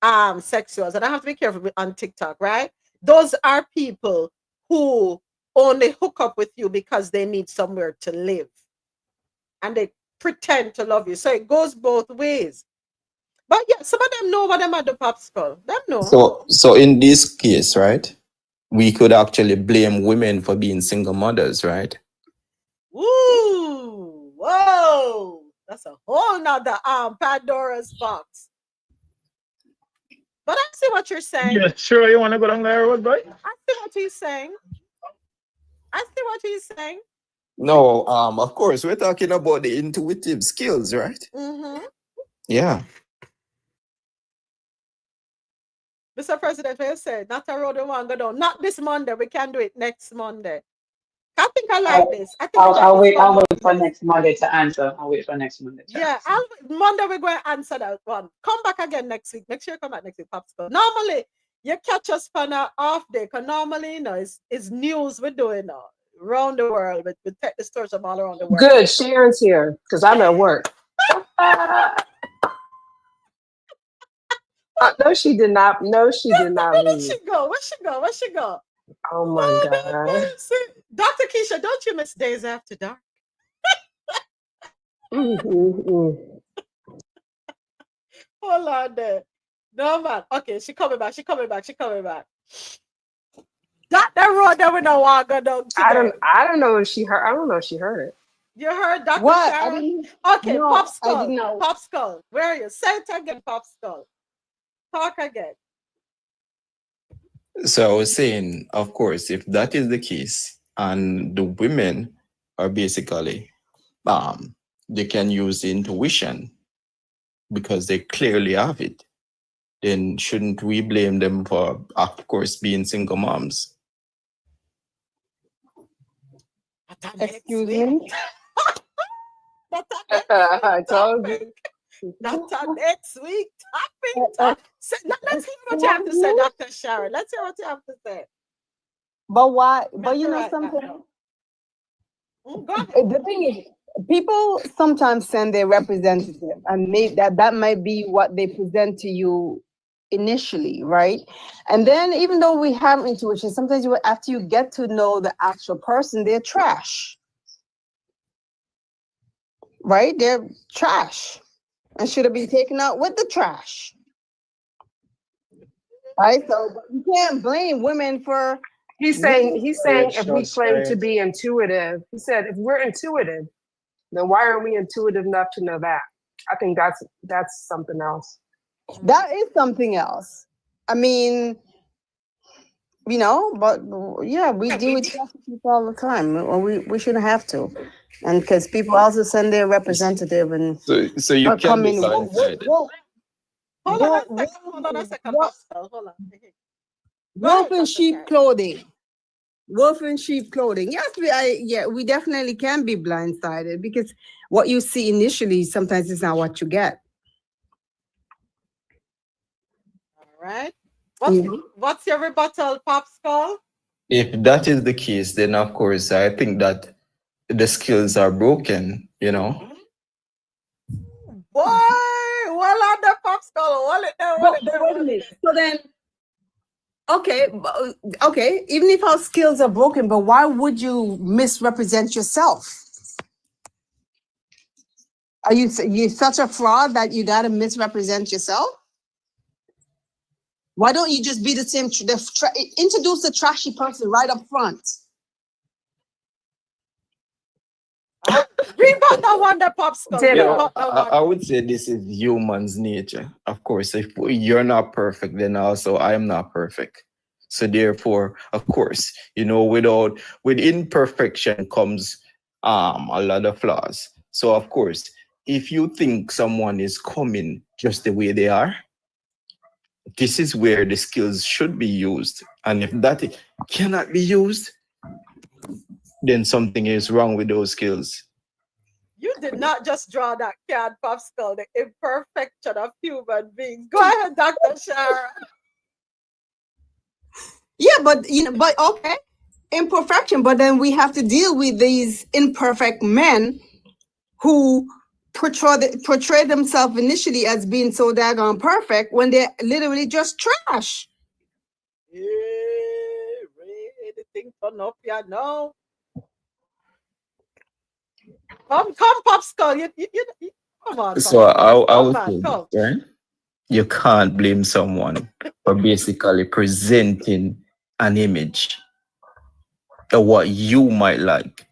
sexuals. And I have to be careful on TikTok, right? Those are people who only hook up with you because they need somewhere to live. And they pretend to love you. So it goes both ways. But yeah, some of them know what them at the Popskull. Them know. So in this case, right, we could actually blame women for being single mothers, right? Ooh, whoa. That's a whole nother Pandora's box. But I see what you're saying. Yeah, sure you want to go down there, road, boy? I see what he's saying. No, of course, we're talking about the intuitive skills, right? Mm-hmm. Yeah. Mr. President, what you said, not a road we want to go down. Not this Monday. We can do it next Monday. I think I like this. I think I'll wait for next Monday to answer. Monday we're going to answer that one. Come back again next week. Make sure you come back next week, Popskull. Normally, you catch us on an off day, because normally, you know, it's news we're doing now. Around the world. We take the stories from all around the world. Good, Sharon's here, because I'm at work. No, she did not. No, she did not Where leave. did she go? Where she go? Oh my God. Dr. Keisha, don't you miss Days After Dark? Hold on there. No, man. Okay, she coming back. That road that we don't want to go down today. I don't know if she heard. I don't know if she heard it. You heard Dr. What? Sharon? Okay, No, Popskull. I didn't know. Popskull. Where are you? Say it again, Popskull. Talk again. So I was saying, of course, if that is the case, and the women are basically, they can use intuition because they clearly have it, then shouldn't we blame them for, of course, being single moms? Excuse me? I told you. That's our next week topic. Let's hear what you have to say, Dr. Sharon. Let's hear what you have to say. But why? But you know something? Go ahead. The thing is, people sometimes send their representative, and that might be what they present to you initially, right? And then even though we have intuition, sometimes after you get to know the actual person, they're trash. Right? They're trash and should have been taken out with the trash. Right? So you can't blame women for. He's saying if we claim to be intuitive, he said if we're intuitive, then why aren't we intuitive enough to know that? I think that's something else. That is something else. I mean, you know, but yeah, we deal with people all the time. Or we shouldn't have to. And because people also send their representative and so you can be blindsided. Hold on a second. Wolf in sheep clothing. Wolf in sheep clothing. Yes, we definitely can be blindsided because what you see initially sometimes is not what you get. All right. What's your rebuttal, Popskull? If that is the case, then of course I think that the skills are broken, you know. Boy, well on the popsicle. Hold it there, hold But, it there, wait a hold it minute. So then, okay, even if our skills are broken, but why would you misrepresent yourself? Are you such a fraud that you gotta misrepresent yourself? Why don't you just be the same? Introduce the trashy person right up front. Bring back that one, the popsicle. You Bring know, back that one. I would say this is human's nature. Of course, if you're not perfect, then also I am not perfect. So therefore, of course, you know, with imperfection comes a lot of flaws. So of course, if you think someone is coming just the way they are, this is where the skills should be used. And if that cannot be used, then something is wrong with those skills. You did not just draw that card, popsicle, the imperfection of human beings. Go ahead, Dr. Sharon. Yeah, but okay, imperfection. But then we have to deal with these imperfect men who portray themselves initially as being so daggone perfect when they're literally just trash. Yeah, Ray, the thing turn up, yeah, no. Come, popsicle. You come on. So I would man, say, come. right? You can't blame someone for basically presenting an image of what you might like.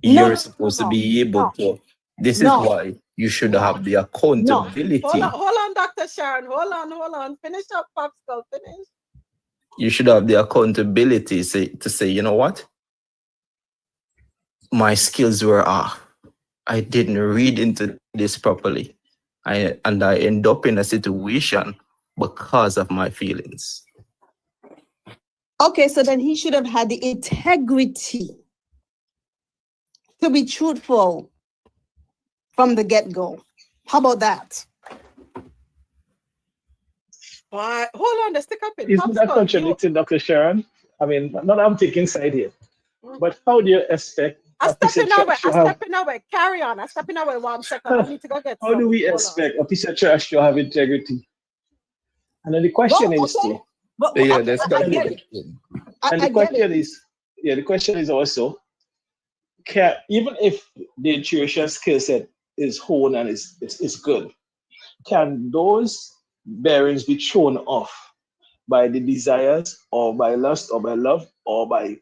You're supposed to be able to. This is why you should have the accountability. Hold on, Dr. Sharon. Hold on. Finish up, popsicle. Finish. You should have the accountability to say, you know what? My skills were off. I didn't read into this properly. I end up in a situation because of my feelings. Okay, so then he should have had the integrity to be truthful from the get-go. How about that? Why? Hold on, the stick up in. Isn't that contradicting, Dr. Sharon? I mean, not I'm taking side here, but how do you expect I'm a piece of trash to have? stepping away. Carry on. I'm stepping away 1 second. I need to go get How do we Hold expect a piece of trash to have integrity? And then the question is, okay. The question is also, even if the intuition skill set is honed and is good, can those bearings be thrown off by the desires or by lust or by love or by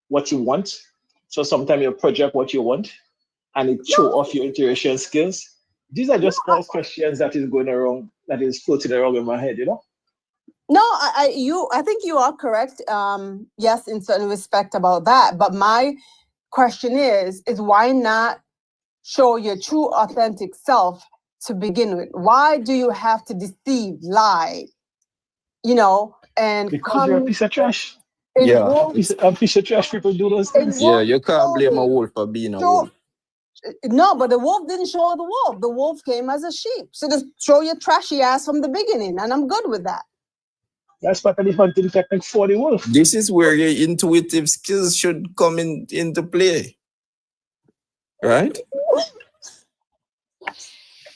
what you want? So sometimes you project what you want and it show off your intuition skills. These are just all questions that is going around, that is floating around in my head, you know? No, I think you are correct. Yes, in certain respect about that. But my question is why not show your true authentic self to begin with? Why do you have to deceive, lie, and because you're a piece of trash. Yeah. A piece of trash people do those things. Yeah, you can't blame a wolf for being a wolf. No, but the wolf didn't show the wolf. The wolf came as a sheep. So just show your trashy ass from the beginning, and I'm good with that. That's part of the hunting technique for the wolf. This is where your intuitive skills should come into play. Right?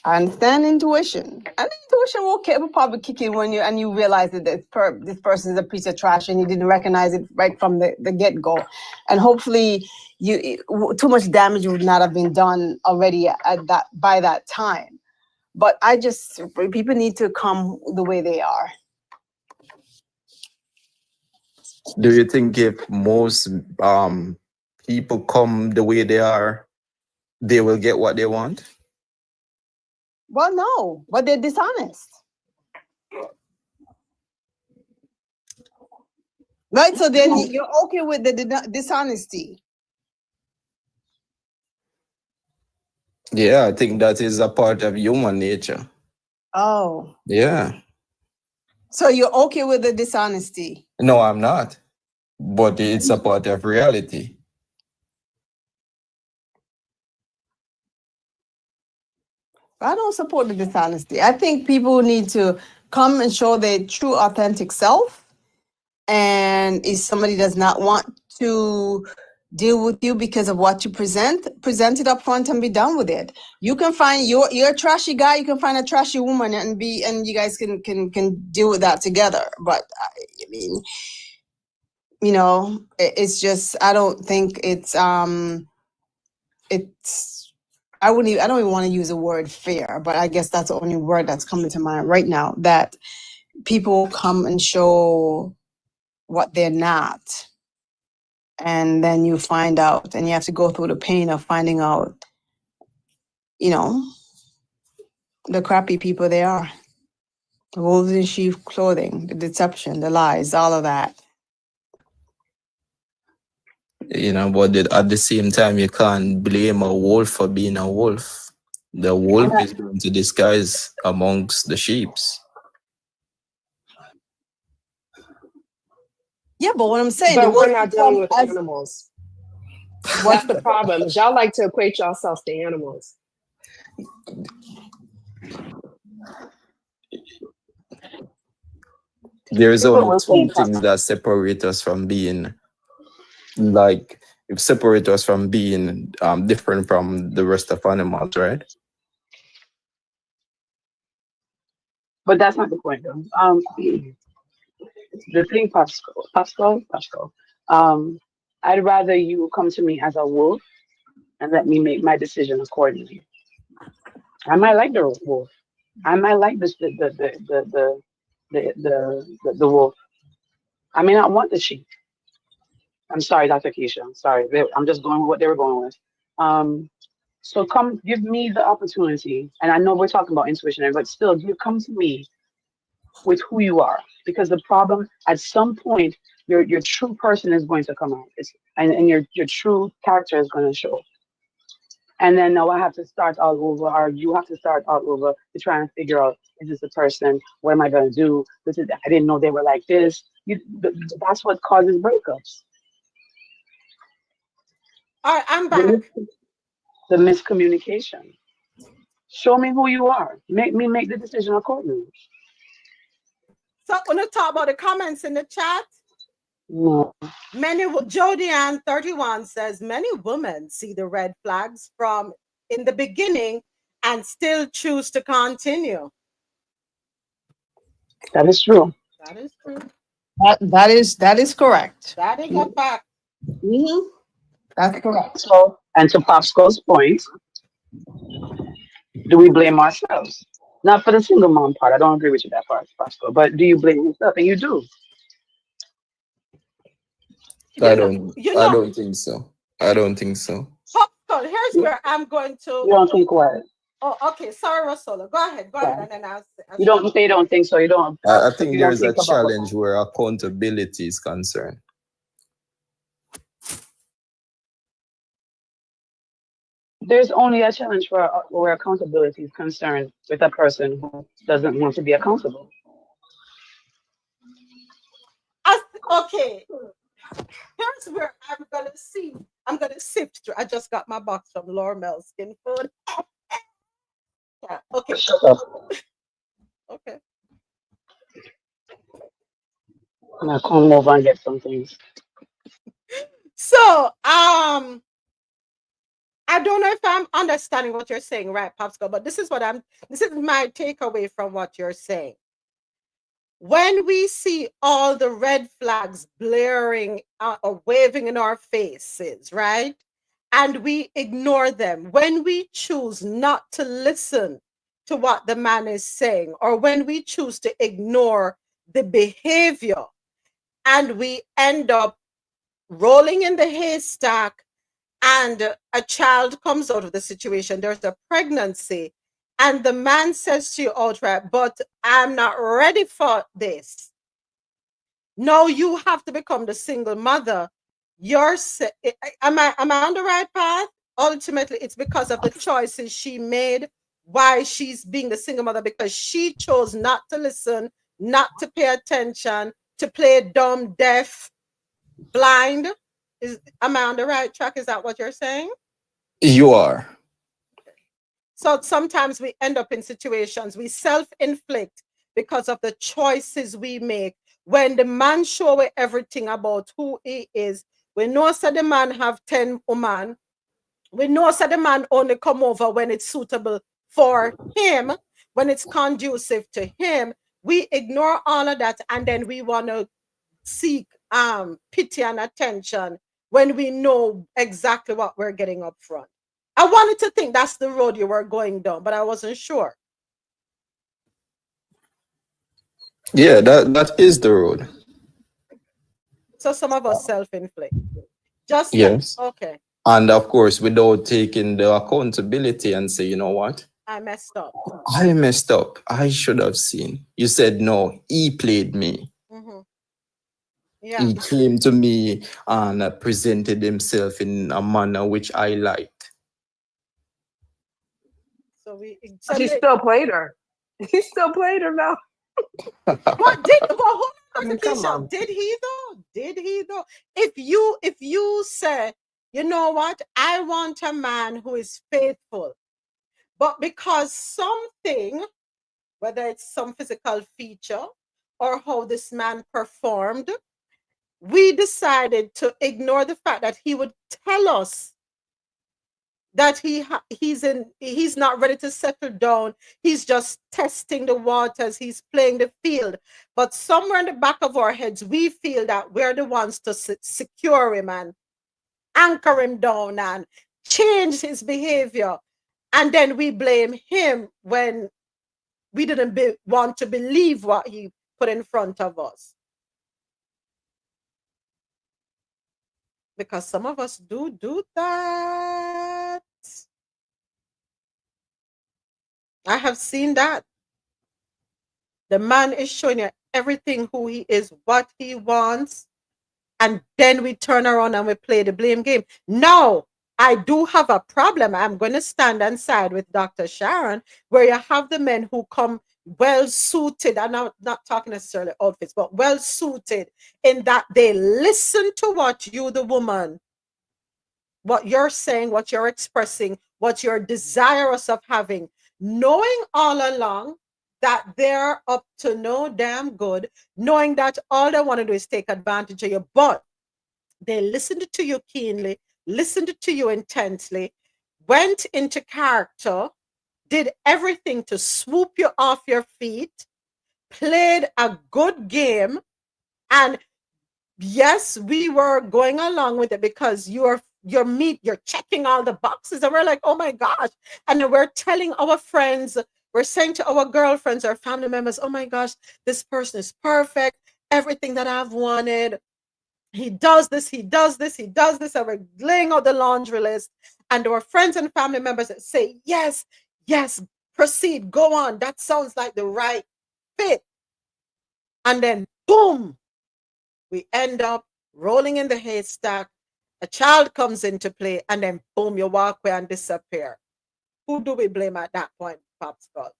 I understand intuition. And intuition will probably kick in when you realize that this person is a piece of trash and you didn't recognize it right from the get-go. And hopefully too much damage would not have been done already by that time. But people need to come the way they are. Do you think if most people come the way they are, they will get what they want? Well, no, but they're dishonest. Right, so then you're okay with the dishonesty. Yeah, I think that is a part of human nature. Oh. Yeah. So you're okay with the dishonesty? No, I'm not. But it's a part of reality. I don't support the dishonesty. I think people need to come and show their true, authentic self and if somebody does not want to deal with you because of what you present it up front and be done with it. You can find you're a trashy guy, you can find a trashy woman and you guys can deal with that together. But I mean, you know, it's just, I don't think it's I don't even want to use the word fair, but I guess that's the only word that's coming to mind right now, that people come and show what they're not. And then you find out, and you have to go through the pain of finding out, you know, the crappy people they are. The wolves in sheep clothing, the deception, the lies, all of that. You know, but at the same time, you can't blame a wolf for being a wolf. The wolf is going to disguise amongst the sheeps. Yeah, but what I'm saying, But we're not dealing with animals. What's the problem? Is y'all like to equate yourselves to animals. There's only two things that separate us from being different from the rest of animals, right? But that's not the point, though. The thing, Pascal, I'd rather you come to me as a wolf and let me make my decision accordingly. I might like the wolf. I might like the wolf. I may not want the sheep. I'm sorry, Dr. Keisha. I'm sorry. I'm just going with what they were going with. So come give me the opportunity. And I know we're talking about intuition, but still, come to me with who you are. Because the problem, at some point, your true person is going to come out. And your true character is going to show. And then now I have to start all over, or you have to start all over to try and figure out, is this a person? What am I going to do? I didn't know they were like this. That's what causes breakups. All right, I'm back. The miscommunication. Show me who you are. Make me make the decision accordingly. So I want to talk about the comments in the chat. No. Jody Ann 31 says many women see the red flags from in the beginning and still choose to continue. That is true. That is true. That is correct. That is a fact. Mm-hmm. That's correct. So, and to Pascal's point, do we blame ourselves? Not for the single mom part. I don't agree with you that part, Pascal. But do you blame yourself? And you do. I don't think so. I don't think so. Pascal, here's where I'm going to. You don't think what? Oh, okay. Sorry, Rosola. Go ahead. And then I'll you don't think so. You don't. I think there's a challenge where accountability is concerned. There's only a challenge where accountability is concerned with a person who doesn't want to be accountable. Okay. Here's where I'm going to sift through. I just got my box from Lormel Skin Food. Yeah, okay. Shut up. Okay. I'm going to come over and get some things. So, I don't know if I'm understanding what you're saying, right, Popsicle, but this is my takeaway from what you're saying. When we see all the red flags blaring or waving in our faces, right? And we ignore them, when we choose not to listen to what the man is saying, or when we choose to ignore the behavior, and we end up rolling in the haystack, and a child comes out of the situation, there's a pregnancy, and the man says to you outright, but I'm not ready for this. No, you have to become the single mother. Am I on the right path? Ultimately, it's because of the choices she made, why she's being the single mother, because she chose not to listen, not to pay attention, to play dumb, deaf, blind. Am I on the right track? Is that what you're saying? You are. So sometimes we end up in situations we self-inflict because of the choices we make when the man show we everything about who he is, we know so the man have 10 women. We know so the man only come over when it's suitable for him, when it's conducive to him. We ignore all of that and then we want to seek pity and attention when we know exactly what we're getting up front. I wanted to think that's the road you were going down, but I wasn't sure. Yeah, that is the road. So some of us self-inflict. Just Yes. like, okay, And of course, without taking the accountability and say, you know what? I messed up. I messed up. I should have seen. You said no. He played me. Yeah. He came to me and presented himself in a manner which I liked. So we. He still played her. He still played her now. What did? Well, hold on, I mean, come on. Did he though? Did he though? If you say, you know what, I want a man who is faithful, but because something, whether it's some physical feature or how this man performed, we decided to ignore the fact that he would tell us that he's not ready to settle down. He's just testing the waters. He's playing the field. But somewhere in the back of our heads, we feel that we're the ones to secure him and anchor him down and change his behavior. And then we blame him when we didn't want to believe what he put in front of us. Because some of us do that. I have seen that. The man is showing you everything who he is, what he wants, and then we turn around and we play the blame game. Now, I do have a problem. I'm going to stand and side with Dr. Sharon, where you have the men who come well suited, and I'm not talking necessarily outfits, but well suited in that they listen to what you, the woman, what you're saying, what you're expressing, what you're desirous of having, knowing all along that they're up to no damn good, knowing that all they want to do is take advantage of you, but they listened to you keenly, listened to you intensely, went into character, did everything to swoop you off your feet, played a good game, and yes, we were going along with it because you're checking all the boxes, and we're like, oh my gosh. And then we're telling our friends, we're saying to our girlfriends, our family members, oh my gosh, this person is perfect, everything that I've wanted. He does this, he does this, he does this, and we're laying out the laundry list. And our friends and family members that say, yes, yes, proceed, go on, that sounds like the right fit. And then boom, we end up rolling in the haystack. A child comes into play, and then boom, you walk away and disappear. Who do we blame at that point, Popsicle?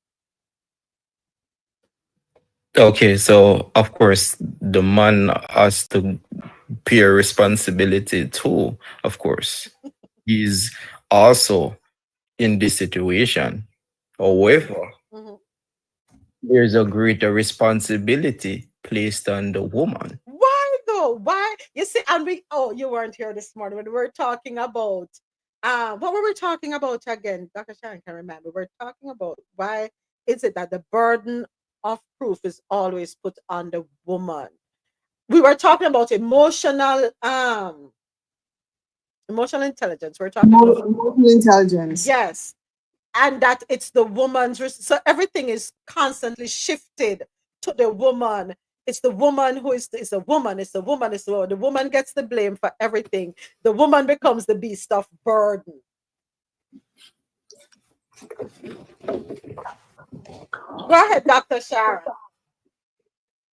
Okay, so of course the man has to bear responsibility too, of course. He's also in this situation. However, there's a greater responsibility placed on the woman. Why though? Why? You see, and you weren't here this morning when we were talking about what were we talking about again? Dr. Sharon can remember. We're talking about why is it that the burden of proof is always put on the woman. We were talking about emotional intelligence. We're talking about Emotional intelligence. yes. And that it's the woman's so everything is constantly shifted to the woman. It's the woman who is it's a woman, it's the woman, it's the woman. The woman gets the blame for everything. The woman becomes the beast of burden. Go ahead, Dr. Sharon.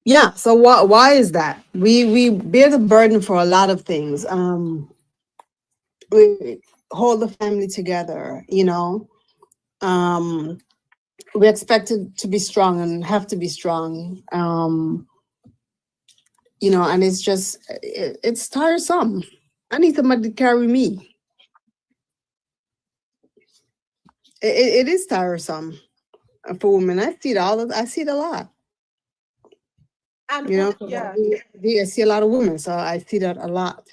Yeah. So why is that? We bear the burden for a lot of things. We hold the family together, we're expected to be strong and have to be strong. And it's just it's tiresome. I need somebody to carry me. It is tiresome for women. I see it a lot. And You know, yeah, I see a lot of women, so I see that a lot.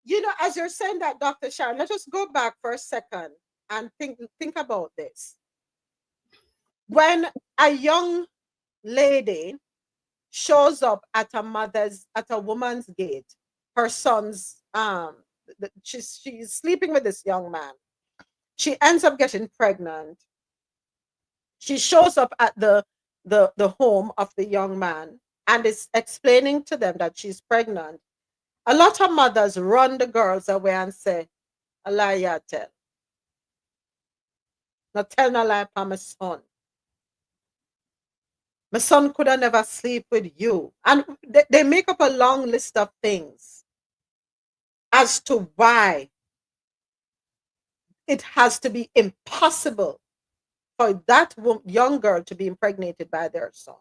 you know, as you're saying that, Dr. Sharon, let's just go back for a second and think about this. When a young lady shows up at a woman's gate, her son's she's sleeping with this young man. She ends up getting pregnant. She shows up at the home of the young man and is explaining to them that she's pregnant. A lot of mothers run the girls away and say, "A lie you tell. Not tell no lie for my son. My son could have never sleep with you." And they make up a long list of things as to why it has to be impossible for that young girl to be impregnated by their son.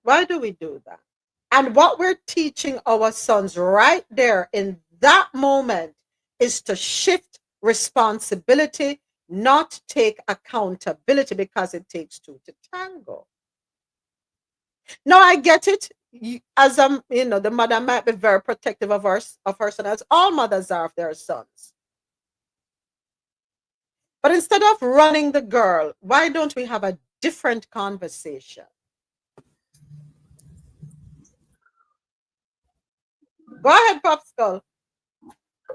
Why do we do that? And what we're teaching our sons right there in that moment is to shift responsibility, not take accountability, because it takes two to tango. Now I get it. As the mother might be very protective of her son, as all mothers are of their sons. But instead of running the girl, why don't we have a different conversation? Go ahead, Popsicle.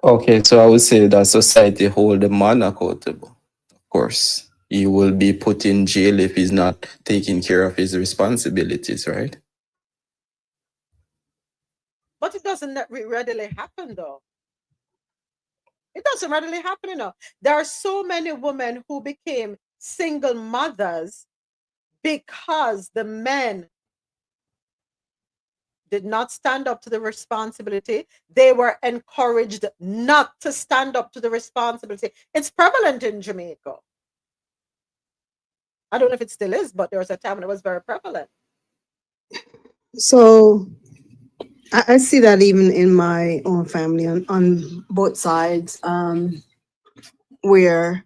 Okay, so I would say that society hold the man accountable. Of course, he will be put in jail if he's not taking care of his responsibilities, right? But it doesn't readily happen, though. It doesn't readily happen, you know. There are so many women who became single mothers because the men did not stand up to the responsibility. They were encouraged not to stand up to the responsibility. It's prevalent in Jamaica. I don't know if it still is, but there was a time when it was very prevalent. So I see that even in my own family on both sides, where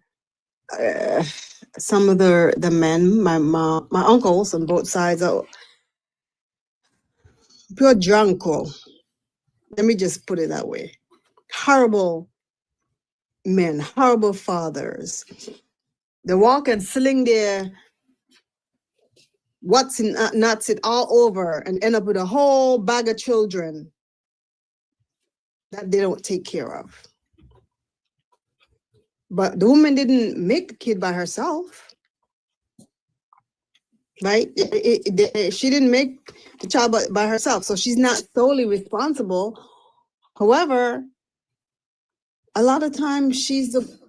some of the men, my uncles on both sides are pure drunko. Let me just put it that way. Horrible men, horrible fathers. They walk and sling their what's in nuts it all over and end up with a whole bag of children that they don't take care of. But the woman didn't make the kid by herself, right? She didn't make the child by herself, so she's not solely responsible. However, a lot of times she's the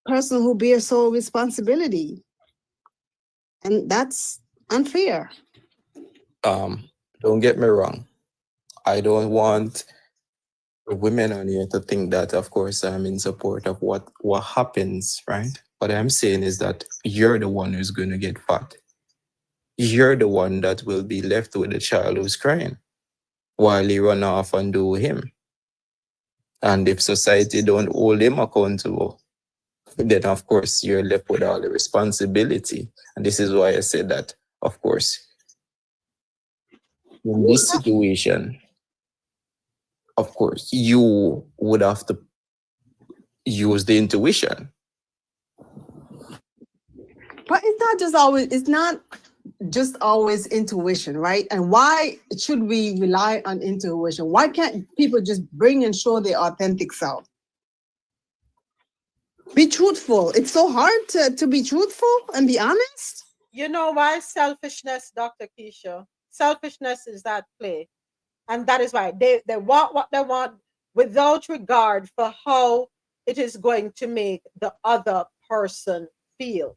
person who bears sole responsibility, and that's unfair. Don't get me wrong. I don't want women on here to think that, of course, I'm in support of what happens, right? What I'm saying is that you're the one who's going to get fat. You're the one that will be left with the child who's crying while he run off and do him. And if society don't hold him accountable, then of course you're left with all the responsibility. And this is why I said that, of course, in this situation, of course, you would have to use the intuition. But it's not just always intuition, right? And why should we rely on intuition? Why can't people just bring and show their authentic self? Be truthful. It's so hard to be truthful and be honest. You know why selfishness, Dr. Keisha? Selfishness is at play. And that is why they want what they want without regard for how it is going to make the other person feel.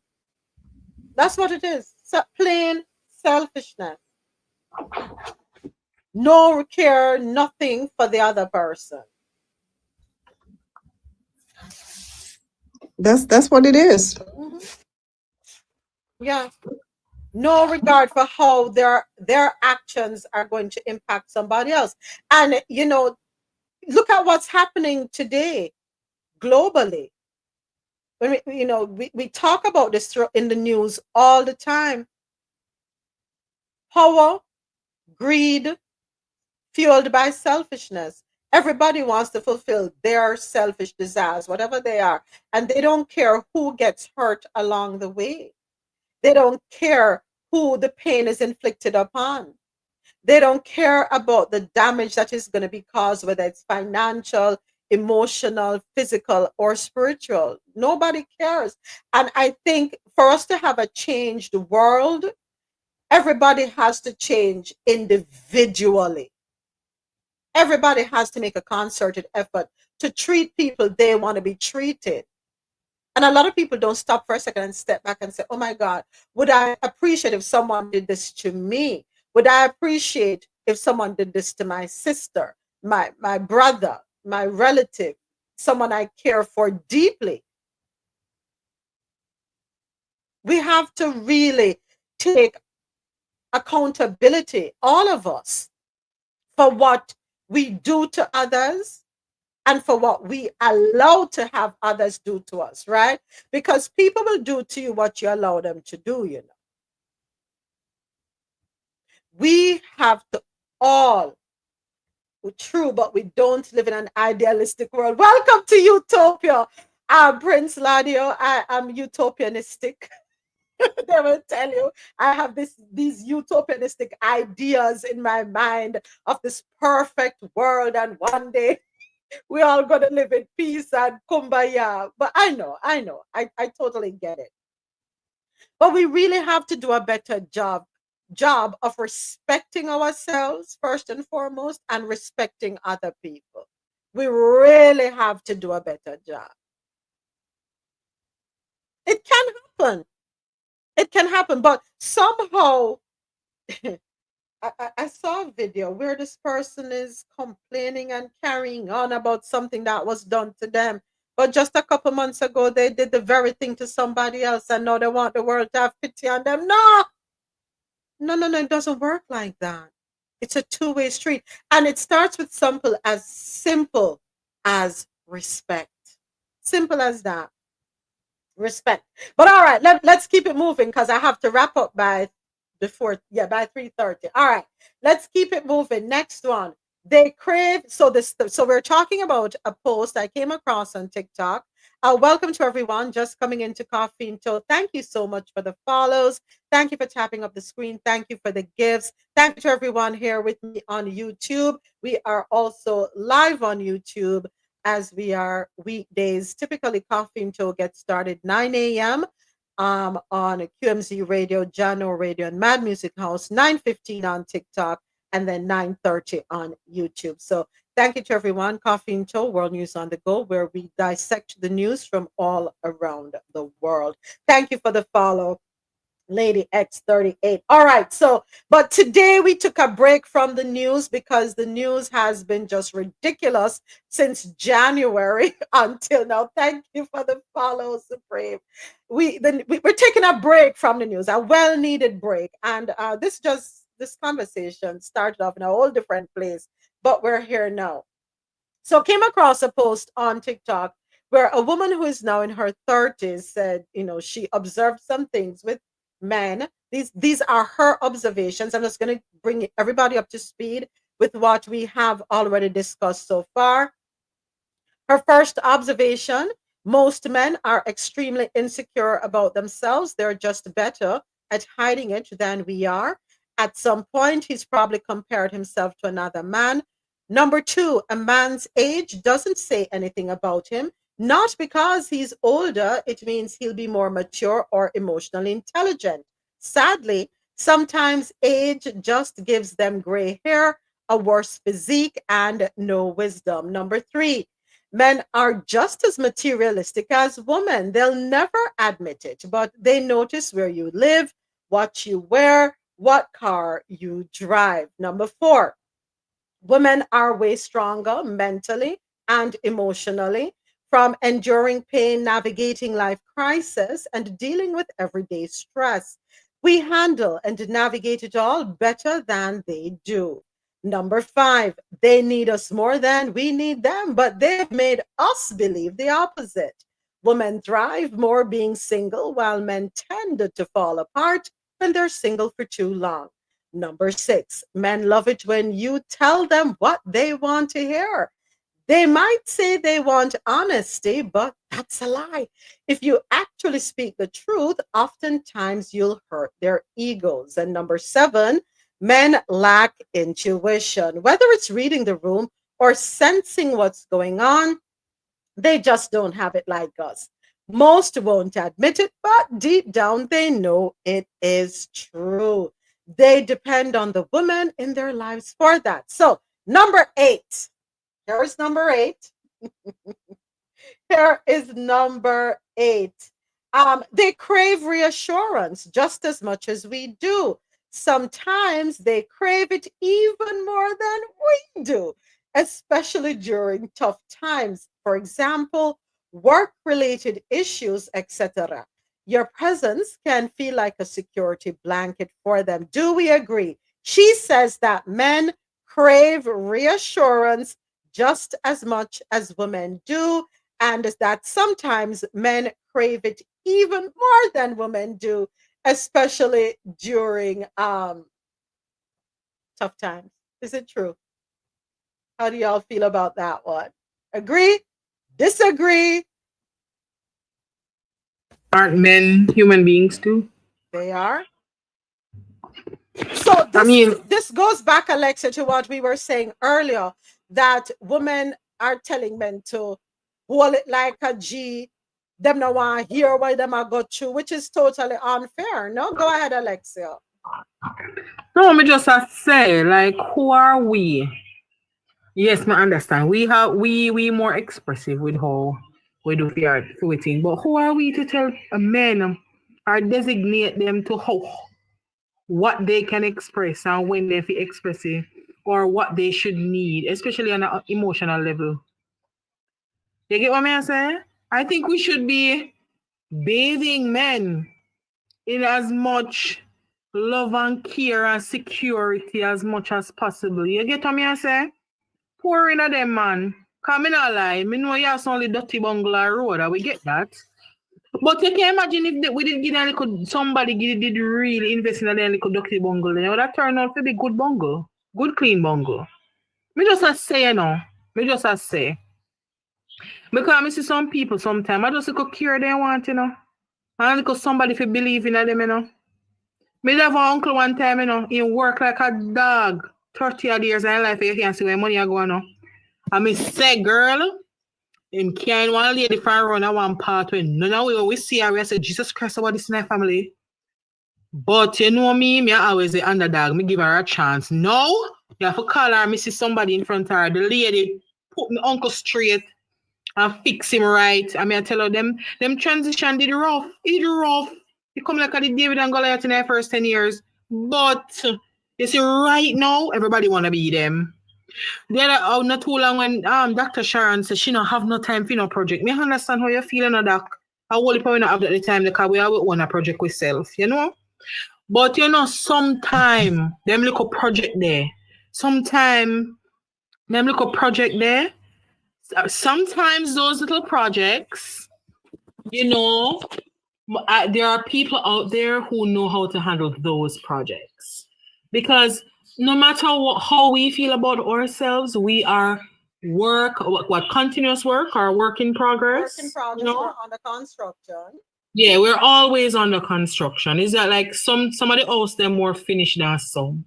That's what it is. Plain selfishness. No care, nothing for the other person. That's what it is. Mm-hmm. Yeah. No regard for how their actions are going to impact somebody else. And you know, look at what's happening today globally. when we talk about this in the news all the time. Power, greed, fueled by selfishness. Everybody wants to fulfill their selfish desires, whatever they are, and they don't care who gets hurt along the way. They don't care who the pain is inflicted upon. They don't care about the damage that is going to be caused, whether it's financial, emotional, physical, or spiritual. Nobody cares. And I think for us to have a changed world, everybody has to change individually. Everybody has to make a concerted effort to treat people they want to be treated. And a lot of people don't stop for a second and step back and say, oh my God, would I appreciate if someone did this to me? Would I appreciate if someone did this to my sister, my brother, my relative, someone I care for deeply? We have to really take accountability, all of us, for what we do to others and for what we allow to have others do to us, right? Because people will do to you what you allow them to do, you know. We have to all, true, but we don't live in an idealistic world. Welcome to Utopia. Prince Ladio, I am utopianistic. They will tell you I have these utopianistic ideas in my mind of this perfect world, and one day we're all going to live in peace and kumbaya. But I know, I totally get it. But we really have to do a better job of respecting ourselves first and foremost, and respecting other people. We really have to do a better job. It can happen. It can happen, but somehow I saw a video where this person is complaining and carrying on about something that was done to them. But just a couple months ago, they did the very thing to somebody else, and now they want the world to have pity on them. No, it doesn't work like that. It's a two-way street. And it starts with simple as respect. Simple as that. Respect. But all right, let's keep it moving because I have to wrap up by 3:30. All right, let's keep it moving. Next one. They crave, so we're talking about a post I came across on TikTok. Welcome to everyone just coming into Coffee and Toe. Thank you so much for the follows. Thank you for tapping up the screen. Thank you for the gifts. Thank you to everyone here with me on YouTube. We are also live on YouTube as we are weekdays. Typically, Coffee and Toe gets started 9 a.m. On QMZ Radio, Jano Radio, and Mad Music House, 9:15 on TikTok, and then 9:30 on YouTube. So thank you to everyone. Coffee and Toe, World News on the Go, where we dissect the news from all around the world. Thank you for the follow, Lady X38. All right, but today we took a break from the news because the news has been just ridiculous since January until now. Thank you for the follow, Supreme. We're taking a break from the news, a well-needed break, and this conversation started off in a whole different place, but we're here now. So came across a post on TikTok where a woman who is now in her 30s said, she observed some things with men. These are her observations. I'm just going to bring everybody up to speed with what we have already discussed so far. Her first observation: most men are extremely insecure about themselves. They're just better at hiding it than we are. At some point, he's probably compared himself to another man. Number two, a man's age doesn't say anything about him. Not because he's older, it means he'll be more mature or emotionally intelligent. Sadly, sometimes age just gives them gray hair, a worse physique, and no wisdom. Number three, men are just as materialistic as women. They'll never admit it, but they notice where you live, what you wear, what car you drive. Number four, women are way stronger mentally and emotionally, from enduring pain, navigating life crisis, and dealing with everyday stress. We handle and navigate it all better than they do. Number five, they need us more than we need them, but they've made us believe the opposite. Women thrive more being single, while men tend to fall apart when they're single for too long. Number 6, men love it when you tell them what they want to hear. They might say they want honesty, but that's a lie. If you actually speak the truth, oftentimes you'll hurt their egos. And number 7, men lack intuition. Whether it's reading the room or sensing what's going on, they just don't have it like us. Most won't admit it, but deep down they know it is true. They depend on the woman in their lives for that. So, number 8. Here's number 8. Here is number 8. They crave reassurance just as much as we do. Sometimes they crave it even more than we do, especially during tough times. For example, work-related issues, etc. Your presence can feel like a security blanket for them. Do we agree? She says that men crave reassurance just as much as women do, and that sometimes men crave it even more than women do, especially during tough times. Is it true? How do y'all feel about that one? Agree? Disagree? Aren't men human beings too? They are. So this goes back, Alexa, to what we were saying earlier, that women are telling men to hold it like a G. Them no want to hear why them are go through, which is totally unfair. No, go ahead, Alexia. No, me just say, like, who are we? Yes, I understand. We more expressive with how we do our thing, but who are we to tell a men or designate them to how what they can express and when they feel expressive or what they should need, especially on an emotional level? You get what I'm saying? I think we should be bathing men in as much love and care and security as much as possible. You get what I'm saying? Pour in a them, man. Cause me not lie. Me know you have some only dirty bungalow road, and we get that. But you can imagine if we did give them little, somebody did really invest in a little dirty bungalow, then it would have turned out to be good bungle. Good clean bungle. Me just a say, you know. Me just a say. Because I see some people sometimes, I just look care they want, you know. And because somebody if believe in them, you know. Me have an uncle one time, you know, he work like a dog. 30 odd years in life, you can see where money are going on. And me say, girl, him carrying one lady from around at one part when none of we see her, we say, Jesus Christ, about this in our family. But you know me always the underdog. Me give her a chance. No, you have to call her, me see somebody in front of her. The lady put me uncle straight and fix him right. I mean, I tell her them transition did rough. It rough. It come like a David and Goliath in their first 10 years. But you see, right now, everybody wanna be them. The other not too long when Dr. Sharon said she don't have no time for no project. Me understand how you're feeling, Doc. I will probably not have the time because we have one a project with self, you know. But you know, sometime them little project there. Sometime them little project there. Sometimes those little projects, you know, there are people out there who know how to handle those projects. Because no matter how we feel about ourselves, we are what continuous work or work in progress. Work in progress, you know? we're under construction. Yeah, we're always under construction. Is that like some of the house them more finished than some?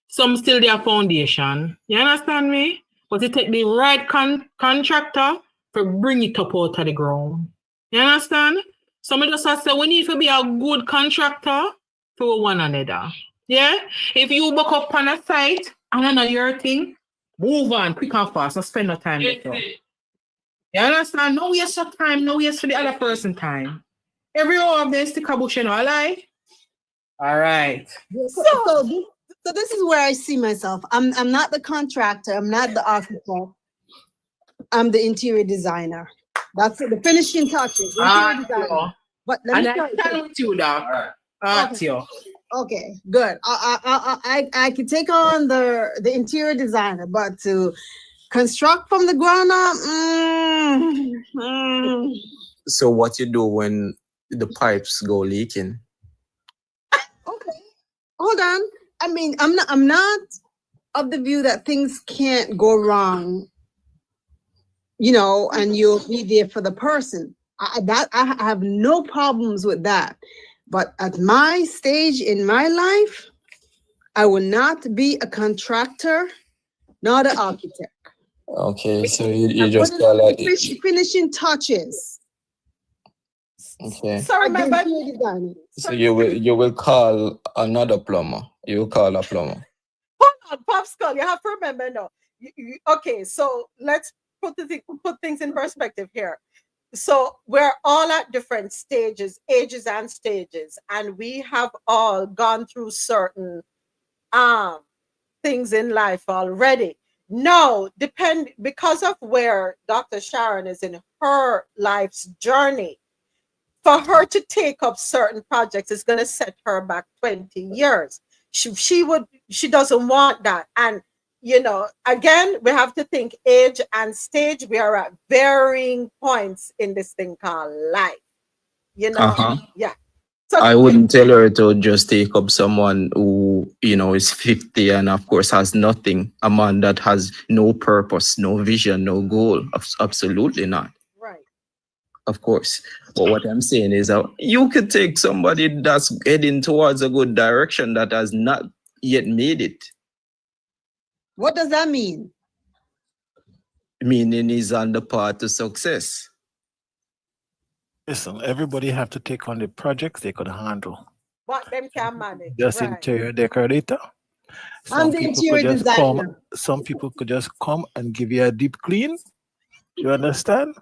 Some still their foundation. You understand me? But it take the right contractor to bring it up out of the ground. You understand? Somebody just has to say we need to be a good contractor for one another. Yeah? If you book up on a site and I know your thing, move on quick and fast, not spend no time with you. You understand? No waste of time, no waste for the other person time. Every hour of this stick a bush, you know, lie? All right. So this is where I see myself. I'm not the contractor, I'm not the architect. I'm the interior designer. That's the finishing touches. Interior designer. But let me tell you. With you, Doc. Okay, good. I can take on the interior designer, but to construct from the ground up, So what you do when the pipes go leaking? Okay, hold on. I mean, I'm not of the view that things can't go wrong, you know, and you'll be there for the person. I have no problems with that. But at my stage in my life, I will not be a contractor, not an architect. Okay, so you just call it. Finishing touches. Okay. So remember, So you will call another plumber. You will call a plumber. hold on, Popsicle, you have to remember now. Okay, so let's put things in perspective here. So we're all at different stages, ages and stages, and we have all gone through certain things in life already. No, because of where Dr. Sharon is in her life's journey, for her to take up certain projects is going to set her back 20 years. She doesn't want that. And you know, again, we have to think age and stage. We are at varying points in this thing called life. You know, yeah. So I wouldn't tell her to just take up someone who, you know, is 50 and of course has nothing. A man that has no purpose, no vision, no goal. Absolutely not. Right. Of course. But what I'm saying is that you could take somebody that's heading towards a good direction that has not yet made it. What does that mean? Meaning he's on the path to success. Listen, everybody have to take on the projects they could handle. what them can manage. Just right. interior decorator. I'm the interior designer. Some people could just come and give you a deep clean. You understand?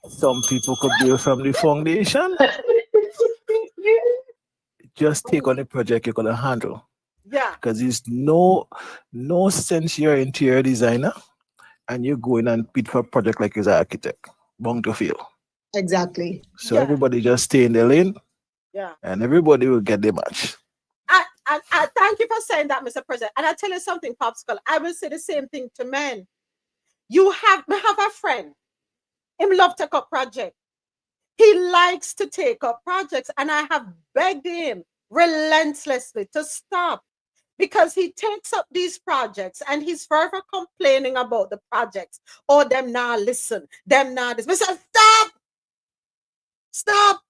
Some people could build from the foundation. Just take on the project you're gonna handle. Yeah. Because it's no sense you're an interior designer and you go in and bid for a project like you're an architect. Bound to fail. Exactly. So everybody just stay in their lane. Yeah. And everybody will get the match. I thank you for saying that, Mr. President. And I tell you something, Popsicle. I will say the same thing to men. We have a friend. Him love take up project. He likes to take up projects, and I have begged him relentlessly to stop because he takes up these projects and he's forever complaining about the projects. Oh, them now listen, them now this. Mr. Stop! Stop!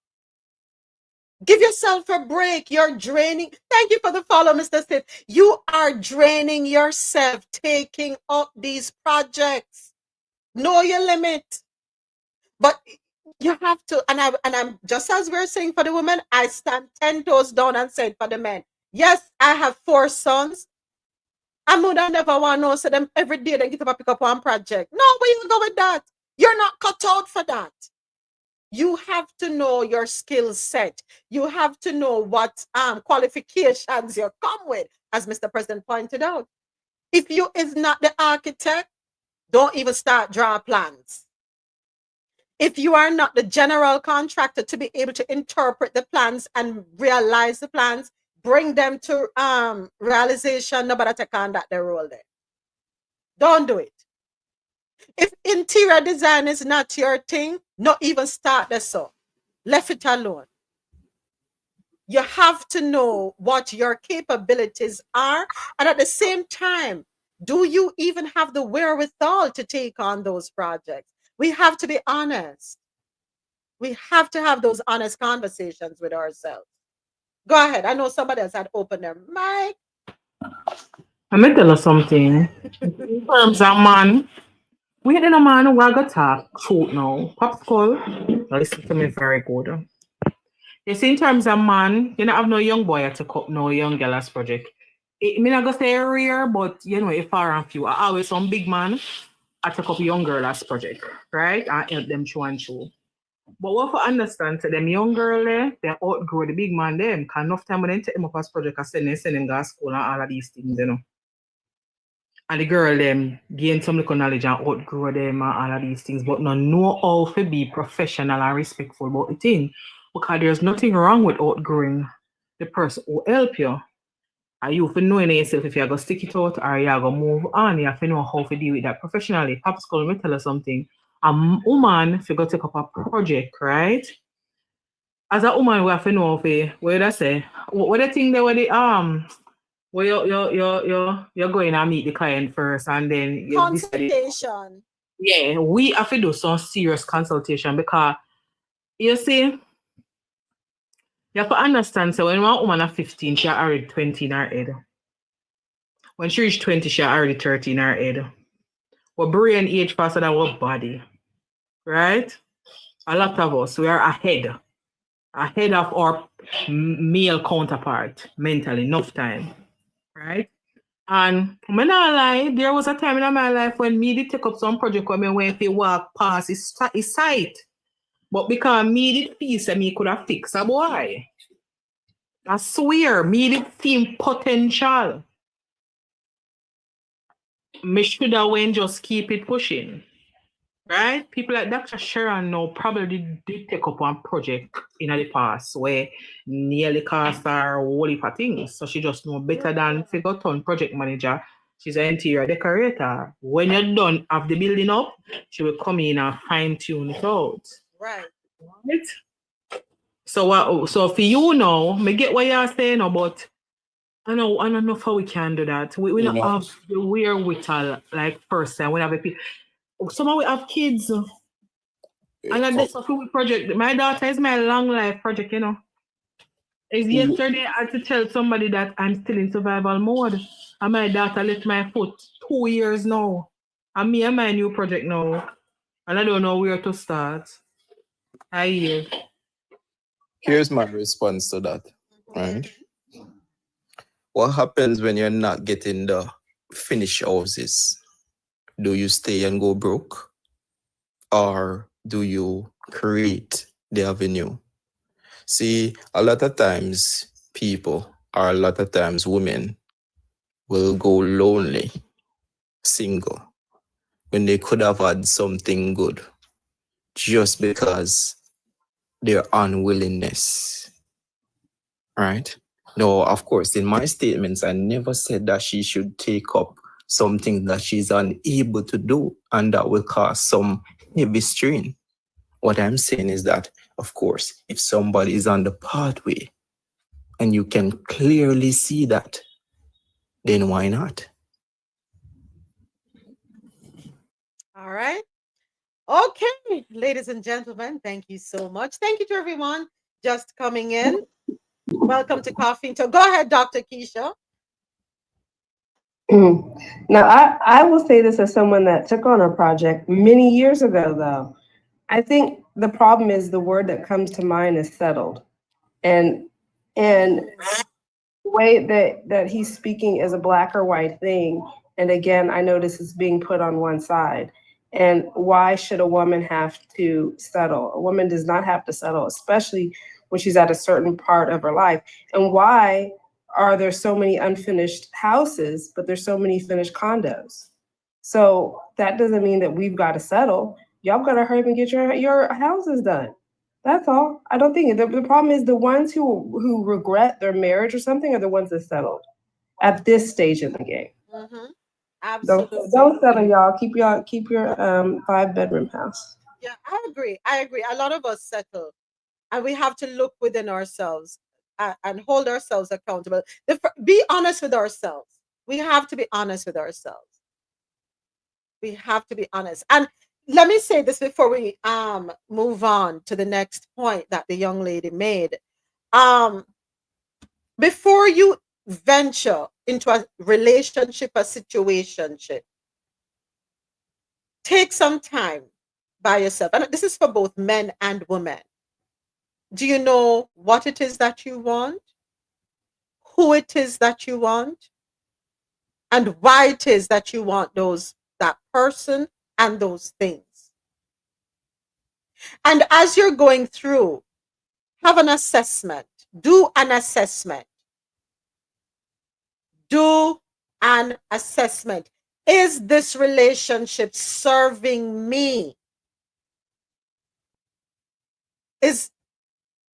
Give yourself a break. You're draining. Thank you for the follow, Mr. Steve. You are draining yourself taking up these projects. Know your limit. But you have to, and I'm just as we're saying for the women, I stand 10 toes down and say it for the men. Yes, I have 4 sons. I would never want to know so them every day they get up and pick up one project. No, where you go with that? You're not cut out for that. You have to know your skill set. You have to know what qualifications you come with, as Mr. President pointed out. If you is not the architect, don't even start draw plans. If you are not the general contractor to be able to interpret the plans and realize the plans, bring them to realization, nobody take on that their role there. Don't do it. If interior design is not your thing, not even start this so. Left it alone. You have to know what your capabilities are, and at the same time, do you even have the wherewithal to take on those projects? We have to be honest. We have to have those honest conversations with ourselves. Go ahead. I know somebody else had opened their mic. I'm gonna tell you something. In terms of man, we had a man who I got talk truth now. Popsicle, listen to me very good. You see, in terms of man, you don't have no young boy to cook no young girl as project. I mean, I go say rare, but you know, if far and few. I always some big man, I take up young girl as project, right? I help them show and show. But what I understand, so them young girl there, they outgrow the big man them. Cause enough time when they take them up as project, I send them to school and all of these things, you know. And the girl them gain some little knowledge and outgrow them and all of these things, but not know how to be professional and respectful about the thing. Because there's nothing wrong with outgrowing the person who help you. And you for knowing yourself if you're going to stick it out or you're going to move on, you have to know how to deal with that professionally. Popsicle, let me tell you something. a woman if you go take up a project, right? As a woman, we have to know what did I say? What the thing there where the where you're going to meet the client first and then you decide. Consultation. Yeah, we have to do some serious consultation because you see, you have to understand, so when one woman at 15, she already 20 in her head. When she reached 20, she already 30 in her head. Our brain age faster than our body, right? A lot of us, we are ahead of our male counterpart mentally, enough time, right? And when I lie, there was a time in my life when me did take up some project when I went to walk past his sight. But because me did feel that me could have fixed a boy. I swear, me did see potential. Me should have went just keep it pushing. Right? People like Dr. Sharon now probably did take up one project in the past where nearly cost her a whole heap of things. So she just know better than figure turn project manager. She's an interior decorator. When you're done have the building up, she will come in and fine-tune it out. Right. So for you now, me get what you're saying about I don't know how we can do that. We don't have the wherewithal like person. We have a somehow we have kids. And then this project. My daughter is my long life project, you know. It's yesterday I had to tell somebody that I'm still in survival mode. And my daughter left my foot 2 years now. And me and my new project now. And I don't know where to start. Here's my response to that, right? What happens when you're not getting the finished houses? Do you stay and go broke? Or do you create the avenue? See, a lot of times people, or a lot of times women, will go lonely, single, when they could have had something good, just because their unwillingness, right? No, of course, in my statements, I never said that she should take up something that she's unable to do and that will cause some heavy strain. What I'm saying is that, of course, if somebody is on the pathway and you can clearly see that, then why not? All right. Okay, ladies and gentlemen, thank you so much. Thank you to everyone just coming in. Welcome to Coffee and Talk. Go ahead, Dr. Keisha. Now, I will say this as someone that took on a project many years ago, though. I think the problem is the word that comes to mind is settled. And the way that he's speaking is a black or white thing. And again, I notice it's being put on one side. And why should a woman have to settle? A woman does not have to settle, especially when she's at a certain part of her life. And why are there so many unfinished houses, but there's so many finished condos? So that doesn't mean that we've got to settle. Y'all got to hurry up and get your houses done. That's all. I don't think the problem is the ones who regret their marriage or something are the ones that settled at this stage in the game. Mm-hmm. Absolutely. Don't settle, y'all. Keep your 5-bedroom house. Yeah, I agree. A lot of us settle, and we have to look within ourselves and hold ourselves accountable. Be honest with ourselves. We have to be honest with ourselves. We have to be honest. And let me say this before we move on to the next point that the young lady made. Before you venture into a relationship, a situationship, take some time by yourself. And this is for both men and women. Do you know what it is that you want? Who it is that you want? And why it is that you want that person and those things. And as you're going through, have an assessment. Do an assessment. Do an assessment. Is this relationship serving me?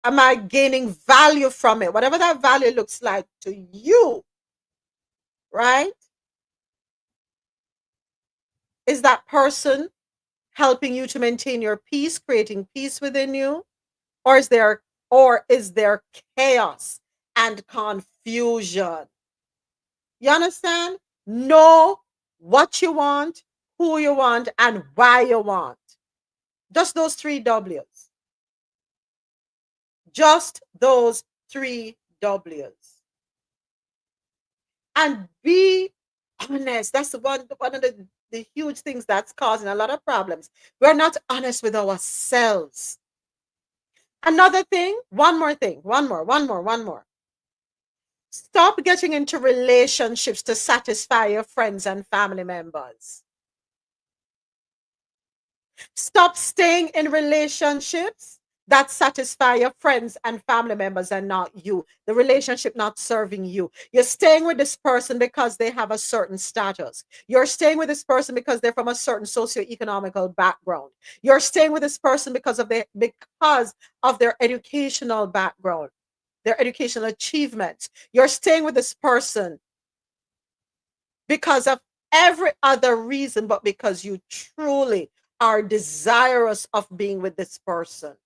Am I gaining value from it? Whatever that value looks like to you, right? Is that person helping you to maintain your peace, creating peace within you? Or is there chaos and confusion? You understand? Know what you want, who you want, and why you want. Just those 3 W's. Just those 3 W's. And be honest. That's one of the huge things that's causing a lot of problems. We're not honest with ourselves. Another thing, one more. Stop getting into relationships to satisfy your friends and family members. Stop staying in relationships that satisfy your friends and family members and not you. The relationship not serving you. You're staying with this person because they have a certain status. You're staying with this person because they're from a certain socioeconomical background. You're staying with this person because of their educational background, their educational achievements. You're staying with this person because of every other reason, but because you truly are desirous of being with this person.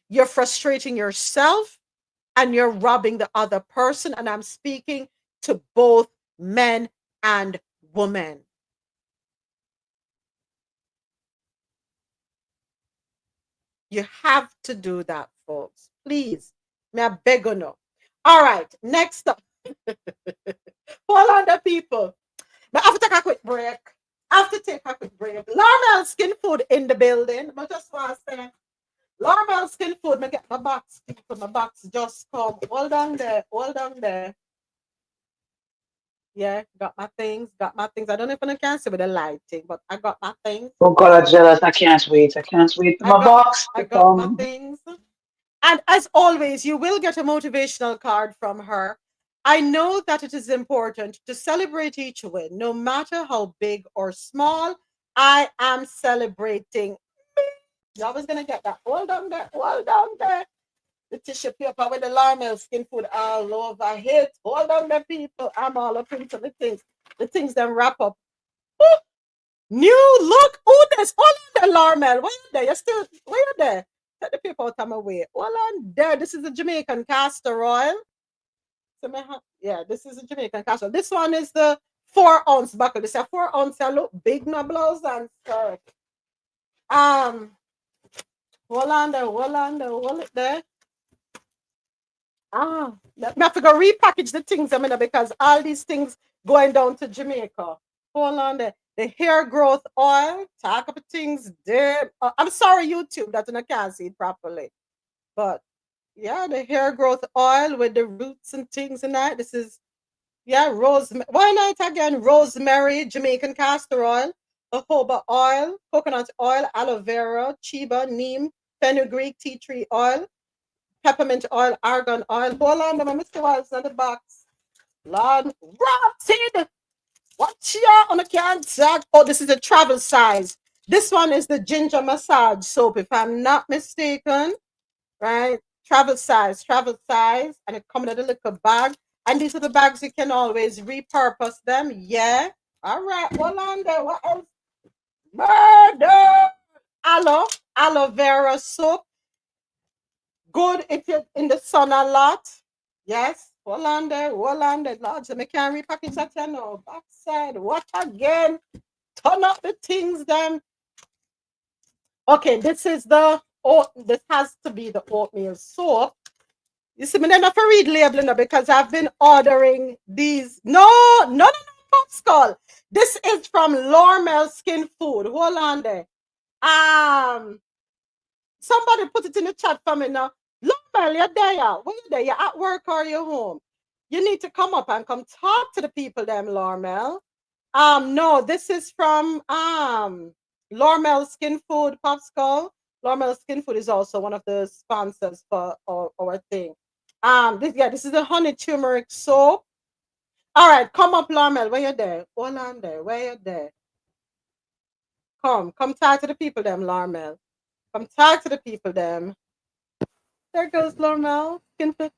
You're frustrating yourself and you're robbing the other person. And I'm speaking to both men and women. You have to do that, folks. Please. May I beg you no. All right, next up. Hold on, the people. I have to take a quick break. Larmel Skin Food in the building. I just want to say, Larmel Skin Food, I get my box. My box just come. Hold on there. Yeah, got my things. I don't know if I can see with the lighting, but I got my things. Oh God, I'm jealous. I can't wait. I can't wait for my box I to got my come. things. And as always, you will get a motivational card from her. I know that it is important to celebrate each win, no matter how big or small. I am celebrating me. You always gonna get that. Hold on there. The tissue paper with the Larmel Skin Food all over it. Hold on there, people. I'm all up into the things. The things then wrap up. Ooh, new look. Oh, there's all on the Larmel. Where you there? Where you there? Take the paper out of my way. Hold on there. This is the Jamaican castor oil. Yeah, this is a Jamaican castor. This one is the 4-ounce buckle. This is a 4-ounce. Look big no blouse and skirt. Hold it there. I have to go repackage the things because all these things going down to Jamaica. Hold on there. The hair growth oil. Talk about things there. I'm sorry, YouTube, that I can't see it properly. But yeah, the hair growth oil with the roots and things in that. This is rosemary. Why not again? Rosemary, Jamaican castor oil, jojoba oil, coconut oil, aloe vera, chiba, neem, fenugreek, tea tree oil, peppermint oil, argan oil. Hold on, the Mr. Oils in the box. Lord, rotted. Watch ya on the can't talk. Oh, this is a travel size. This one is the ginger massage soap, if I'm not mistaken. Right? Travel size, and it comes in a little bag. And these are the bags you can always repurpose them. Yeah. All right. Hold on there. What else? Murder. Aloe vera soap. Good if you're in the sun a lot. Yes. Hold on there. Lord, so I can't repackage that you know. Backside. What again? Turn up the things then. Okay, this is this has to be the oatmeal soap. You see, me not for read labeling because I've been ordering these. No, Popskull. This is from Lormel Skin Food. Hold on there. Somebody put it in the chat for me now. Lormel, you're there. Where you there? You're at work or you're home? You need to come up and come talk to the people, them Lormel. No, this is from Lormel Skin Food, Popskull. Lormel Skin Food is also one of the sponsors for our thing. This is the honey turmeric soap. All right, come up, Lormel. Where you there? Hold on there. Where you there? Come talk to the people, them, Lormel. Come talk to the people, them. There goes Lormel Skin Food.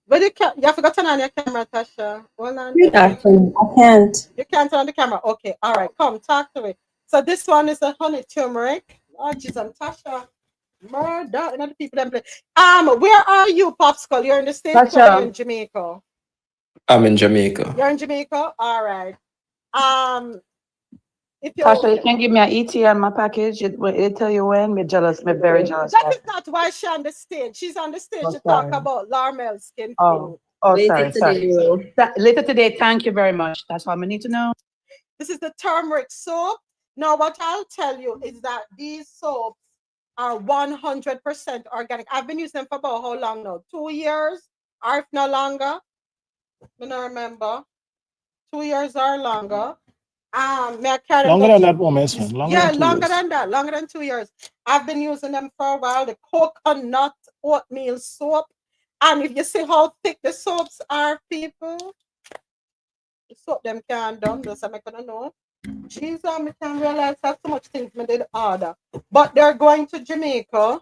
But you have to turn on your camera, Tasha. Hold on. Actually, I can't. You can't turn on the camera. Okay, all right, come talk to me. So this one is a honey turmeric. Oh, jeez, I'm Tasha. Murder, and other people that play. Where are you, Popsicle? You're in the States or you're in Jamaica? I'm in Jamaica. You're in Jamaica? All right. If you Tasha, you can give me an ETA on my package. It tell you when. Me jealous. Me very jealous. that is not why she's on the stage. She's on the stage Oh, to talk sorry. about Larmel skin Oh, food. sorry. Later today. Thank you very much. That's all I need to know. This is the turmeric soap. Now, what I'll tell you is that these soaps are 100% organic. I've been using them for about how long now? 2 years, or if no longer. I don't remember. 2 years or longer. Longer than that, woman, man. Longer than 2 longer years. than that, longer than 2 years. I've been using them for a while. The coconut oatmeal soap. And if you see how thick the soaps are, people, the soap them can't done this. I'm gonna know. Jesus, I can't realize how so much things I did order. But they're going to Jamaica.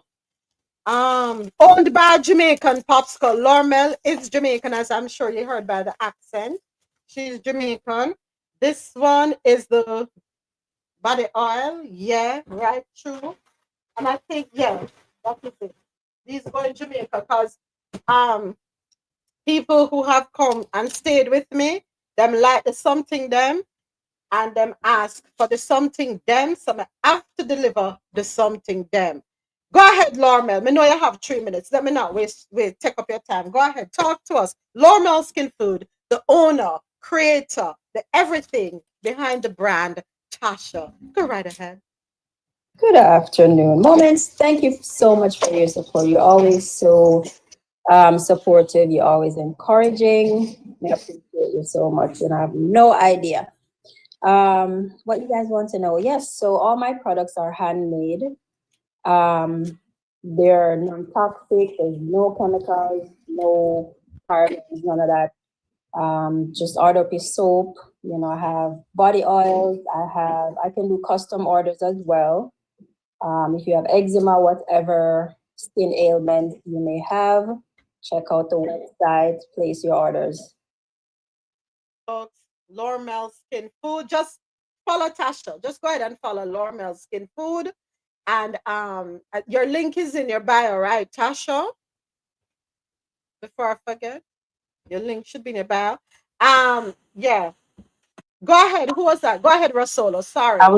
Owned by Jamaican Popsicle. Lormel is Jamaican, as I'm sure you heard by the accent. She's Jamaican. This one is the body oil. Yeah, right, true. And I think, yeah, that is it. These go in Jamaica because people who have come and stayed with me, them like the something them, and them ask for the something them, so I have to deliver the something them. Go ahead, Lormel. I know you have 3 minutes. Let me not take up your time. Go ahead, talk to us. Lormel Skin Food, the owner, creator, the everything behind the brand, Tasha. Go right ahead. Good afternoon, Moments. Thank you so much for your support. You're always so supportive. You're always encouraging. I appreciate you so much, and I have no idea what you guys want to know. Yes, so all my products are handmade. They're non-toxic. There's no chemicals, no parabens, none of that. Just order up your soap. I have body oils. I can do custom orders as well. If you have eczema, whatever skin ailment you may have, check out the website, place your orders. Folks, Lormel Skin Food. Just follow Tasha. Just go ahead and follow Lormel Skin Food. And your link is in your bio, right, Tasha? Before I forget, your link should be in your bio. Yeah. Go ahead. Who was that? Go ahead, Rosolo. Sorry. I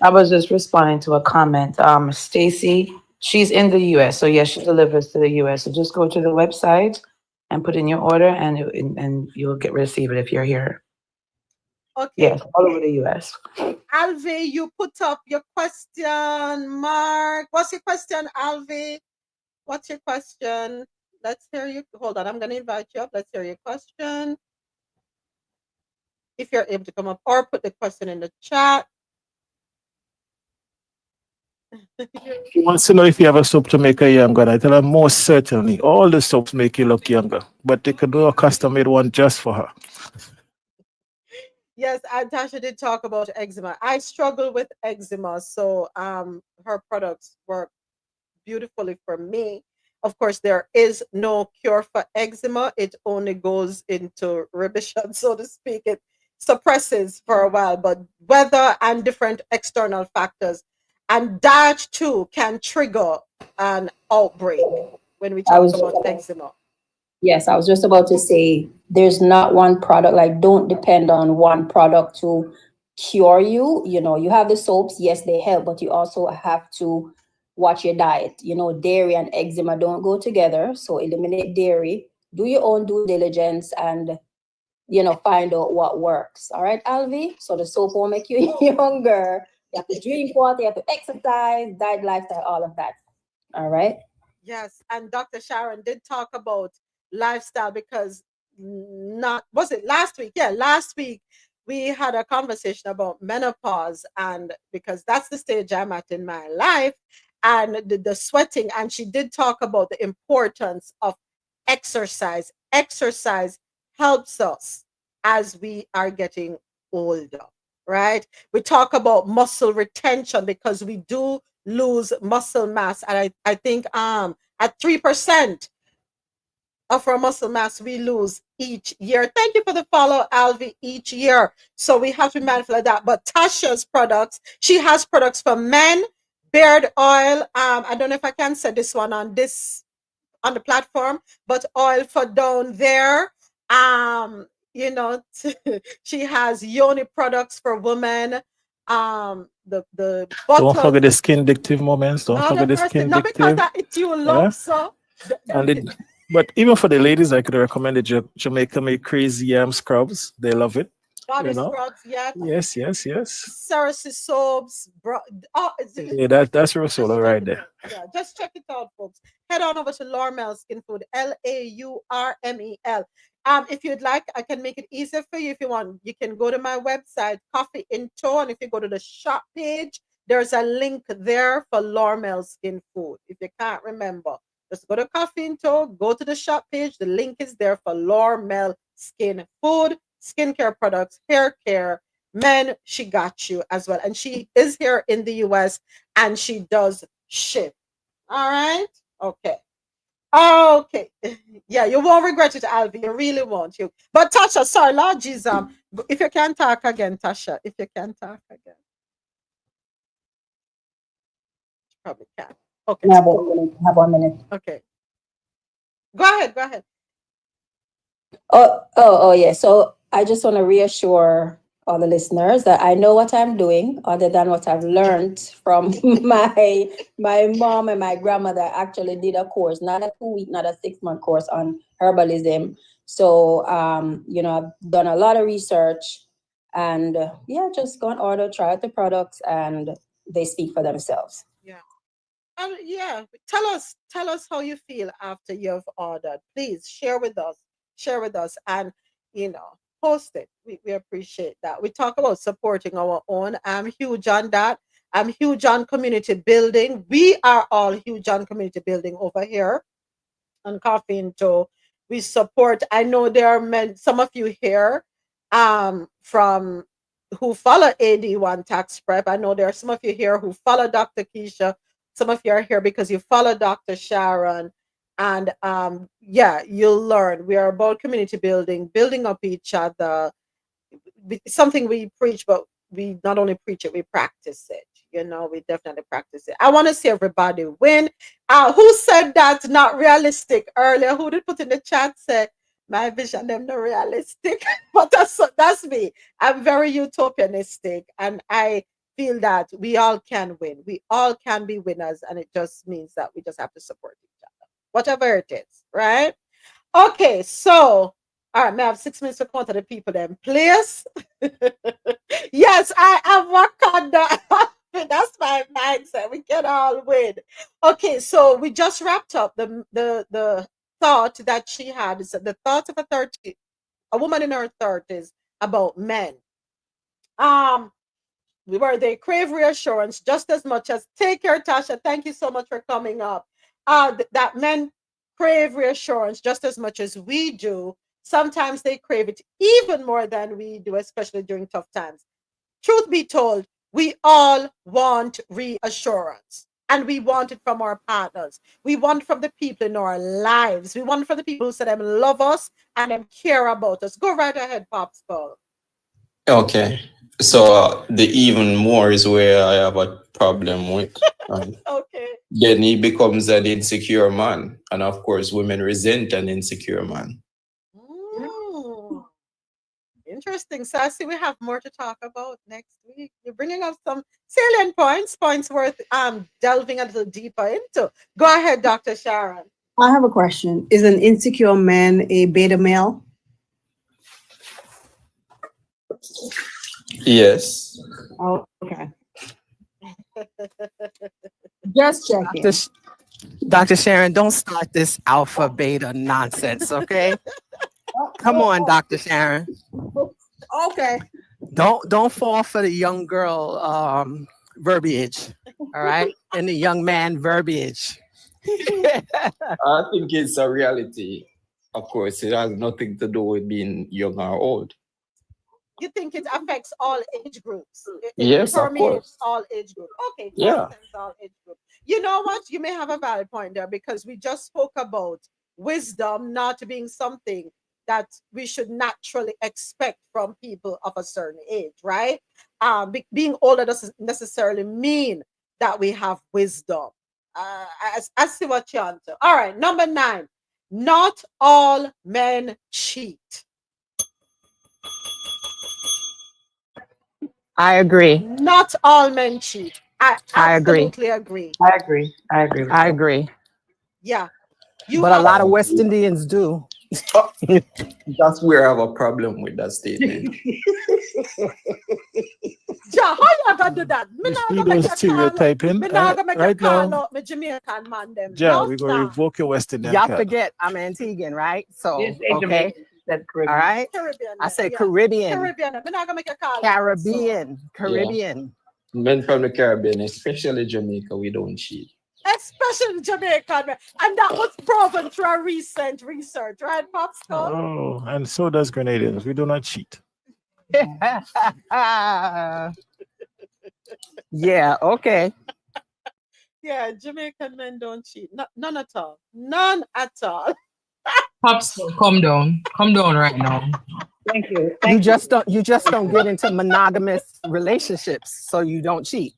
was just responding to a comment. Stacy, she's in the US, so yes, she delivers to the US. So just go to the website and put in your order, and you'll receive it if you're here. Okay. Yes, all over the US. Alvi, you put up your question mark. What's your question, Alvi? What's your question? Let's hear you. Hold on, I'm going to invite you up. Let's hear your question. If you're able to come up, or put the question in the chat. He wants to know if you have a soap to make her younger. I tell her most certainly. All the soaps make you look younger, but they could do a custom-made one just for her. Yes, Tasha did talk about eczema. I struggle with eczema, so her products work beautifully for me. Of course, there is no cure for eczema. It only goes into remission, so to speak. It suppresses for a while, but weather and different external factors and diet too can trigger an outbreak when we talk about eczema. Yes, I was just about to say there's not one product, like don't depend on one product to cure you. You have the soaps, yes, they help, but you also have to watch your diet. Dairy and eczema don't go together, so eliminate dairy, do your own due diligence, and find out what works. All right, Alvi? So the soap won't make you younger. You have to drink water, you have to exercise, diet, lifestyle, all of that. All right? Yes, and Dr. Sharon did talk about lifestyle because was it last week? Yeah, last week we had a conversation about menopause, and because that's the stage I'm at in my life, and the sweating, and she did talk about the importance of exercise. Exercise helps us as we are getting older, right? We talk about muscle retention because we do lose muscle mass, and I think at 3% of our muscle mass we lose each year. Thank you for the follow, Alvi, each year. So we have to be mindful of that. But Tasha's products, she has products for men, beard oil. I don't know if I can say this one on the platform, but oil for down there. You know, she has yoni products for women. The Don't bottle. forget the skin addictive moments. Don't Oh, forget the the mercy. skin Not because addictive. that it you Yeah. love, so. And but even for the ladies, I could recommend the Jamaica Make Crazy Yam scrubs. They love it. Body You know. scrubs, yeah. Yes. Cersei soaps, Yeah, that's Rosolo right there. yeah, just check it out, folks. Head on over to Laurmel Skin Food, Laurmel. If you'd like, I can make it easier for you. If you want, you can go to my website, Coffee in Toe, and if you go to the shop page, there's a link there for Laurmel Skin Food. If you can't remember, just go to Coffee in Toe, go to the shop page. The link is there for Laurmel Skin Food, skincare products, hair care. Men, she got you as well. And she is here in the US and she does ship. All right. Okay. Okay. Yeah, you won't regret it, Alvi. You really won't. You. But Tasha, sorry, Lord Jesus, if you can talk again, Tasha, if you can talk again. Probably can. Okay. Have 1 minute. Have 1 minute. Okay. Go ahead. Oh, yeah. So I just want to reassure all the listeners that I know what I'm doing, other than what I've learned from my mom and my grandmother. Actually did a course, not a 2-week, not a 6-month course on herbalism. So I've done a lot of research, and just go and order, try out the products, and they speak for themselves. Yeah. Yeah. Tell us how you feel after you've ordered. Please share with us, and post it. We appreciate that. We talk about supporting our own. I'm huge on that. I'm huge on community building. We are all huge on community building over here on Coffee and Toe. We support. I know there are some of you here from who follow AD1 Tax Prep. I know there are some of you here who follow Dr. Keisha. Some of you are here because you follow Dr. Sharon. And you'll learn. We are about community building up each other. Something we preach, but we not only preach it, we practice it. We definitely practice it. I want to see everybody win. Who said that's not realistic earlier? Who did put in the chat say my vision them not realistic? But that's me. I'm very utopianistic, and I feel that we all can win. We all can be winners, and it just means that we just have to support each other, whatever it is, right? Okay, so all right, may I have 6 minutes to count to the people then, please? Yes, I am Wakanda. That's my mindset. We can all win. Okay, so we just wrapped up the thought that she had. Is the thought of a woman in her 30s about men. Where they crave reassurance just as much as take care, Tasha. Thank you so much for coming up. That men crave reassurance just as much as we do. Sometimes they crave it even more than we do, especially during tough times. Truth be told, we all want reassurance, and we want it from our partners. We want it from the people in our lives. We want it from the people who say them love us and them care about us. Go right ahead, Pops Paul. Okay. So the even more is where I have a problem with. Okay. Then he becomes an insecure man. And of course, women resent an insecure man. Interesting. So I see we have more to talk about next week. You're bringing up some salient points worth delving a little deeper into. Go ahead, Dr. Sharon. I have a question. Is an insecure man a beta male? Yes. Oh, okay. Just checking. Dr. Sharon, don't start this alpha beta nonsense, okay? Come on, Dr. Sharon. Okay. Don't fall for the young girl verbiage, all right? And the young man verbiage. I think it's a reality. Of course, it has nothing to do with being young or old. You think it affects all age groups? Yes, of course. All age groups. Okay. Yeah. All age groups. You know what? You may have a valid point there, because we just spoke about wisdom not being something that we should naturally expect from people of a certain age, right? Being older doesn't necessarily mean that we have wisdom. I see what you answer. All right, number 9. Not all men cheat. I agree. Not all men cheat. I agree. absolutely agree. I agree. I agree. I agree. Yeah. But a lot of West Indians do. That's where I have a problem with that statement. Ja, how you gonna do that? Me not We gonna don't make you call. stereotyping. Me not gonna make you Right call now, out me Jamaican man them. Ja, No, we're going to nah. revoke your West Indian Y'all card. forget I'm Antiguan, right? So, Yes, okay. That's All right. Caribbean. I said yeah. Caribbean. Caribbean. Me not gonna make you call. Caribbean. Caribbean. Men from the Caribbean, especially Jamaica, we don't cheat. Especially Jamaican men. And that was proven through a recent research, right, Popskull? Oh, and so does Grenadians. We do not cheat. Yeah, okay. Yeah, Jamaican men don't cheat. None at all. None at all. Pops, calm down. Calm down right now. Thank you. You just don't get into monogamous relationships, so you don't cheat.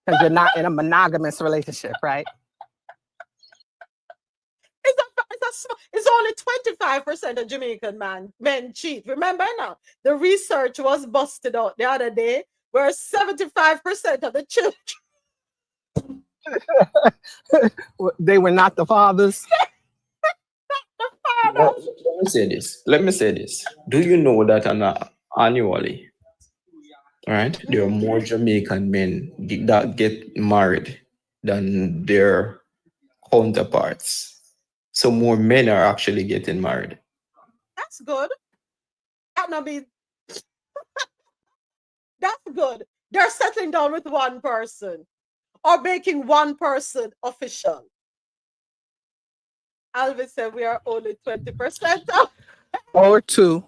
Because you're not in a monogamous relationship, right? It's only 25% of Jamaican men cheat. Remember now, the research was busted out the other day where 75% of the children They were not the fathers. Let me say this. Do you know that annually, right, there are more Jamaican men that get married than their counterparts? So more men are actually getting married. That's good. That not be. That's good. They're settling down with one person or making one person official. Alvin said we are only 20%. Or two.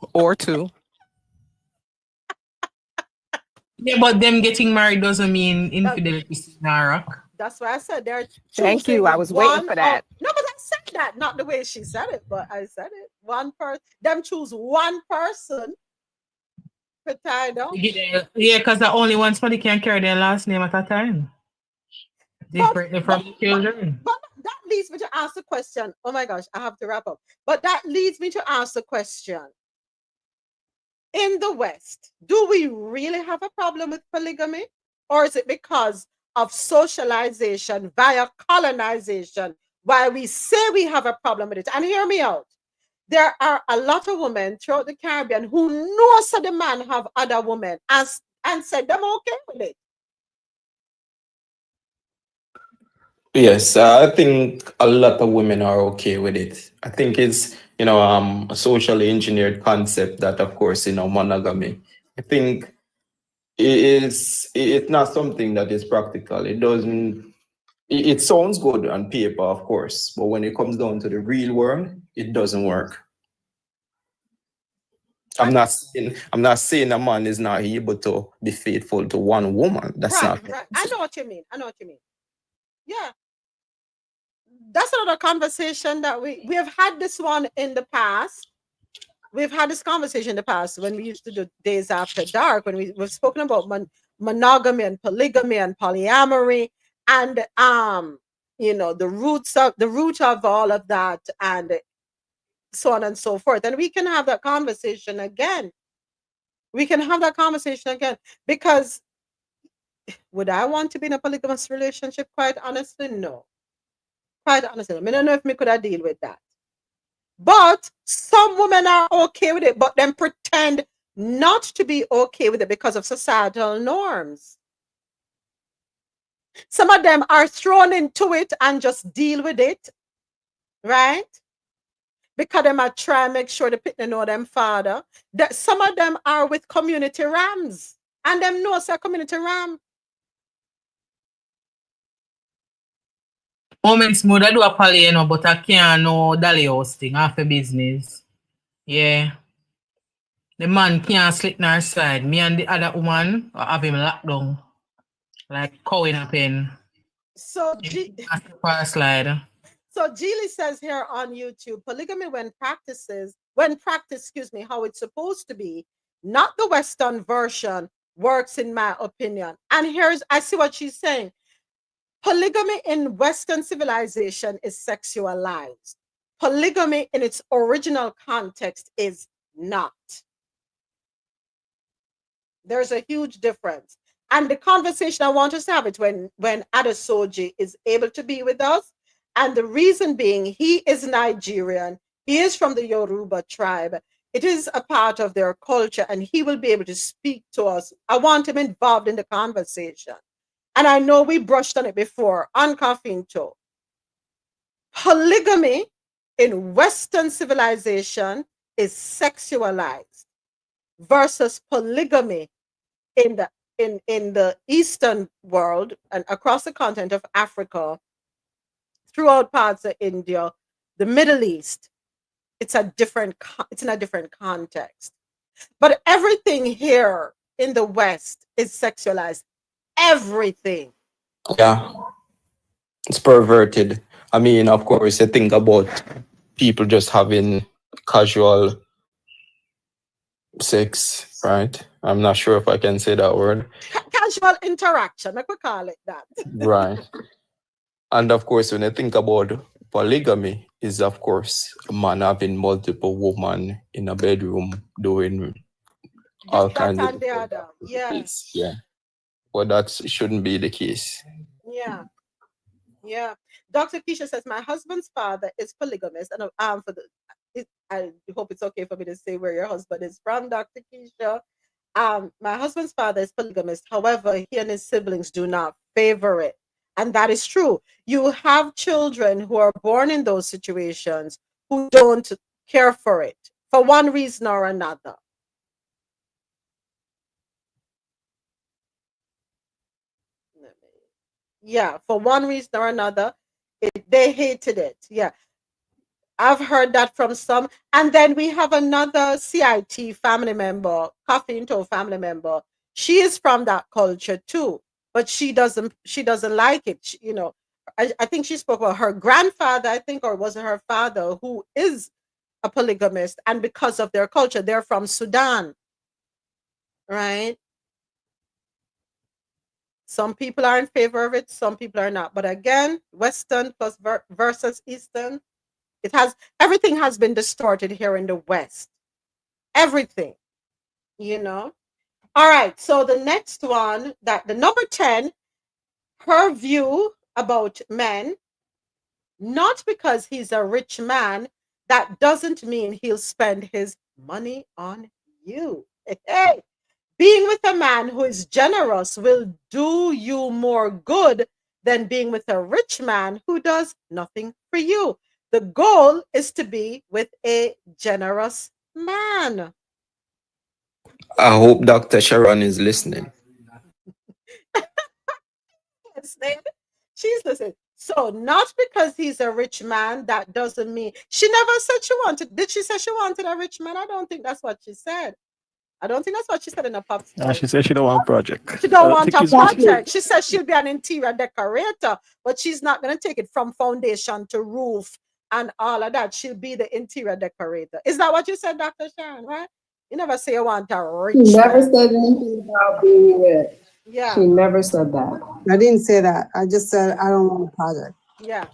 Yeah, but them getting married doesn't mean infidelity is not rock. That's why I said they're. Thank you. I was waiting for that. No, but I said that. Not the way she said it, but I said it. One person. Them choose one person to tie down. Yeah, because the only one somebody can carry their last name at a time. Differently from the children. But that leads me to ask the question. Oh my gosh, I have to wrap up. But that leads me to ask the question. In the West, do we really have a problem with polygamy? Or is it because of socialization via colonization why we say we have a problem with it? And hear me out. There are a lot of women throughout the Caribbean who know so the man have other women and said them okay with it. Yes, I think a lot of women are okay with it. I think it's, a socially engineered concept that, of course, monogamy. I think it's not something that is practical. It sounds good on paper, of course, but when it comes down to the real world, it doesn't work. I'm not saying a man is not able to be faithful to one woman. That's not right. I know what you mean. Yeah. That's another conversation that we have had this one in the past. We've had this conversation in the past when we used to do Days After Dark, when we've spoken about monogamy and polygamy and polyamory and the root of all of that and so on and so forth. And we can have that conversation again. Because would I want to be in a polygamous relationship? Quite honestly, no. Quite honestly, I don't know if me could have deal with that. But some women are okay with it, but then pretend not to be okay with it because of societal norms. Some of them are thrown into it and just deal with it, right? Because they might try and make sure the people know them father. That some of them are with community rams, and them know it's a community ram. Moments more I do a poly, but I can't know Dally house thing after business. Yeah. The man can't sleep on her side. Me and the other woman have him locked down. Like cow in a pen. So slide. So Geely says here on YouTube, polygamy when practiced, how it's supposed to be, not the Western version, works in my opinion. And I see what she's saying. Polygamy in Western civilization is sexualized. Polygamy in its original context is not. There's a huge difference. And the conversation I want us to have it when Adesoji is able to be with us. And the reason being, he is Nigerian. He is from the Yoruba tribe. It is a part of their culture, and he will be able to speak to us. I want him involved in the conversation. And I know we brushed on it before on Caffeine Talk. Polygamy in Western civilization is sexualized versus polygamy in the Eastern world and across the continent of Africa, throughout parts of India, the Middle East. It's in a different context. But everything here in the West is sexualized. Everything. Yeah, it's perverted. I mean, of course, you think about people just having casual sex, right? I'm not sure if I can say that word. Casual interaction, I could call it that. Right. And of course, when you think about polygamy, is of course a man having multiple women in a bedroom doing all kinds of the other. things. Yeah. But that shouldn't be the case. Yeah. Yeah. Dr. Keisha says, my husband's father is polygamist. And I hope it's okay for me to say where your husband is from, Dr. Keisha. My husband's father is polygamist. However, he and his siblings do not favor it. And that is true. You have children who are born in those situations who don't care for it for one reason or another. Yeah, for one reason or another, they hated it. Yeah. I've heard that from some. And then we have another CIT family member, Coffee Into family member. She is from that culture too, but she doesn't like it. I think she spoke about her grandfather, I think, or was it her father, who is a polygamist, and because of their culture, they're from Sudan, right? Some people are in favor of it, some people are not. But again, Western plus versus Eastern, everything has been distorted here in the West. Everything, All right. So the next one, the number 10, her view about men, not because he's a rich man, that doesn't mean he'll spend his money on you. Hey, being with a man who is generous will do you more good than being with a rich man who does nothing for you. The goal is to be with a generous man. I hope Dr. Sharon is listening. She's listening. So not because he's a rich man, that doesn't mean she never said she wanted. Did she say she wanted a rich man? I don't think that's what she said. I don't think that's what she said in a pop story. She said she don't want project. She don't want a project. She says she'll be an interior decorator, but she's not going to take it from foundation to roof and all of that. She'll be the interior decorator. Is that what you said, Dr. Sharon, right? You never say you want a rich She never man. said anything about being rich. Yeah. She never said that. I didn't say that. I just said I don't want a project. Yeah.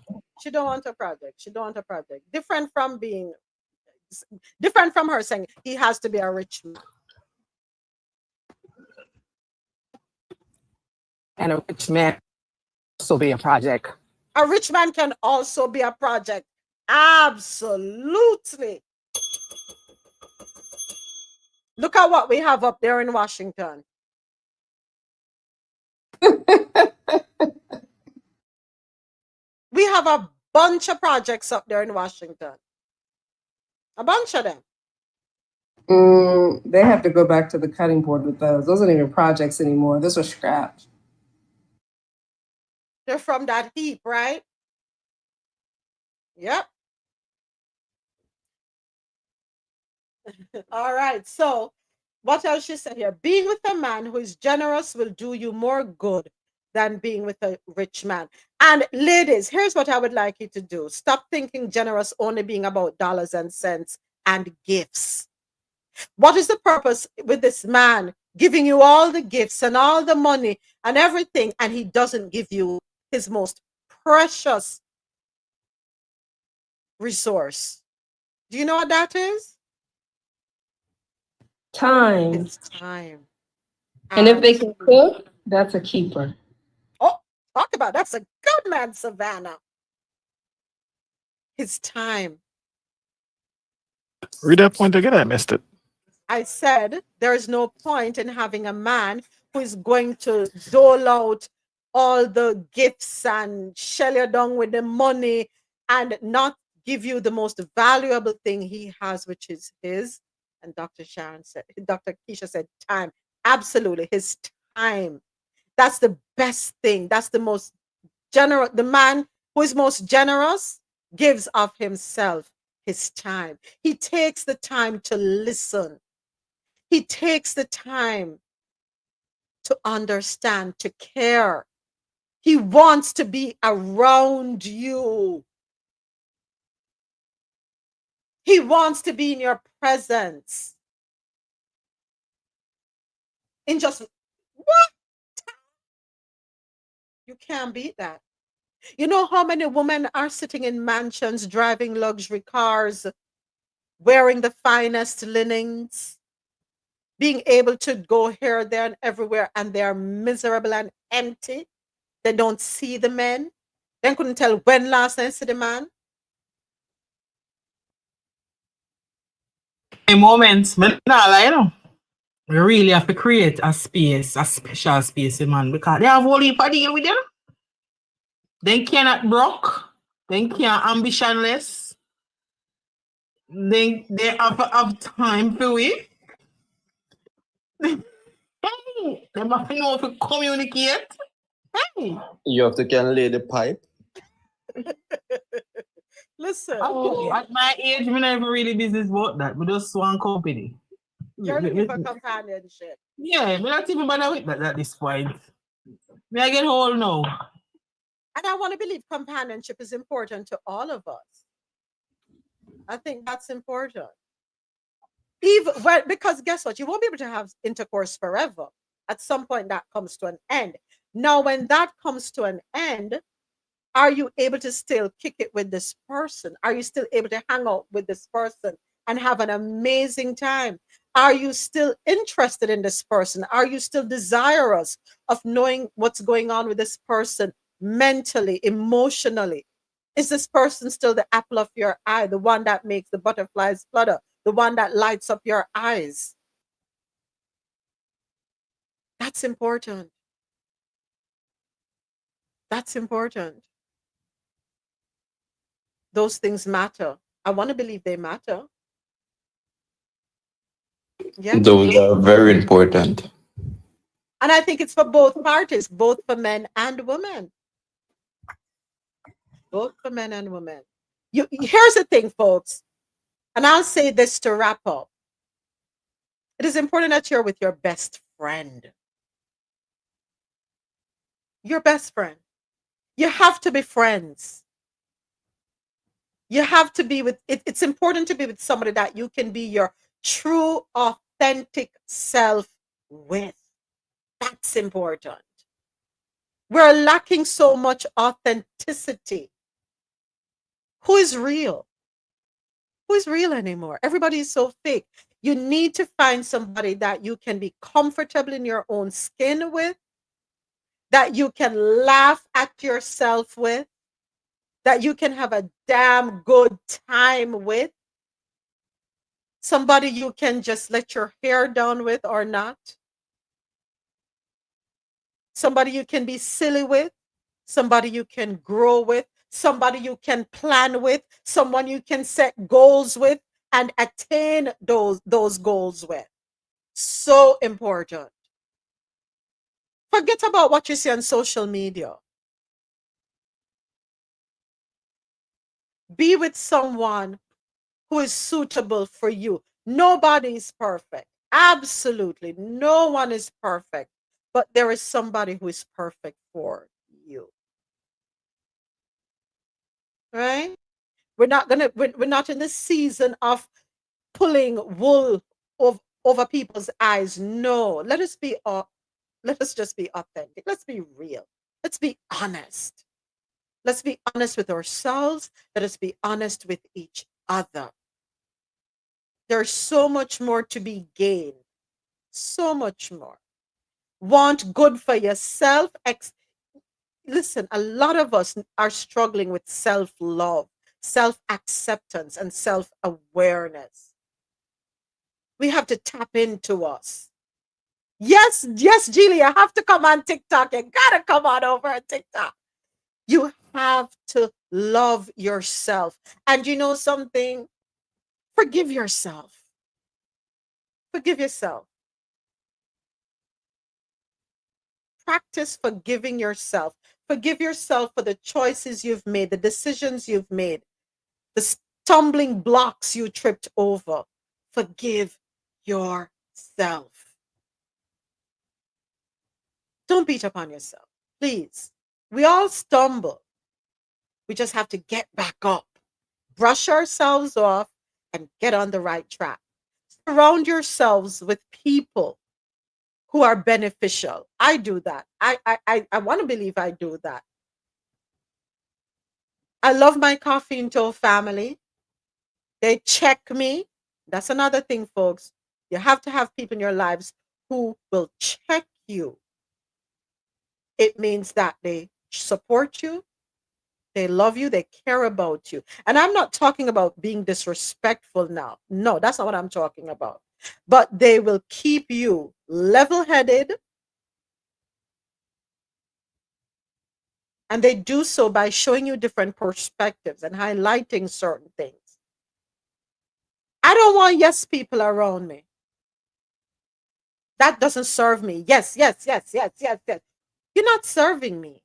She don't want a project. She don't want a project. Different from her saying he has to be a rich man. And a rich man also be a project. A rich man can also be a project. Absolutely. Look at what we have up there in Washington. We have a bunch of projects up there in Washington. A bunch of them. They have to go back to the cutting board with those. Those aren't even projects anymore. Those are scraps. They're from that heap, right? Yep. All right. So what else she said here? Being with a man who is generous will do you more good than being with a rich man. And ladies, here's what I would like you to do. Stop thinking generous only being about dollars and cents and gifts. What is the purpose with this man giving you all the gifts and all the money and everything, and he doesn't give you his most precious resource? Do you know what that is? Time. It's time. And if they can cook, that's a keeper. Oh, talk about that's a good man, Savannah. His time. Read that point again. I missed it. I said there is no point in having a man who is going to dole out all the gifts and shell you down with the money and not give you the most valuable thing he has, which is his. And Dr. Keisha said, time. Absolutely, his time. That's the best thing. That's the most generous. The man who is most generous gives of himself, his time. He takes the time to listen. He takes the time to understand, to care. He wants to be around you. He wants to be in your presence. In just what? You can't beat that. You know how many women are sitting in mansions, driving luxury cars, wearing the finest linens, being able to go here, there, and everywhere, and they're miserable and empty. They don't see the men. They couldn't tell when last time see the man. In moments, but not like, you know, we really have to create a space, a special space, man, because they have all heap of deal with them. They cannot broke. They can't ambitionless. They have time for we. Hey, they must know if to communicate. Hey. You have to can lay the pipe. Listen. At my age, we never really business about that. We just one company. You're looking for companionship. Yeah, we're not even bother with that at this point. Me I get old now. And I want to believe companionship is important to all of us. I think that's important. Even well, because guess what? You won't be able to have intercourse forever. At some point, that comes to an end. Now, when that comes to an end, are you able to still kick it with this person? Are you still able to hang out with this person and have an amazing time? Are you still interested in this person? Are you still desirous of knowing what's going on with this person mentally, emotionally? Is this person still the apple of your eye, the one that makes the butterflies flutter, the one that lights up your eyes? That's important. That's important. Those things matter. I want to believe they matter. Yeah. Those are very important. And I think it's for both parties, both for men and women. Both for men and women. Here's the thing, folks, and I'll say this to wrap up. It is important that you're with your best friend. Your best friend. You have to be friends. You have to be with it. It's important to be with somebody that you can be your true, authentic self with. That's important. We're lacking so much authenticity. Who is real? Who is real anymore? Everybody is so fake. You need to find somebody that you can be comfortable in your own skin with, that you can laugh at yourself with, that you can have a damn good time with, somebody you can just let your hair down with or not, somebody you can be silly with, somebody you can grow with, somebody you can plan with, someone you can set goals with and attain those goals with. So important. Forget about what you see on social media. Be with someone who is suitable for you. Nobody is perfect. Absolutely. No one is perfect. But there is somebody who is perfect for you. Right? We're not in the season of pulling wool over people's eyes. No, let us just be authentic. Let's be real. Let's be honest. Let's be honest with ourselves. Let us be honest with each other. There's so much more to be gained. So much more. Want good for yourself. Listen, a lot of us are struggling with self-love, self-acceptance, and self-awareness. We have to tap into us. Yes, Julie, I have to come on TikTok. You gotta come on over on TikTok. You have to love yourself. And you know something? Forgive yourself. Forgive yourself. Practice forgiving yourself. Forgive yourself for the choices you've made, the decisions you've made, the stumbling blocks you tripped over. Forgive yourself. Don't beat up on yourself, please. We all stumble. We just have to get back up, brush ourselves off, and get on the right track. Surround yourselves with people who are beneficial. I do that. I want to believe I do that. I love my Coffee and Toe family. They check me. That's another thing, folks. You have to have people in your lives who will check you. It means that they support you, they love you, they care about you. And I'm not talking about being disrespectful now. No, that's not what I'm talking about. But they will keep you level-headed. And they do so by showing you different perspectives and highlighting certain things. I don't want yes people around me. That doesn't serve me. Yes. You're not serving me.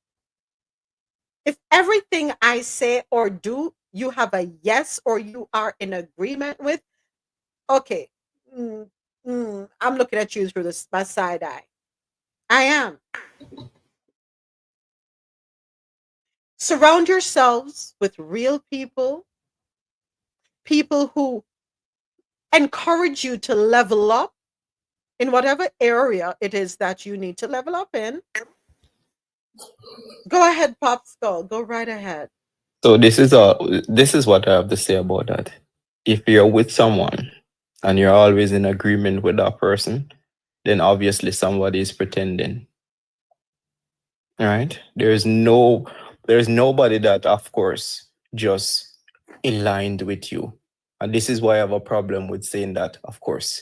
If everything I say or do, you have a yes or you are in agreement with, okay, I'm looking at you through my side eye. I am. Surround yourselves with real people, people who encourage you to level up in whatever area it is that you need to level up in. Go ahead, Pop Skull. Go right ahead. So this is what I have to say about that. If you're with someone and you're always in agreement with that person, then obviously somebody is pretending. All right? There's nobody that, of course, just aligned with you. And this is why I have a problem with saying that, of course,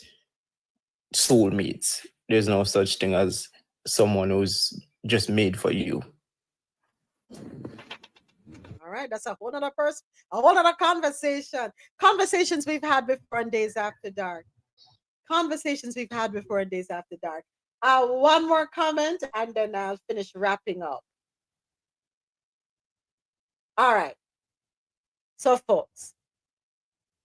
soulmates. There's no such thing as someone who's just made for you. All right, that's a whole other conversation. Conversations we've had before on Days After Dark. Conversations we've had before on Days After Dark. One more comment and then I'll finish wrapping up. All right. So, folks,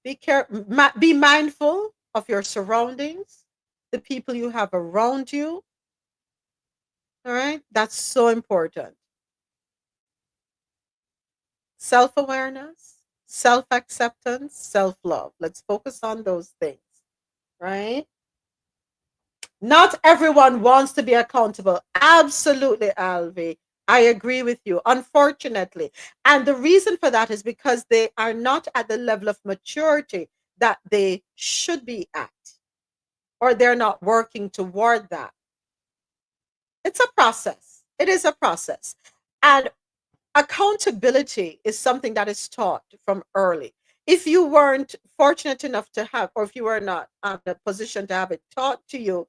be mindful of your surroundings, the people you have around you. All right, that's so important. Self-awareness, self-acceptance, self-love. Let's focus on those things, right? Not everyone wants to be accountable. Absolutely, Alvi. I agree with you, unfortunately. And the reason for that is because they are not at the level of maturity that they should be at, or they're not working toward that. It's a process. It is a process. And accountability is something that is taught from early. If you weren't fortunate enough to have, or if you were not in a position to have it taught to you,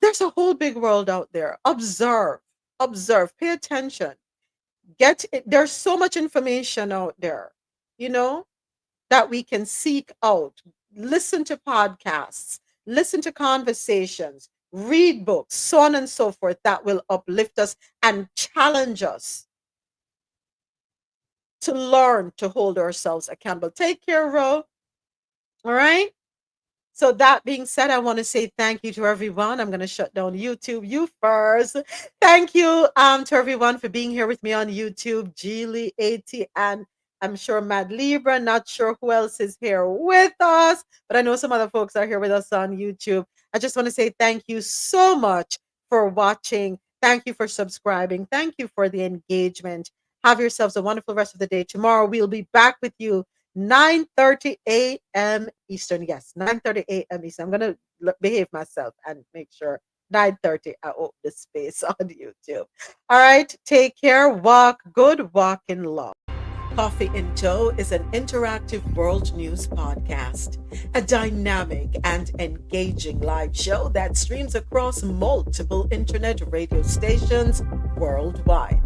there's a whole big world out there. Observe, pay attention. Get it. There's so much information out there, that we can seek out. Listen to podcasts, listen to conversations, read books, so on and so forth, that will uplift us and challenge us to learn to hold ourselves accountable. Take care, Ro. All right? So that being said, I want to say thank you to everyone. I'm going to shut down YouTube. You first. Thank you to everyone for being here with me on YouTube. Geely, 80, and I'm sure Mad Libra. Not sure who else is here with us, but I know some other folks are here with us on YouTube. I just want to say thank you so much for watching. Thank you for subscribing. Thank you for the engagement. Have yourselves a wonderful rest of the day. Tomorrow we'll be back with you 9:30 a.m. Eastern. Yes, 9:30 a.m. Eastern. I'm going to behave myself and make sure 9:30 I open the space on YouTube. All right. Take care. Walk good. Walk in love. Coffee in Tow is an interactive world news podcast, a dynamic and engaging live show that streams across multiple internet radio stations worldwide.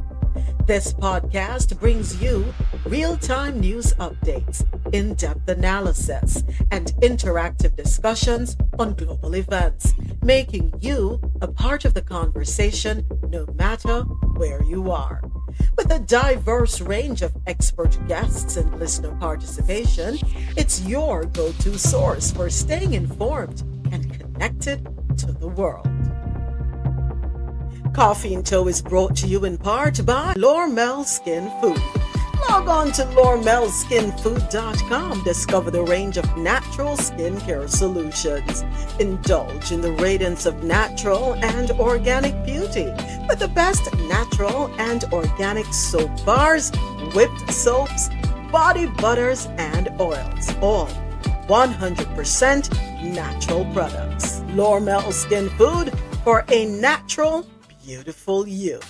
This podcast brings you real-time news updates, in-depth analysis, and interactive discussions on global events, making you a part of the conversation no matter where you are. With a diverse range of expert guests and listener participation, it's your go-to source for staying informed and connected to the world. Coffee in Tow is brought to you in part by Lormel Skin Food. Log on to lormelskinfood.com. Discover the range of natural skincare solutions. Indulge in the radiance of natural and organic beauty with the best natural and organic soap bars, whipped soaps, body butters, and oils. All 100% natural products. Lormel Skin Food for a natural, beautiful you.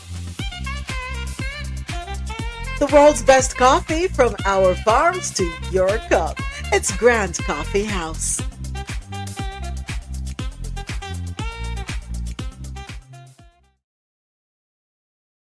The world's best coffee from our farms to your cup. It's Grand Coffee House.